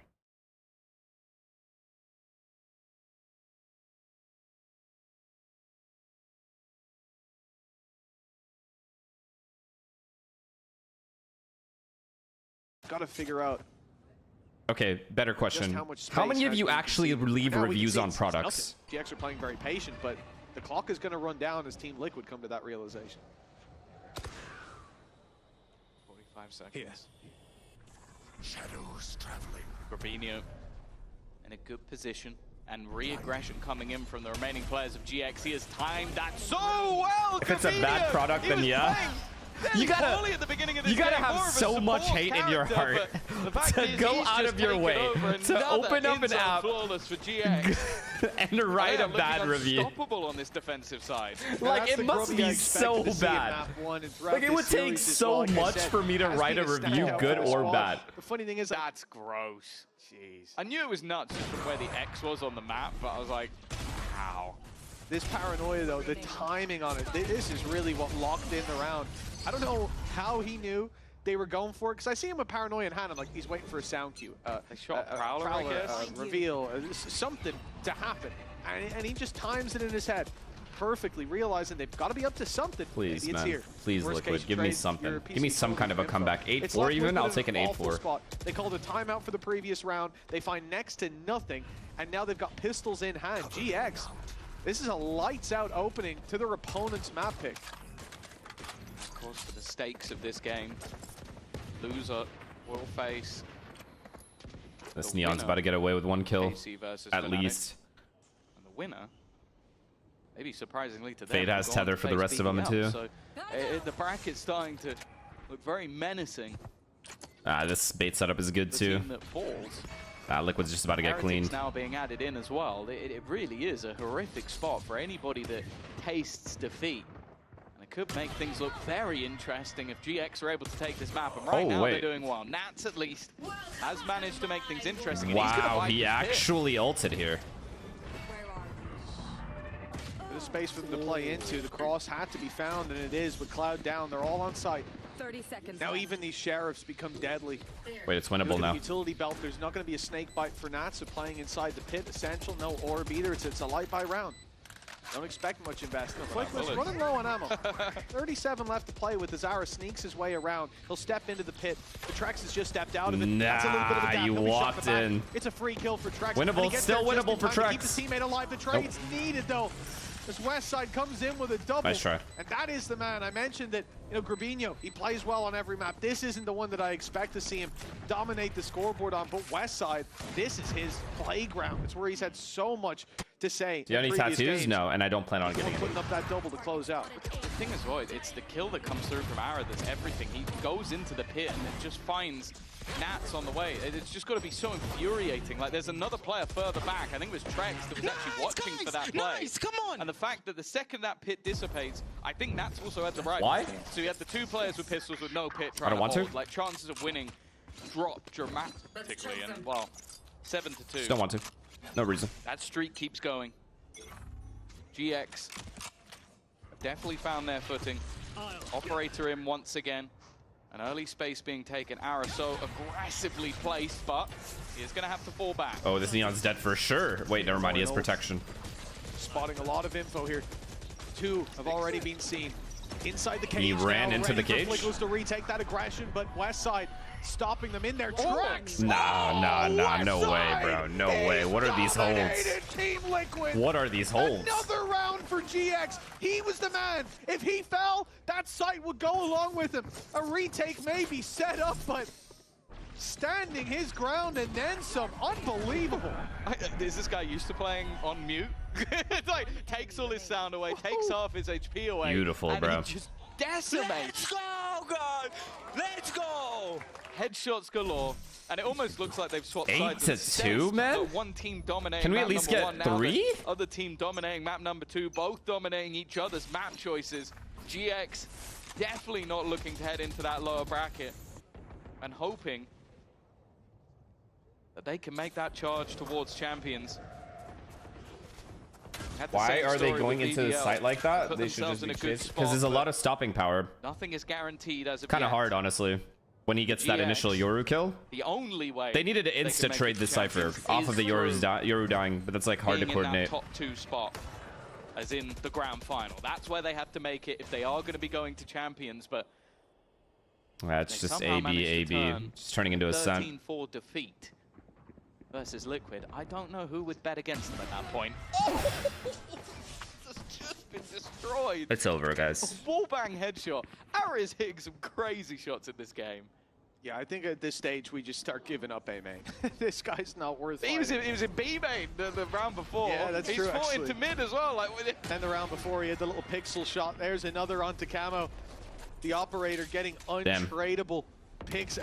Got to figure out. Okay, better question. How many of you actually leave reviews on products? GX are playing very patient, but the clock is going to run down as Team Liquid come to that realization. 45 seconds. Yes. Shadows traveling. Grabinho in a good position. And re-aggression coming in from the remaining players of GX. He has timed that so well. If it's a bad product, then yeah. You gotta have so much hate in your heart to go out of your way to open up an app for GX. and write a bad review. Unstoppable on this defensive side. Like, it must be so bad. Like, it would take so much for me to write a review, good or bad. The funny thing is, that's gross. Jeez. I knew it was nuts just from where the X was on the map, but I was like, how? This paranoia, though, the timing on it, this is really what locked in the round. I don't know how he knew they were going for it, because I see him with paranoia in hand. I'm like, he's waiting for a sound cue. They shot Prowler, I guess. Reveal, something to happen. And he just times it in his head perfectly, realizing they've got to be up to something. Please, Maybe it's man. Here. Please, Worst Liquid, case give me trade, something. Give me some kind of a comeback. 8-4 even? I'll take an 8-4. They called a timeout for the previous round. They find next to nothing, and now they've got pistols in hand. GX, this is a lights-out opening to their opponent's map pick. Of course, for the stakes of this game, loser will face. This Neon's about to get away with one kill, at least. And the winner, maybe surprisingly to them, Fade has tether for the rest of them too. So the bracket's starting to look very menacing. This bait setup is good too. Team that falls. Liquid's just about to get cleaned. Now being added in as well. It really is a horrific spot for anybody that tastes defeat. And it could make things look very interesting if GX are able to take this map. And right now they're doing well. Nats at least has managed to make things interesting. And wow, he actually ulted here. Bit of space for them to play into. The cross had to be found, and it is. With Cloud down, they're all on site. 30 seconds. Now even these sheriffs become deadly. Wait, it's winnable now. Utility belt. There's not going to be a snake bite for Nats. So playing inside the pit, essential. No orb either. It's a light by round. Don't expect much investment. Flickless running low on ammo. 37 left to play with. Zara sneaks his way around. He'll step into the pit. The Trex has just stepped out of it. That's a little bit of a gap. You walked in. It's a free kill for Trex. Winnable, still winnable for Trex. Keep his teammate alive. The trade's needed though. This Westside comes in with a double. Nice try. And that is the man. I mentioned that, Grabinho, he plays well on every map. This isn't the one that I expect to see him dominate the scoreboard on, but Westside, this is his playground. It's where he's had so much to say. Do you have any tattoos? Games. No, and I don't plan on getting putting up that double to close out. The thing is, it's the kill that comes through from Ara that's everything. He goes into the pit and it just finds Nats on the way. It's just got to be so infuriating. Like, there's another player further back. I think it was Trex that was actually watching for that play. Nice, come on! And the fact that the second that pit dissipates, I think Nats also had the right. Why? So you had the two players with pistols with no pit trying I don't want hold. to. Like, chances of winning drop dramatically. And, well, 7-2. Just don't want to. No reason. That streak keeps going. GX definitely found their footing. Operator in once again. An early space being taken. Ara so aggressively placed, but he is going to have to fall back. Oh, this Neon's dead for sure. Wait, never mind. He has protection. Spotting a lot of info here. Two have already been seen. Inside the cage. He ran into the cage. Flickless to retake that aggression, but Westside stopping them in their tracks. Nah, no way, bro. No way. What are these holds? Team Liquid. What are these holds? Another round for GX. He was the man. If he fell, that site would go along with him. A retake may be set up, but standing his ground and then some. Unbelievable. Is this guy used to playing on mute? It's like, takes all his sound away, takes half his HP away. Beautiful, and bro. He just decimates. Let's go, God! Let's go! Headshots galore. And it almost looks like they've swapped 8-2, man? One team dominating. Can we at least get 3? Other team dominating map number 2, both dominating each other's map choices. GX definitely not looking to head into that lower bracket and hoping that they can make that charge towards champions. Why are they going into the site like that? They should just be chased. Because there's a lot of stopping power. Nothing is guaranteed as of Kind of yet. hard, honestly. When he gets that initial Yoru kill. The only way they needed to insta-trade the Cypher off of the Yoru dying, but that's like hard to coordinate. In that top 2 spot, as in the grand final. That's where they have to make it if they are going to be going to champions, but It's just AB. Just turning into Ascent. 13-4 defeat versus Liquid. I don't know who would bet against them at that point. destroyed. It's over, guys. Wallbang headshot. Ara is hitting some crazy shots in this game. Yeah, I think at this stage we just start giving up A main. This guy's not worth He was in B main the round before. Yeah, that's true. He's fought actually. into mid as well. Like with it. And the round before he had the little pixel shot. There's another onto Camo. The operator getting untradeable picks.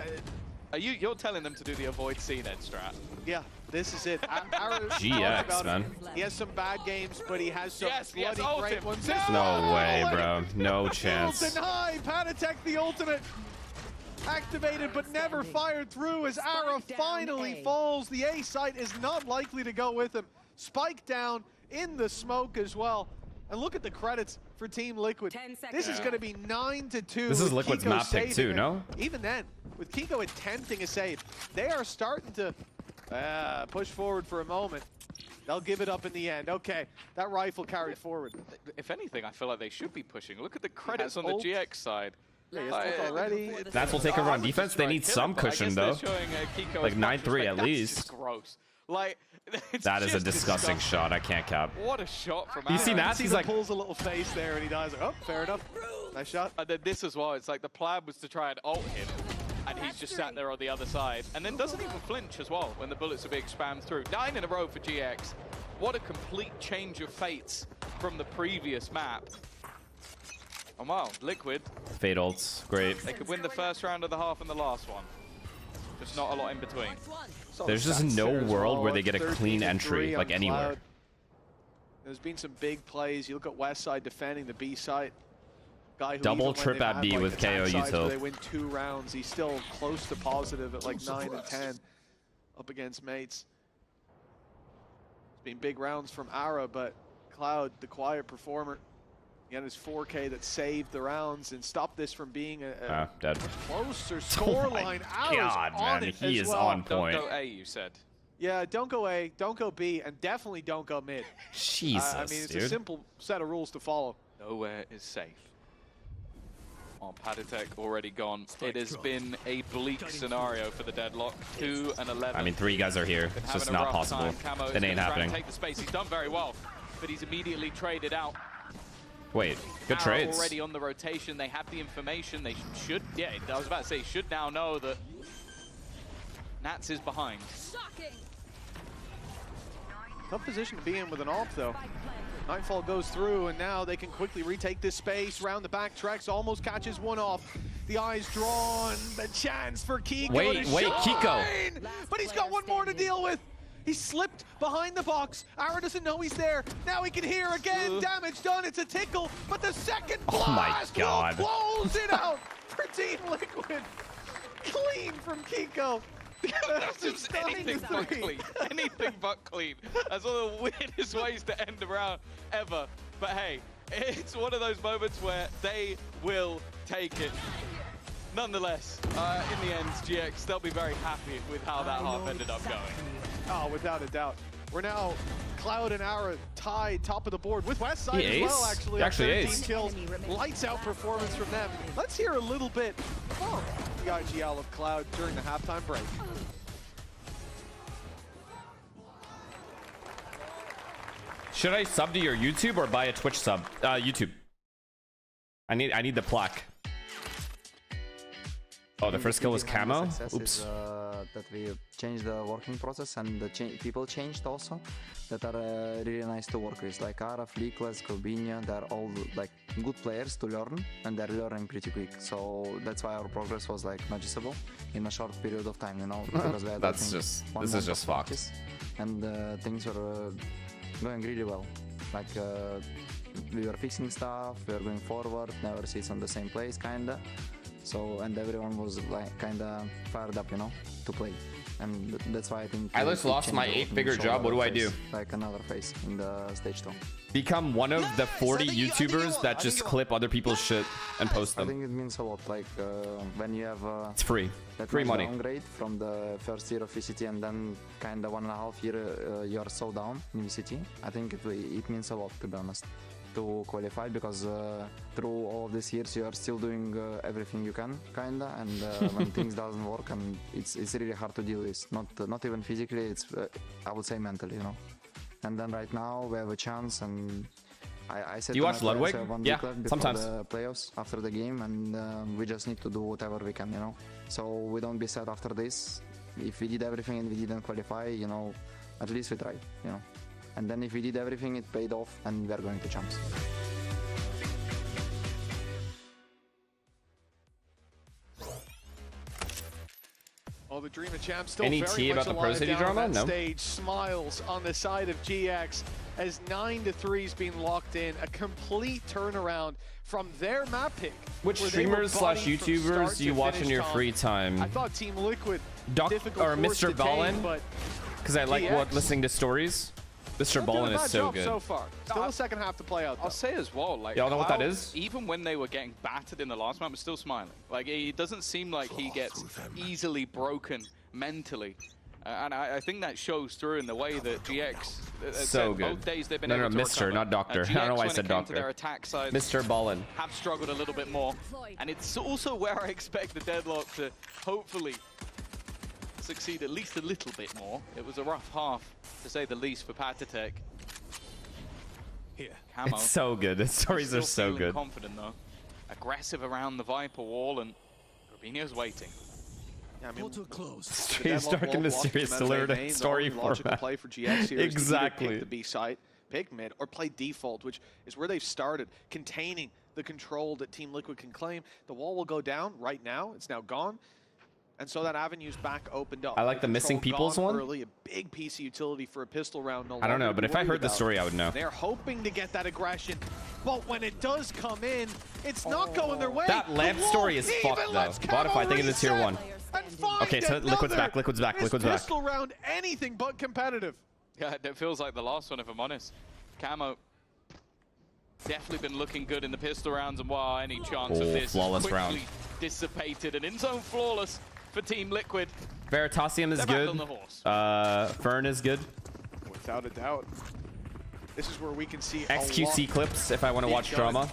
You're telling them to do the avoid CNED strat? Yeah, this is it. GX, man. He has some bad games, but he has some bloody ult great him. ones. No way, bro. No chance. Deny. Panatek the ultimate. Activated but never fired through as Ara finally falls. The A site is not likely to go with him. Spike down in the smoke as well. And look at the credits for Team Liquid. This is going to be 9-2. This is Liquid's Kiko map pick too, saving no? it. Even then, with Kiko attempting a save, they are starting to push forward for a moment. They'll give it up in the end. Okay, that rifle carried forward. If anything, I feel like they should be pushing. Look at the credits on the GX side. Already. That's will take over on defense. They need some cushion though. Like 9-3 at least. Gross. Like that is a disgusting shot. I can't cap. What a shot from. You see that? He's like pulls a little face there and he dies. Like, oh, fair enough. Nice shot. And then this as well. It's like the plan was to try and ult him, and he's just sat there on the other side, and then doesn't even flinch as well when the bullets are being spammed through. 9 in a row for GX. What a complete change of fates from the previous map. Oh wow, Liquid. Fade ults, great. They could win the first round of the half and the last one. Just not a lot in between. There's just no world where they get a clean entry, like anywhere. There's been some big plays. You look at Westside defending the B site. Guy who Double trip at B with KO util. They win 2 rounds. He's still close to positive at like 9 and 10 up against mates. It's been big rounds from Ara, but Cloud, the quiet performer, he had his 4K that saved the rounds and stopped this from being a dead. much closer scoreline. Oh God, man, he is on point. Don't go A, you said. Yeah, don't go A, don't go B, and definitely don't go mid. Jesus, I mean, it's dude. a simple set of rules to follow. Nowhere is safe. Oh, Padatek already gone. It has been a bleak scenario for the Deadlock. 2 and 11. I mean, 3 guys are here. It's just not possible. It ain't happening. Take the space. He's done very well, but he's immediately traded out. Wait, good trades. Already on the rotation. They have the information. They should. Yeah, I was about to say, should now know that Nats is behind. Tough position to be in with an AWP, though. Nightfall goes through, and now they can quickly retake this space. Round the back, Trex almost catches one off. The eyes drawn, the chance for Kiko Wait, Kiko. But he's got one more to deal with. He slipped behind the box. Ara doesn't know he's there. Now he can hear again. Damage done. It's a tickle, but the second blast will close it out for Team Liquid. Clean from Kiko. That's just anything but clean. Anything but clean. That's one of the weirdest ways to end a round ever. But hey, it's one of those moments where they will take it. Nonetheless, in the end, GX, they'll be very happy with how that half ended up going. Oh, without a doubt. We're now Cloud and Ara tied top of the board with Westside as well, actually. Actually 13 kills. Lights out performance from them. Let's hear a little bit of the IGL of Cloud during the halftime break. Should I sub to your YouTube or buy a Twitch sub? YouTube. I need the plaque. Oh, the first kill was camo? Oops. That we changed the working process and the people changed also that are really nice to work with, like Ara, Fleekless, Cobinia. They're all like good players to learn, and they're learning pretty quick. So that's why our progress was like noticeable in a short period of time, you know. Because we had, this is just fucked. And things were going really well. Like we were fixing stuff, we were going forward, never sits on the same place, kinda. So, and everyone was like kinda fired up, you know, to play. And that's why I think I just lost my 8-figure job. What do I do? Like another phase in the stage 2. Become one of the 40 YouTubers that just clip other people's shit and post them. I think it means a lot. Like when you have it's free. Free money. Downgrade from the first year of VCT and then kinda 1.5 year you are so down in VCT. I think it means a lot, to be honest, to qualify, because through all of these years you are still doing everything you can, kinda, and when things doesn't work, and it's really hard to deal with. Not even physically, it's I would say mentally, you know. And then right now we have a chance, and I said Do you to watch my players, Ludwig? one Yeah, week left before sometimes. the playoffs after the game, and we just need to do whatever we can, you know. So we don't be sad after this. If we did everything and we didn't qualify, you know, at least we tried, you know. And then if we did everything, it paid off, and we are going to champs. Oh, the Dream of Champs still Any very tea much about the Pro alive City down on drama? that No. stage. Smiles on the side of GX as 9-3's been locked in. A complete turnaround from their map pick. Which where they were streamers slash bodied from YouTubers start do you to watch in finish, your Tom. free time? I thought Team Liquid Doc difficult or course Mr. to Ballin? tame, but Because I like GX listening to stories. Mr. not doing Ballin a is bad so job good. so far. Still a second half to play out, though. I'll say as well, like, Y'all know what that Cloud, is? even when they were getting battered in the last map, was still smiling. Like, it doesn't seem like he gets easily broken mentally. And I think that shows through in the way that GX, So good. both days they've been No, able to Mr., recover. not Doctor. I don't know why I GX, said when it came to Doctor. their attack side, Mr. Ballin. have struggled a little bit more. And it's also where I expect the Deadlock to hopefully succeed at least a little bit more. It was a rough half, to say the least, for Patatek. Here. Camo. It's so good. The stories Still are so feeling good. confident though. Aggressive around the Viper wall, and Rubinho's waiting. Yeah, I mean, Strange, dark, and mysterious delivered a story format. Play for GX here is to either Exactly. pick the B site, pick mid, or play default, which is where they've started, containing the control that Team Liquid can claim. The wall will go down right now. It's now gone. And so that avenue's back opened up. I like the Control missing people's gone one. Early, a big piece of utility for a pistol round. No I don't know, longer but to be if I worried heard the about. story, I would know. They're hoping to get that aggression, but when it does come in, it's not going their way. That lamp The wall story is even fucked though. lets Camo Modify, think of the tier reset 1. and find Okay, so Liquid's back, another. Liquid's back, This Liquid's back. pistol round, anything but competitive. Yeah, it feels like the last one, if I'm honest. Camo definitely been looking good in the pistol rounds, and wow, any chance of Oh, this flawless quickly round. dissipated, and in zone flawless for Team Liquid. Veritasium is They're back good. on the horse. Fern is good. Without a doubt. This is where we can see XQC a lot clips if I want to being watch done drama.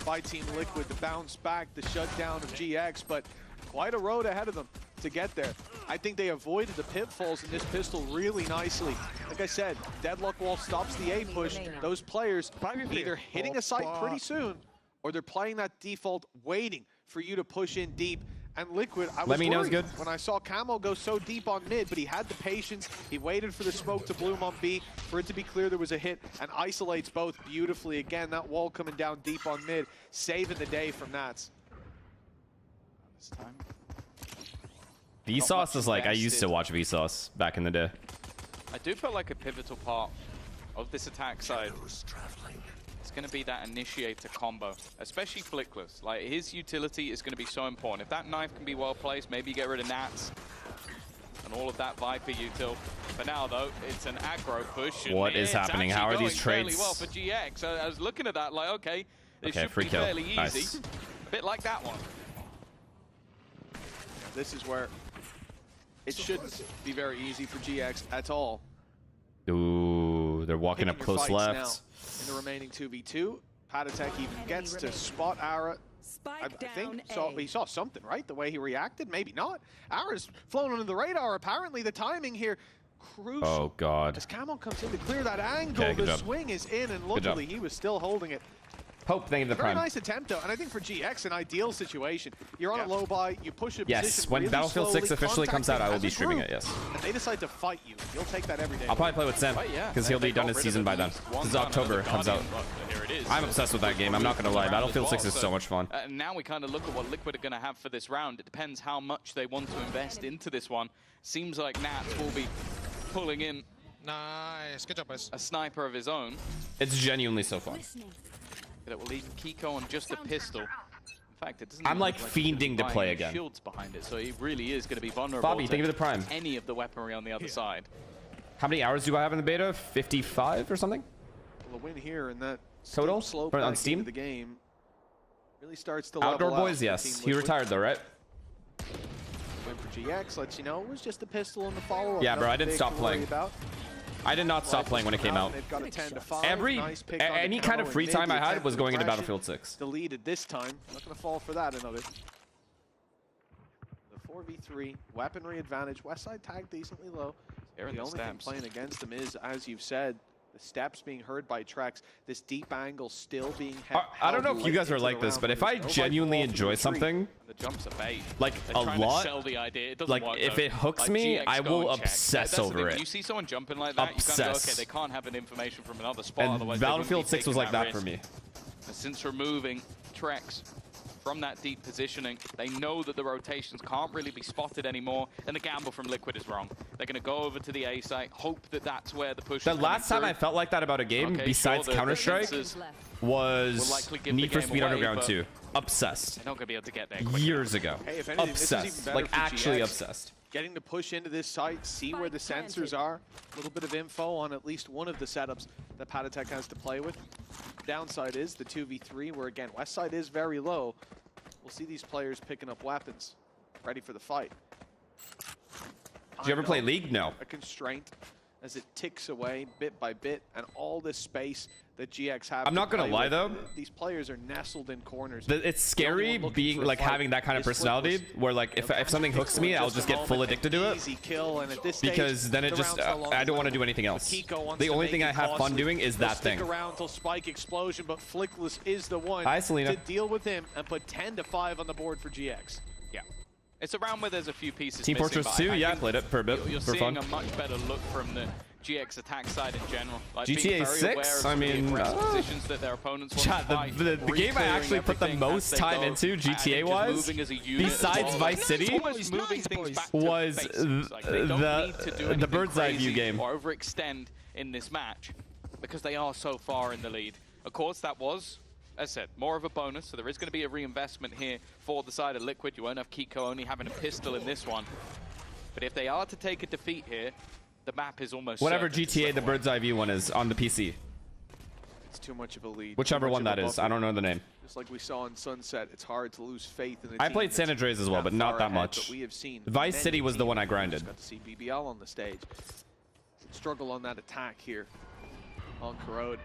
by Team Liquid to bounce back, the shutdown of GX, but quite a road ahead of them to get there. I think they avoided the pitfalls in this pistol really nicely. Like I said, Deadlock Wall stops the A push. Those players either hitting a site pretty soon, or they're playing that default, waiting for you to push in deep. And Liquid, I was Let me know is worried good. when I saw Camo go so deep on mid, but he had the patience. He waited for the smoke to bloom on B, for it to be clear there was a hit, and isolates both beautifully. Again, that wall coming down deep on mid, saving the day from Nats. This time. Vsauce is like, I used to watch Vsauce back in the day. I do feel like a pivotal part of this attack side. It's going to be that initiator combo, especially Flickless. Like, his utility is going to be so important. If that knife can be well placed, maybe get rid of Nats and all of that Viper util. For now, though, it's an aggro push. And What is it's happening? actually How are these going fairly trades? well for GX. I was looking at that like, okay, this Okay, should free be kill. fairly easy. Nice. A bit like that one. This is where it shouldn't be very easy for GX at all. Ooh, they're walking up Picking your close fights left. now in the remaining 2v2. Patatek even gets to spot Ara. I think he saw something, right? The way he reacted, maybe not. Ara's flown under the radar. Apparently, the timing here crucial. Oh god. As Camel comes in to clear that angle, Okay, good the job. swing is in, and Good job. luckily he was still holding it. Hope, thank you for the Very prime. nice attempt, though, and I think for GX, an ideal situation. You're on a low buy, you push a Yes, position when really Battlefield 6 slowly, officially comes out, I will contacting be as a streaming group, it, yes. And they decide to fight you. You'll take that every day. I'll probably play with Sam, Right, yeah. because he'll They be done got his rid season of by at then. least This one is gun, October, another it comes out. Guardian, but here it is. I'm obsessed with that game, I'm not gonna lie. Battlefield 6 is so much fun. Now we kind of look at what Liquid are going to have for this round. It depends how much they want to invest into this one. Seems like Nats will be pulling in Nice, good job, boys. a sniper of his own. It's genuinely so fun. That will leave Kiko on just a pistol. In fact, it doesn't. I'm even like look like he's gonna be fiending to buying play any again. Shields behind it, so he really is going to be vulnerable. Bobby, to thank you for the prime. any of the weaponry on the other side. How many hours do I have in the beta? 55 or something? Well, a win here and that Total? slope On back Steam? into the game really starts to Outdoor level out boys, for yes. Team He Liquid. retired though, right? Win for GX lets you know it was just a pistol in the follow-up. Yeah, bro, I nothing didn't big stop to worry playing. about. I did not stop playing when it came out. They've got a 10 to 5. Every Nice pick on the any kind of Camo free and time mid, I the had attempt was to going into aggression. Battlefield 6. Deleted this time. Not going to fall for that another. The 4v3 weaponry advantage. Westside tagged decently low. They're in The the only thing stabs. playing against them is, as you've said, The steps being heard by Trex, this deep angle still being I don't know if you guys are like this, but if I genuinely enjoy something, The jumps are bait. like They're a trying to lot, sell the idea. It doesn't like work, if though. it hooks Like, me, GX I go will and check. obsess That's the over thing. it. When you see someone jumping like that, you kind of go, okay, Obsess. they can't have an information from another spot. And otherwise they wouldn't be Battlefield 6 was taking like that for risk. me. And since removing Trex from that deep positioning, they know that the rotations can't really be spotted anymore, and the gamble from Liquid is wrong. They're going to go over to the A site, hope that that's where the push The is last time coming I through. felt like that about a game, Okay, besides sure, the Counter-Strike, defenses was will likely give Need the for game Speed away, Underground but 2. Obsessed. They're not going to be able to get there quick Years ago. Hey, if anything, this is even Obsessed. better Like for actually GX. obsessed. Getting to push into this site, see where the sensors are, a little bit of info on at least one of the setups that Patatech has to play with. Downside is the 2v3, where again, Westside is very low. We'll see these players picking up weapons, ready for the fight. Did you ever play League? No. A constraint as it ticks away bit by bit, and all this space that GX have. I'm not gonna lie, though. These players are nestled in corners. It's scary being like having that kind of personality where like if something hooks me, I'll just get full addicted to it. Easy kill, and at this stage, Because then it the just round's no longer I don't want to do anything else. Kiko wants The to only make thing it I have fun costly. doing is He'll that stick thing. around till Spike explosion, but Flickless is the one Hi, Selena. to deal with him and put 10-5 on the board for GX. Yeah. It's a round where there's a few pieces Team missing, Fortress but 2, I yeah, I think played it for a bit, You're for seeing fun. a much better look from the GX attack side in general. Like being GTA very 6? aware of I some of the mean, aggressive positions that their opponents want Chat, to fight, the game I actually put the re-clearing most everything as time they into, go, and just GTA-wise, moving as a unit as besides well. Vice City, Almost moving things back to was basics. Like, they don't need to do the anything bird's eye view crazy game. or overextend in this match because they are so far in the lead. Of course, that was, as I said, more of a bonus, so there is going to be a reinvestment here for the side of Liquid. You won't have Kiko only having a pistol in this one. But if they are to take a defeat here, the map is almost Whatever certain to GTA slip the away. bird's eye view one is on the PC. It's too much of a lead. Whichever too much one of that a is. buffer. I don't know the name. Just like we saw in Sunset, it's hard to lose faith in the I team played that's San Andreas as well, but not far that ahead, much. But we have seen Vice many City was the one I teams. grinded. Got to see BBL on the stage. Struggle on that attack here on Corrode.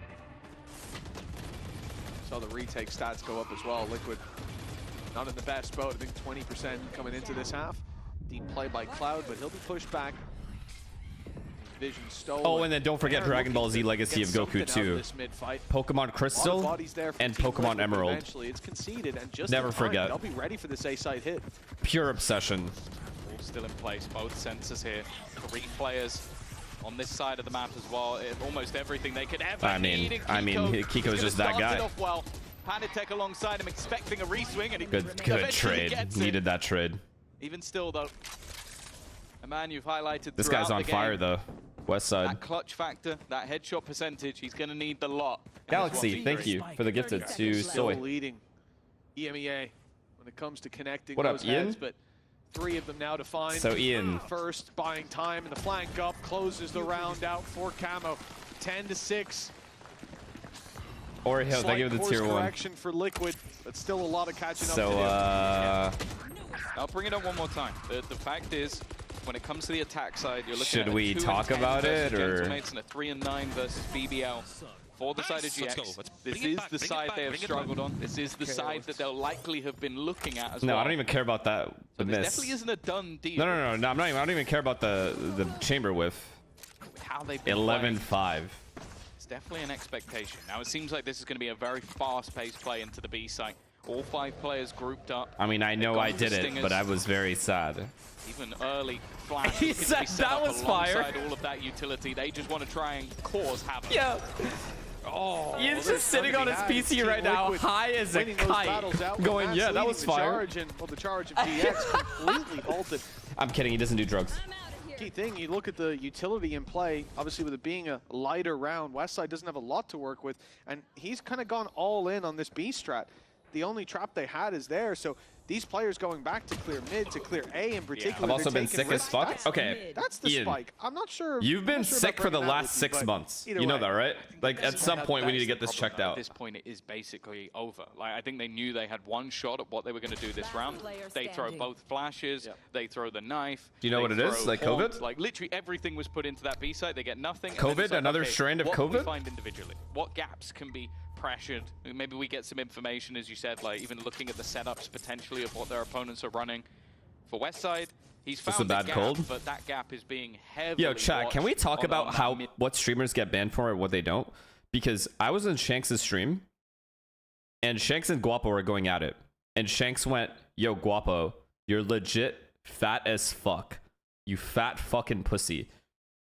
Saw the retake stats go up as well. Liquid not in the best boat. I think 20% coming into this half. Deep play by Cloud, but he'll be pushed back. Vision stolen. Oh, and then don't forget They're Dragon Ball looking Z to Legacy get of something Goku out of 2, this mid-fight. Pokemon A lot of Crystal, bodies there from and Team Pokemon Liquid, but Emerald. Eventually, it's conceded, and just Never in time, forget. They'll be ready for this A-side hit. Pure obsession. All still in place, both sensors here. 3 players on this side of the map as well. Almost everything they could ever need. And Kiko's just that guy. It off well. Panditech alongside him, expecting a reswing, and he Good eventually trade. gets it. Needed that trade. Even still, though, a man you've highlighted This throughout guy's on the fire game. though. West side. That clutch factor, that headshot percentage, he's going to need the lot. in this Galaxy, 1v3. thank you for the gifted to Still Soy. leading EMEA when it comes to connecting What up, those Ian? heads, but 3 of them now to find. So, Ian. First, buying time, and the flank up closes the round out for Camo. 10-6. Oreo, thank you for the Slight tier course 1. correction for Liquid, but still a lot of catching up So, to do. I'll bring it up one more time. The fact is, when it comes to the attack side, you're looking Should at a we 2 talk and 10 about versus it, or- Gentlemates and a 3 and 9 versus BBL. For the side of GX, this is the side they have struggled on. This is the side that they'll likely have been looking at as well. No, I don't even care about that. The This miss. definitely isn't a done deal. No, I'm not even. I don't even care about the chamber whiff. How they've been playing. 11-5. It's definitely an expectation. Now, it seems like this is going to be a very fast-paced play into the B site. All 5 players grouped up. I mean, I know They've I gone for did it, stingers. but I was very sad. Even early flash. He looking to said be set that up was fire. alongside all of that utility. They just want to try and cause havoc. Yeah. Oh, Ian's there's just sitting something on his to be had. PC Team right now, Liquid high as a winning those kite, battles out with going, Mats yeah, that leading was the fire. charge, and, well, the charge of GX completely halted. I'm kidding, he doesn't do drugs. Key thing, you look at the utility in play, obviously with it being a lighter round, Westside doesn't have a lot to work with, and he's kind of gone all in on this B strat. The only trap they had is there, so these players going back to clear mid, to clear A in particular. I've also they're been taking sick as risks. fuck. That's- Okay, That's the Ian, spike. I'm not sure. You've I'm been not sure sick about for the bringing that last with you, 6 but months. either You know way. that, right? Like, at some point, we need to get this checked At out. this point, it is basically over. Like, I think they knew they had one shot at what they were going to do this round. They throw both flashes. They throw the knife. Do you know they what it is? throw Like horns. COVID? Like, literally everything was put into that B site. They get nothing. and then COVID? it's like, Another okay, strand of what can we COVID? find individually? What gaps can be pressured? Maybe we get some information, as you said, like even looking at the setups potentially of what their opponents are running. For Westside, He's Just a found the bad gap, cold? but that gap is being heavily Yo, chat, can we watched talk on about that how mid. what streamers get banned for and what they don't? Because I was in Shanks' stream, and Shanks and Guapo were going at it. And Shanks went, yo, Guapo, you're legit fat as fuck. You fat fucking pussy.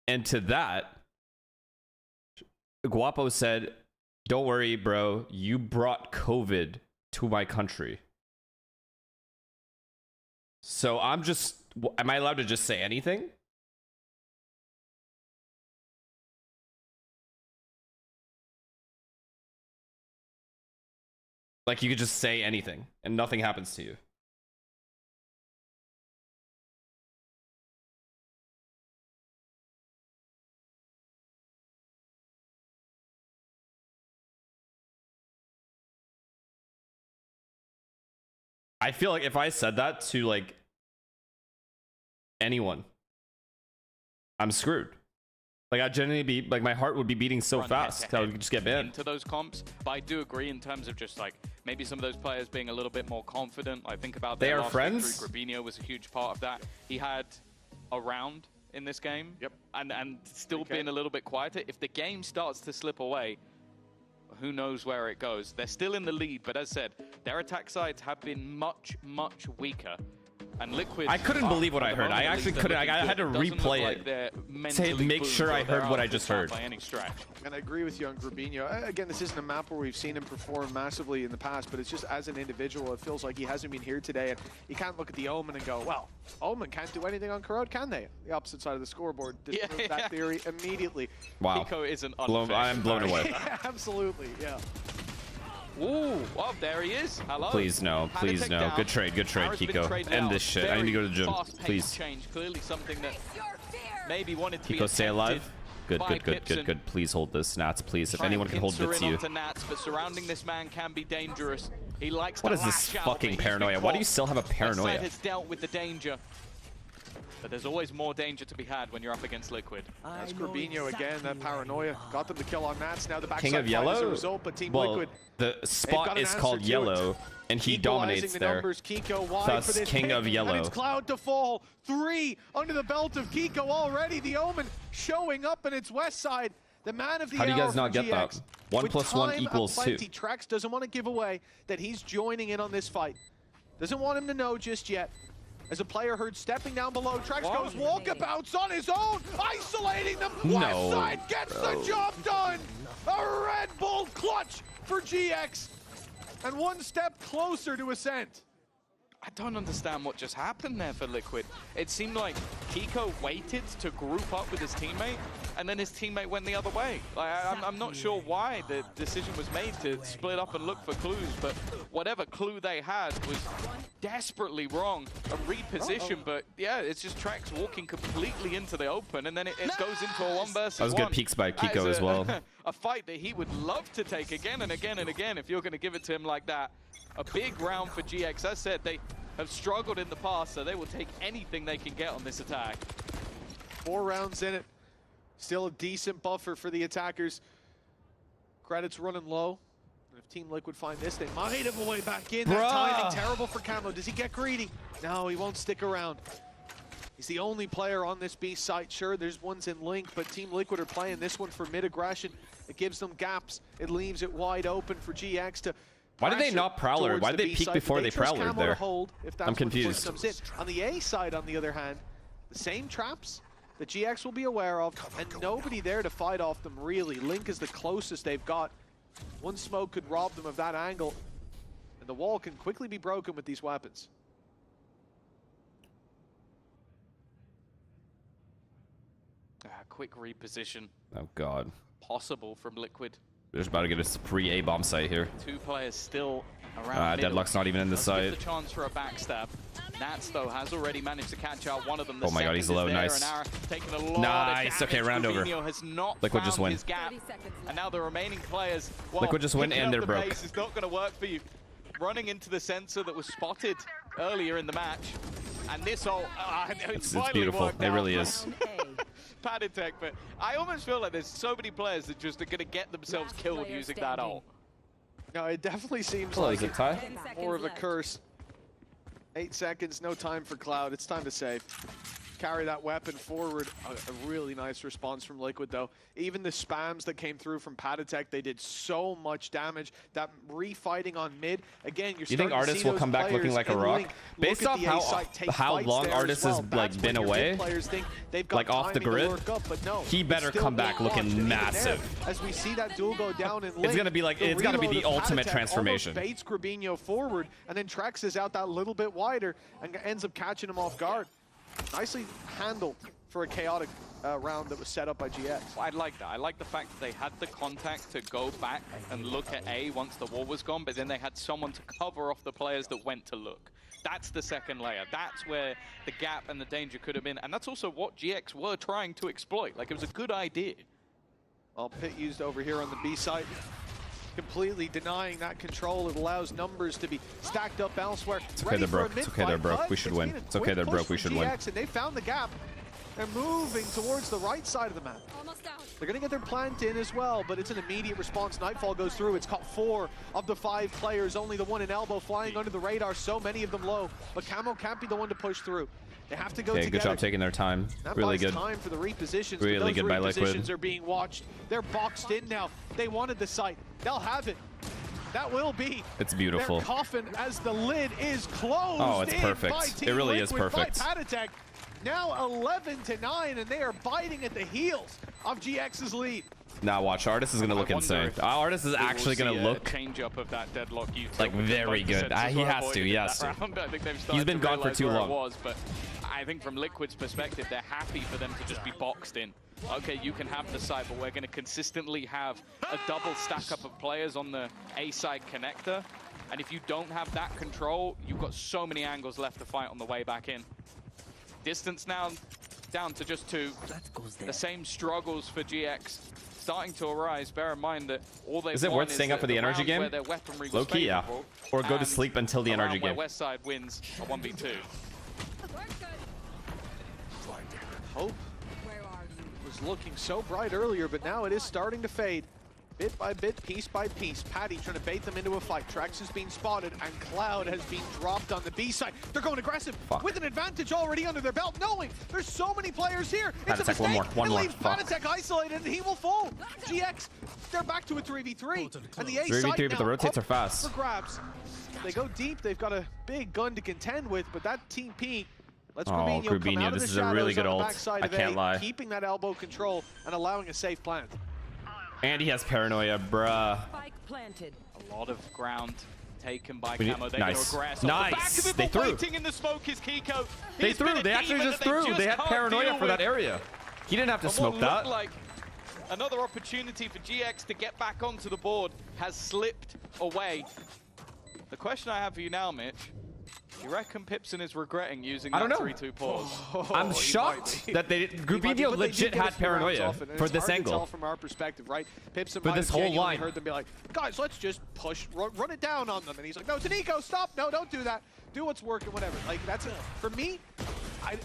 And to that, Guapo said, don't worry, bro. You brought COVID to my country. So I'm just... Am I allowed to just say anything? Like, you could just say anything, and nothing happens to you. I feel like if I said that to, like, anyone, I'm screwed. Like, I'd genuinely be, like, my heart would be beating so fast that I would just get banned. Into those comps, but I do agree in terms of just, like, maybe some of those players being a little bit more confident. I think about They their are last friends? victory. Gravino was a huge part of that. He had a round in this game. Yep. And still being a little bit quieter. If the game starts to slip away, who knows where it goes. They're still in the lead, but as said, their attack sides have been much, much weaker. And Liquid... I couldn't believe what I heard. I actually couldn't. I had to replay it to make sure I heard what I just heard. And I agree with you on Grabinho. Again, this isn't a map where we've seen him perform massively in the past, but it's just as an individual, it feels like he hasn't been here today. And you can't look at the Omen and go, well, Omen can't do anything on Corrode, can they? The opposite side of the scoreboard disproved that theory immediately. Wow. Pico isn't I'm blown away. Absolutely, yeah. Ooh, well, there he is. Hello. Please no, please no. Good trade, Kiko. End this shit. I need to go to the gym, please. Change. Clearly something that maybe wanted to Kiko, be stay alive. Good. Please hold this, Nats, please. If anyone can hold it, it's you. Nats, but surrounding this man can be dangerous. He likes what is this fucking paranoia? Why do you still have a paranoia? Has dealt with the danger. But there's always more danger to be had when you're up against Liquid. That's Grabinho again, that paranoia. Got them to kill on Nats, now the backside King of Yellow? as a result, but Team well, Liquid, the spot is called Yellow, and he dominates there. Numbers, Kiko wide Thus, for this King pick, of Yellow. And it's Cloud to fall. 3 under the belt of Kiko already. The Omen showing up in its west side. The man of the How do you guys hour not for get GX. that? 1 + 1 = 2. Trax doesn't want to give away that he's joining in on this fight. Doesn't want him to know just yet. As a player heard stepping down below, Trax goes walkabouts on his own, isolating them. West side gets the job done. A Red Bull clutch for GX. And one step closer to Ascent. I don't understand what just happened there for Liquid. It seemed like Kiko waited to group up with his teammate, and then his teammate went the other way. Like, I'm not sure why the decision was made to split up and look for clues, but whatever clue they had was desperately wrong. A reposition, but yeah, it's just Trax walking completely into the open, and then it goes into a 1 versus 1. That was good peeks by Kiko as well. A fight that he would love to take again and again and again if you're going to give it to him like that. A big round for GX. As said, they have struggled in the past, so they will take anything they can get on this attack. 4 rounds in it. Still a decent buffer for the attackers. Credits running low. And if Team Liquid find this, they might have a way back in. That timing terrible for Camo. Does he get greedy? No, he won't stick around. He's the only player on this B site. Sure, there's ones in Link, but Team Liquid are playing this one for mid-aggression. It gives them gaps. It leaves it wide open for GX to... Why did they not Prowler? Why did they peek before they Prowlered there? I'm confused. On the A side, on the other hand, the same traps that GX will be aware of, and nobody there to fight off them, really. Link is the closest they've got. One smoke could rob them of that angle, and the wall can quickly be broken with these weapons. Quick reposition. Oh, God. Possible from Liquid. We're just about to get a free A-bomb site here. 2 players still around Deadlock's not even in the site. The chance for a backstab. Nats, though, has already managed to catch out one of them. Oh my god, he's low. Nice. Nice. Okay, round over. Liquid just win. And now the remaining players... Liquid just win and they're broke. It's not going to work for you. Running into the sensor that was spotted earlier in the match. And this all... it's beautiful. It really is. Padded tech, but I almost feel like there's so many players that just are going to get themselves killed using that ult. No, it definitely seems like it's more of a curse. 8 seconds, no time for Cloud. It's time to save. Carry that weapon forward. A really nice response from Liquid, though. Even the spams that came through from Patatek, they did so much damage. That refighting on mid, again, you're You think Artis will come back looking like a rock? Based off how long Artis has like been away, like off the grid, he better come back looking massive. As we see that duel go down in It's gonna be like it's gotta be the ultimate transformation. Baits Grabinho forward, and then Trex is out that little bit wider and ends up catching him off guard. Nicely handled for a chaotic round that was set up by GX. I like that. I like the fact that they had the contact to go back and look at A once the wall was gone, but then they had someone to cover off the players that went to look. That's the second layer. That's where the gap and the danger could have been. And that's also what GX were trying to exploit. Like, it was a good idea. Well, Pit used over here on the B side. Completely denying that control. It allows numbers to be stacked up elsewhere. It's okay, they're broke. It's okay, they're broke. We should win. It's okay, they're broke. We should win. And they found the gap. They're moving towards the right side of the map. They're going to get their plant in as well, but it's an immediate response. Nightfall goes through. It's caught 4 of the 5 players. Only the one in elbow flying under the radar. So many of them low. But Camo can't be the one to push through. They have to go together. Good job taking their time. That really buys good. time for the repositions. Really good by Liquid. Repositions are being watched. They're boxed in now. They wanted the site. They'll have it. That will be It's beautiful. their coffin as the lid is closed. Oh, it's perfect. It really is perfect. Patatek. Now 11-9, and they are biting at the heels of GX's lead. Now watch, Artis is gonna look insane. Artis is actually gonna look change up of that deadlock like very good. He has to. He has to. He's been gone for too long. But I think from Liquid's perspective, they're happy for them to just be boxed in. Okay, you can have the side, but we're going to consistently have a double stack up of players on the A side connector. And if you don't have that control, you've got so many angles left to fight on the way back in. Distance now down to just 2. The same struggles for GX starting to arise. Bear in mind that all they Is it worth staying up for the energy game? Low key, yeah. Or go to sleep until the energy game. West side wins a 1v2. Hope was looking so bright earlier, but now it is starting to fade. Bit by bit, piece by piece. Patty trying to bait them into a fight. Trax is being spotted, and Cloud has been dropped on the B side. They're going aggressive with an advantage already under their belt, knowing there's so many players here. It's a mistake. One more. Leaves Patatek isolated, and he will fall. GX, they're back to a 3v3, and the A side 3v3, but the rotates are fast. For grabs. They go deep. They've got a big gun to contend with, but that Team P. Let's Grabinho, this is a really good ult. I can't lie. Keeping that elbow control and allowing a safe plant. And he has paranoia, bruh. A lot of ground taken by Camo. They're nice. going to aggress. Nice. They threw. Waiting in the smoke is Kiko. They threw. They actually just threw. They had paranoia for that area. He didn't have to smoke that. Like another opportunity for GX to get back onto the board has slipped away. The question I have for you now, Mitch. You reckon Pipson is regretting using that 3-2 pause? I'm shocked that Grabinho legit had paranoia for this angle. From our perspective, right? Pipson for this whole line. Heard them be like, guys, let's just push, run it down on them. And he's like, no, Taniko, stop. No, don't do that. Do what's working, whatever. Like, that's it. For me,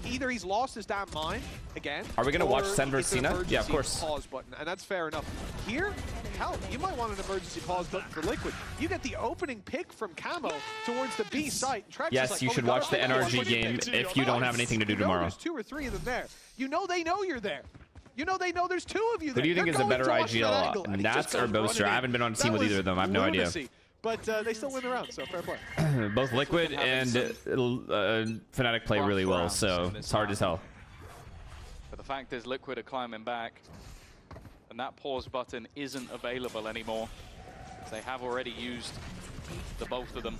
either he's lost his damn mind again. Are we going to watch Sen versus Cena? Yeah, of course. Pause button, and that's fair enough. Here, hell, you might want an emergency pause button for Liquid. You get the opening pick from Camo towards the B site. Yes, like, you should watch the NRG game if you don't have anything to do tomorrow. There's 2 or 3 of them there. You know they know you're there. You know they know there's 2 of you there. Who do you think is a better IGL, Nats or Boaster? I haven't been on a team with either of them. I have no idea. But they still win the round, so fair play. Both Liquid and Fnatic play really well, so it's hard to tell. But the fact is Liquid are climbing back, and that pause button isn't available anymore. They have already used the both of them.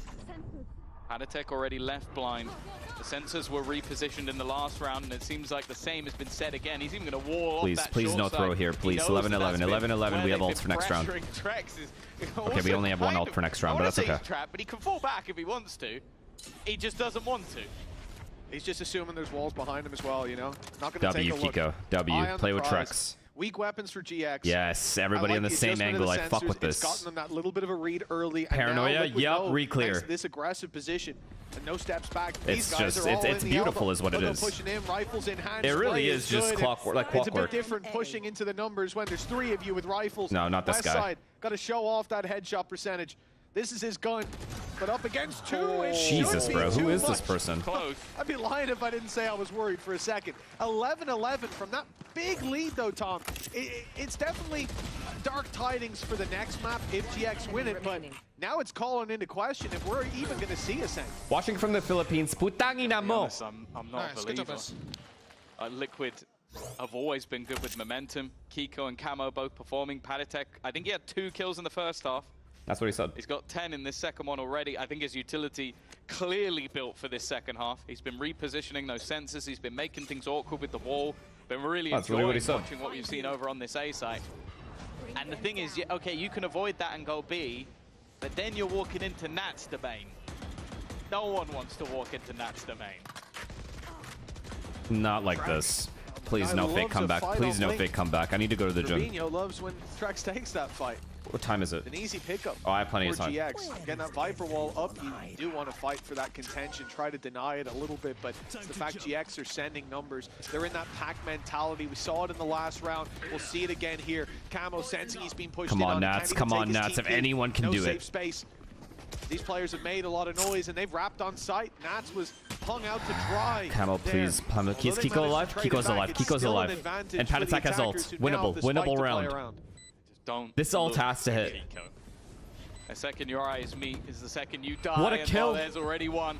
Patatek already left blind. The sensors were repositioned in the last round, and it seems like the same has been said again. He's even going to wall off that please no throw here, please. 11-11, 11-11. We have ults for next round. Okay, we only have 1 ult for next round, but that's okay. But he can fall back if he wants to. He just doesn't want to. He's just assuming there's walls behind him as well, you know? Not going to take a look. Kiko. W. Play with Trex. Weak weapons for GX. Yes, everybody on the same angle. I fuck with this. It's gotten them that little bit of a read early. Paranoia, yep, re-clear. This aggressive position and no steps back. It's just, it's beautiful is what it is. Pushing in, rifles in hand. It really is just clockwork, like clockwork. It's a bit different pushing into the numbers when there's 3 of you with rifles. No, not this guy. Got to show off that headshot percentage. This is his gun. but up against two. It Jesus, should bro. be Who too is this much. person? Close. I'd be lying if I didn't say I was worried for a second. 11-11 from that big lead, though, Tom. It's definitely dark tidings for the next map if GX win it, but now it's calling into question if we're even going to see Ascent. Watching from the Philippines, putangin na mo. I'm not a believer. Liquid have always been good with momentum. Kiko and Camo both performing. Patatek, I think he had 2 kills in the first half. That's what he said. He's got 10 in this second one already. I think his utility clearly built for this second half. He's been repositioning those sensors. He's been making things awkward with the wall. Been really enjoying watching what we've seen over on this A site. And the thing is, okay, you can avoid that and go B, but then you're walking into Nat's domain. No one wants to walk into Nat's domain. Not like this. Please, no fake comeback. Please, no fake comeback. I need to go to the gym. Rubinho loves when Trex takes that fight. What time is it? An easy pickup. Oh, I have plenty of time. GX. Getting that Viper wall up, you do want to fight for that contention, try to deny it a little bit, but it's the fact GX are sending numbers. They're in that pack mentality. We saw it in the last round. We'll see it again here. Camo sensing he's being pushed Come in on, Nats. Come on, Nats. If anyone can do it. Space. These players have made a lot of noise and they've wrapped on site. Nats was hung out to dry. Camo, please. Is Kiko alive? Kiko's alive. Kiko's alive. And Patatek has ult. Winnable. Winnable round. Don't. This ult has to hit. Kiko. A second your eyes meet is the second you die. What a kill. There's already one.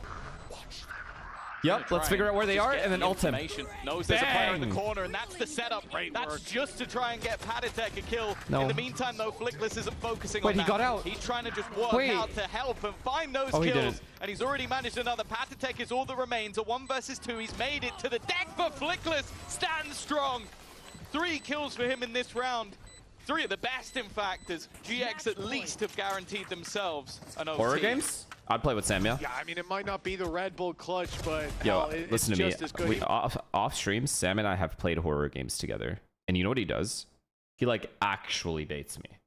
Yep, let's figure out where they are and then ult him. Knows there's a player in the corner, and that's the setup. That's just to try and get Patatek a kill. No. In the meantime, though, Flickless isn't focusing on Wait, that. he got out. He's trying to just work out to help and find those Oh, he kills. didn't. And he's already managed another. Patatek is all that remains. A 1 versus 2. He's made it to the deck, but Flickless stands strong. 3 kills for him in this round. 3 of the best, in fact, as GX at least have guaranteed themselves an OT. Horror games? I'd play with Sam, yeah. Yeah, I mean, it might not be the Red Bull clutch, but Yo, hell, listen it's to me. just as good. We, off stream, Sam and I have played horror games together. And you know what he does? He, like, actually baits me.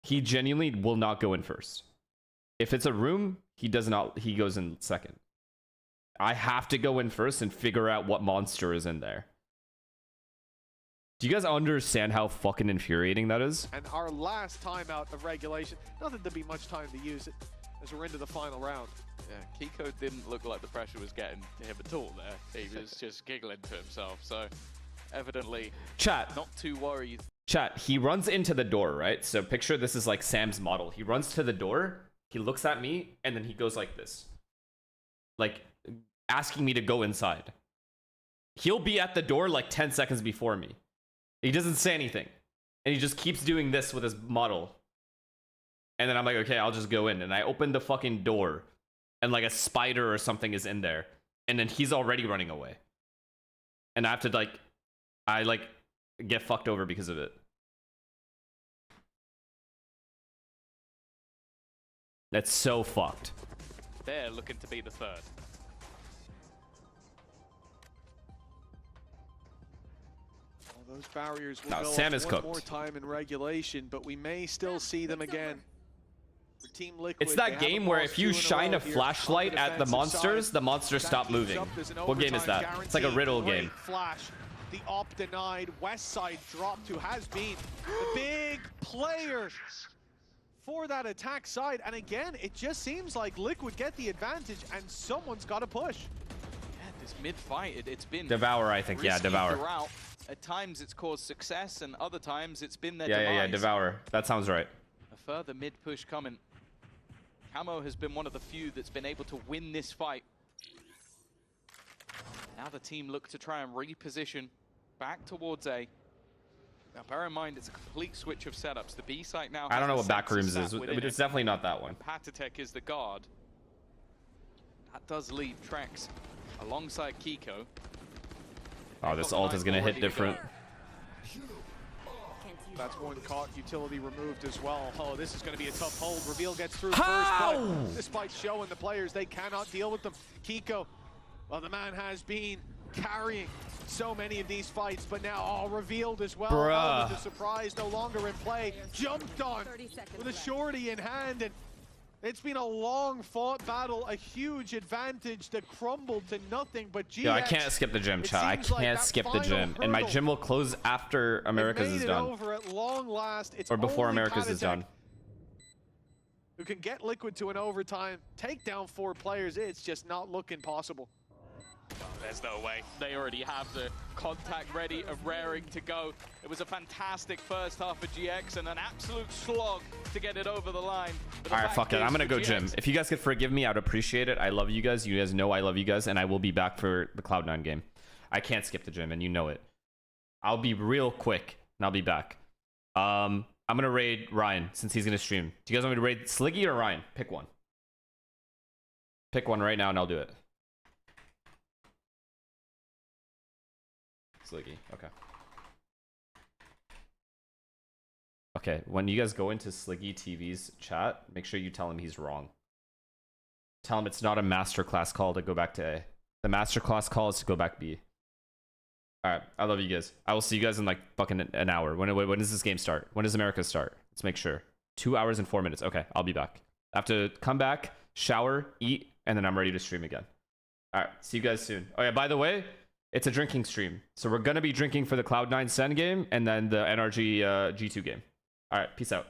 He genuinely will not go in first. If it's a room, he does not. He goes in second. I have to go in first and figure out what monster is in there. Do you guys understand how fucking infuriating that is? And our last timeout of regulation, not that there'd be much time to use it as we're into the final round. Yeah, Kiko didn't look like the pressure was getting to him at all there. He was just giggling to himself, so evidently not too worried. Chat, he runs into the door, right? So picture this is like Sam's model. He runs to the door, he looks at me, and then he goes like this. Like, asking me to go inside. He'll be at the door like 10 seconds before me. He doesn't say anything. And he just keeps doing this with his model. And then I'm like, okay, I'll just go in. And I open the fucking door. And like a spider or something is in there. And then he's already running away. And I have to like... I like get fucked over because of it. That's so fucked. They're looking to be the third. Those barriers will No, go Sam up is one cooked. more time in regulation, but we may still see them again. For Team Liquid, It's that game where if you shine a flashlight at the monsters stop moving. What game is that? It's like a riddle game. Flash. The op denied. West side dropped to has been the big player for that attack side. And again, it just seems like Liquid get the advantage and someone's got to push. Yeah, this mid-fight, it's been... Devour, I think. Yeah, risky Devour. throughout. At times it's caused success, and other times it's been their Yeah, demise. Devour. That sounds right. A further mid-push coming. Camo has been one of the few that's been able to win this fight. Now the team look to try and reposition back towards A. Now bear in mind, it's a complete switch of setups. The B site now has I don't know the what backrooms sensor is. sat within It's it. definitely not that one. Patatek is the guard. That does leave Trex alongside Kiko. Oh, this ult is gonna hit different. That's one caught, utility removed as well. Oh, this is going to be a tough hold. Reveal gets through How? first, but despite showing the players they cannot deal with them. Kiko, well, the man has been carrying so many of these fights, but now all revealed as well. Bruh. Oh, with the surprise no longer in play. Jumped on with a shorty in hand, and it's been a long-fought battle, a huge advantage that crumbled to nothing, but GX... Yo, I can't skip the gym, chat. I can't skip the gym. And my gym will close after Americas is done. Over at long last. It's Or before only Americas is Patatek done. who can get Liquid to an overtime, take down 4 players. It's just not looking possible. Oh, there's no way. They already have the contact ready and raring to go. It was a fantastic first half for GX and an absolute slog to get it over the line. All right, fuck it. I'm gonna go gym. If you guys could forgive me, I'd appreciate it. I love you guys. You guys know I love you guys, and I will be back for the Cloud9 game. I can't skip the gym, and you know it. I'll be real quick, and I'll be back. I'm gonna raid Ryan since he's gonna stream. Do you guys want me to raid Sliggy or Ryan? Pick one. Pick one right now, and I'll do it. Sliggy, okay. Okay, when you guys go into Sliggy TV's chat, make sure you tell him he's wrong. Tell him it's not a masterclass call to go back to A. The masterclass call is to go back B. Alright, I love you guys. I will see you guys in like fucking an hour. When does this game start? When does America start? Let's make sure. 2 hours and 4 minutes. Okay, I'll be back. I have to come back, shower, eat, and then I'm ready to stream again. Alright, see you guys soon. Oh yeah, by the way, it's a drinking stream. So we're gonna be drinking for the Cloud9 Sen game and then the NRG G2 game. Alright, peace out.